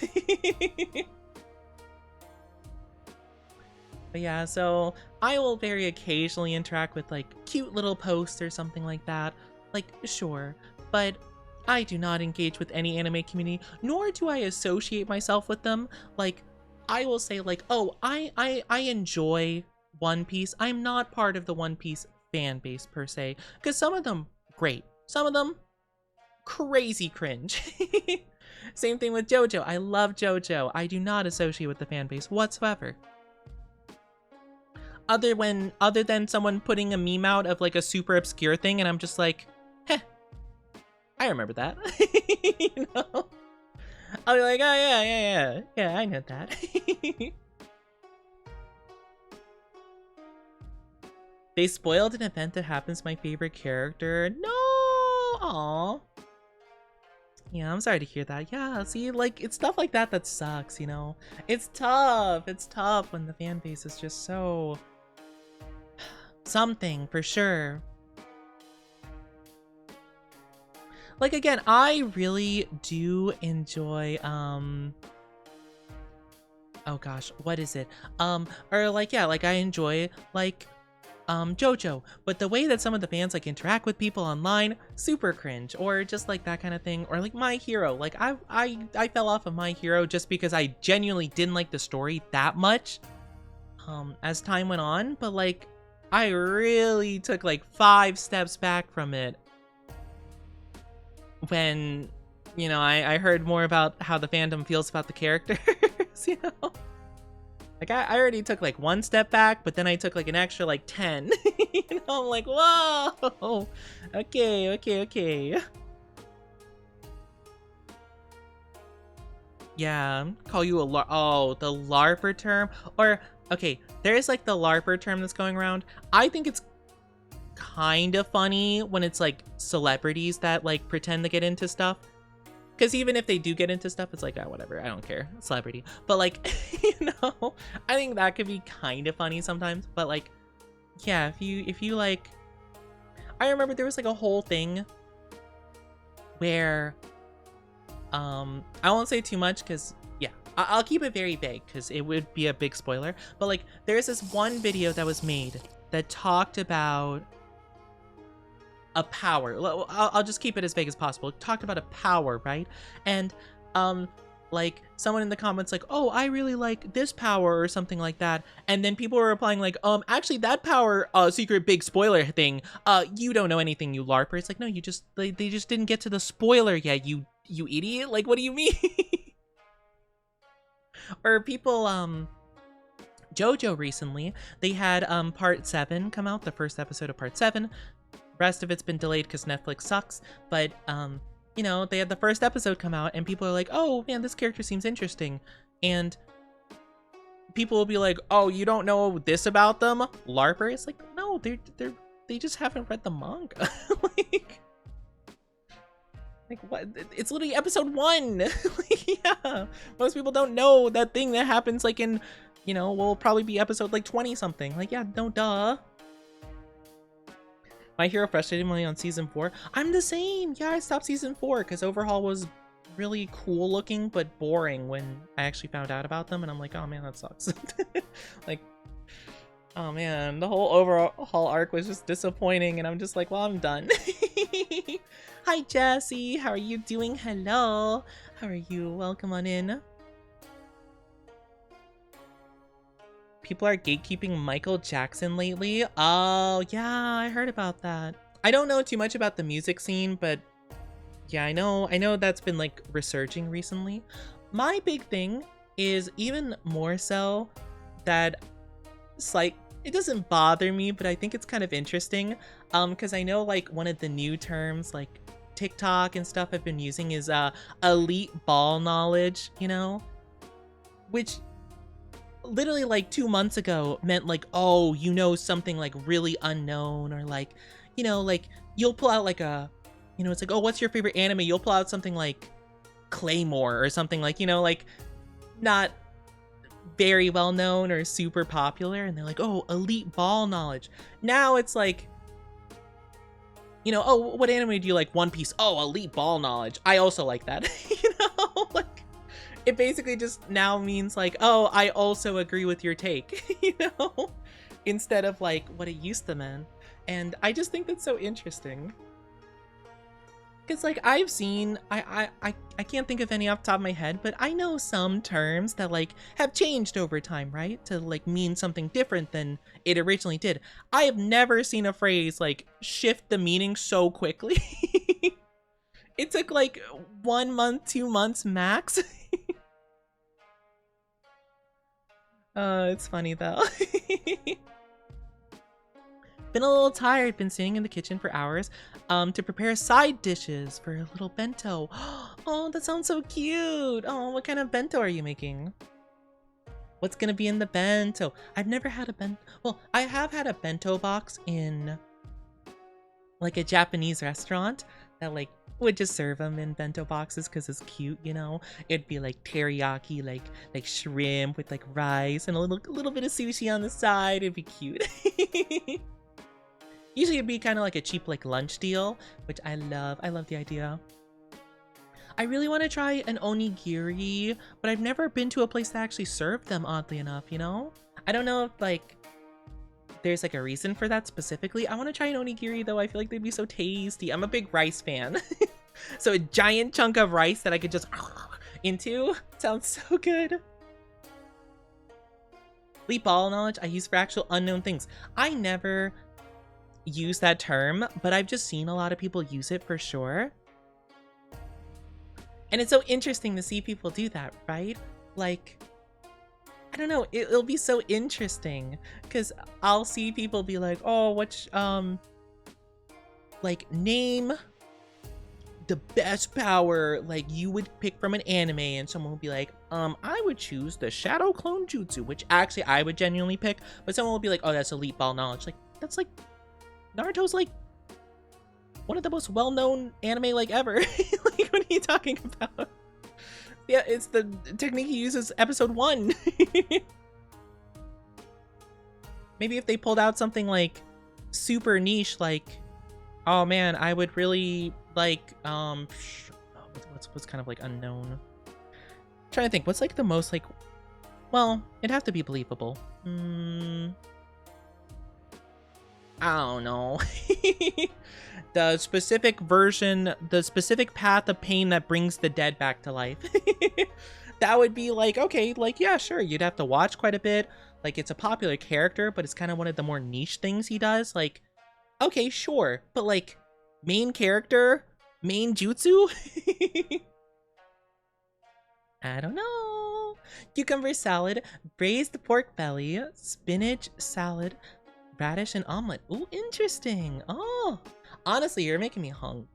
But yeah, so I will very occasionally interact with like cute little posts or something like that. Like, sure, but I do not engage with any anime community, nor do I associate myself with them. Like, I will say like, oh, I enjoy One Piece. I'm not part of the One Piece fan base per se, because some of them great, some of them crazy cringe. Same thing with JoJo. I love JoJo. I do not associate with the fan base whatsoever. Other than someone putting a meme out of like a super obscure thing, and I'm just like, heh, I remember that. You know? I'll be like, oh yeah, I know that. They spoiled an event that happens to my favorite character. No, aw. Yeah, I'm sorry to hear that. Yeah, see, like, it's stuff like that that sucks, you know? It's tough. It's tough when the fan base is just so something, for sure. Like, again, I really do enjoy, oh gosh, what is it? Or like, yeah, like I enjoy, like, JoJo, but the way that some of the fans like interact with people online, super cringe, or just like that kind of thing. Or like My Hero, like I fell off of My Hero just because I genuinely didn't like the story that much as time went on, but like I really took like 5 steps back from it when, you know, I heard more about how the fandom feels about the characters. You know, like I already took like 1 step back, but then I took like an extra like 10. You know, I'm like, whoa, okay. Yeah, call you a oh, the LARPer term. Or okay, there's like the LARPer term that's going around. I think it's kind of funny when it's like celebrities that like pretend to get into stuff. Because even if they do get into stuff, it's like, oh, whatever, I don't care, celebrity. But like, you know, I think that could be kind of funny sometimes. But like, yeah, if you like, I remember there was like a whole thing where, I won't say too much because yeah, I'll keep it very vague because it would be a big spoiler. But like, there's this one video that was made that talked about a power. I'll just keep it as vague as possible. It talked about a power, right? And like someone in the comments like, oh, I really like this power or something like that, and then people were replying like, actually that power, secret big spoiler thing, you don't know anything, you larper. It's like, no, you just, they just didn't get to the spoiler yet, you idiot. Like, what do you mean? Or people, JoJo recently, they had part 7 come out, the first episode of part 7. Rest of it's been delayed because Netflix sucks, but you know, they had the first episode come out and people are like, oh man, this character seems interesting, and people will be like, oh, you don't know this about them, larper. It's like, no, they just haven't read the manga. like what, it's literally episode 1. Like, yeah, most people don't know that thing that happens like in, you know, will probably be episode like 20 something. Like, yeah, no, duh. My Hero frustrated me on season 4. I'm the same. Yeah, I stopped season 4 because Overhaul was really cool looking but boring when I actually found out about them, and I'm like, oh man, that sucks. Like, oh man, the whole Overhaul arc was just disappointing, and I'm just like, well, I'm done. Hi Jessie, how are you doing? Hello, how are you? Welcome on in. People are gatekeeping Michael Jackson lately. Oh, yeah, I heard about that. I don't know too much about the music scene, but yeah, I know that's been like resurging recently. My big thing is even more so that it's like, it doesn't bother me, but I think it's kind of interesting. Because I know like one of the new terms like TikTok and stuff I've been using is elite ball knowledge, you know? Which literally like 2 months ago meant like, oh, you know, something like really unknown, or like, you know, like you'll pull out like a, you know, it's like, oh, what's your favorite anime? You'll pull out something like Claymore or something like, you know, like not very well known or super popular, and they're like, oh, elite ball knowledge. Now it's like, you know, oh, what anime do you like? One Piece. Oh, elite ball knowledge. I also like that. You know, like it basically just now means like, oh, I also agree with your take, you know, instead of like what it used to mean. And I just think that's so interesting. Because like I've seen, I can't think of any off the top of my head, but I know some terms that like have changed over time, right? To like mean something different than it originally did. I have never seen a phrase like shift the meaning so quickly. It took like 1 month, 2 months max. It's funny though. Been a little tired, been sitting in the kitchen for hours to prepare side dishes for a little bento. Oh, that sounds so cute. Oh, what kind of bento are you making? What's gonna be in the bento? I've never had a bento. Well, I have had a bento box in like a Japanese restaurant that like would just serve them in bento boxes because it's cute, you know. It'd be like teriyaki, like shrimp with like rice and a little bit of sushi on the side. It'd be cute. Usually it'd be kind of like a cheap like lunch deal, which I love. I love the idea. I really want to try an onigiri, but I've never been to a place that actually served them, oddly enough, you know? I don't know if like there's like a reason for that specifically. I want to try an onigiri though. I feel like they'd be so tasty. I'm a big rice fan. So a giant chunk of rice that I could just into sounds so good. Elite ball knowledge I use for actual unknown things. I never use that term, but I've just seen a lot of people use it for sure. And it's so interesting to see people do that, right? Like, I don't know, it'll be so interesting because I'll see people be like, oh, which, like, name the best power like you would pick from an anime, and someone will be like, I would choose the Shadow Clone Jutsu, which actually I would genuinely pick, but someone will be like, oh, that's elite ball knowledge. Like, that's like, Naruto's like one of the most well-known anime like ever. Like, what are you talking about? Yeah, it's the technique he uses episode 1. Maybe if they pulled out something like super niche, like, oh man, I would really like what's kind of like unknown. I'm trying to think, what's like the most like, well, it'd have to be believable. I don't know. The specific version, the specific path of pain that brings the dead back to life. That would be like, okay, like, yeah, sure, you'd have to watch quite a bit. Like, it's a popular character, but it's kind of one of the more niche things he does. Like, okay, sure, but like, main character, main jutsu? I don't know. Cucumber salad, braised pork belly, spinach salad, radish and omelet. Ooh, interesting. Oh, honestly, you're making me hungry.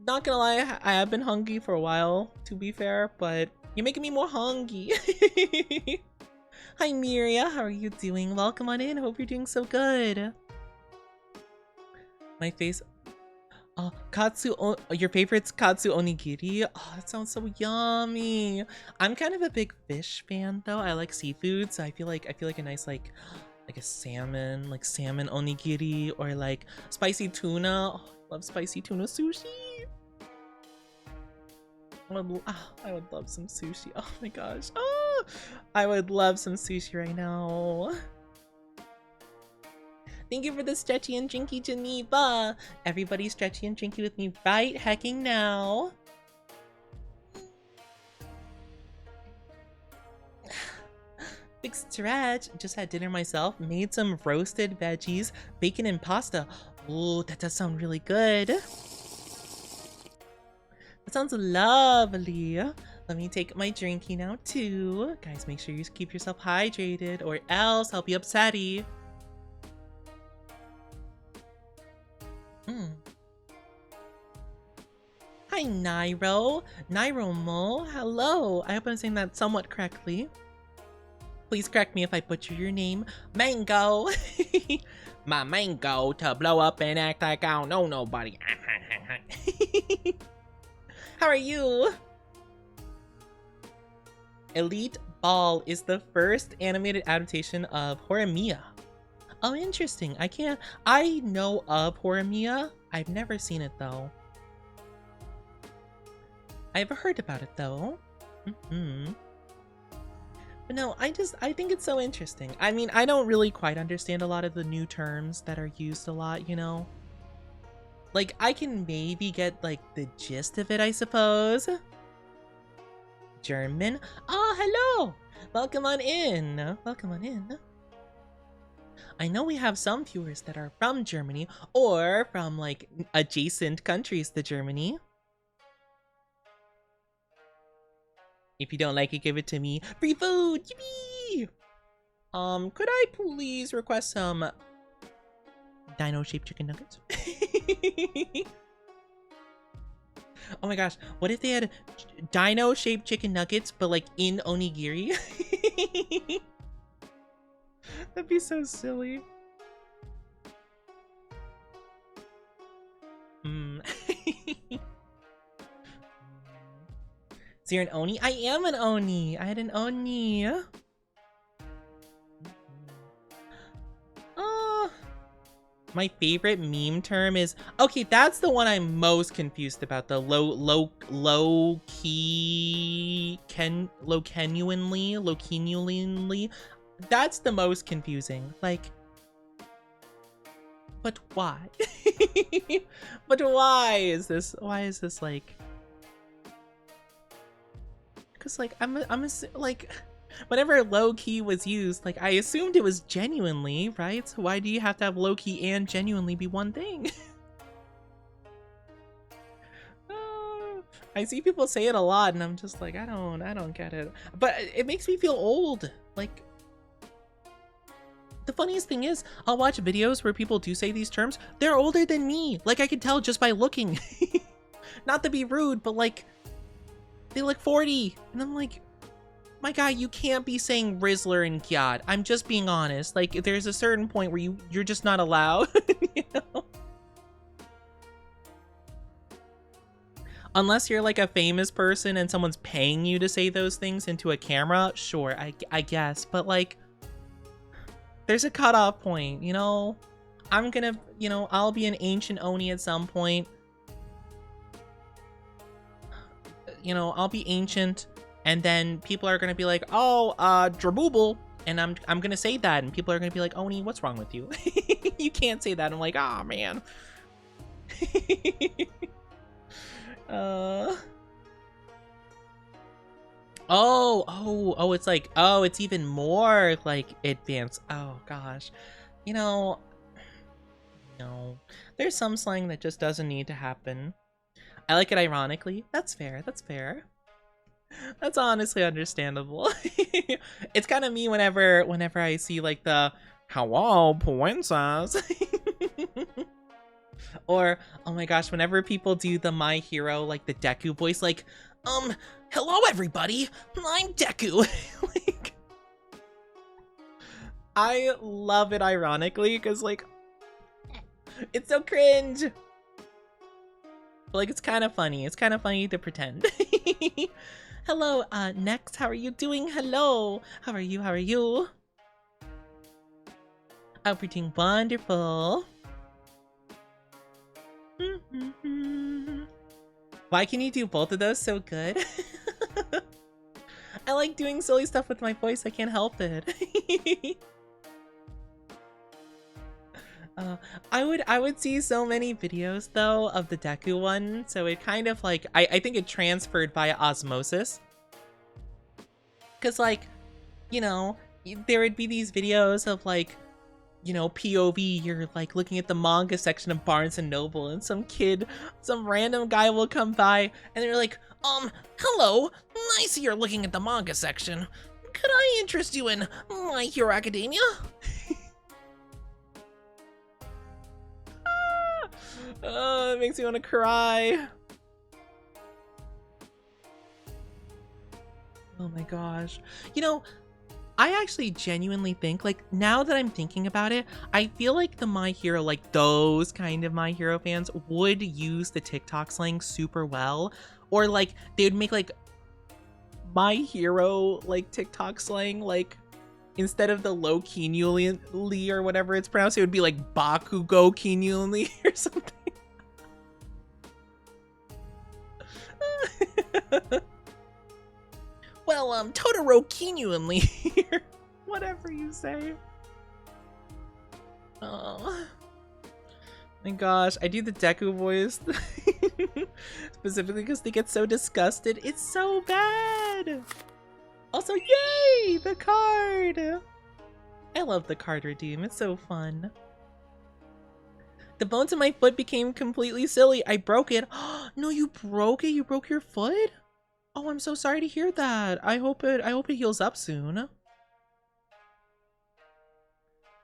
Not gonna lie, I have been hungry for a while, to be fair, but you're making me more hungry. Hi, Miria. How are you doing? Welcome on in. Hope you're doing so good. My face. Oh, your favorite's katsu onigiri? Oh, that sounds so yummy. I'm kind of a big fish fan though. I like seafood, so I feel like a nice like a salmon onigiri, or like spicy tuna. Oh, I love spicy tuna sushi. I would love some sushi. Oh my gosh. Oh, I would love some sushi right now. Thank you for the stretchy and drinky, Geneva. Everybody stretchy and drinky with me right hecking now. Big stretch. Just had dinner myself. Made some roasted veggies, bacon and pasta. Oh, that does sound really good. That sounds lovely. Let me take my drinky now too. Guys, make sure you keep yourself hydrated or else I'll be upsetty. Hi, Nairo. Nairomo. Hello. I hope I'm saying that somewhat correctly. Please correct me if I butcher your name. Mango. My mango to blow up and act like I don't know nobody. How are you? Elite Ball is the first animated adaptation of Horimiya. Oh, interesting. I know of Horimiya. I've never seen it though. I've heard about it though. But no, I think it's so interesting. I mean, I don't really quite understand a lot of the new terms that are used a lot, you know? Like, I can maybe get, like, the gist of it, I suppose. German? Oh, hello! Welcome on in. Welcome on in. I know we have some viewers that are from Germany, or from, like, adjacent countries to Germany. If you don't like it, give it to me. Free food! Yippee! Could I please request some dino-shaped chicken nuggets? Oh my gosh, what if they had dino-shaped chicken nuggets, but like in onigiri? That'd be so silly. So you're an Oni? I am an Oni! I had an Oni! My favorite meme term is... Okay, that's the one I'm most confused about. The low genuinely. That's the most confusing. Like... But why? But why is this like... Because like like whenever low-key was used, like I assumed it was genuinely, right? So why do you have to have low-key and genuinely be one thing? I see people say it a lot and I'm just like, I don't get it. But it makes me feel old. Like, the funniest thing is, I'll watch videos where people do say these terms. They're older than me. Like, I can tell just by looking. Not to be rude, but like, they look 40. And I'm like, my guy, you can't be saying Rizzler and Gyat. I'm just being honest. Like, there's a certain point where you're just not allowed, you know? Unless you're like a famous person and someone's paying you to say those things into a camera, sure, I guess. But like, there's a cutoff point, you know? I'm gonna, you know, I'll be an ancient Oni at some point. You know, I'll be ancient, and then people are gonna be like, oh, Drabooble, And I'm gonna say that, and people are gonna be like, Oni, what's wrong with you? You can't say that. I'm like, ah, man. uh oh, it's like, oh, it's even more like advanced. Oh gosh. You know, no. There's some slang that just doesn't need to happen. I like it ironically. That's fair. That's fair. That's honestly understandable. It's kind of me whenever I see like the hello princess. Or oh my gosh, whenever people do the My Hero like the Deku voice, like hello everybody, I'm Deku. Like, I love it ironically because like it's so cringe. But like it's kind of funny. It's kind of funny to pretend. Hello, next, how are you doing? Hello, how are you? How are you? I hope you're doing wonderful. Why can you do both of those so good? I like doing silly stuff with my voice. I can't help it. I would see so many videos though of the Deku one, so it kind of like I think it transferred via osmosis. Cause like, you know, there would be these videos of like, you know, POV, you're like looking at the manga section of Barnes and Noble, and some random guy will come by and they're like, hello, I see you're looking at the manga section. Could I interest you in My Hero Academia? Oh, it makes me want to cry. Oh my gosh. You know, I actually genuinely think, like, now that I'm thinking about it, I feel like the My Hero, like, those kind of My Hero fans would use the TikTok slang super well. Or, like, they would make, like, My Hero, like, TikTok slang, like, instead of the low Kinyuli or whatever it's pronounced, it would be, like, Bakugo Kinyuli or something. Well, Totoro Kinyuli here. Whatever you say. Oh my gosh, I do the Deku voice specifically because they get so disgusted. It's so bad. Also, yay, the card. I love the card redeem. It's so fun. The bones in my foot became completely silly. I broke it. No, you broke it? You broke your foot? Oh, I'm so sorry to hear that. I hope it heals up soon.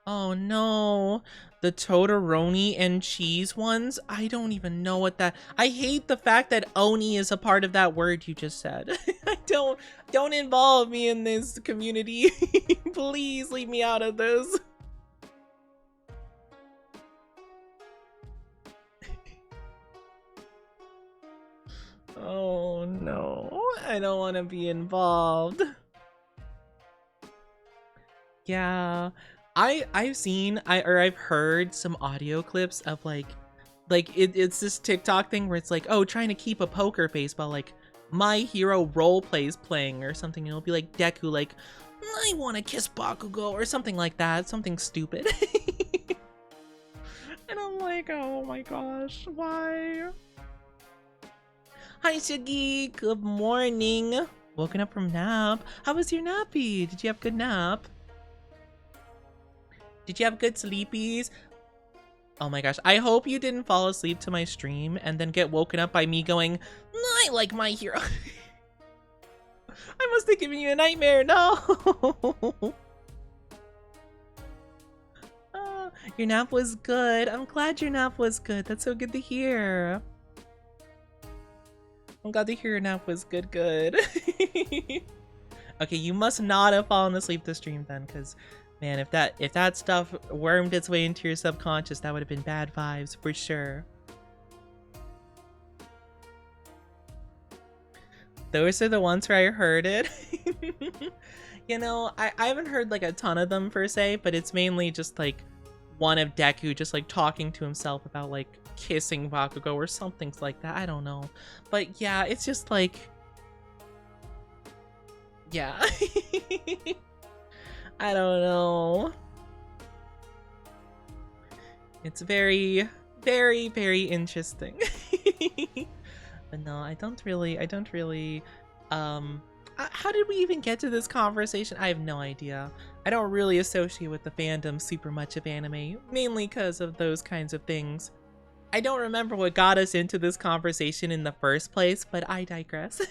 Oh no. The Todoroni and cheese ones? I don't even know what that... I hate the fact that Oni is a part of that word you just said. Don't involve me in this community. Please leave me out of this. Oh no, I don't want to be involved. Yeah, I've heard some audio clips of like it's this TikTok thing where it's like, oh, trying to keep a poker face while like My Hero role plays playing or something, and it'll be like Deku like, I want to kiss Bakugo or something like that, something stupid. And I'm like, oh my gosh, why? Hi, Shiggy. Good morning. Woken up from nap. How was your nappy? Did you have good nap? Did you have good sleepies? Oh my gosh. I hope you didn't fall asleep to my stream and then get woken up by me going, I like My Hero. I must have given you a nightmare. No. Your nap was good. I'm glad your nap was good. That's so good to hear. I'm glad to hear your nap was good. Okay, you must not have fallen asleep to stream then, because man, if that stuff wormed its way into your subconscious, that would have been bad vibes for sure. Those are the ones where I heard it. You know, I haven't heard like a ton of them per se, but it's mainly just like one of Deku just like talking to himself about like kissing Bakugo or something like that. I don't know. But yeah, it's just like, yeah. I don't know. It's very, very, very interesting. But no, I don't really, how did we even get to this conversation? I have no idea. I don't really associate with the fandom super much of anime, mainly because of those kinds of things. I don't remember what got us into this conversation in the first place, but I digress.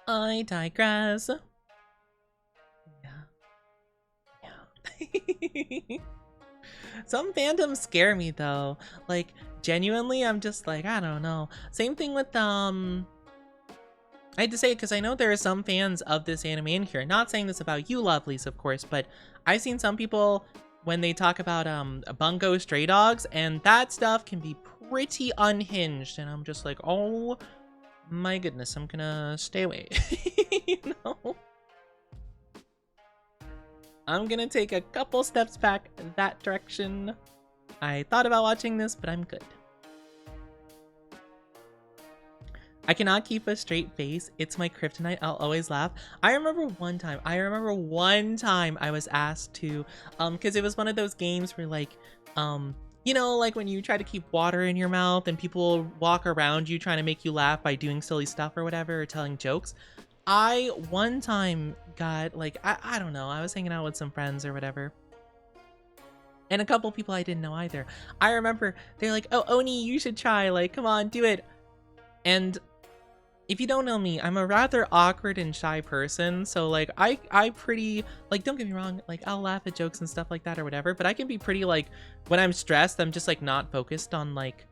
I digress. Yeah. Some fandoms scare me though. Like, genuinely, I'm just like, I don't know. Same thing with, I hate to say it because I know there are some fans of this anime in here. Not saying this about you lovelies, of course, but I've seen some people when they talk about Bungo Stray Dogs, and that stuff can be pretty unhinged, and I'm just like, oh my goodness, I'm gonna stay away. You know? I'm gonna take a couple steps back that direction. I thought about watching this, but I'm good. I cannot keep a straight face. It's my kryptonite. I'll always laugh. I remember one time I was asked to, because it was one of those games where like, you know, like when you try to keep water in your mouth and people walk around you trying to make you laugh by doing silly stuff or whatever, or telling jokes. I one time got like, I don't know, I was hanging out with some friends or whatever. And a couple people I didn't know either. I remember they're like, oh, Oni, you should try, like, come on, do it. And if you don't know me, I'm a rather awkward and shy person. So like, I pretty, like, don't get me wrong, like I'll laugh at jokes and stuff like that or whatever, but I can be pretty like, when I'm stressed, I'm just like not focused on like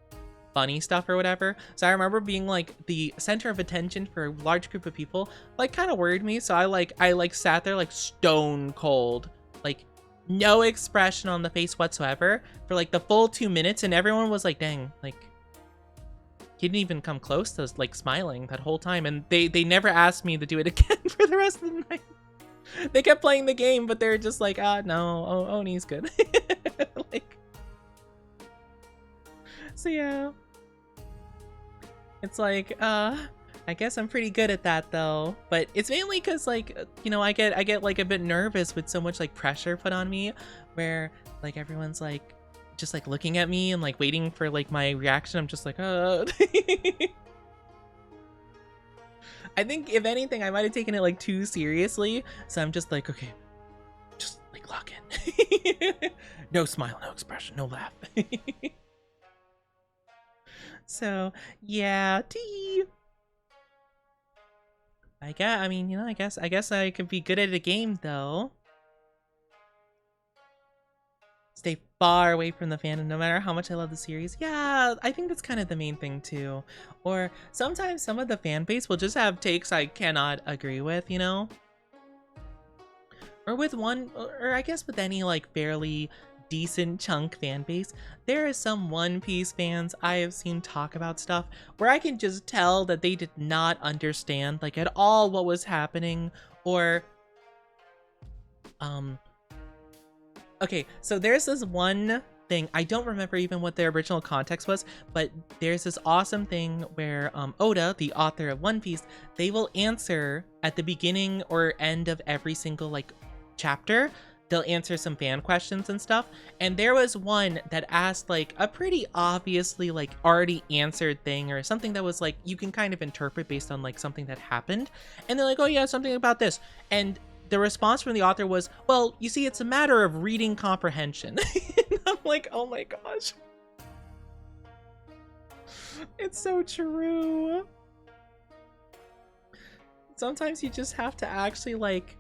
funny stuff or whatever. So I remember being like the center of attention for a large group of people, like kind of worried me. So I sat there like stone cold, like no expression on the face whatsoever for like the full 2 minutes, and everyone was like, dang, like he didn't even come close to like smiling that whole time. And they never asked me to do it again for the rest of the night. They kept playing the game, but they're just like, no, Oni's good. Like, so yeah, it's like, I guess I'm pretty good at that though. But it's mainly because like, you know, I get like a bit nervous with so much like pressure put on me, where like everyone's like just like looking at me and like waiting for like my reaction. I'm just like, I think if anything, I might have taken it like too seriously. So I'm just like, okay, just like lock in. No smile, no expression, no laugh. So yeah, I mean, you know, I guess I could be good at a game though. Stay far away from the fandom no matter how much I love the series. Yeah, I think that's kind of the main thing too. Or sometimes some of the fan base will just have takes I cannot agree with, you know? Or with one, or I guess with any like fairly decent chunk fan base, there is some One Piece fans I have seen talk about stuff where I can just tell that they did not understand like at all what was happening. Or okay, so there's this one thing, I don't remember even what the original context was, but there's this awesome thing where Oda, the author of One Piece, they will answer at the beginning or end of every single like chapter, they'll answer some fan questions and stuff. And there was one that asked like a pretty obviously like already answered thing, or something that was like you can kind of interpret based on like something that happened. And they're like, oh yeah, something about this. And the response from the author was, well, you see, it's a matter of reading comprehension. And I'm like, oh my gosh. It's so true. Sometimes you just have to actually like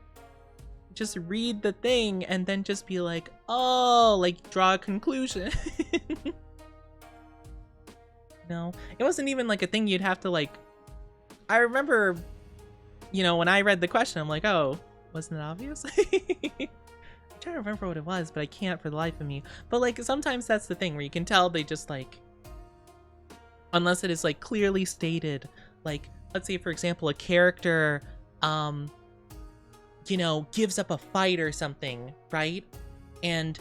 just read the thing and then just be like, oh, like draw a conclusion. No, it wasn't even like a thing you'd have to like, I remember, you know, when I read the question, I'm like, oh, wasn't it obvious? I'm trying to remember what it was, but I can't for the life of me. But like sometimes that's the thing where you can tell they just like, unless it is like clearly stated, like let's say for example a character you know, gives up a fight or something, right? And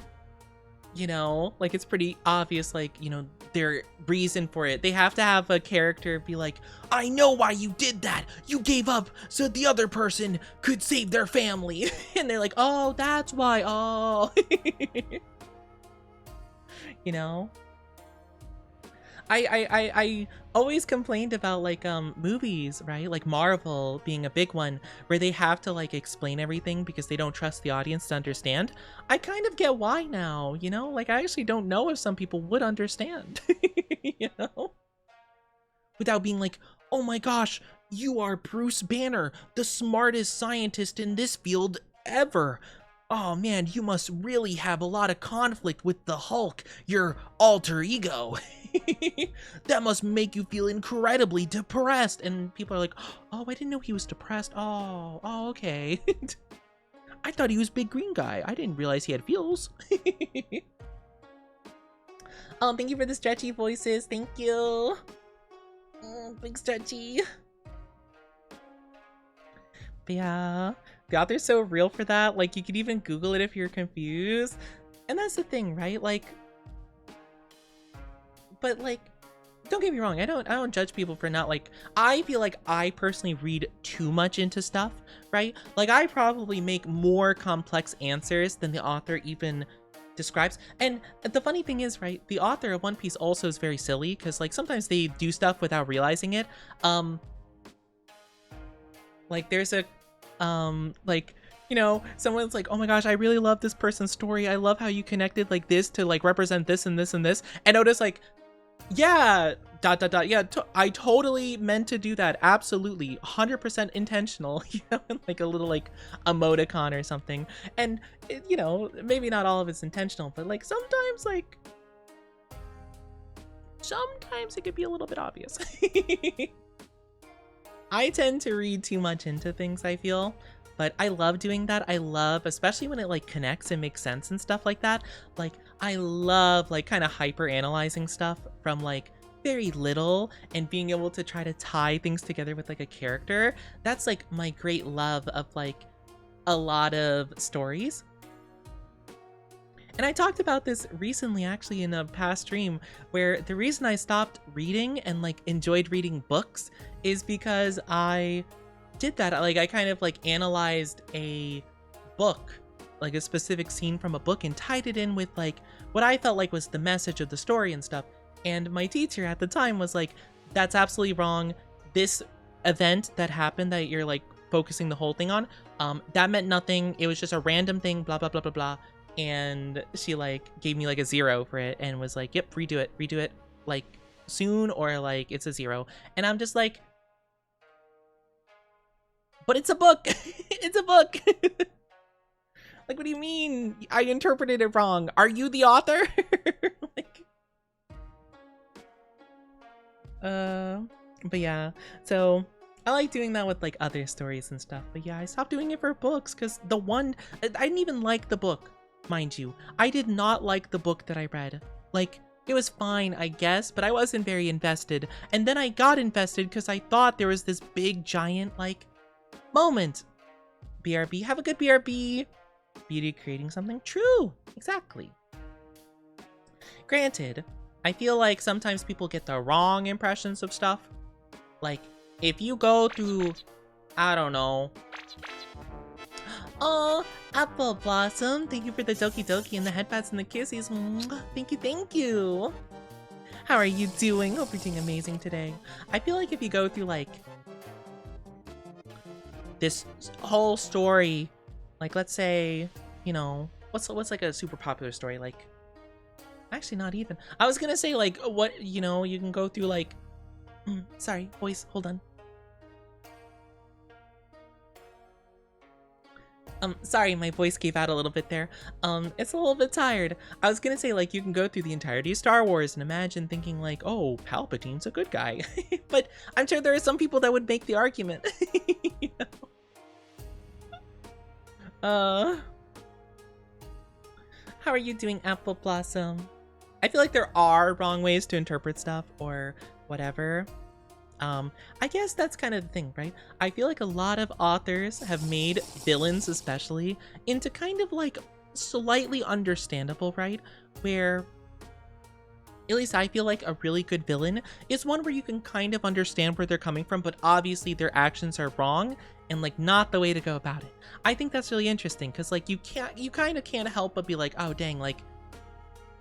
you know, like it's pretty obvious, like, you know, their reason for it. They have to have a character be like, I know why you did that. You gave up so the other person could save their family. And they're like, oh, that's why. Oh, you know, I always complained about like movies, right? Like Marvel being a big one where they have to like explain everything because they don't trust the audience to understand. I kind of get why now, you know? Like I actually don't know if some people would understand, you know? Without being like, "Oh my gosh, you are Bruce Banner, the smartest scientist in this field ever. Oh man, you must really have a lot of conflict with the Hulk, your alter ego." That must make you feel incredibly depressed. And people are like, oh, I didn't know he was depressed. Oh, okay. I thought he was big green guy. I didn't realize he had feels. Thank you for the stretchy voices. Thank you. Big stretchy. But yeah, the author's so real for that. Like you could even Google it if you're confused. And that's the thing, right? Like, but like, don't get me wrong, I don't judge people for not like, I feel like I personally read too much into stuff, right? Like I probably make more complex answers than the author even describes. And the funny thing is, right, the author of One Piece also is very silly because like sometimes they do stuff without realizing it. Like there's a like, you know, someone's like, oh my gosh, I really love this person's story. I love how you connected like this to like represent this and this and this. And Oda's like, yeah, ... yeah, I totally meant to do that. Absolutely, 100% intentional. You know, like a little like emoticon or something. And it, you know, maybe not all of it's intentional, but like sometimes it could be a little bit obvious. I tend to read too much into things, I feel, but I love doing that. I love, especially when it like connects and makes sense and stuff like that. Like I love like kind of hyper analyzing stuff from like very little and being able to try to tie things together with like a character. That's like my great love of like a lot of stories. And I talked about this recently actually in a past stream where the reason I stopped reading and like enjoyed reading books is because I did that. Like I kind of like analyzed a book, like a specific scene from a book and tied it in with like what I felt like was the message of the story and stuff. And my teacher at the time was like, that's absolutely wrong. This event that happened that you're like focusing the whole thing on, that meant nothing. It was just a random thing, blah, blah, blah, blah, blah. And she like gave me like a 0 for it and was like, yep, redo it like soon or like it's a 0. And I'm just like, but it's a book. It's a book. Like, what do you mean I interpreted it wrong? Are you the author? Like, but yeah, so I like doing that with like other stories and stuff. But yeah, I stopped doing it for books because the one, I didn't even like the book. Mind you, I did not like the book that I read. Like, it was fine, I guess, but I wasn't very invested. And then I got invested because I thought there was this big, giant, like, moment. BRB, have a good BRB. Beauty creating something true. Exactly. Granted, I feel like sometimes people get the wrong impressions of stuff. Like, if you go through, I don't know. Oh, Apple Blossom, thank you for the Doki Doki and the headpats and the kisses. Thank you, thank you. How are you doing? Hope you're doing amazing today. I feel like if you go through like this whole story, like let's say, you know, what's like a super popular story, like actually not even. I was gonna say like what, you know, you can go through like sorry, voice, hold on. Sorry, my voice gave out a little bit there. It's a little bit tired. I was gonna say, like, you can go through the entirety of Star Wars and imagine thinking, like, oh, Palpatine's a good guy. But I'm sure there are some people that would make the argument. You know? How are you doing, Apple Blossom? I feel like there are wrong ways to interpret stuff or whatever. I guess that's kind of the thing, right? I feel like a lot of authors have made villains especially into kind of like slightly understandable, right? Where at least I feel like a really good villain is one where you can kind of understand where they're coming from, but obviously their actions are wrong and like not the way to go about it. I think that's really interesting because like you kind of can't help but be like, oh dang, like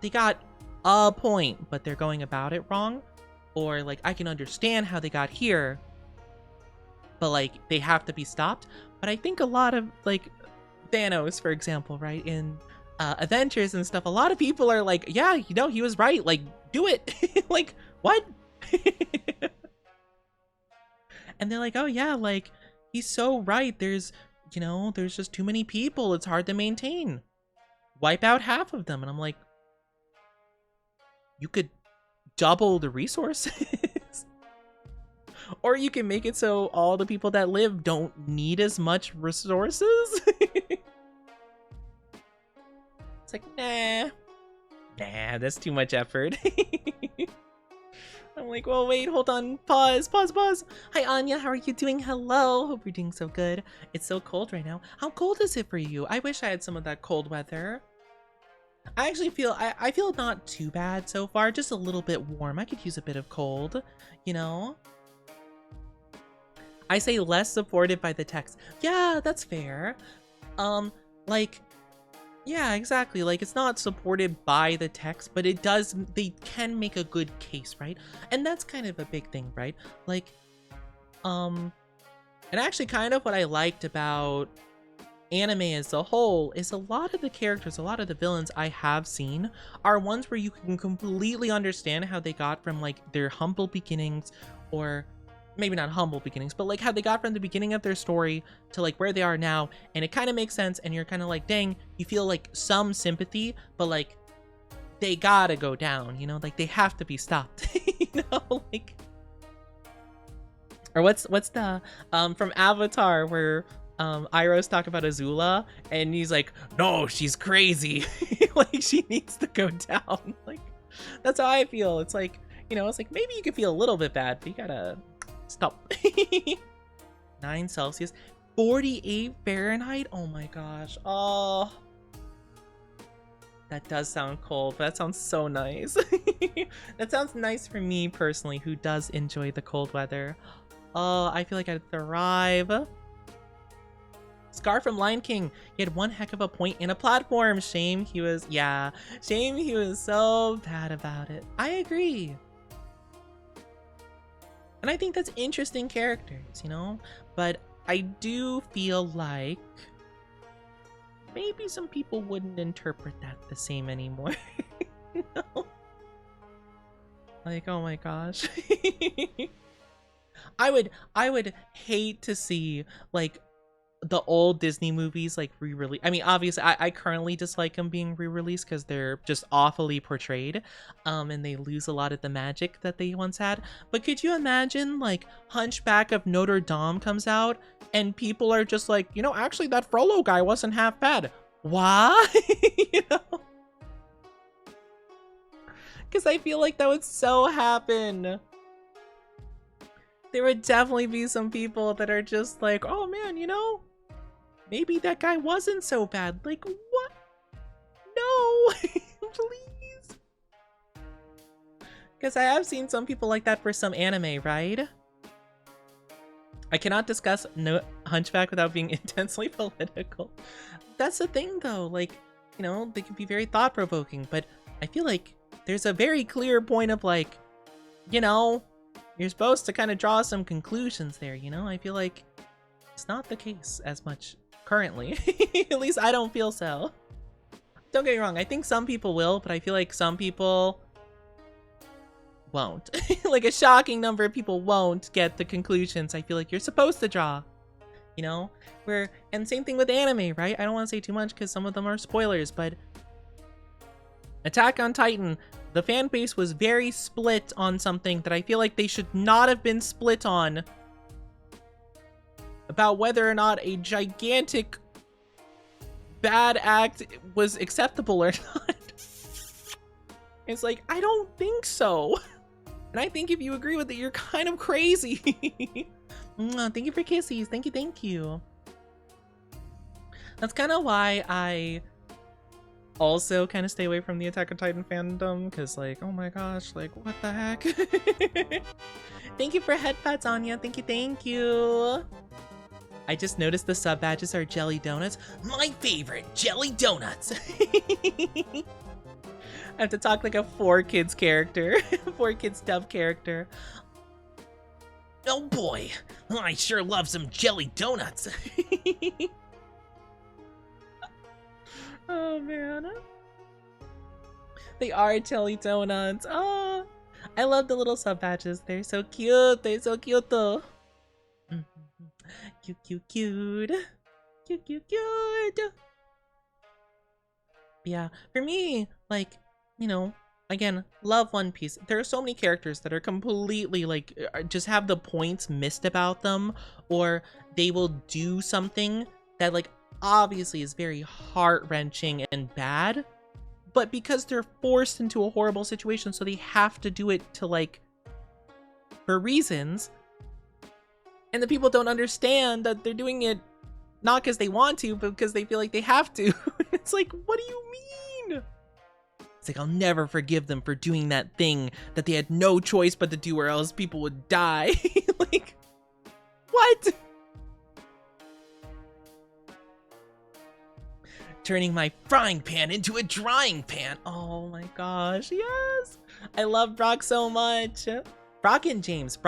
they got a point, but they're going about it wrong. Or like I can understand how they got here, but like they have to be stopped. But I think a lot of like Thanos, for example, right, in Avengers and stuff, a lot of people are like, yeah, you know, he was right, like do it. Like what? And they're like, oh yeah, like he's so right, there's, you know, there's just too many people, it's hard to maintain, wipe out half of them. And I'm like, you could double the resources. Or you can make it so all the people that live don't need as much resources. It's like, nah, that's too much effort. I'm like, well, wait, hold on, pause. Hi, Anya, how are you doing? Hello, hope you're doing so good. It's so cold right now. How cold is it for you? I wish I had some of that cold weather. I actually feel, I feel not too bad so far, just a little bit warm. I could use a bit of cold, you know? I say less supported by the text. Yeah, that's fair. Like, yeah, exactly. Like, it's not supported by the text, but it does, they can make a good case, right? And that's kind of a big thing, right? Like, and actually kind of what I liked about anime as a whole is a lot of the characters, a lot of the villains I have seen are ones where you can completely understand how they got from like their humble beginnings, or maybe not humble beginnings, but like how they got from the beginning of their story to like where they are now, and it kind of makes sense, and you're kind of like, dang, you feel like some sympathy, but like they gotta go down, you know, like they have to be stopped. You know, like, or what's the from Avatar where Iroh's talk about Azula and he's like, no, she's crazy. Like she needs to go down. Like that's how I feel. It's like, you know, it's like maybe you could feel a little bit bad, but you gotta stop. 9 Celsius, 48 Fahrenheit. Oh my gosh. Oh, that does sound cold, but that sounds so nice. That sounds nice for me personally, who does enjoy the cold weather. Oh, I feel like I'd thrive. Scar from Lion King, he had one heck of a point in a platform. Shame he was so bad about it. I agree. And I think that's interesting characters, you know? But I do feel like maybe some people wouldn't interpret that the same anymore. No? Like, oh my gosh. I would hate to see like the old Disney movies like re-release. I mean, obviously I currently dislike them being re-released because they're just awfully portrayed, and they lose a lot of the magic that they once had. But could you imagine like Hunchback of Notre Dame comes out and people are just like, you know, actually that Frollo guy wasn't half bad. Why? You know? Because I feel like that would so happen. There would definitely be some people that are just like, oh man, you know, maybe that guy wasn't so bad. Like, what? No, please. Because I have seen some people like that for some anime, right? I cannot discuss no Hunchback without being intensely political. That's the thing though, like, you know, they can be very thought-provoking, but I feel like there's a very clear point of like, you know, you're supposed to kind of draw some conclusions there, you know? I feel like it's not the case as much currently. At least I don't feel so. Don't get me wrong, I think some people will, but I feel like some people won't. Like a shocking number of people won't get the conclusions I feel like you're supposed to draw, you know? And same thing with anime, right? I don't want to say too much because some of them are spoilers, but Attack on Titan, the fan base was very split on something that I feel like they should not have been split on, about whether or not a gigantic bad act was acceptable or not. It's like, I don't think so. And I think if you agree with it, you're kind of crazy. Thank you for kisses. Thank you. That's kind of why I also kind of stay away from the Attack on Titan fandom because, like, oh my gosh, like, what the heck? Thank you for head pats, Anya. Thank you, thank you. I just noticed the sub badges are jelly donuts. My favorite, jelly donuts. I have to talk like a 4Kids character. 4Kids dub character. Oh boy, I sure love some jelly donuts. Oh man. They are jelly donuts. Oh, I love the little sub badges. They're so cute. They're so cute though. Cute, cute, cute. Cute, cute, cute. Yeah, for me, like, you know, again, love One Piece. There are so many characters that are completely, like, just have the points missed about them, or they will do something that, like, obviously is very heart-wrenching and bad, but because they're forced into a horrible situation, so they have to do it to, like, for reasons, and the people don't understand that they're doing it not because they want to, but because they feel like they have to. It's like, what do you mean? It's like, I'll never forgive them for doing that thing that they had no choice but to do or else people would die. Like, what? Turning my frying pan into a drying pan. Oh my gosh, yes. I love Brock so much. Brock and James,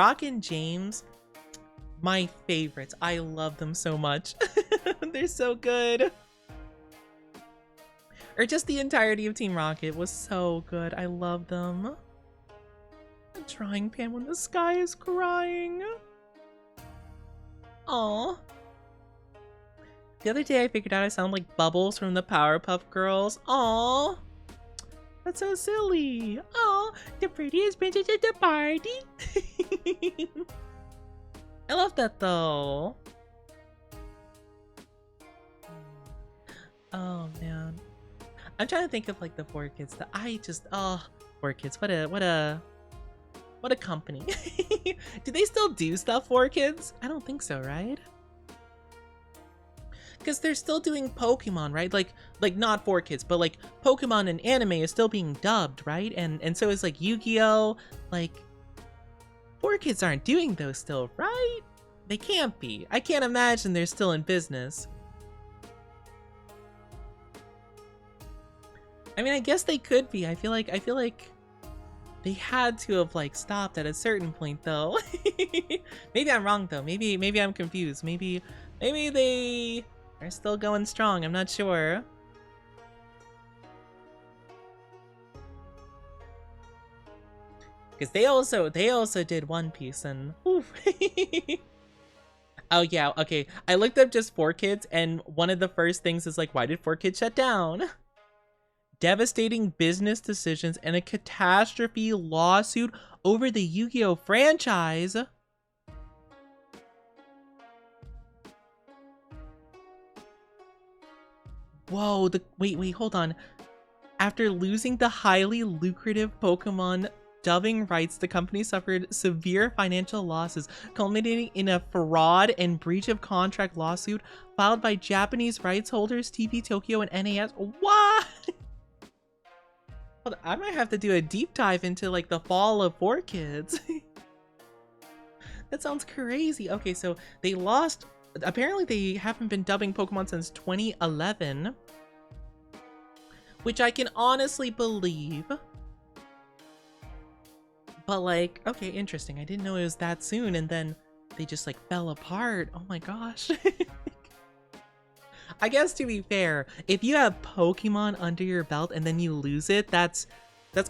my favorites. I love them so much. They're so good. Or just the entirety of Team Rocket was so good. I love them. A drying pan when the sky is crying. Aww. The other day I figured out I sound like Bubbles from the Powerpuff Girls. Aww. That's so silly. Aww. The prettiest princess at the party. I love that though. Oh man. I'm trying to think of like the 4Kids that I just 4Kids, what a company. Do they still do stuff, 4Kids? I don't think so, right? Because they're still doing Pokemon, right? Like not 4Kids, but like Pokemon and anime is still being dubbed, right? And so is like Yu-Gi-Oh! Like 4Kids aren't doing those still, right? They can't be. I can't imagine they're still in business. I mean, I guess they could be. I feel like they had to have like stopped at a certain point though. Maybe I'm wrong though. Maybe I'm confused. Maybe they are still going strong. I'm not sure. Because they also did One Piece and oof. Oh yeah, okay. I looked up just 4Kids and one of the first things is like, why did 4Kids shut down? Devastating business decisions and a catastrophe lawsuit over the Yu-Gi-Oh! Franchise. Whoa, wait, hold on. After losing the highly lucrative Pokemon dubbing rights, the company suffered severe financial losses, culminating in a fraud and breach of contract lawsuit filed by Japanese rights holders TV Tokyo and NAS. What? Hold on, I might have to do a deep dive into like the fall of 4Kids. That sounds crazy. Okay, so they lost. Apparently, they haven't been dubbing Pokemon since 2011, which I can honestly believe. But like, okay, interesting. I didn't know it was that soon, and then they just like fell apart. Oh my gosh. I guess to be fair, if you have Pokemon under your belt and then you lose it, that's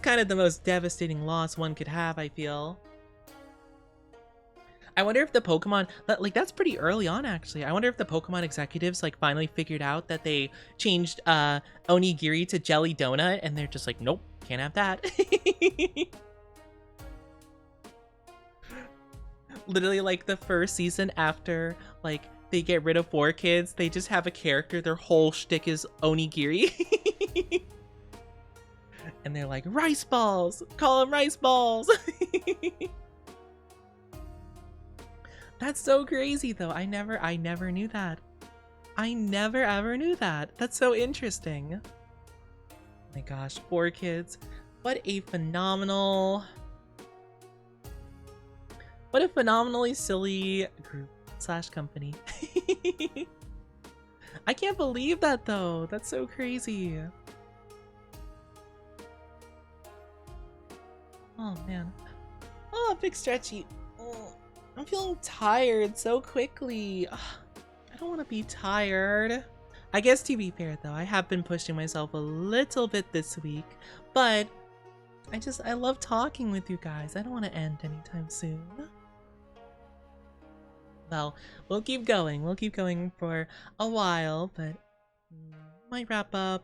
kind of the most devastating loss one could have, I feel. I wonder if the Pokemon, like that's pretty early on actually. I wonder if the Pokemon executives like finally figured out that they changed Onigiri to Jelly Donut and they're just like, nope, can't have that. Literally like the first season after like they get rid of 4Kids, they just have a character, their whole shtick is Onigiri. And they're like, rice balls! Call them rice balls! That's so crazy though. I never knew that. I never ever knew that. That's so interesting. My gosh, 4 kids. What a phenomenal... What a phenomenally silly group slash company. I can't believe that though. That's so crazy. Oh man. Oh, big stretchy. Oh, I'm feeling tired so quickly. Ugh, I don't want to be tired. I guess to be fair though, I have been pushing myself a little bit this week, but I love talking with you guys. I don't want to end anytime soon. Well, we'll keep going. We'll keep going for a while, but might wrap up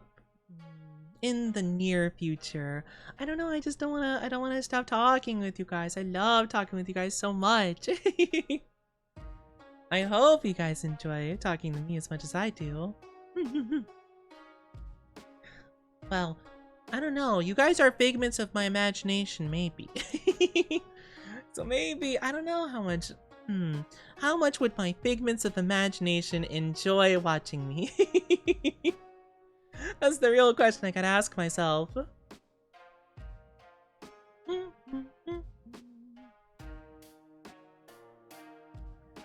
in the near future. I don't know. I don't wanna stop talking with you guys. I love talking with you guys so much. I hope you guys enjoy talking to me as much as I do. Well, I don't know. You guys are figments of my imagination, maybe. So maybe, I don't know how much... How much would my figments of imagination enjoy watching me? That's the real question I gotta ask myself.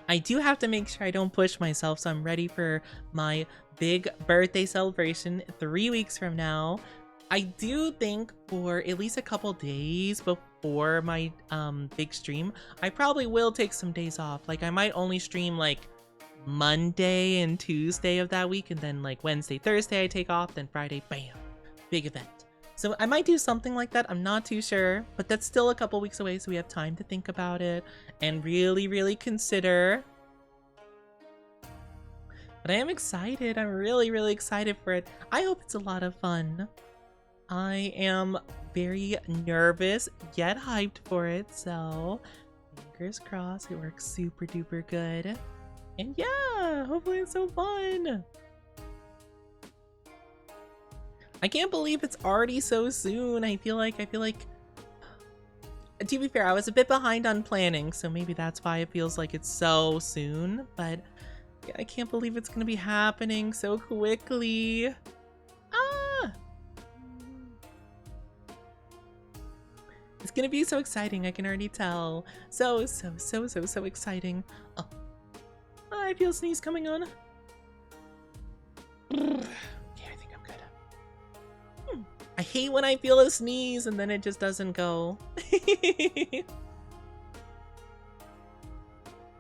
I do have to make sure I don't push myself, so I'm ready for my big birthday celebration 3 weeks from now. I do think for at least a couple days before my big stream, I probably will take some days off. Like I might only stream like Monday and Tuesday of that week, and then like Wednesday, Thursday I take off, then Friday, bam, big event. So I might do something like that. I'm not too sure, but that's still a couple weeks away, so we have time to think about it and really consider. But I am excited. I'm really excited for it. I hope it's a lot of fun. I am very nervous yet hyped for it, so fingers crossed it works super duper good. And yeah, hopefully it's so fun. I can't believe it's already so soon. I feel like to be fair, I was a bit behind on planning, so maybe that's why it feels like it's so soon, but yeah, I can't believe it's gonna be happening so quickly. It's gonna be so exciting, I can already tell. So exciting. Oh, I feel a sneeze coming on. Yeah, I think I'm good. I hate when I feel a sneeze and then it just doesn't go.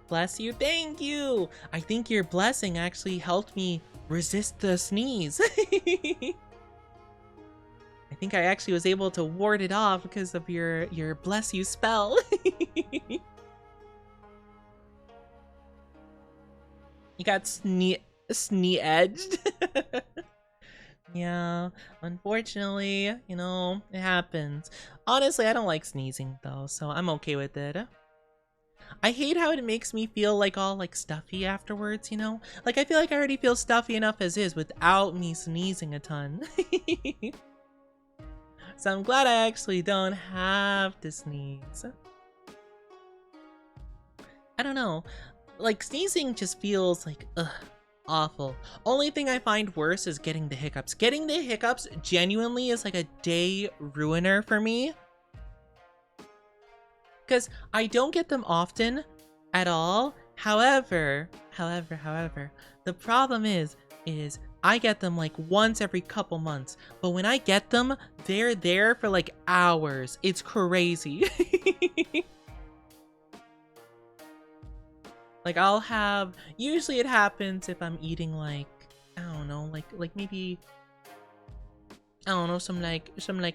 Bless you, thank you! I think your blessing actually helped me resist the sneeze. I think I actually was able to ward it off because of your bless you spell. You got edged. Yeah, unfortunately, you know, it happens. Honestly, I don't like sneezing though, so I'm okay with it. I hate how it makes me feel like all like stuffy afterwards, you know? Like I feel like I already feel stuffy enough as is without me sneezing a ton. So I'm glad I actually don't have to sneeze. I don't know. Like, sneezing just feels like, awful. Only thing I find worse is getting the hiccups. Getting the hiccups genuinely is like a day ruiner for me. Because I don't get them often at all. However, the problem is I get them like once every couple months, but when I get them, they're there for like hours. It's crazy. Like I'll have, usually it happens if I'm eating like, I don't know, like maybe, I don't know, some like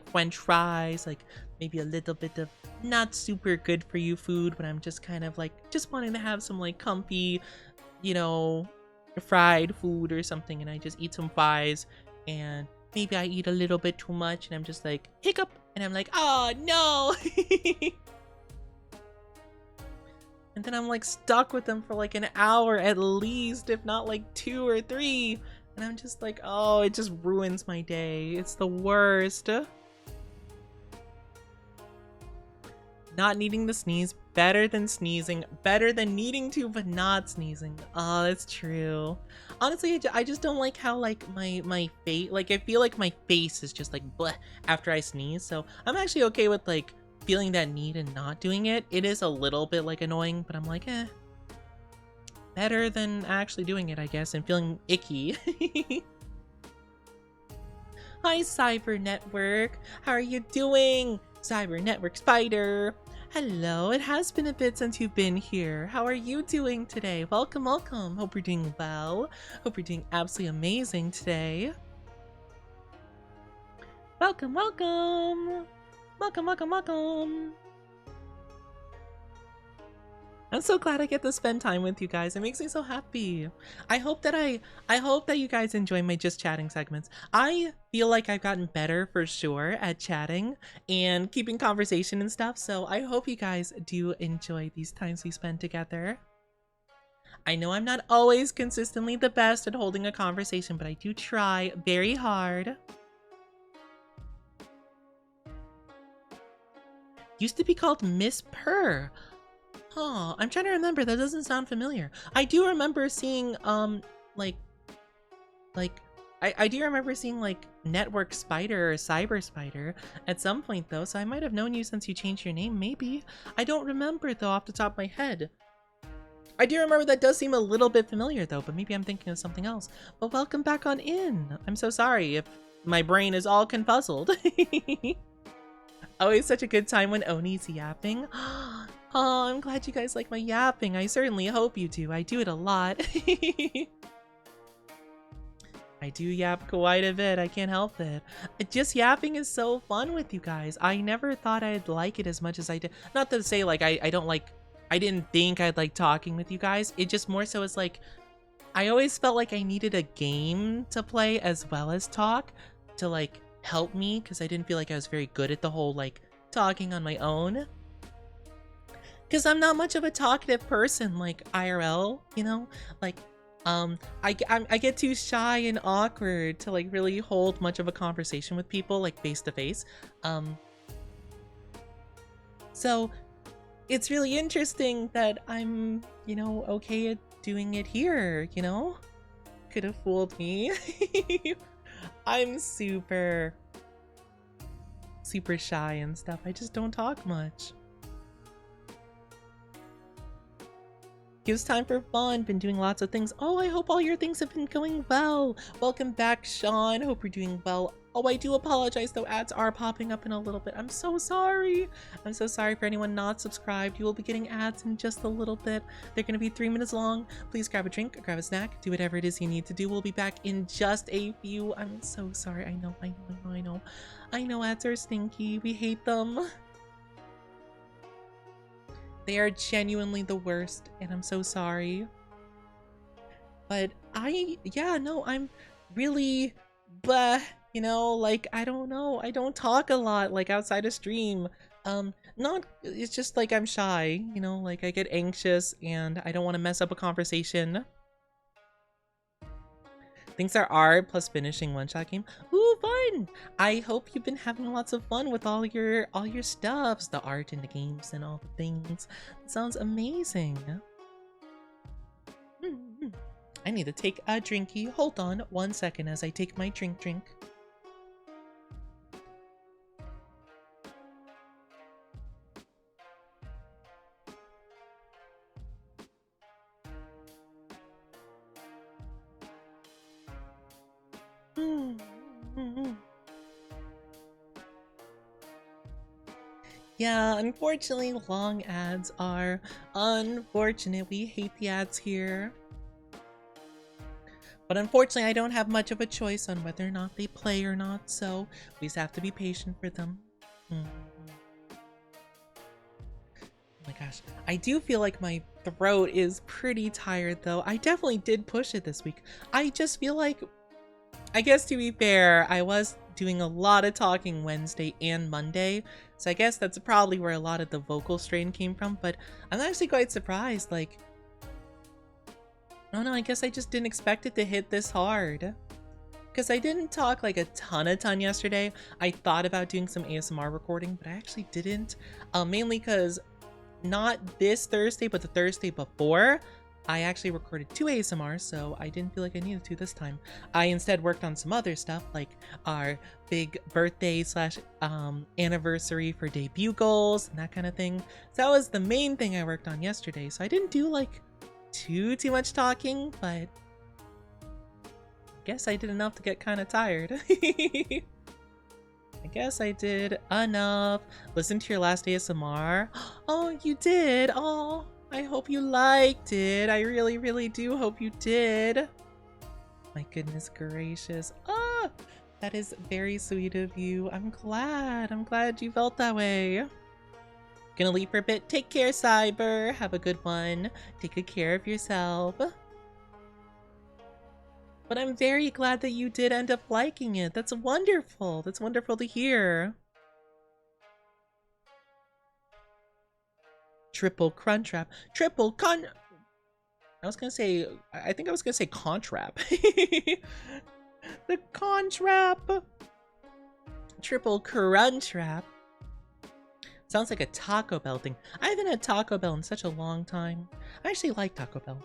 French fries, like maybe a little bit of not super good for you food, but I'm just kind of like, just wanting to have some like comfy, you know, fried food or something, and I just eat some fries and maybe I eat a little bit too much and I'm just like hiccup and I'm like, oh no. And then I'm like stuck with them for like an hour at least, if not like 2 or 3, and I'm just like, oh, it just ruins my day. It's the worst. Not needing to sneeze, better than sneezing, better than needing to but not sneezing. Oh, that's true. Honestly, I just don't like how like my face, like I feel like my face is just like bleh after I sneeze. So I'm actually okay with like feeling that need and not doing it. It is a little bit like annoying, but I'm like, better than actually doing it, I guess, and feeling icky. Hi, Cyber Network. How are you doing? Cyber Network Spider. Hello, it has been a bit since you've been here. How are you doing today? Welcome, welcome. Hope you're doing well. Hope you're doing absolutely amazing today. Welcome, welcome. Welcome, welcome, welcome. I'm so glad I get to spend time with you guys. It makes me so happy. I hope that you guys enjoy my just chatting segments. I feel like I've gotten better for sure at chatting and keeping conversation and stuff. So I hope you guys do enjoy these times we spend together. I know I'm not always consistently the best at holding a conversation, but I do try very hard. Used to be called Miss Purr. Oh, I'm trying to remember. That doesn't sound familiar. I do remember seeing, I do remember seeing, like, Network Spider or Cyber Spider at some point, though, so I might have known you since you changed your name, maybe. I don't remember, though, off the top of my head. I do remember that does seem a little bit familiar, though, but maybe I'm thinking of something else. But welcome back on in. I'm so sorry if my brain is all confuzzled. Always such a good time when Oni's yapping. Oh, I'm glad you guys like my yapping. I certainly hope you do. I do it a lot. I do yap quite a bit. I can't help it. Just yapping is so fun with you guys. I never thought I'd like it as much as I did. Not to say like I don't like, I didn't think I'd like talking with you guys. It just more so is like, I always felt like I needed a game to play as well as talk to like help me, because I didn't feel like I was very good at the whole like talking on my own. Because I'm not much of a talkative person, like IRL, you know? Like, I get too shy and awkward to, like, really hold much of a conversation with people, like, face-to-face. So, it's really interesting that I'm, you know, okay at doing it here, you know? Could have fooled me. I'm super shy and stuff. I just don't talk much. Gives time for fun, been doing lots of things. Oh, I hope all your things have been going well. Welcome back, Sean. Hope you're doing well. Oh, I do apologize though, ads are popping up in a little bit. I'm so sorry. I'm so sorry for anyone not subscribed. You will be getting ads in just a little bit. They're gonna be 3 minutes long. Please grab a drink, grab a snack, do whatever it is you need to do. We'll be back in just a few. I'm so sorry. I know ads are stinky. We hate them. They are genuinely the worst, and I'm so sorry. But I'm really, you know, like, I don't know. I don't talk a lot, like, outside of stream. It's just like I'm shy, you know, like I get anxious and I don't want to mess up a conversation. Things are art plus finishing one-shot game. Ooh, fun! I hope you've been having lots of fun with all your stuffs, the art and the games and all the things. It sounds amazing. I need to take a drinky. Hold on 1 second as I take my drink. Yeah, unfortunately, long ads are unfortunate. We hate the ads here. But unfortunately, I don't have much of a choice on whether or not they play or not, so we just have to be patient for them. Oh my gosh. I do feel like my throat is pretty tired, though. I definitely did push it this week. I just feel like, I guess to be fair, I was doing a lot of talking Wednesday and Monday, so I guess that's probably where a lot of the vocal strain came from, but I'm actually quite surprised, like, I don't know, I guess I just didn't expect it to hit this hard. because I didn't talk like a ton yesterday. I thought about doing some ASMR recording, but I actually didn't. Mainly because not this Thursday, but the Thursday before, I actually recorded 2 ASMRs, so I didn't feel like I needed to this time. I instead worked on some other stuff, like our big birthday slash anniversary for debut goals and that kind of thing. So that was the main thing I worked on yesterday. So I didn't do like too much talking, but I guess I did enough to get kind of tired. I guess I did enough. Listen to your last ASMR. Oh, you did. Oh, I hope you liked it. I really do hope you did. My goodness gracious. Ah, that is very sweet of you. I'm glad you felt that way. Gonna leave for a bit. Take care, Cyber. Have a good one. Take good care of yourself. But I'm very glad that you did end up liking it. That's wonderful. That's wonderful to hear. Triple Crunchwrap. Triple Con... I think I was gonna say Contrap. The Contrap. Triple Crunchwrap. Sounds like a Taco Bell thing. I haven't had Taco Bell in such a long time. I actually like Taco Bell.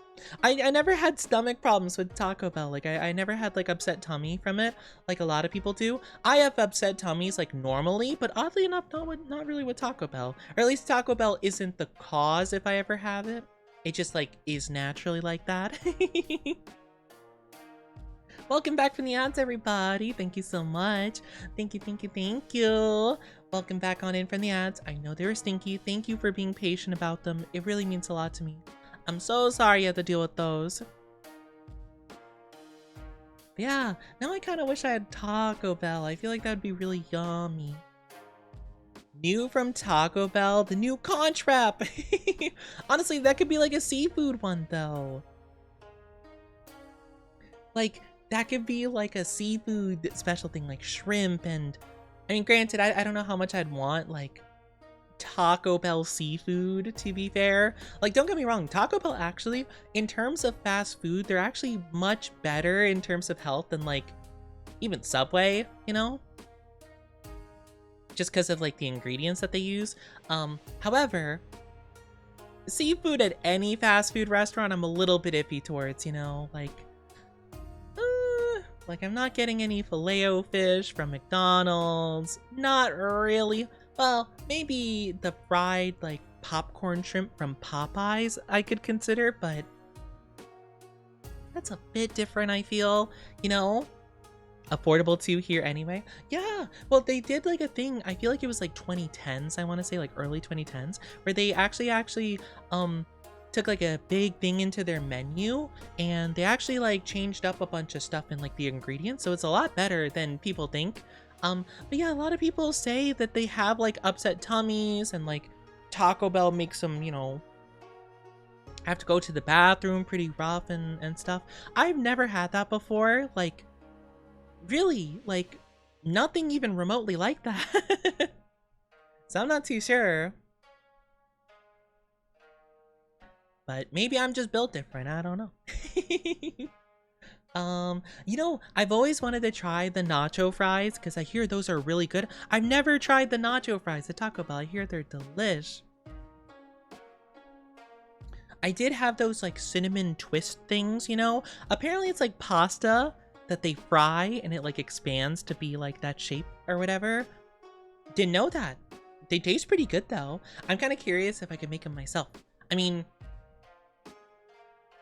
I never had stomach problems with Taco Bell. Like, I never had, like, upset tummy from it, like a lot of people do. I have upset tummies, like, normally, but oddly enough, not really with Taco Bell. Or at least Taco Bell isn't the cause if I ever have it. It just, like, is naturally like that. Welcome back from the ads, everybody. Thank you so much. Thank you. Welcome back on in from the ads. I know they were stinky. Thank you for being patient about them. It really means a lot to me. I'm so sorry you had to deal with those. But yeah, now I kind of wish I had Taco Bell. I feel like that would be really yummy. New from Taco Bell, the new Contrap. Honestly, that could be like a seafood one though. Like, that could be like a seafood special thing, like shrimp and... I mean, granted, I don't know how much I'd want, like, Taco Bell seafood, to be fair. Like, don't get me wrong, Taco Bell actually, in terms of fast food, they're actually much better in terms of health than, like, even Subway, you know? Just because of, like, the ingredients that they use. However, seafood at any fast food restaurant, I'm a little bit iffy towards, you know? Like, I'm not getting any Filet-O-Fish from McDonald's. Not really. Well, maybe the fried, like, popcorn shrimp from Popeyes I could consider, but that's a bit different, I feel. You know? Affordable too here anyway. Yeah, well, they did, like, a thing, I feel like it was, like, 2010s, I want to say, like, early 2010s, where they actually, took like a big thing into their menu and they actually like changed up a bunch of stuff in like the ingredients, so it's a lot better than people think. But yeah, a lot of people say that they have like upset tummies and like Taco Bell makes them, you know, have to go to the bathroom pretty rough and stuff. I've never had that before, like really, like nothing even remotely like that. So I'm not too sure. But maybe I'm just built different, I don't know. You know, I've always wanted to try the nacho fries because I hear those are really good. I've never tried the nacho fries at Taco Bell. I hear they're delish. I did have those like cinnamon twist things, you know? Apparently it's like pasta that they fry and it like expands to be like that shape or whatever. Didn't know that. They taste pretty good though. I'm kind of curious if I could make them myself. I mean...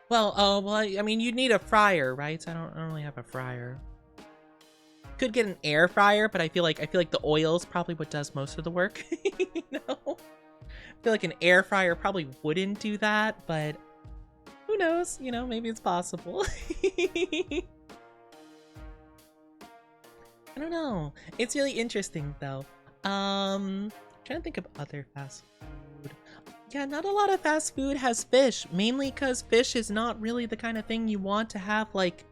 Well, I mean, you'd need a fryer, right? So I don't really have a fryer. Could get an air fryer, but I feel like the oil is probably what does most of the work. You know? I feel like an air fryer probably wouldn't do that, but who knows? You know, maybe it's possible. I don't know. It's really interesting though. Trying to think of other fast food. Yeah, not a lot of fast food has fish, mainly because fish is not really the kind of thing you want to have, like,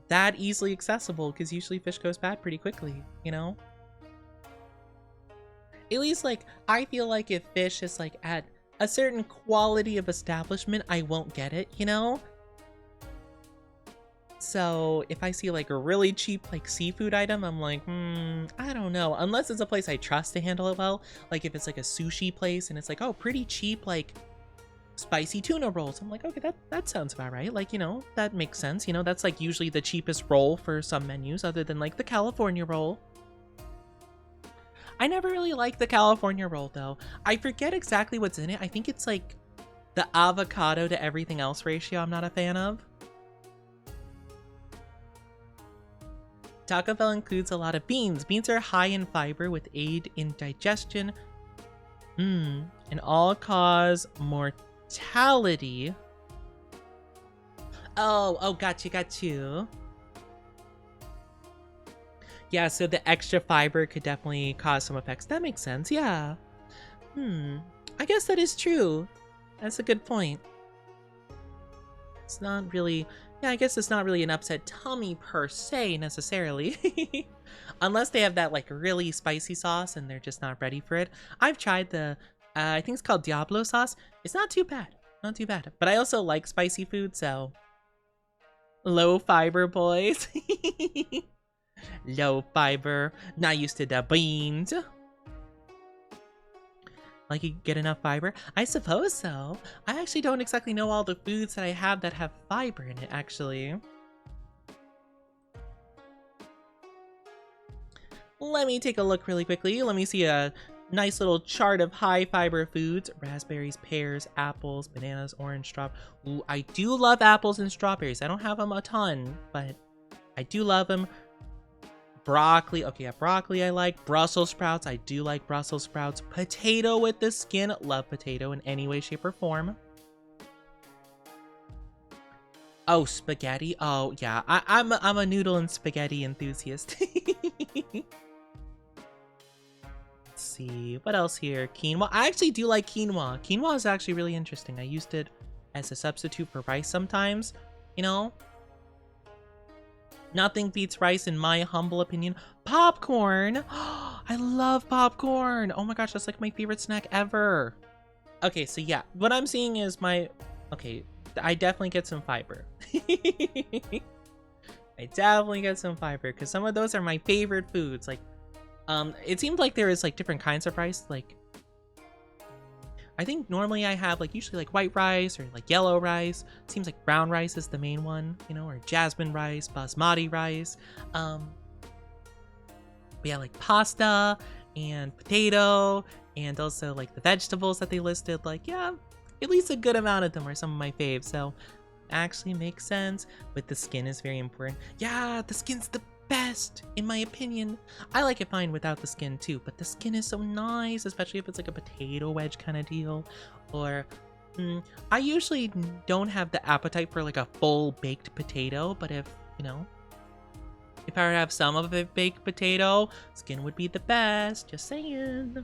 that easily accessible, because usually fish goes bad pretty quickly, you know? At least, like, I feel like if fish is, like, at a certain quality of establishment, I won't get it, you know? So if I see like a really cheap like seafood item, I'm like, I don't know. Unless it's a place I trust to handle it well. Like if it's like a sushi place and it's like, oh, pretty cheap, like spicy tuna rolls. I'm like, okay, that sounds about right. Like, you know, that makes sense. You know, that's like usually the cheapest roll for some menus other than like the California roll. I never really liked the California roll though. I forget exactly what's in it. I think it's like the avocado to everything else ratio I'm not a fan of. Taco Bell includes a lot of beans. Beans are high in fiber with aid in digestion. And all cause mortality. Oh, got you. Yeah, so the extra fiber could definitely cause some effects. That makes sense, yeah. I guess that is true. That's a good point. It's not really... Yeah, I guess it's not really an upset tummy per se, necessarily. Unless they have that, like, really spicy sauce and they're just not ready for it. I've tried the, I think it's called Diablo sauce. It's not too bad. Not too bad. But I also like spicy food, so... Low fiber, boys. Low fiber. Not used to the beans. Like you get enough fiber? I suppose so. I actually don't exactly know all the foods that I have that have fiber in it, actually. Let me take a look really quickly. Let me see a nice little chart of high fiber foods. Raspberries, pears, apples, bananas, orange, strawberries. Ooh, I do love apples and strawberries. I don't have them a ton, but I do love them. Broccoli. Okay, yeah, broccoli I like. Brussels sprouts. I do like Brussels sprouts. Potato with the skin. Love potato in any way, shape, or form. Oh, spaghetti. Oh, yeah. I'm a noodle and spaghetti enthusiast. Let's see. What else here? Quinoa. I actually do like quinoa. Quinoa is actually really interesting. I used it as a substitute for rice sometimes. You know? Nothing beats rice in my humble opinion. Popcorn! I love popcorn! Oh my gosh, that's like my favorite snack ever. Okay, so yeah, what I'm seeing is okay, I definitely get some fiber. I definitely get some fiber, because some of those are my favorite foods. Like, it seemed like there is like different kinds of rice, like, I think normally I have like usually like white rice or like yellow rice. Seems like brown rice is the main one, you know, or jasmine rice, basmati rice. We have like pasta and potato and also like the vegetables that they listed. Like, yeah, at least a good amount of them are some of my faves. So actually makes sense. But the skin is very important. Yeah, the skin's the best in my opinion. I like it fine without the skin too, but the skin is so nice, especially if it's like a potato wedge kind of deal. Or I usually don't have the appetite for like a full baked potato, but if you know, if I were to have some of a baked potato, skin would be the best. Just saying.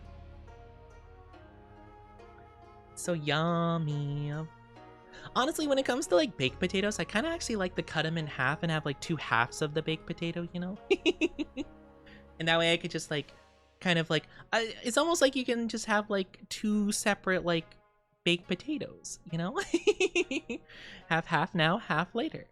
So yummy. Honestly, when it comes to like baked potatoes, I kind of actually like to cut them in half and have like two halves of the baked potato, you know? And that way I could just like kind of like, it's almost like you can just have like two separate like baked potatoes, you know? Have half now, half later.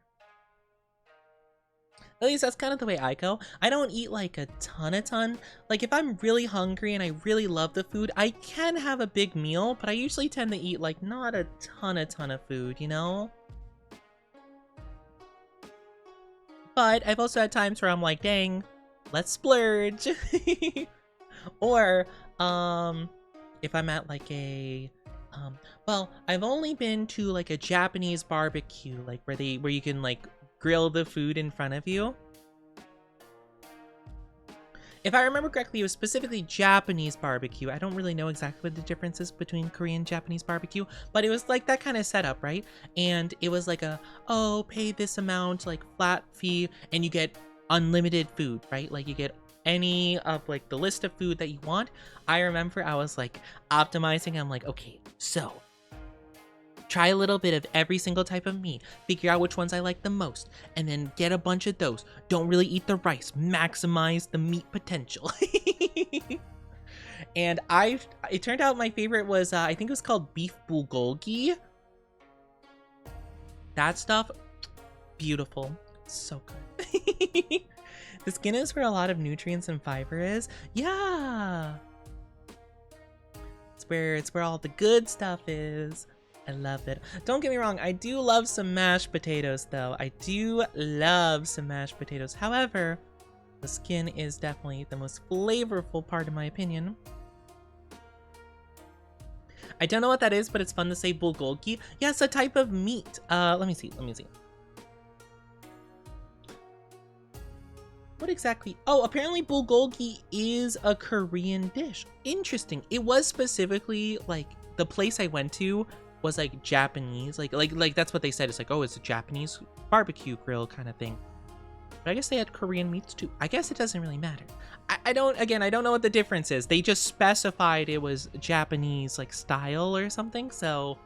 At least that's kind of the way I go. I don't eat like a ton. Like if I'm really hungry and I really love the food, I can have a big meal, but I usually tend to eat like not a ton of food, you know? But I've also had times where I'm like, dang, let's splurge. Or, if I'm at like a, well, I've only been to like a Japanese barbecue, like where you can like grill the food in front of you. If I remember correctly, it was specifically Japanese barbecue. I don't really know exactly what the difference is between Korean and Japanese barbecue, but it was like that kind of setup, right? And it was like oh, pay this amount, like flat fee, and you get unlimited food, right? Like you get any of like the list of food that you want. I remember I was like optimizing. I'm like, okay, so try a little bit of every single type of meat, figure out which ones I like the most, and then get a bunch of those. Don't really eat the rice, maximize the meat potential. And it turned out my favorite was, I think it was called beef bulgogi. That stuff, beautiful. So good. The skin is where a lot of nutrients and fiber is. Yeah. It's where all the good stuff is. I love it. Don't get me wrong, I do love some mashed potatoes though. I do love some mashed potatoes. However, the skin is definitely the most flavorful part in my opinion. I don't know what that is, but it's fun to say bulgogi. Yeah, it's a type of meat. Let me see. What exactly? Oh, apparently bulgogi is a Korean dish. Interesting. It was specifically like the place I went to was like Japanese. Like that's what they said. It's like, oh, it's a Japanese barbecue grill kind of thing. But I guess they had Korean meats too. I guess it doesn't really matter. I don't know what the difference is. They just specified it was Japanese like style or something, so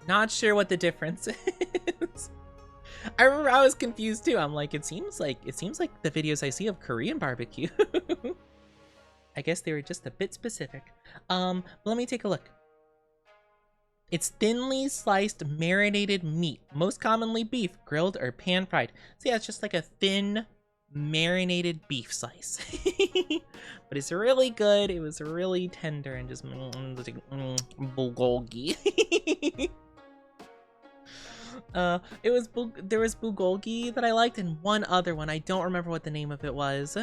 not sure what the difference is. I remember I was confused too. I'm like, it seems like the videos I see of Korean barbecue. I guess they were just a bit specific. But let me take a look. It's thinly sliced marinated meat, most commonly beef, grilled or pan fried. So yeah, it's just like a thin marinated beef slice. But it's really good. It was really tender and just bulgogi. There was bulgogi that I liked and one other one. I don't remember what the name of it was.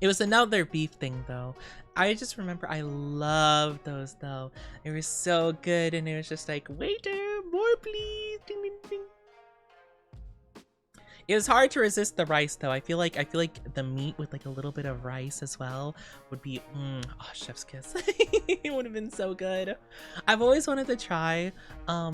It was another beef thing though. I just remember I loved those though. They were so good and it was just like, waiter, more please. Ding, ding, ding. It was hard to resist the rice though. I feel like the meat with like a little bit of rice as well would be oh, chef's kiss. It would have been so good. I've always wanted to try I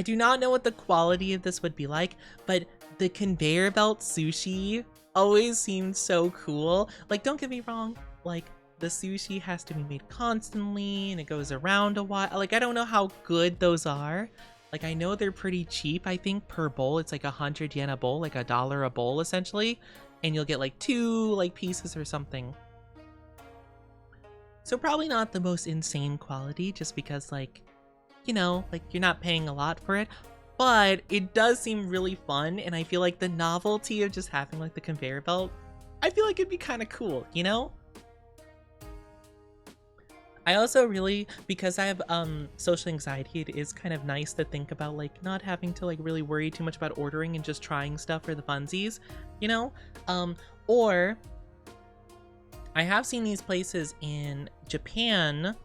do not know what the quality of this would be like, but the conveyor belt sushi always seemed so cool. Like, don't get me wrong, like the sushi has to be made constantly and it goes around a while. Like, I don't know how good those are. Like, I know they're pretty cheap. I think per bowl it's like 100 yen a bowl, like $1 a bowl essentially, and you'll get like 2 like pieces or something. So probably not the most insane quality, just because like, you know, like you're not paying a lot for it, but it does seem really fun, and I feel like the novelty of just having like the conveyor belt, I feel like it'd be kind of cool, you know? I also really, because I have social anxiety, it is kind of nice to think about like not having to like really worry too much about ordering and just trying stuff for the funsies, you know? Or I have seen these places in Japan.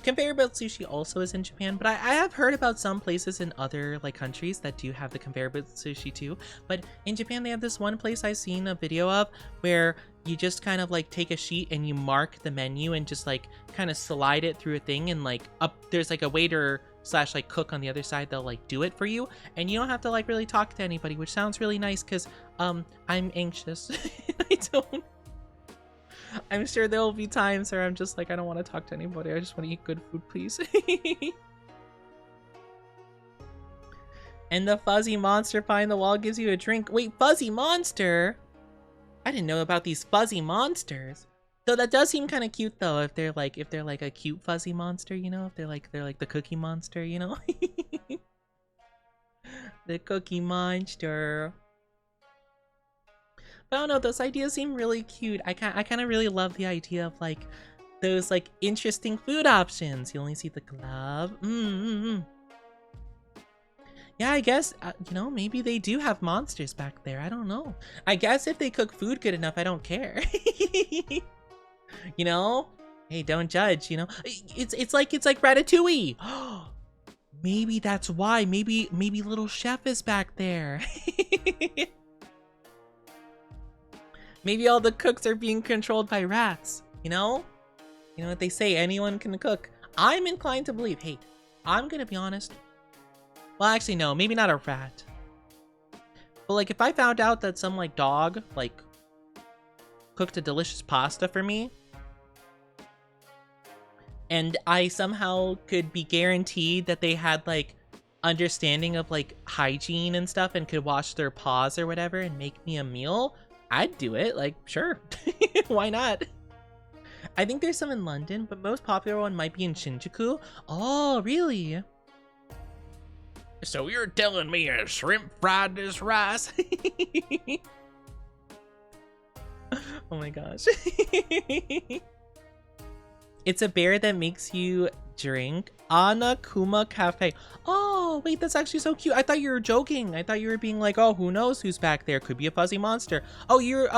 Conveyor belt sushi also is in Japan, but I have heard about some places in other like countries that do have the conveyor belt sushi too. But in Japan, they have this one place I've seen a video of where you just kind of like take a sheet and you mark the menu and just like kind of slide it through a thing, and like there's like a waiter slash like cook on the other side. They'll like do it for you, and you don't have to like really talk to anybody, which sounds really nice because I'm anxious. I'm sure there will be times where I'm just like, I don't want to talk to anybody. I just want to eat good food, please. And the fuzzy monster behind the wall gives you a drink. Wait, fuzzy monster? I didn't know about these fuzzy monsters. Though that does seem kind of cute though, if they're like a cute fuzzy monster, you know, if they're like the cookie monster, you know. The cookie monster. But I don't know, those ideas seem really cute. I kind of really love the idea of like those like interesting food options. You only see the glove. Yeah, I guess, you know, maybe they do have monsters back there. I don't know. I guess if they cook food good enough, I don't care. You know? Hey, don't judge, you know? It's like Ratatouille. Maybe that's why. Maybe little chef is back there. Maybe all the cooks are being controlled by rats, you know? You know what they say, anyone can cook. I'm inclined to believe, hey, I'm gonna be honest. Well, actually, no, maybe not a rat. But like, if I found out that some like dog, like, cooked a delicious pasta for me, and I somehow could be guaranteed that they had like understanding of like hygiene and stuff and could wash their paws or whatever and make me a meal, I'd do it. Like, sure. Why not? I think there's some in London, but most popular one might be in Shinjuku. Oh, really? So you're telling me a shrimp fried this rice? Oh my gosh. It's a bear that makes you drink Anakuma Cafe. Oh, wait, that's actually so cute. I thought you were joking. I thought you were being like, oh, who knows who's back there? Could be a fuzzy monster. Oh, you're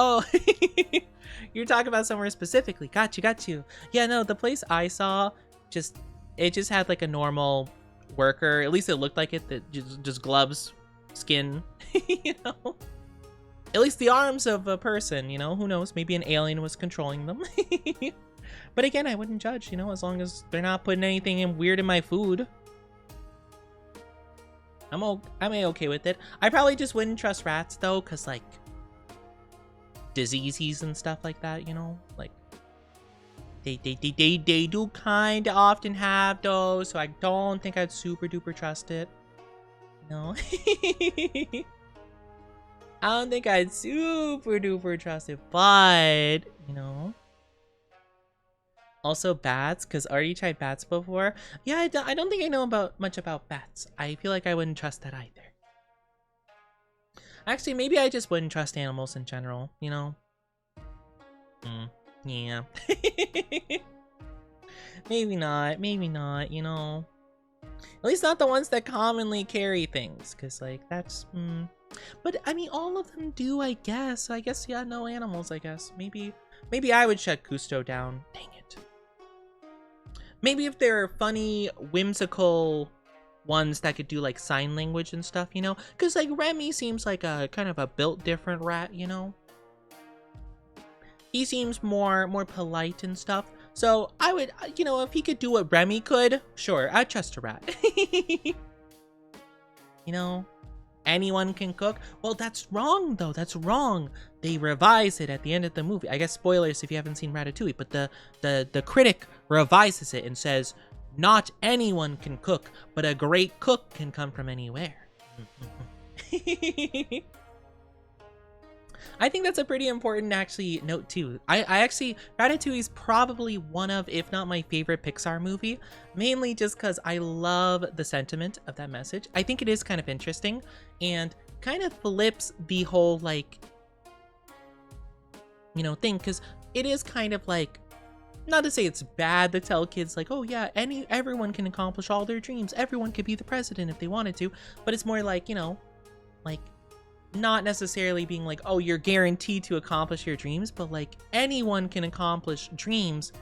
talking about somewhere specifically. Got you. Yeah, no, the place I saw, it just had like a normal worker. At least it looked like it, that just gloves, skin, you know? At least the arms of a person, you know? Who knows? Maybe an alien was controlling them. But again, I wouldn't judge, you know, as long as they're not putting anything in weird in my food. I'm okay with it. I probably just wouldn't trust rats though, cause like diseases and stuff like that, you know, like they do kind of often have those, so I don't think I'd super duper trust it. No. I don't think I'd super duper trust it, but you know. Also bats, because I already tried bats before. Yeah, I don't think I know much about bats. I feel like I wouldn't trust that either. Actually, maybe I just wouldn't trust animals in general, you know? Yeah. Maybe not, you know? At least not the ones that commonly carry things, because, like, that's, But, I mean, all of them do, I guess. I guess, yeah, no animals, I guess. Maybe I would shut Cousteau down. Dang it. Maybe if there are funny, whimsical ones that could do like sign language and stuff, you know? Because like Remy seems like a kind of a built different rat, you know? He seems more polite and stuff. So I would, you know, if he could do what Remy could, sure, I'd trust a rat. You know? Anyone can cook? Well, that's wrong, though. That's wrong. They revise it at the end of the movie. I guess spoilers if you haven't seen Ratatouille, but the critic revises it and says, not anyone can cook, but a great cook can come from anywhere. I think that's a pretty important, actually, note, too. I actually, Ratatouille is probably one of, if not my favorite Pixar movie, mainly just because I love the sentiment of that message. I think it is kind of interesting and kind of flips the whole, like, you know, thing, because it is kind of like, not to say it's bad to tell kids, like, oh yeah, everyone can accomplish all their dreams. Everyone could be the president if they wanted to, but it's more like, you know, like, not necessarily being like, oh, you're guaranteed to accomplish your dreams, but like anyone can accomplish dreams,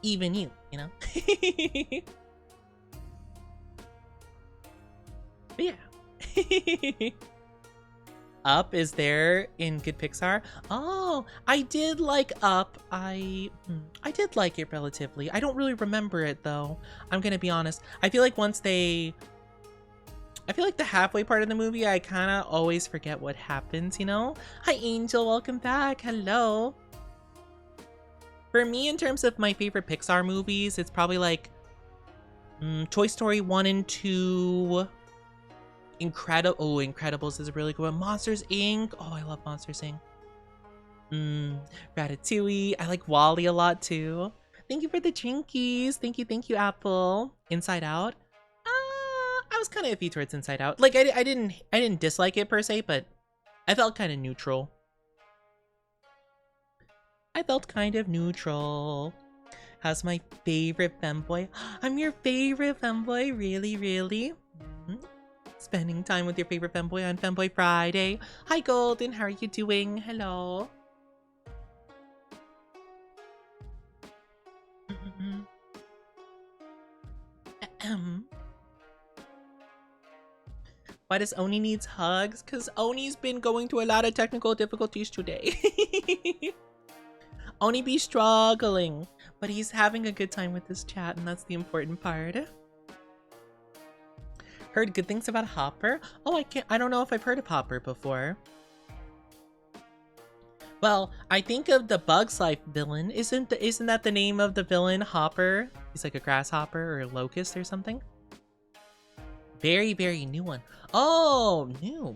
even you know? But yeah. Up is there in good Pixar. Oh, I did like Up. I did like it relatively. I don't really remember it though. I'm gonna be honest. I feel like the halfway part of the movie, I kind of always forget what happens, you know? Hi, Angel. Welcome back. Hello. For me, in terms of my favorite Pixar movies, it's probably like Toy Story 1 and 2. Incredibles is a really good one. Monsters, Inc. Oh, I love Monsters, Inc. Ratatouille. I like WALL-E a lot, too. Thank you for the drinkies. Thank you, Apple. Inside Out. I was kind of iffy towards Inside Out. Like, I didn't dislike it per se, but I felt kind of neutral. How's my favorite femboy? I'm your favorite femboy? Really? Spending time with your favorite femboy on Femboy Friday. Hi, Golden. How are you doing? Hello. Why does Oni needs hugs? Because Oni's been going through a lot of technical difficulties today. Oni be struggling, but he's having a good time with this chat, and that's the important part. Heard good things about Hopper? Oh, I don't know if I've heard of Hopper before. Well, I think of the Bug's Life villain. Isn't that the name of the villain, Hopper? He's like a grasshopper or a locust or something. Very, very new one. Oh, new.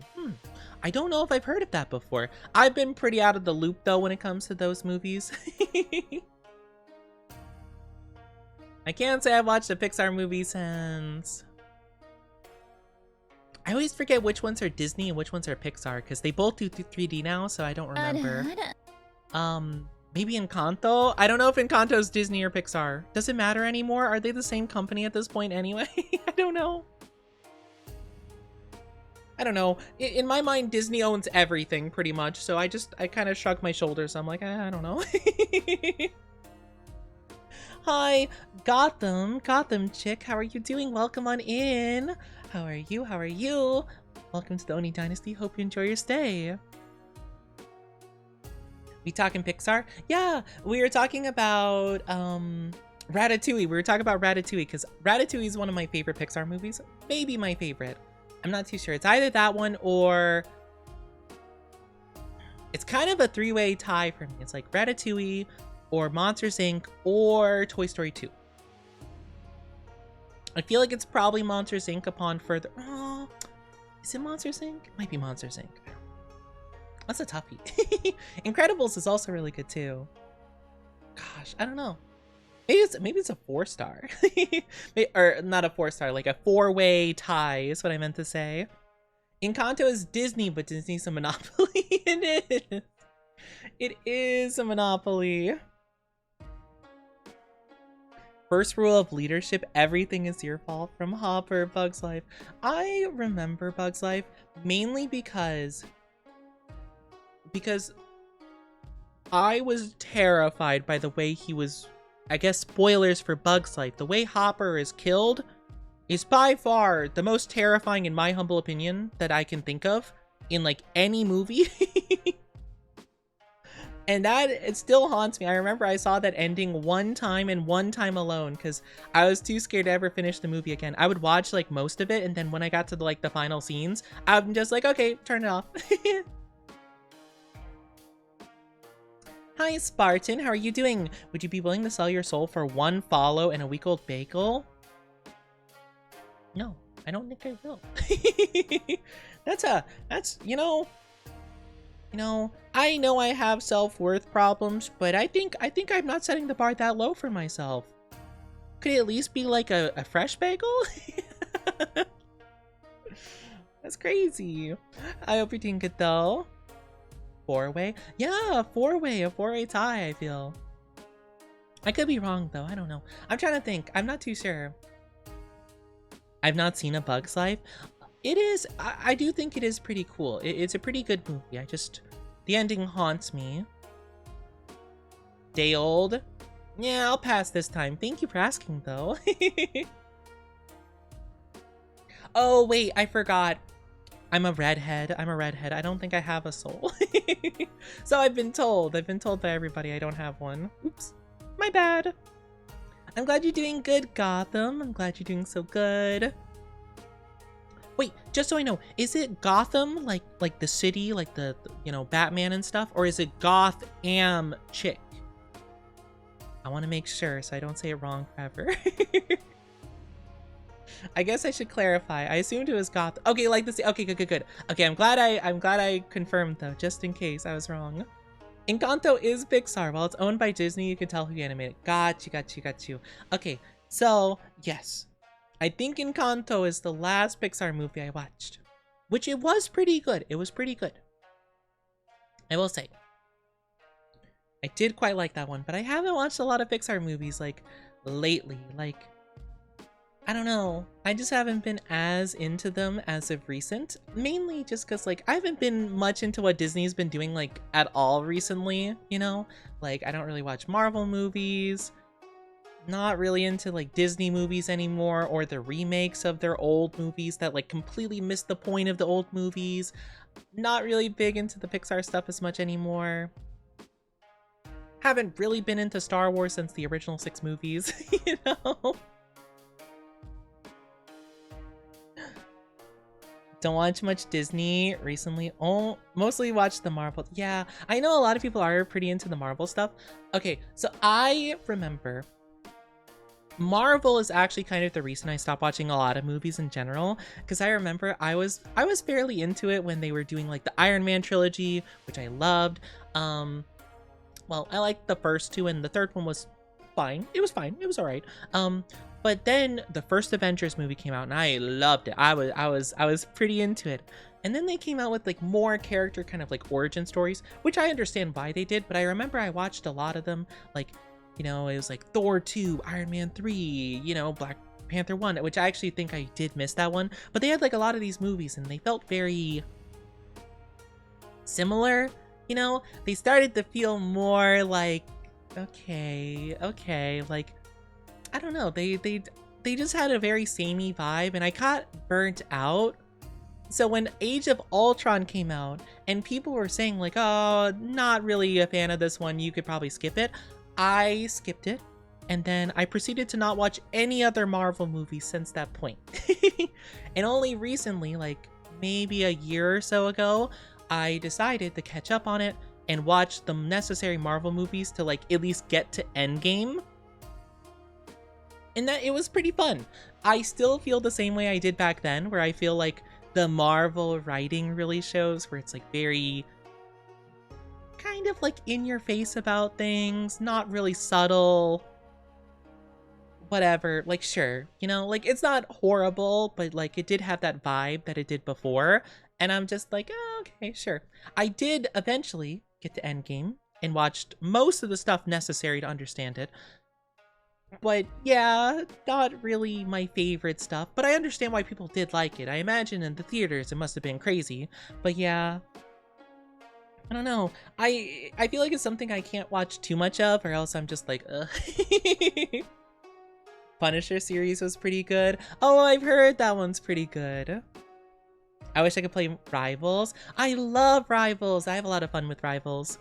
I don't know if I've heard of that before. I've been pretty out of the loop, though, when it comes to those movies. I can't say I've watched a Pixar movie since... I always forget which ones are Disney and which ones are Pixar because they both do 3D now, so I don't remember. Maybe Encanto? I don't know if Encanto's Disney or Pixar. Does it matter anymore? Are they the same company at this point anyway? I don't know. I don't know. In my mind, Disney owns everything pretty much, so I kind of shrug my shoulders. I'm like, I don't know. Hi, Gotham chick. How are you doing? Welcome on in. How are you? How are you? Welcome to the Oni Dynasty. Hope you enjoy your stay. We talking Pixar? Yeah, we were talking about Ratatouille. We were talking about Ratatouille because Ratatouille is one of my favorite Pixar movies. Maybe my favorite. I'm not too sure. It's either that one or it's kind of a three-way tie for me. It's like Ratatouille or Monsters Inc. or Toy Story 2. I feel like it's probably Monsters Inc. upon further... Oh, is it Monsters Inc.? It might be Monsters Inc. That's a toughie. Incredibles is also really good too. Gosh, I don't know. Maybe it's a 4-star. Or not a 4-star, like a 4-way tie is what I meant to say. Encanto is Disney, but Disney's a monopoly. It is. It is a monopoly. First rule of leadership, everything is your fault, from Hopper, Bug's Life. I remember Bug's Life mainly because I was terrified by the way he was, I guess spoilers for Bug's Life, the way Hopper is killed is by far the most terrifying in my humble opinion that I can think of in like any movie. And that, it still haunts me. I remember I saw that ending one time and one time alone because I was too scared to ever finish the movie again. I would watch like most of it, and then when I got to the final scenes, I'm just like, okay, turn it off. Hi Spartan, how are you doing? Would you be willing to sell your soul for one follow and a week-old bagel? No, I don't think I will. That's I know I have self-worth problems, but I think I'm not setting the bar that low for myself. Could it at least be like a fresh bagel? That's crazy. I hope you're doing good though. 4-way? Yeah, a 4-way tie, I feel. I could be wrong though, I don't know. I'm trying to think, I'm not too sure. I've not seen A Bug's Life. It is, I do think it is pretty cool. It's a pretty good movie. The ending haunts me. Day old? Yeah, I'll pass this time. Thank you for asking though. Oh wait, I forgot. I'm a redhead. I don't think I have a soul. So I've been told by everybody I don't have one. Oops, my bad. I'm glad you're doing good, Gotham. I'm glad you're doing so good. Wait, just so I know, is it Gotham, like the city, like the Batman and stuff, or is it Gotham chick? I want to make sure so I don't say it wrong forever. I guess I should clarify. I assumed it was Gotham. Okay, like this. Okay, good. Okay, I'm glad I confirmed though, just in case I was wrong. Encanto is Pixar. While it's owned by Disney, you can tell who animated. Got you. Okay, so yes. I think Encanto is the last Pixar movie I watched, which it was pretty good. It was pretty good. I will say. I did quite like that one, but I haven't watched a lot of Pixar movies like lately. Like, I don't know. I just haven't been as into them as of recent. Mainly just because like I haven't been much into what Disney's been doing like at all recently, Like I don't really watch Marvel movies. Not really into like Disney movies anymore, or the remakes of their old movies that like completely missed the point of the old movies. Not really big into the Pixar stuff as much anymore. Haven't really been into Star Wars since the original 6 movies, Don't watch much Disney recently. Oh, mostly watch the Marvel. Yeah, I know a lot of people are pretty into the Marvel stuff. Okay, so I remember Marvel is actually kind of the reason I stopped watching a lot of movies in general, because I remember I was fairly into it when they were doing like the Iron Man trilogy, which I loved. Well, I liked the first 2 and the third one was fine. It was fine. It was all right. But then the first Avengers movie came out and I loved it. I was pretty into it. And then they came out with like more character kind of like origin stories, which I understand why they did, but I remember I watched a lot of them, like, you know, it was like Thor 2, Iron Man 3, you know, Black Panther 1, which I actually think I did miss that one, but they had like a lot of these movies and they felt very similar, you know? They started to feel more like okay, like I don't know, they just had a very samey vibe and I got burnt out. So when Age of Ultron came out and people were saying like, oh, not really a fan of this one, you could probably skip it, I skipped it. And then I proceeded to not watch any other Marvel movie since that point. And only recently, like maybe a year or so ago, I decided to catch up on it and watch the necessary Marvel movies to like at least get to Endgame. And that it was pretty fun. I still feel the same way I did back then, where I feel like the Marvel writing really shows, where it's like very kind of like in your face about things, not really subtle, whatever, like sure, you know, like it's not horrible, but like it did have that vibe that it did before, and I'm just like, oh, okay, sure. I did eventually get to Endgame and watched most of the stuff necessary to understand it, but yeah, not really my favorite stuff, but I understand why people did like it. I imagine in the theaters it must have been crazy, but yeah, I don't know. I feel like it's something I can't watch too much of, or else I'm just like, ugh. Punisher series was pretty good. Oh, I've heard that one's pretty good. I wish I could play Rivals. I love Rivals. I have a lot of fun with Rivals.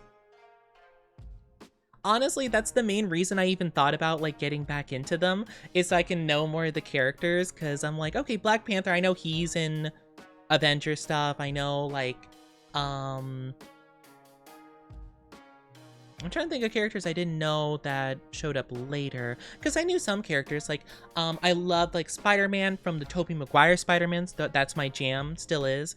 Honestly, that's the main reason I even thought about like getting back into them, is so I can know more of the characters, because I'm like, okay, Black Panther, I know he's in Avenger stuff. I know like I'm trying to think of characters I didn't know that showed up later, because I knew some characters, like I loved like Spider-Man from the Tobey Maguire Spider-Mans. That's my jam, still is.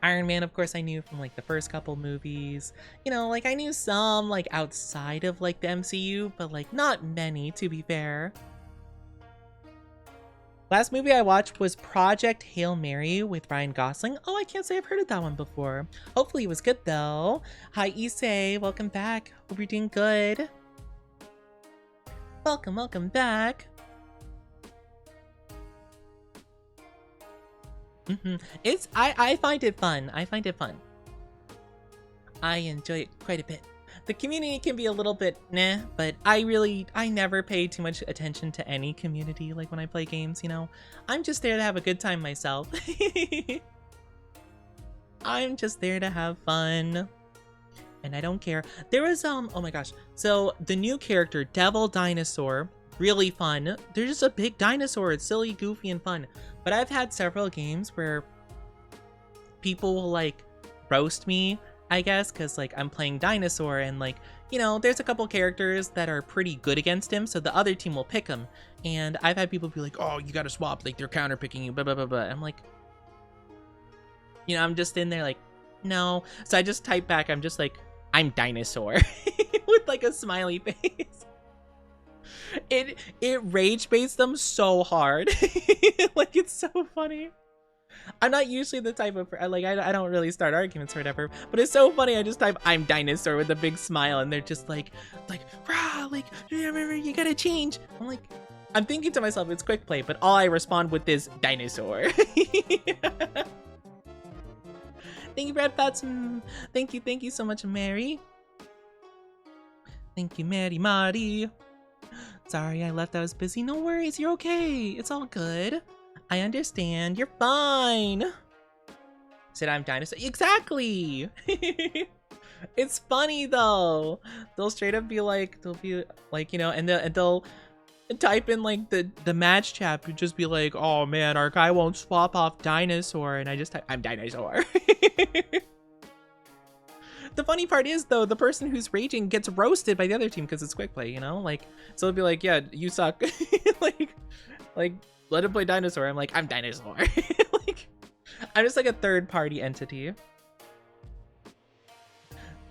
Iron Man, of course, I knew from like the first couple movies. You know, like I knew some like outside of like the MCU, but like not many, to be fair. Last movie I watched was Project Hail Mary with Ryan Gosling. Oh, I can't say I've heard of that one before. Hopefully it was good though. Hi Issei, welcome back. Hope you're doing good. Welcome back. I find it fun. I find it fun. I enjoy it quite a bit. The community can be a little bit nah, but I never pay too much attention to any community, like when I play games, you know? I'm just there to have a good time myself. I'm just there to have fun. And I don't care. There was, oh my gosh. So, the new character, Devil Dinosaur, really fun. They're just a big dinosaur. It's silly, goofy, and fun. But I've had several games where people will, like, roast me, I guess, because, like, I'm playing dinosaur, and, like, you know, there's a couple characters that are pretty good against him, so the other team will pick him. And I've had people be like, oh, you gotta swap, like, they're counter-picking you, blah, blah, blah, blah. I'm like, you know, I'm just in there, like, no. So I just type back, I'm just like, I'm dinosaur, with, like, a smiley face. It rage baits them so hard. Like, it's so funny. I'm not usually the type of, like, I don't really start arguments or whatever, but it's so funny. I just type I'm dinosaur with a big smile, and they're just like rah, like, you gotta change. I'm like, I'm thinking to myself, it's quick play, but all I respond with is dinosaur. Thank you, Brad Fats. Thank you so much, Mary. Thank you, Mary Marty. Sorry I left, I was busy. No worries, you're okay. It's all good. I understand. You're fine. Said I'm dinosaur. Exactly. It's funny though. They'll straight up be like, you know, and they'll type in like the match chat would just be like, oh man, our guy won't swap off dinosaur, and I just type I'm dinosaur. The funny part is though, the person who's raging gets roasted by the other team because it's quick play, you know, like, so it'll be like, yeah, you suck. like let him play dinosaur. I'm like, I'm dinosaur. Like, I'm just like a third party entity.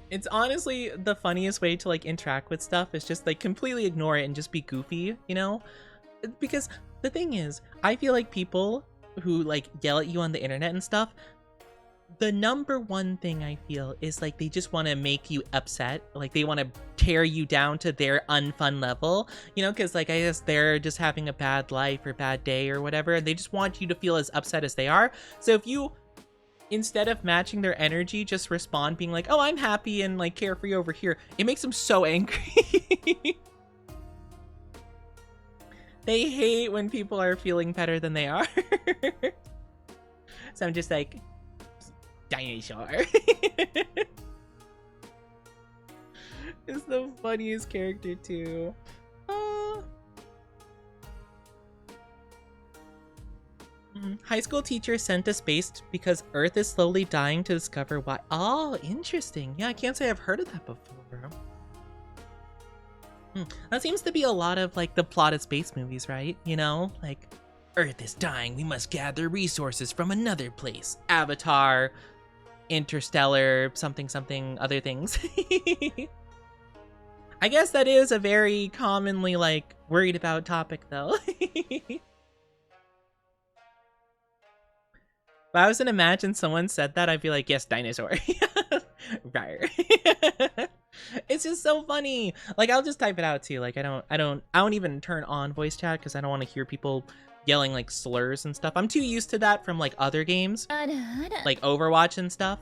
It's honestly the funniest way to like interact with stuff is just like completely ignore it and just be goofy, you know? Because the thing is, I feel like people who like yell at you on the internet and stuff, the number one thing I feel is like they just want to make you upset. Like they want to tear you down to their unfun level, you know, because like I guess they're just having a bad life or bad day or whatever. And they just want you to feel as upset as they are. So if you, instead of matching their energy, just respond being like, oh, I'm happy and like carefree over here, it makes them so angry. They hate when people are feeling better than they are. So I'm just like, dinosaur. It's the funniest character too. High school teacher sent to space because Earth is slowly dying to discover why. Oh, interesting. Yeah, I can't say I've heard of that before. That seems to be a lot of like the plot of space movies, right? You know, like Earth is dying, we must gather resources from another place. Avatar, Interstellar, something, other things. I guess that is a very commonly like worried about topic though. If I was to imagine someone said that, I'd be like, yes, dinosaur. Rawr. It's just so funny. Like I'll just type it out too. Like I don't even turn on voice chat because I don't want to hear people yelling like slurs and stuff. I'm too used to that from like other games, like Overwatch and stuff.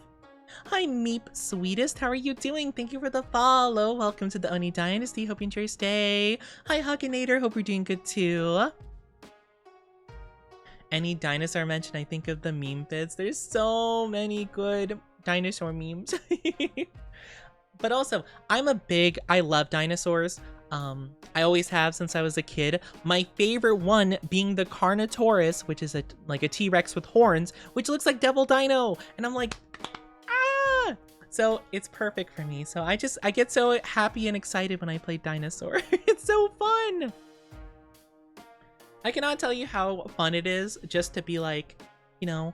Hi Meep Sweetest, how are you doing? Thank you for the follow. Welcome to the Oni Dynasty. Hope you enjoy your stay. Hi Huckinator, hope you're doing good too. Any dinosaur mention, I think of the meme vids. There's so many good dinosaur memes. But also, I love dinosaurs. I always have since I was a kid. My favorite one being the Carnotaurus, which is like a T-Rex with horns, which looks like Devil Dino. And I'm like, ah! So it's perfect for me. So I get so happy and excited when I play dinosaur. It's so fun. I cannot tell you how fun it is just to be like, you know,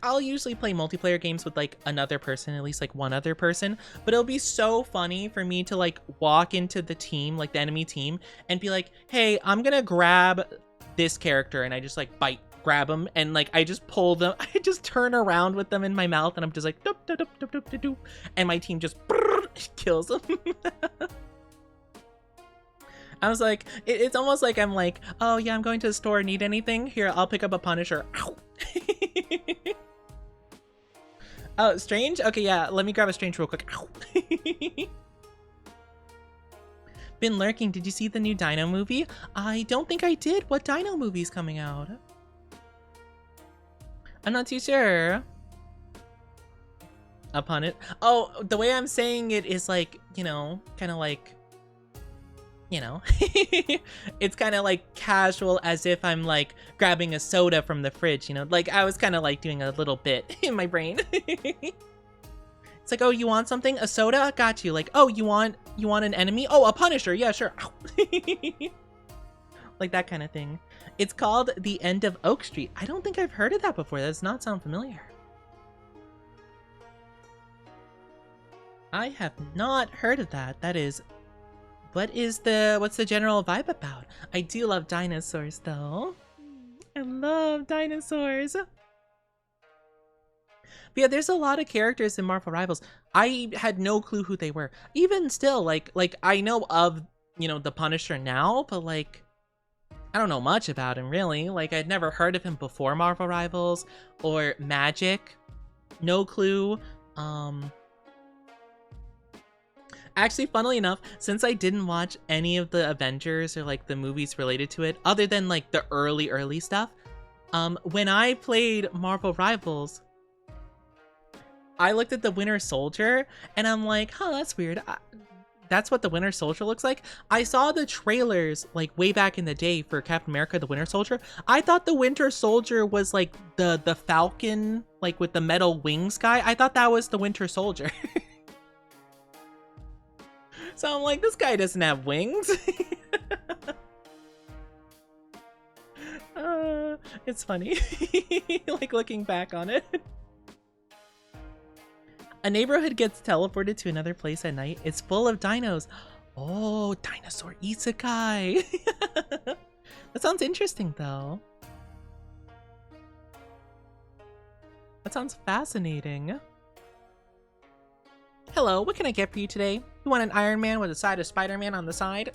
I'll usually play multiplayer games with like another person, at least like one other person, but it'll be so funny for me to like walk into the team, like the enemy team, and be like, hey, I'm gonna grab this character, and I just like grab them, and like I just pull them, I just turn around with them in my mouth, and I'm just like, doop, doop, doop, doop, doop, doop, doop, and my team just kills them. I was like, it's almost like I'm like, oh yeah, I'm going to the store, need anything? Here, I'll pick up a Punisher. Ow. Oh, Strange? Okay, yeah, let me grab a Strange real quick. Ow. Been lurking, did you see the new Dino movie? I don't think I did. What Dino movie's coming out? I'm not too sure. Upon it. Oh, the way I'm saying it is like, you know, kind of like, you know, it's kind of like casual, as if I'm like grabbing a soda from the fridge, you know, like I was kind of like doing a little bit in my brain. It's like, oh, you want something? A soda? Got you. Like, oh, you want an enemy? Oh, a Punisher. Yeah, sure. Like that kind of thing. It's called The End of Oak Street. I don't think I've heard of that before. That does not sound familiar. I have not heard of that. That is, what's the general vibe about? I do love dinosaurs though. I love dinosaurs. But yeah, there's a lot of characters in Marvel Rivals. I had no clue who they were. Even still, like I know of, you know, the Punisher now, but like I don't know much about him really. Like I'd never heard of him before Marvel Rivals or Magic. No clue. Actually, funnily enough, since I didn't watch any of the Avengers or like the movies related to it, other than like the early stuff, when I played Marvel Rivals, I looked at the Winter Soldier and I'm like, huh, that's weird. That's what the Winter Soldier looks like. I saw the trailers like way back in the day for Captain America, the Winter Soldier. I thought the Winter Soldier was like the Falcon, like with the metal wings guy. I thought that was the Winter Soldier. So I'm like, this guy doesn't have wings. It's funny. Like looking back on it. A neighborhood gets teleported to another place at night. It's full of dinos. Oh, dinosaur isekai. That sounds interesting, though. That sounds fascinating. Hello, what can I get for you today? You want an Iron Man with a side of Spider-Man on the side?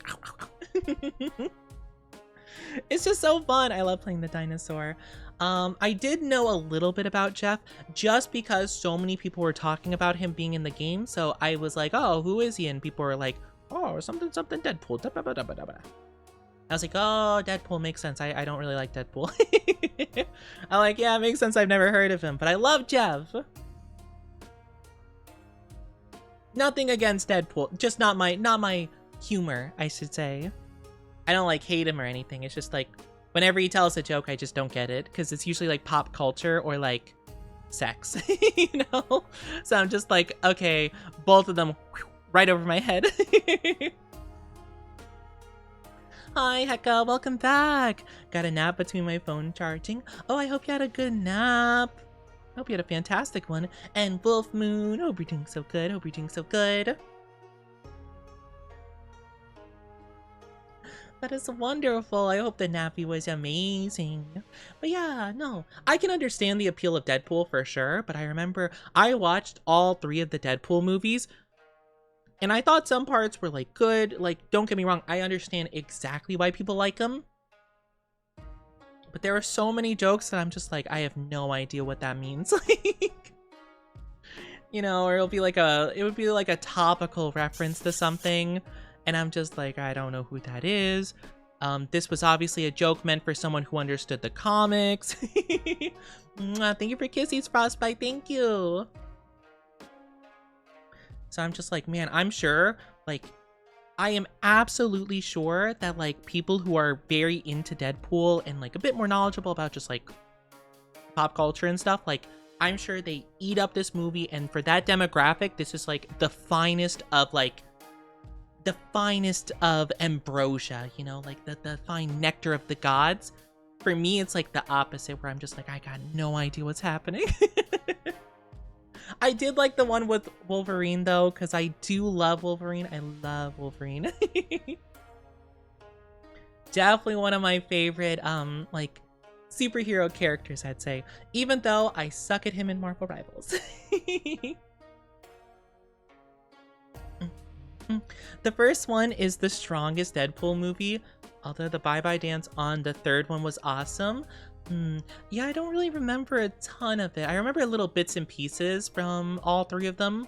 It's just so fun. I love playing the dinosaur. I did know a little bit about Jeff just because so many people were talking about him being in the game. So I was like, oh, who is he? And people were like, oh, something Deadpool. I was like, oh, Deadpool makes sense. I don't really like Deadpool. I'm like, yeah, it makes sense. I've never heard of him, but I love Jeff. Nothing against Deadpool, just not my humor, I should say. I don't like hate him or anything. It's just like whenever he tells a joke, I just don't get it because it's usually like pop culture or like sex, you know? So I'm just like, okay, both of them right over my head. Hi, Hecka, welcome back. Got a nap between my phone charging. Oh, I hope you had a good nap. Hope you had a fantastic one. And Wolf Moon, hope you're doing so good. Hope you're doing so good. That is wonderful. I hope the nappy was amazing. But yeah, no, I can understand the appeal of Deadpool for sure. But I remember I watched all 3 of the Deadpool movies. And I thought some parts were like good. Like, don't get me wrong. I understand exactly why people like them. But there are so many jokes that I'm just like, I have no idea what that means. Like, you know, or it would be like a topical reference to something. And I'm just like, I don't know who that is. This was obviously a joke meant for someone who understood the comics. Thank you for kissies, Frostbite. Thank you. So I'm just like, man, I'm sure, like, I am absolutely sure that, like, people who are very into Deadpool and, like, a bit more knowledgeable about just, like, pop culture and stuff, like, I'm sure they eat up this movie. And for that demographic, this is, like, the finest of, like, the finest of ambrosia, you know, like the fine nectar of the gods. For me, it's like the opposite, where I'm just like, I got no idea what's happening. I did like the one with Wolverine though, because I do love Wolverine. I love Wolverine. Definitely one of my favorite like superhero characters, I'd say, even though I suck at him in Marvel Rivals. The first one is the strongest Deadpool movie, although the Bye Bye Dance on the third one was awesome. Yeah, I don't really remember a ton of it. I remember little bits and pieces from all 3 of them.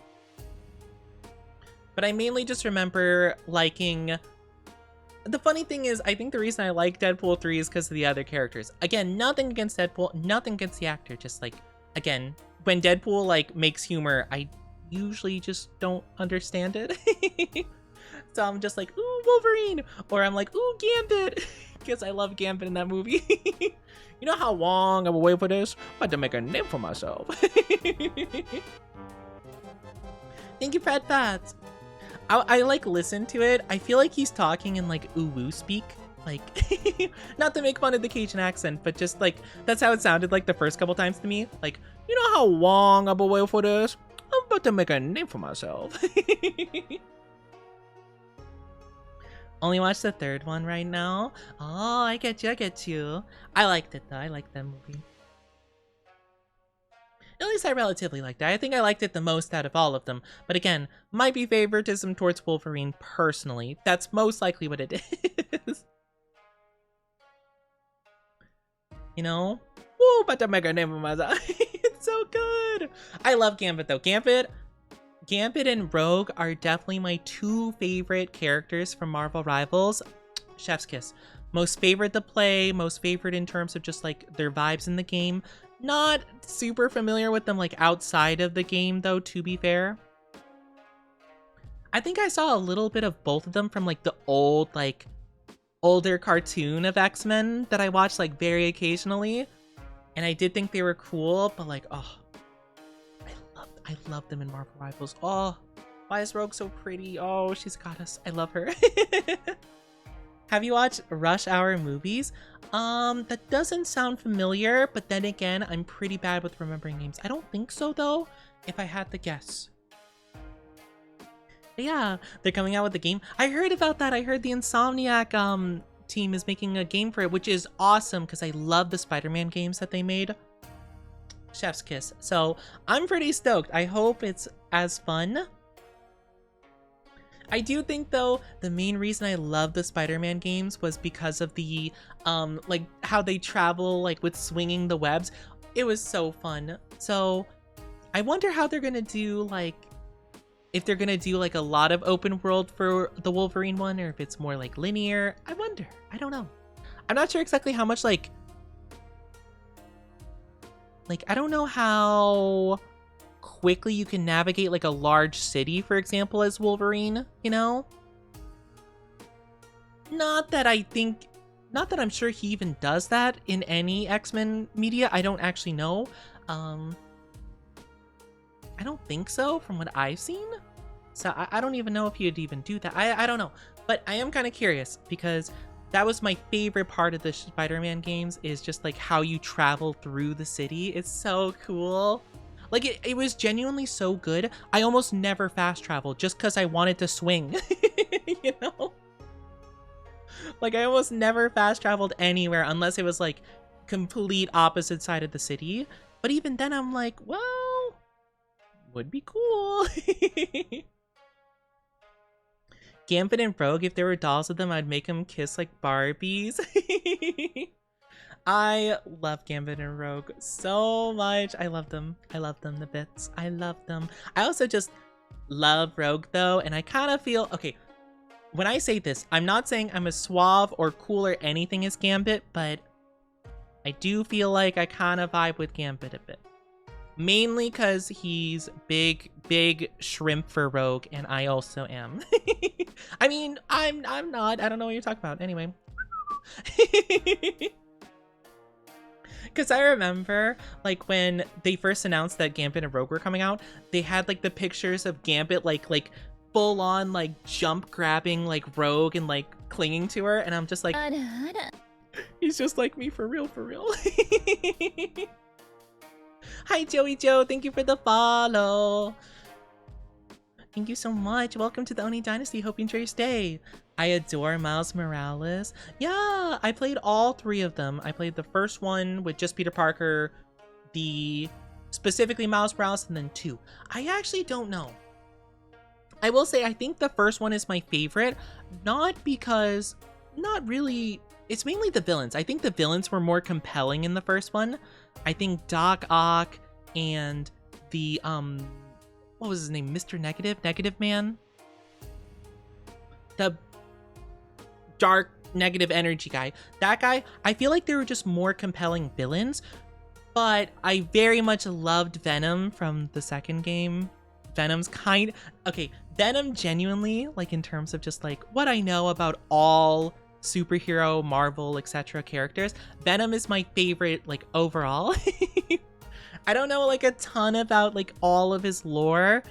But I mainly just remember liking... The funny thing is, I think the reason I like Deadpool 3 is because of the other characters. Again, nothing against Deadpool, nothing against the actor. Just like, again, when Deadpool like makes humor, I usually just don't understand it. So I'm just like, ooh, Wolverine, or I'm like, ooh, Gambit, because I love Gambit in that movie. You know how long I will wait for this? I had to make a name for myself. Thank you, Fat Fats. I like listen to it. I feel like he's talking in like uwu speak, like not to make fun of the Cajun accent, but just like that's how it sounded like the first couple times to me. Like, you know how long I will wait for this? I'm about to make a name for myself. Only watch the third one right now. Oh, I get you, I get you. I liked it though, I liked that movie. At least I relatively liked it. I think I liked it the most out of all of them. But again, might be favoritism towards Wolverine personally. That's most likely what it is. You know? Woo, about to make a name for myself. It's so good. I love Gambit though. Gambit and Rogue are definitely my 2 favorite characters from Marvel Rivals. Chef's kiss. Most favorite to play, most favorite in terms of just like their vibes in the game. Not super familiar with them like outside of the game though, to be fair. I think I saw a little bit of both of them from like the old, like older cartoon of X-Men that I watched like very occasionally. And I did think they were cool, but like, oh, I love them in Marvel Rivals. Oh, why is Rogue so pretty? Oh, she's got us. I love her. Have you watched Rush Hour movies? That doesn't sound familiar, but then again, I'm pretty bad with remembering names. I don't think so though. if I had to guess. But yeah, they're coming out with the game. I heard about that. I heard the Insomniac team is making a game for it, which is awesome because I love the Spider-Man games that they made. Chef's kiss. So I'm pretty stoked. I hope it's as fun. I do think though the main reason I love the Spider-Man games was because of the like how they travel like with swinging the webs. It was so fun. So I wonder how they're gonna do, like if they're gonna do like a lot of open world for the Wolverine one, or if it's more like linear. I wonder. I don't know. I'm not sure exactly how much like I don't know how quickly you can navigate like a large city, for example, as Wolverine, you know? Not that I'm sure he even does that in any X-Men media. I don't actually know. I don't think so from what I've seen. So I don't even know if he'd even do that. I don't know. But I am kind of curious because that was my favorite part of the Spider-Man games, is just like how you travel through the city. It's so cool. Like it was genuinely so good. I almost never fast traveled just because I wanted to swing, you know? Like I almost never fast traveled anywhere unless it was like complete opposite side of the city. But even then I'm like, well, would be cool. Gambit and Rogue, if there were dolls of them, I'd make them kiss like Barbies. I love Gambit and Rogue so much. I love them. I love them to bits. I love them. I also just love Rogue though, and I kind of feel, okay, when I say this, I'm not saying I'm as suave or cool or anything as Gambit, but I do feel like I kind of vibe with Gambit a bit. Mainly because he's big shrimp for Rogue, and I also am. I mean, I'm not. I don't know what you're talking about. Anyway. Because I remember, like, when they first announced that Gambit and Rogue were coming out, they had, like, the pictures of Gambit, like full-on, like, jump grabbing, like, Rogue and, like, clinging to her, and I'm just like, he's just like me for real, for real. Hi, Joey Joe. Thank you for the follow. Thank you so much. Welcome to the Oni Dynasty. Hope you enjoy your stay. I adore Miles Morales. Yeah, I played all three of them. I played the first one with just Peter Parker, specifically Miles Morales, and then 2. I actually don't know. I will say I think the first one is my favorite, not really. It's mainly the villains. I think the villains were more compelling in the first one. I think Doc Ock and the what was his name? Mr. Negative Man? The dark negative energy guy. That guy, I feel like they were just more compelling villains, but I very much loved Venom from the second game. Venom genuinely, like in terms of just like what I know about all superhero, Marvel, etc. characters, Venom is my favorite, like, overall. I don't know like a ton about like all of his lore,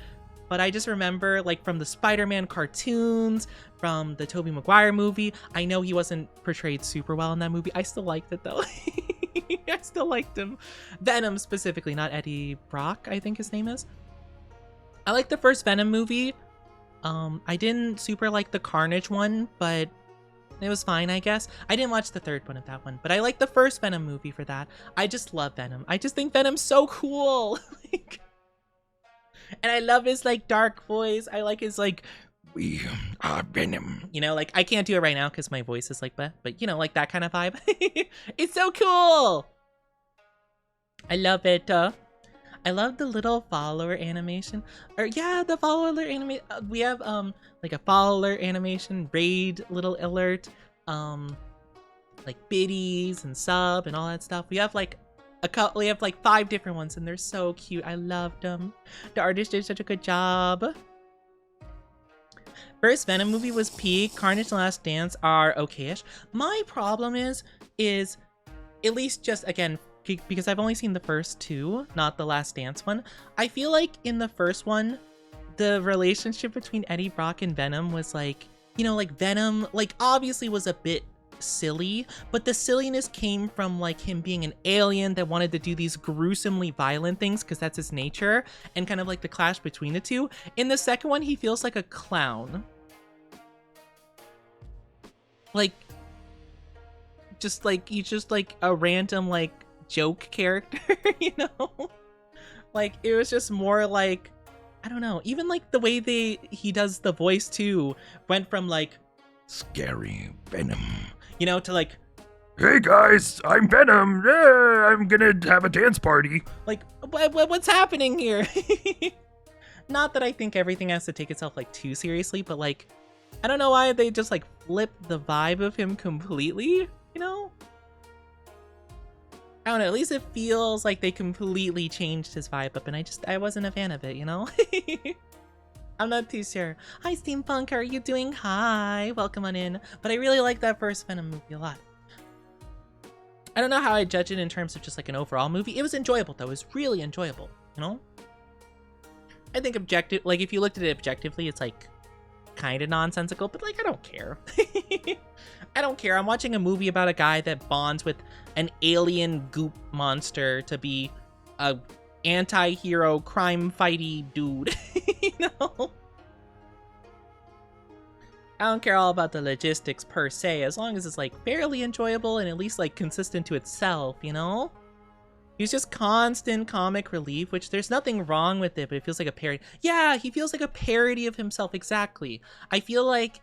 but I just remember like from the Spider-Man cartoons, from the Tobey Maguire movie, I know he wasn't portrayed super well in that movie. I still liked it though. I still liked him. Venom specifically, not Eddie Brock, I think his name is. I like the first Venom movie. I didn't super like the Carnage one, but it was fine, I guess. I didn't watch the third one of that one, but I like the first Venom movie for that. I just love Venom. I just think Venom's so cool. And I love his like dark voice. I like his like, we are Venom. You know, like I can't do it right now because my voice is like, but you know, like that kind of vibe. It's so cool. I love it. I love the little follower animation. Or yeah, the follower alert animation. We have like a follow alert animation, raid little alert, like biddies and sub and all that stuff. We have like we have like 5 different ones, and they're so cute. I loved them. The artist did such a good job. First Venom movie was peak. Carnage and Last Dance are okay-ish. My problem is at least just again, because I've only seen the first 2, not the Last Dance one. I feel like in the first one, the relationship between Eddie Brock and Venom was like, you know, like Venom, like obviously was a bit silly, but the silliness came from like him being an alien that wanted to do these gruesomely violent things because that's his nature, and kind of like the clash between the two. In the second one, he feels like a clown. Like, just like, he's just like a random like joke character, you know? Like, it was just more like, I don't know, even like the way he does the voice too went from like scary Venom, you know, to like, Hey guys, I'm Venom. Yeah, I'm gonna have a dance party. like, what's happening here? Not that I think everything has to take itself like too seriously, but like, I don't know why they just like flip the vibe of him completely, you know? I don't know, at least it feels like they completely changed his vibe up, and I wasn't a fan of it, you know? I'm not too sure. Hi, Steampunk, how are you doing? Hi, welcome on in. But I really like that first Venom movie a lot. I don't know how I judge it in terms of just like an overall movie. It was enjoyable though, it was really enjoyable, you know? I think like if you looked at it objectively, it's like kind of nonsensical, but like I don't care. I don't care. I'm watching a movie about a guy that bonds with an alien goop monster to be a anti-hero crime fighty dude. You know? I don't care all about the logistics per se, as long as it's like fairly enjoyable and at least like consistent to itself, you know? He's just constant comic relief, which there's nothing wrong with it, but it feels like a parody. Yeah, he feels like a parody of himself, exactly. I feel like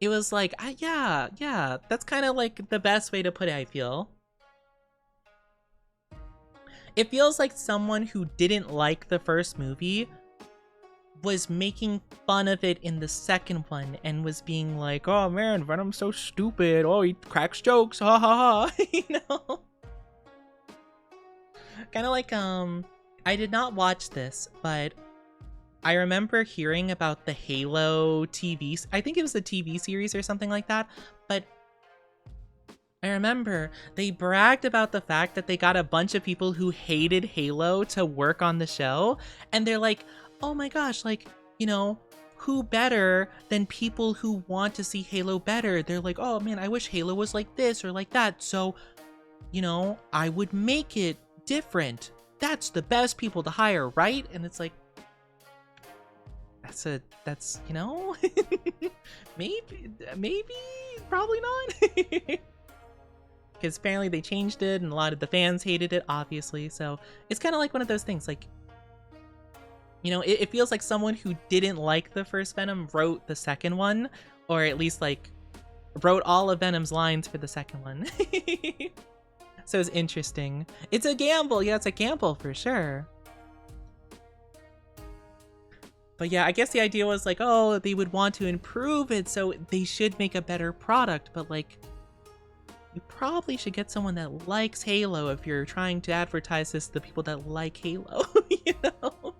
it was like, yeah, that's kind of like the best way to put it, I feel. It feels like someone who didn't like the first movie was making fun of it in the second one and was being like, oh man, Venom's so stupid. Oh, he cracks jokes. Ha ha ha. You know? Kind of like, I did not watch this, but I remember hearing about the Halo TV, I think it was the TV series or something like that, but I remember they bragged about the fact that they got a bunch of people who hated Halo to work on the show, and they're like, oh my gosh, like, you know, who better than people who want to see Halo better? They're like, oh man, I wish Halo was like this or like that, so, you know, I would make it different. That's the best people to hire, right? And it's like, that's, you know, maybe, probably not. Because apparently they changed it and a lot of the fans hated it, obviously. So it's kind of like one of those things, like, you know, it feels like someone who didn't like the first Venom wrote the second one, or at least like wrote all of Venom's lines for the second one. So it's interesting. It's a gamble. Yeah, it's a gamble for sure. But yeah, I guess the idea was like, oh, they would want to improve it, so they should make a better product. But like, you probably should get someone that likes Halo if you're trying to advertise this to the people that like Halo, you know?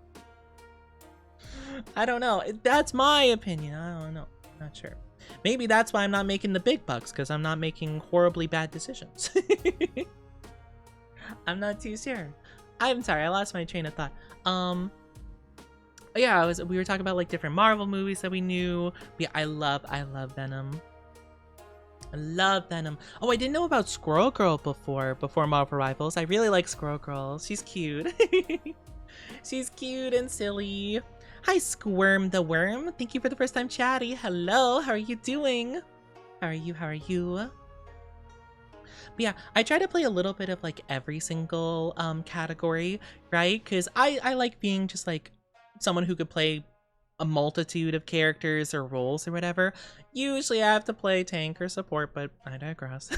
I don't know. That's my opinion. I don't know. I'm not sure. Maybe that's why I'm not making the big bucks, because I'm not making horribly bad decisions. I'm not too sure. I'm sorry, I lost my train of thought. Yeah, we were talking about like different Marvel movies that we knew. Yeah, I love Venom. I love Venom. Oh, I didn't know about Squirrel Girl before Marvel Rivals. I really like Squirrel Girl. She's cute. She's cute and silly. Hi, Squirm the Worm. Thank you for the first time chatty. Hello, how are you doing? How are you? But yeah, I try to play a little bit of like every single category, right? Because I like being just like someone who could play a multitude of characters or roles or whatever. Usually I have to play tank or support, but I digress.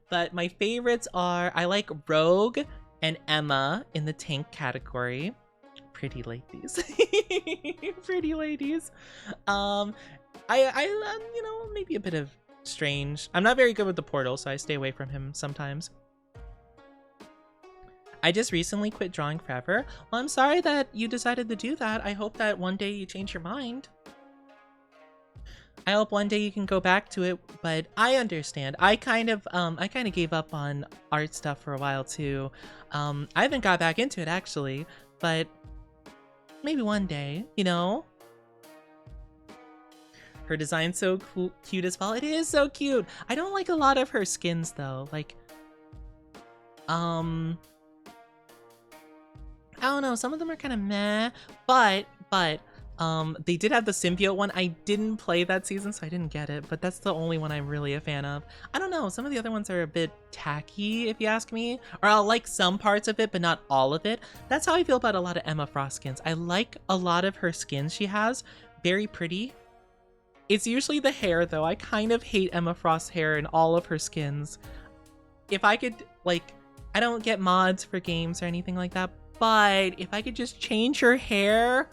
But my favorites are, I like Rogue and Emma in the tank category. Pretty ladies. Pretty ladies. I you know, maybe a bit of Strange. I'm not very good with the portal, so I stay away from him sometimes. I just recently quit drawing forever. Well, I'm sorry that you decided to do that. I hope that one day you change your mind. I hope one day you can go back to it, but I understand. I kind of gave up on art stuff for a while too. I haven't got back into it actually, but maybe one day, you know? Her design's so cute as well. It is so cute. I don't like a lot of her skins though. Like, I don't know. Some of them are kind of meh, but they did have the symbiote one. I didn't play that season, so I didn't get it, but that's the only one I'm really a fan of. I don't know. Some of the other ones are a bit tacky, if you ask me, or I'll like some parts of it, but not all of it. That's how I feel about a lot of Emma Frost skins. I like a lot of her skins she has. Very pretty. It's usually the hair, though. I kind of hate Emma Frost's hair in all of her skins. If I could, like, I don't get mods for games or anything like that, but if I could just change her hair,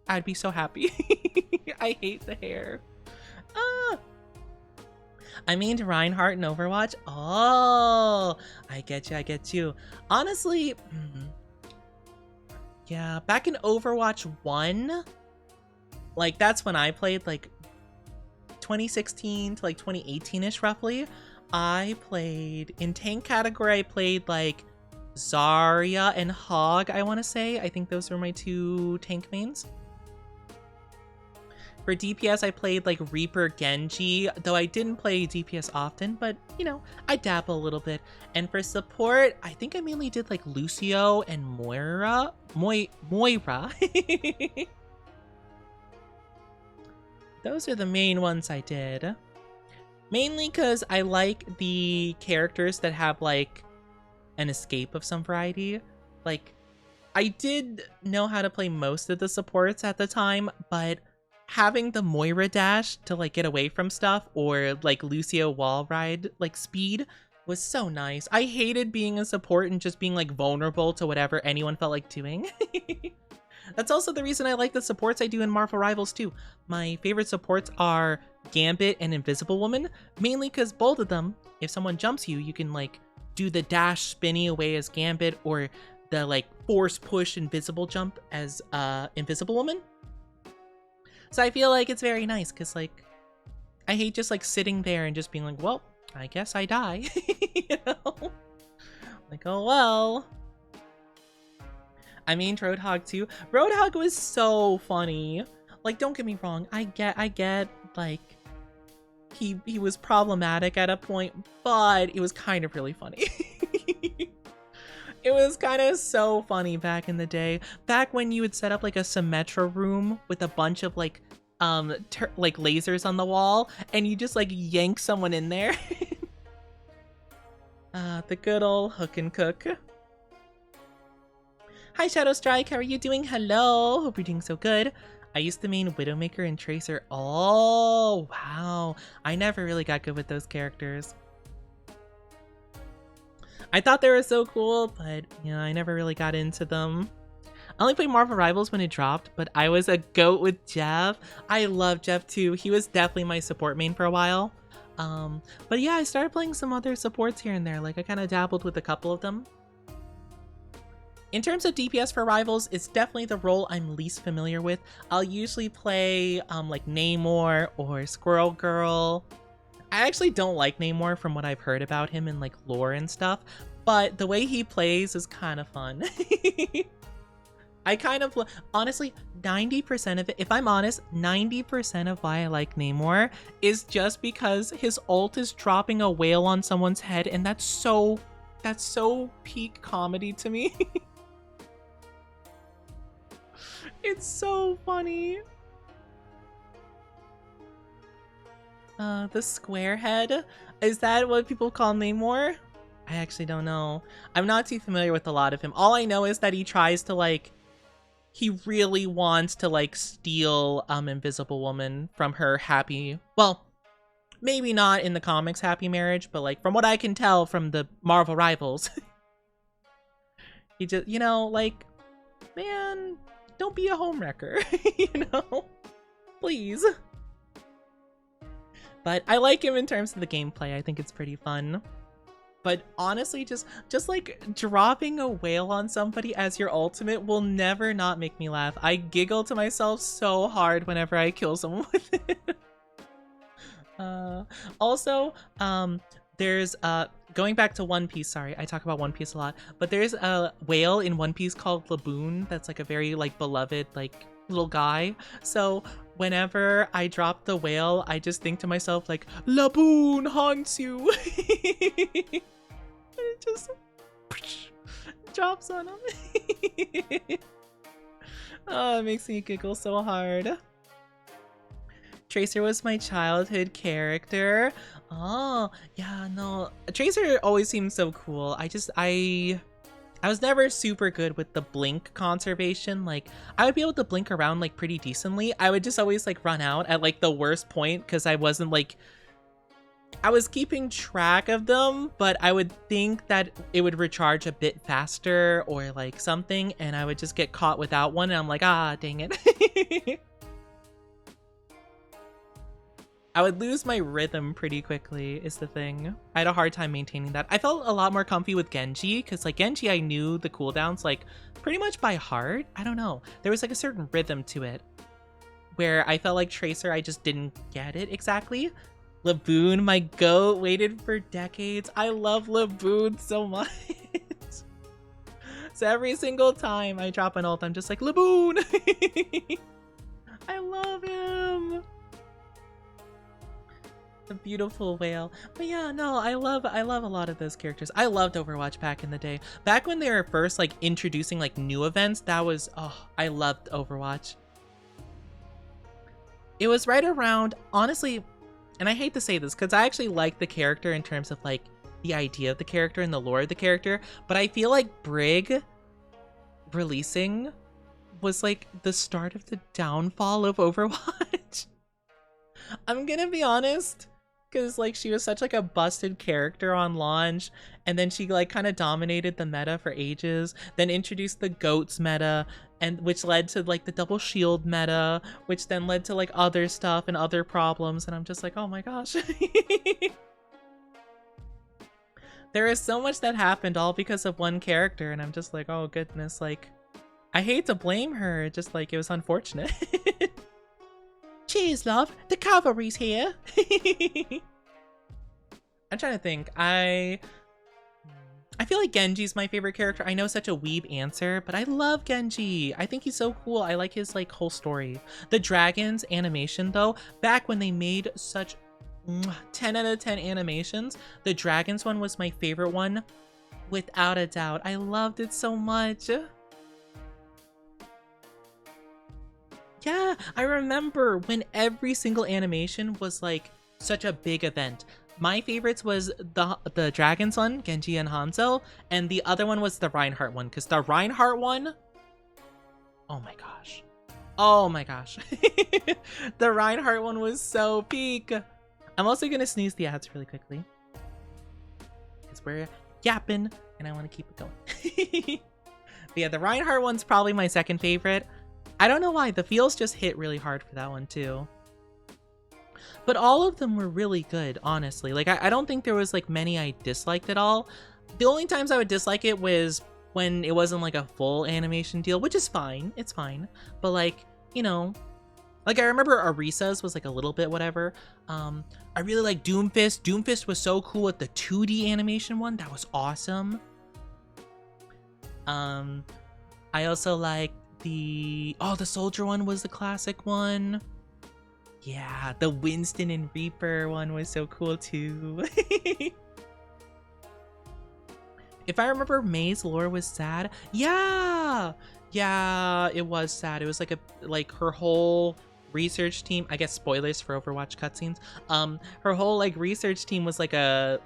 I'd be so happy. I hate the hair. I mean Reinhardt in Overwatch. Oh, I get you, I get you. Honestly, yeah, back in Overwatch 1, like that's when I played, like 2016 to like 2018-ish roughly. I played, in tank category, I played like Zarya and Hog, I want to say. I think those were my 2 tank mains. For DPS, I played like Reaper Genji, though I didn't play DPS often, but you know, I dabble a little bit. And for support, I think I mainly did like Lucio and Moira. Those are the main ones I did. Mainly because I like the characters that have like an escape of some variety. Like, I did know how to play most of the supports at the time, but having the Moira dash to like get away from stuff, or like Lucio wall ride like speed, was so nice. I hated being a support and just being like vulnerable to whatever anyone felt like doing. That's also the reason I like the supports I do in Marvel Rivals too. My favorite supports are Gambit and Invisible Woman, mainly because both of them, if someone jumps you, you can like do the dash spinny away as Gambit, or the like force push invisible jump as Invisible Woman. So I feel like it's very nice because like I hate just like sitting there and just being like, well, I guess I die. You know? Like, oh well. I mean Roadhog too. Roadhog was so funny. Like, don't get me wrong, I get like he was problematic at a point, but it was kind of really funny. It was kind of so funny back in the day. Back when you would set up like a Symmetra room with a bunch of like like lasers on the wall, and you just like yank someone in there. The good old hook and cook. Hi Shadow Strike, how are you doing? Hello, hope you're doing so good. I used to main Widowmaker and Tracer. Oh, wow. I never really got good with those characters. I thought they were so cool, but you know, I never really got into them. I only played Marvel Rivals when it dropped, but I was a goat with Jeff. I love Jeff too. He was definitely my support main for a while. But yeah, I started playing some other supports here and there. Like I kind of dabbled with a couple of them. In terms of DPS for Rivals, it's definitely the role I'm least familiar with. I'll usually play like Namor or Squirrel Girl. I actually don't like Namor from what I've heard about him in like lore and stuff, but the way he plays is kind of fun. I kind of, honestly, 90% of it, if I'm honest, 90% of why I like Namor is just because his ult is dropping a whale on someone's head, and that's so peak comedy to me. It's so funny. The square head? Is that what people call Namor? I actually don't know. I'm not too familiar with a lot of him. All I know is that he tries to like, he really wants to like steal Invisible Woman from her happy, well, maybe not in the comics happy marriage, but like from what I can tell from the Marvel Rivals. He just, you know, like, man, don't be a homewrecker, you know? Please. But I like him in terms of the gameplay. I think it's pretty fun. But honestly, just like dropping a whale on somebody as your ultimate will never not make me laugh. I giggle to myself so hard whenever I kill someone with it. Also, there's going back to One Piece, sorry, I talk about One Piece a lot, but there's a whale in One Piece called Laboon that's like a very like beloved like little guy. So whenever I drop the whale, I just think to myself like, Laboon haunts you. And it just drops on him. Oh, it makes me giggle so hard. Tracer was my childhood character. Oh, yeah, no. Tracer always seems so cool. I was never super good with the blink conservation. Like, I would be able to blink around like pretty decently. I would just always like run out at like the worst point because I wasn't like, I was keeping track of them, but I would think that it would recharge a bit faster or like something, and I would just get caught without one, and I'm like, ah, dang it. I would lose my rhythm pretty quickly is the thing. I had a hard time maintaining that. I felt a lot more comfy with Genji because like Genji, I knew the cooldowns like pretty much by heart. I don't know. There was like a certain rhythm to it where I felt like Tracer, I just didn't get it exactly. Laboon, my goat, waited for decades. I love Laboon so much. So every single time I drop an ult, I'm just like, Laboon! I love him. The beautiful whale. But yeah, no, I love a lot of those characters. I loved Overwatch back in the day. Back when they were first like introducing like new events, that was, oh, I loved Overwatch. It was right around, honestly, and I hate to say this because I actually like the character in terms of like the idea of the character and the lore of the character, but I feel like Brig releasing was like the start of the downfall of Overwatch. I'm gonna be honest, because like she was such like a busted character on launch, and then she like kind of dominated the meta for ages, then introduced the goats meta, and which led to like the double shield meta, which then led to like other stuff and other problems, and I'm just like, oh my gosh. There is so much that happened all because of one character, and I'm just like, oh goodness, like I hate to blame her, just like it was unfortunate. Cheers, love. The cavalry's here. I'm trying to think. I feel like Genji's my favorite character. I know such a weeb answer, but I love Genji. I think he's so cool. I like his like whole story. The dragons animation though, back when they made such 10 out of 10 animations, the dragons one was my favorite one without a doubt. I loved it so much. Yeah, I remember when every single animation was like such a big event. My favorites was the Dragons one, Genji and Hanzo, and the other one was the Reinhardt one, because the Reinhardt one, oh my gosh. Oh my gosh. The Reinhardt one was so peak. I'm also gonna snooze the ads really quickly, because we're yapping, and I want to keep it going. But yeah, the Reinhardt one's probably my second favorite. I don't know why, the feels just hit really hard for that one too. But all of them were really good, honestly. Like, I don't think there was like many I disliked at all. The only times I would dislike it was when it wasn't like a full animation deal, which is fine, it's fine. But like, you know, like I remember Arisa's was like a little bit whatever. I really like Doomfist. Doomfist was so cool with the 2D animation one, that was awesome. I also like the soldier one was the classic one. Yeah, the Winston and Reaper one was so cool too. If I remember, May's lore was sad. Yeah, it was sad. It was like her whole research team. I guess spoilers for Overwatch cutscenes. Her whole like research team was like a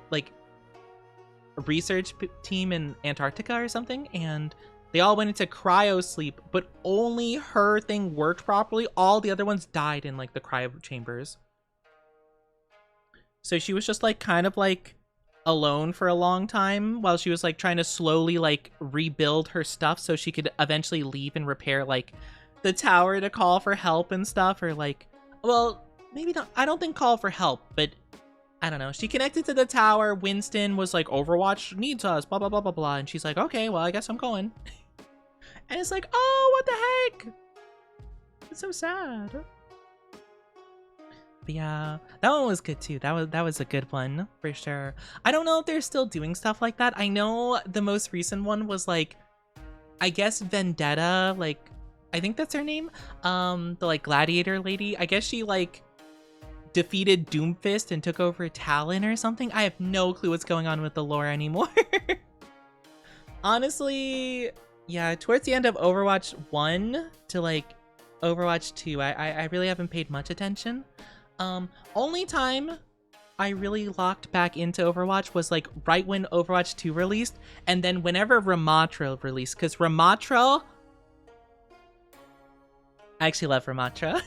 research team in Antarctica or something, and they all went into cryo sleep, but only her thing worked properly. All the other ones died in like the cryo chambers. So she was just like kind of like alone for a long time while she was like trying to slowly like rebuild her stuff so she could eventually leave and repair like the tower to call for help and stuff, or like, well, maybe not. I don't think call for help, but I don't know. She connected to the tower. Winston was like, Overwatch needs us, blah, blah, blah, blah, blah. And she's like, okay, well, I guess I'm going. And it's like, oh, what the heck? It's so sad. But yeah, that one was good too. That was a good one for sure. I don't know if they're still doing stuff like that. I know the most recent one was like, I guess Vendetta, like, I think that's her name. The like gladiator lady. I guess she like defeated Doomfist and took over Talon or something. I have no clue what's going on with the lore anymore. Honestly, yeah, towards the end of Overwatch 1 to like Overwatch 2, I really haven't paid much attention. Only time I really locked back into Overwatch was like right when Overwatch 2 released, and then whenever Ramatra released, because Ramatra, I actually love Ramatra.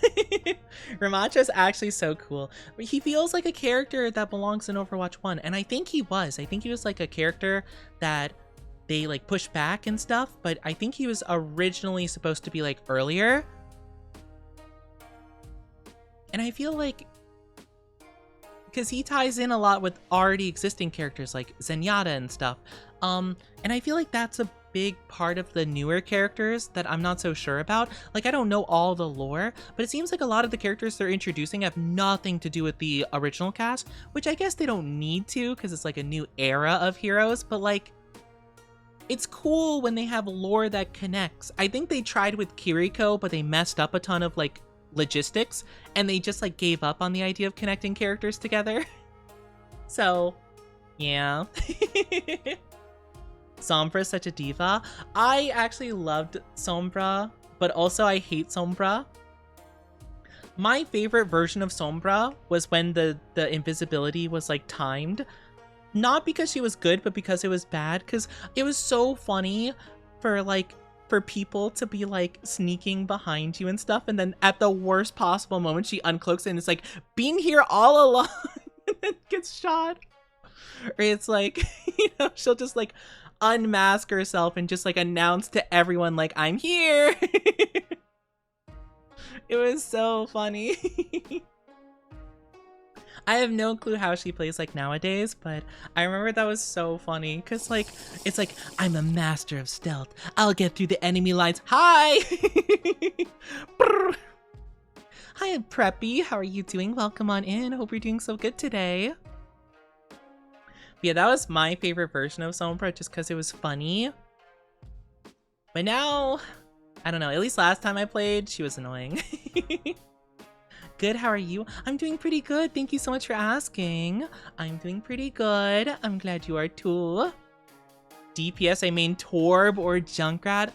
Ramatra's actually so cool. He feels like a character that belongs in Overwatch 1, and I think he was. I think he was like a character that they like pushed back and stuff, but I think he was originally supposed to be like earlier. And I feel like because he ties in a lot with already existing characters like Zenyatta and stuff. And I feel like that's a big part of the newer characters that I'm not so sure about. Like, I don't know all the lore, but it seems like a lot of the characters they're introducing have nothing to do with the original cast, which I guess they don't need to because it's like a new era of heroes, but like, it's cool when they have lore that connects. I think they tried with Kiriko, but they messed up a ton of like logistics and they just like gave up on the idea of connecting characters together. So, yeah. Sombra's such a diva. I actually loved Sombra, but also I hate Sombra. My favorite version of Sombra was when the invisibility was like timed. Not because she was good, but because it was bad. Because it was so funny for people to be like sneaking behind you and stuff, and then at the worst possible moment she uncloaks it and it's like, been here all along, and then gets shot. Or it's like, she'll just like unmask herself and just like announce to everyone like, I'm here. It was so funny. I have no clue how she plays like nowadays, but I remember that was so funny because like it's like, I'm a master of stealth. I'll get through the enemy lines. Hi. Hi, Preppy. How are you doing? Welcome on in. Hope you're doing so good today. Yeah, that was my favorite version of Sombra just because it was funny. But now, I don't know. At least last time I played, she was annoying. Good, how are you? I'm doing pretty good. Thank you so much for asking. I'm doing pretty good. I'm glad you are too. DPS, I mean Torb or Junkrat.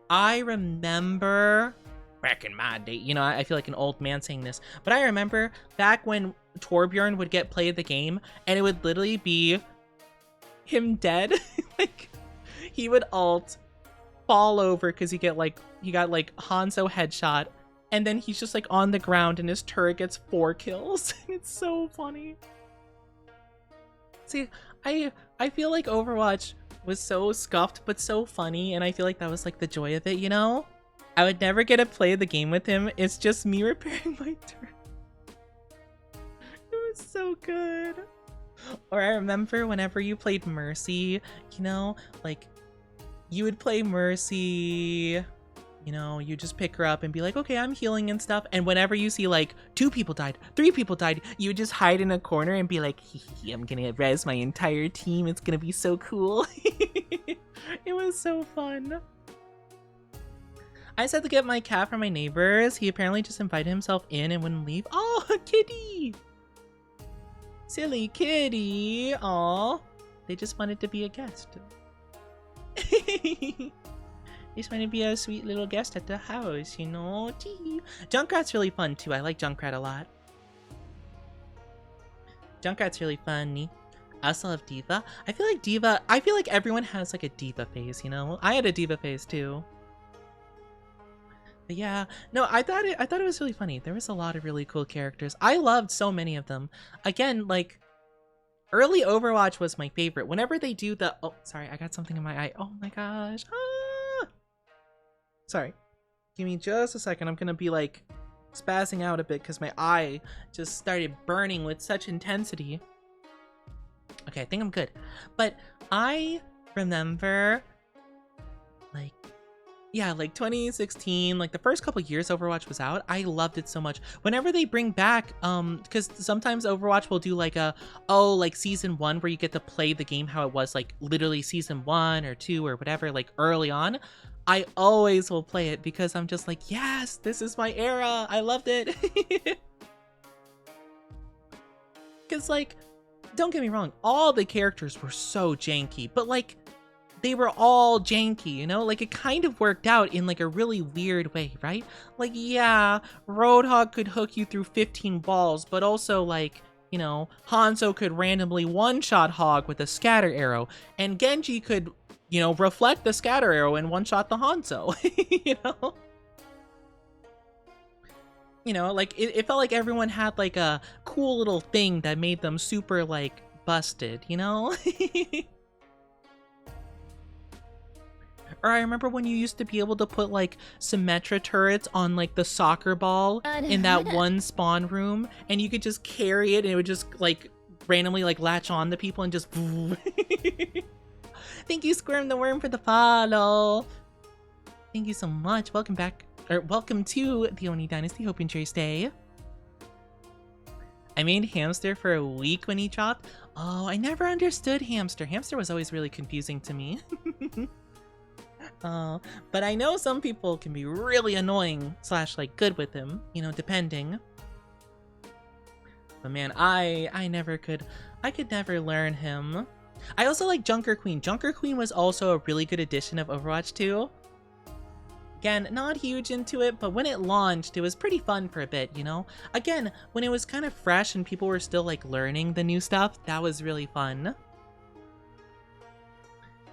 I remember back in my day, I feel like an old man saying this, but I remember back when Torbjorn would get play of the game and it would literally be him dead. Like, he would ult, fall over because he got like Hanzo headshot, and then he's just like on the ground and his turret gets 4 kills. It's so funny. See, I feel like Overwatch was so scuffed but so funny, and I feel like that was like the joy of it, I would never get to play the game with him. It's just me repairing my turret. It was so good. Or I remember whenever you played Mercy, like you would play Mercy, you just pick her up and be like, okay, I'm healing and stuff. And whenever you see like 2 people died, 3 people died, you just hide in a corner and be like, I'm gonna res my entire team. It's gonna be so cool. It was so fun. I just had to get my cat from my neighbors. He apparently just invited himself in and wouldn't leave. Oh, a kitty! Silly kitty. Aw. They just wanted to be a guest. They just wanted to be a sweet little guest at the house, Gee. Junkrat's really fun too. I like Junkrat a lot. Junkrat's really funny. I also love Diva. I feel like everyone has like a Diva phase, I had a Diva phase too. But yeah, no, I thought it was really funny. There was a lot of really cool characters. I loved so many of them. Again, like early Overwatch was my favorite. Whenever they do the sorry, I got something in my eye. Oh my gosh. Ah! Sorry. Give me just a second. I'm gonna be like spazzing out a bit because my eye just started burning with such intensity. Okay, I think I'm good. But I remember like 2016, like the first couple years Overwatch was out, I loved it so much. Whenever they bring back, because sometimes Overwatch will do like like season 1 where you get to play the game how it was like literally season 1 or 2 or whatever, like early on. I always will play it because I'm just like, yes, this is my era. I loved it. Because, like, don't get me wrong, all the characters were so janky, but, like, they were all janky, you know? Like, it kind of worked out in, like, a really weird way, right? Like, yeah, Roadhog could hook you through 15 balls, but also, like, you know, Hanzo could randomly one-shot Hog with a scatter arrow, and Genji could, you know, reflect the scatter arrow and one-shot the Hanzo, you know? You know, like, it felt like everyone had, like, a cool little thing that made them super, like, busted, you know? Or I remember when you used to be able to put, like, Symmetra turrets on, like, the soccer ball in that one spawn room, and you could just carry it, and it would just, like, randomly, like, latch on to people and just... Thank you, Squirm the Worm, for the follow. Thank you so much. Welcome back, or welcome to the Oni Dynasty. Hope you enjoy your stay. I made Hamster for a week when he dropped. Oh, I never understood Hamster. Hamster was always really confusing to me. But I know some people can be really annoying / like good with him, you know, depending. But man, I could never learn him. I also like Junker Queen. Junker Queen was also a really good addition of Overwatch 2. Again, not huge into it, but when it launched, it was pretty fun for a bit, you know? Again, when it was kind of fresh and people were still like learning the new stuff, that was really fun.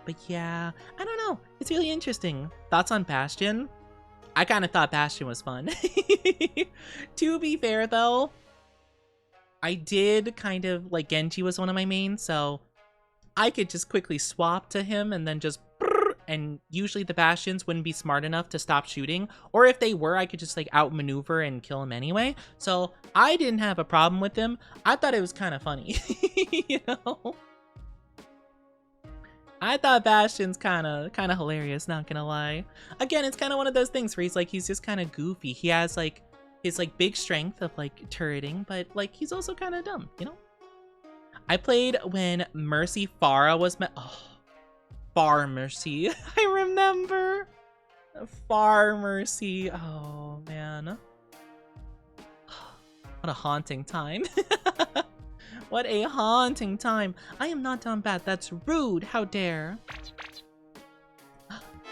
But yeah, I don't know. It's really interesting. Thoughts on Bastion? I kind of thought Bastion was fun. To be fair, though, I did kind of, like, Genji was one of my mains, so I could just quickly swap to him and then just... And usually the Bastions wouldn't be smart enough to stop shooting. Or if they were, I could just, like, outmaneuver and kill him anyway. So I didn't have a problem with him. I thought it was kind of funny, you know? I thought Bastion's kind of hilarious, not gonna lie. Again, it's kind of one of those things where he's just kind of goofy. He has like his like big strength of like turreting, but like he's also kind of dumb, you know? I played when Mercy Farah was Far Mercy. I remember Far Mercy. Oh man. What a haunting time. What a haunting time. I am not done bad. That's rude. How dare.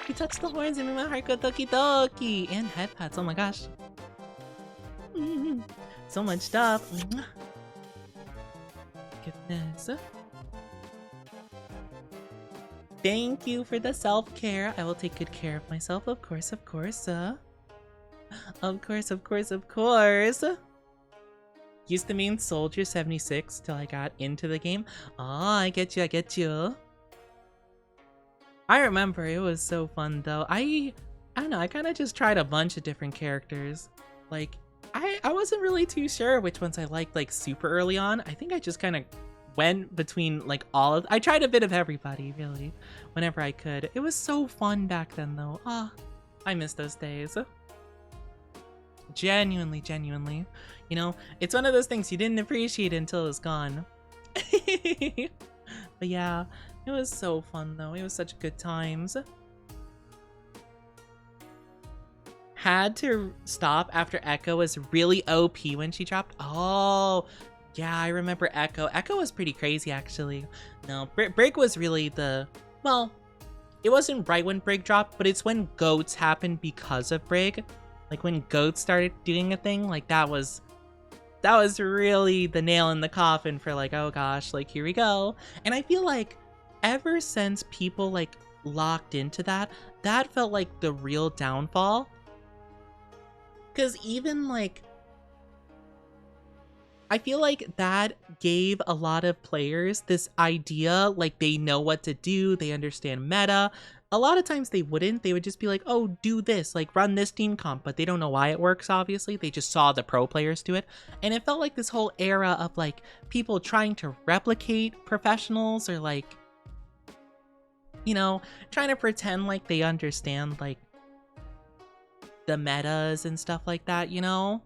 He touched the horns and made my heart go doki doki. And head pats. Oh my gosh. So much stuff. Goodness. Thank you for the self-care. I will take good care of myself. Of course, of course. Of course, of course, of course. Used to mean Soldier 76 till I got into the game. Oh, I get you, I get you. I remember it was so fun though. I don't know, I kind of just tried a bunch of different characters. Like, I wasn't really too sure which ones I liked like super early on. I think I just kind of went between like all of... I tried a bit of everybody really, whenever I could. It was so fun back then though. Ah, I miss those days. Genuinely, genuinely. You know, it's one of those things you didn't appreciate until it was gone. But yeah, it was so fun though. It was such good times. Had to stop after Echo was really OP when she dropped. Oh, yeah, I remember Echo. Echo was pretty crazy actually. No, Brig was really the... Well, it wasn't right when Brig dropped, but it's when GOATs happened because of Brig. Like when GOATs started doing a thing, like that was really the nail in the coffin for like, oh gosh, like here we go. And I feel like ever since people like locked into that, that felt like the real downfall. Because even like, I feel like that gave a lot of players this idea, like they know what to do, they understand meta. A lot of times they wouldn't. They would just be like, oh, do this, like run this team comp, but they don't know why it works, obviously. They just saw the pro players do it. And it felt like this whole era of like people trying to replicate professionals or like, you know, trying to pretend like they understand like the metas and stuff like that, you know?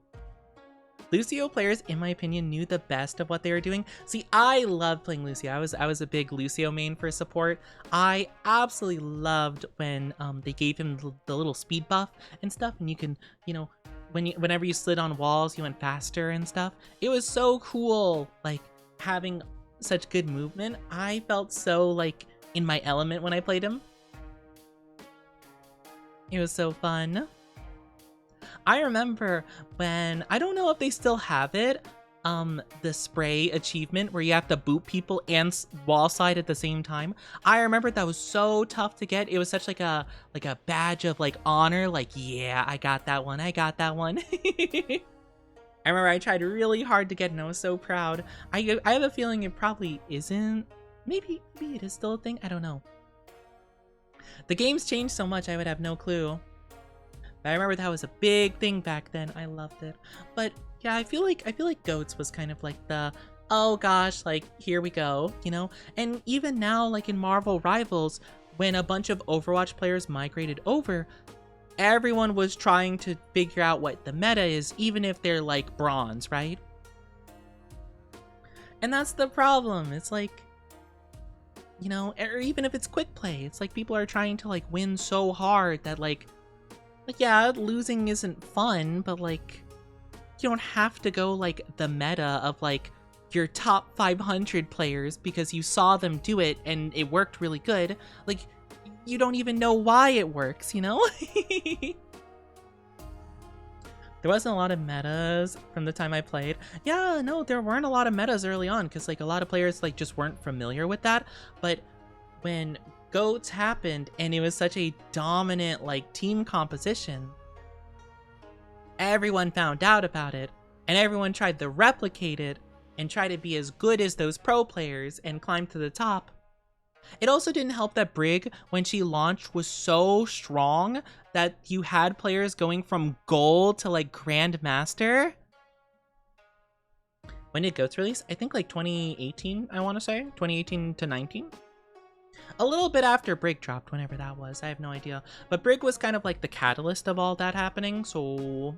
Lucio players, in my opinion, knew the best of what they were doing. See, I love playing Lucio. I was a big Lucio main for support. I absolutely loved when they gave him the little speed buff and stuff, and you can, you know, whenever you slid on walls, you went faster and stuff. It was so cool, like having such good movement. I felt so like in my element when I played him. It was so fun. I remember when, I don't know if they still have it, the spray achievement where you have to boot people and wall slide at the same time. I remember that was so tough to get. It was such like a badge of like honor, like, yeah, I got that one. I I remember I tried really hard to get it and I was so proud. I have a feeling it probably isn't. Maybe it is still a thing. I don't know. The game's changed so much, I would have no clue. But I remember that was a big thing back then. I loved it. But yeah, I feel like GOATS was kind of like the, oh gosh, like here we go, you know? And even now, like in Marvel Rivals, when a bunch of Overwatch players migrated over, everyone was trying to figure out what the meta is, even if they're like bronze, right? And that's the problem. It's like, you know, or even if it's quick play, it's like people are trying to like win so hard that like yeah, losing isn't fun, but like you don't have to go like the meta of like your top 500 players because you saw them do it and it worked really good. Like you don't even know why it works, you know? There wasn't a lot of metas from the time I played. Yeah, no, there weren't a lot of metas early on because like a lot of players like just weren't familiar with that. But when GOATS happened and it was such a dominant like team composition, everyone found out about it and everyone tried to replicate it and try to be as good as those pro players and climb to the top. It also didn't help that Brig, when she launched, was so strong that you had players going from gold to like Grandmaster. When did GOATS release? I think like 2018, I want to say. 2018 to 19? A little bit after Brig dropped, whenever that was. I have no idea. But Brig was kind of like the catalyst of all that happening, so...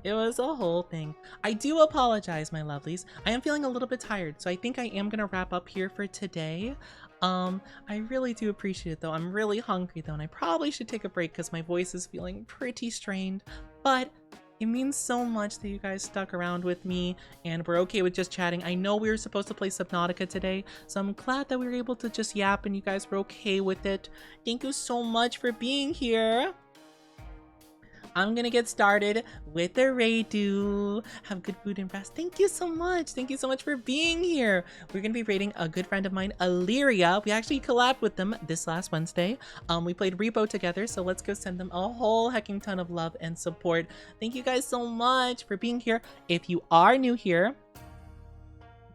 It was a whole thing. I do apologize, my lovelies. I am feeling a little bit tired, so I think I am gonna wrap up here for today. I really do appreciate it though. I'm really hungry though, and I probably should take a break because my voice is feeling pretty strained. But it means so much that you guys stuck around with me and we're okay with just chatting. I know we were supposed to play Subnautica today, so I'm glad that we were able to just yap and you guys were okay with it. Thank you so much for being here. I'm gonna get started with the raid-do. Have good food and rest. Thank you so much. Thank you so much for being here. We're gonna be raiding a good friend of mine, Illyria. We actually collabed with them this last Wednesday. We played Repo together, so let's go send them a whole hecking ton of love and support. Thank you guys so much for being here. If you are new here,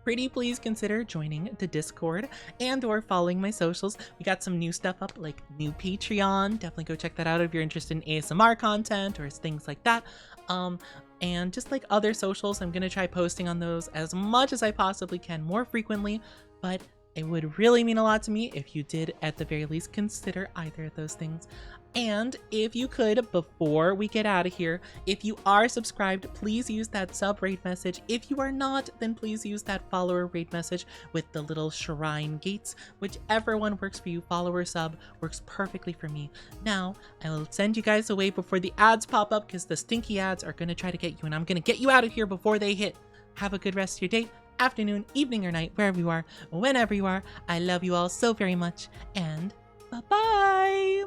pretty please consider joining the Discord and or following my socials. We got some new stuff up, like new Patreon. Definitely go check that out if you're interested in ASMR content or things like that. And just like other socials, I'm gonna try posting on those as much as I possibly can more frequently, but it would really mean a lot to me if you did at the very least consider either of those things. And if you could, before we get out of here, if you are subscribed, please use that sub raid message. If you are not, then please use that follower raid message with the little shrine gates. Whichever one works for you, follower sub works perfectly for me. Now, I will send you guys away before the ads pop up because the stinky ads are going to try to get you, and I'm going to get you out of here before they hit. Have a good rest of your day, afternoon, evening, or night, wherever you are, whenever you are. I love you all so very much, and bye-bye.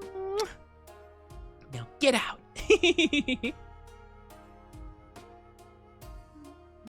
Now get out.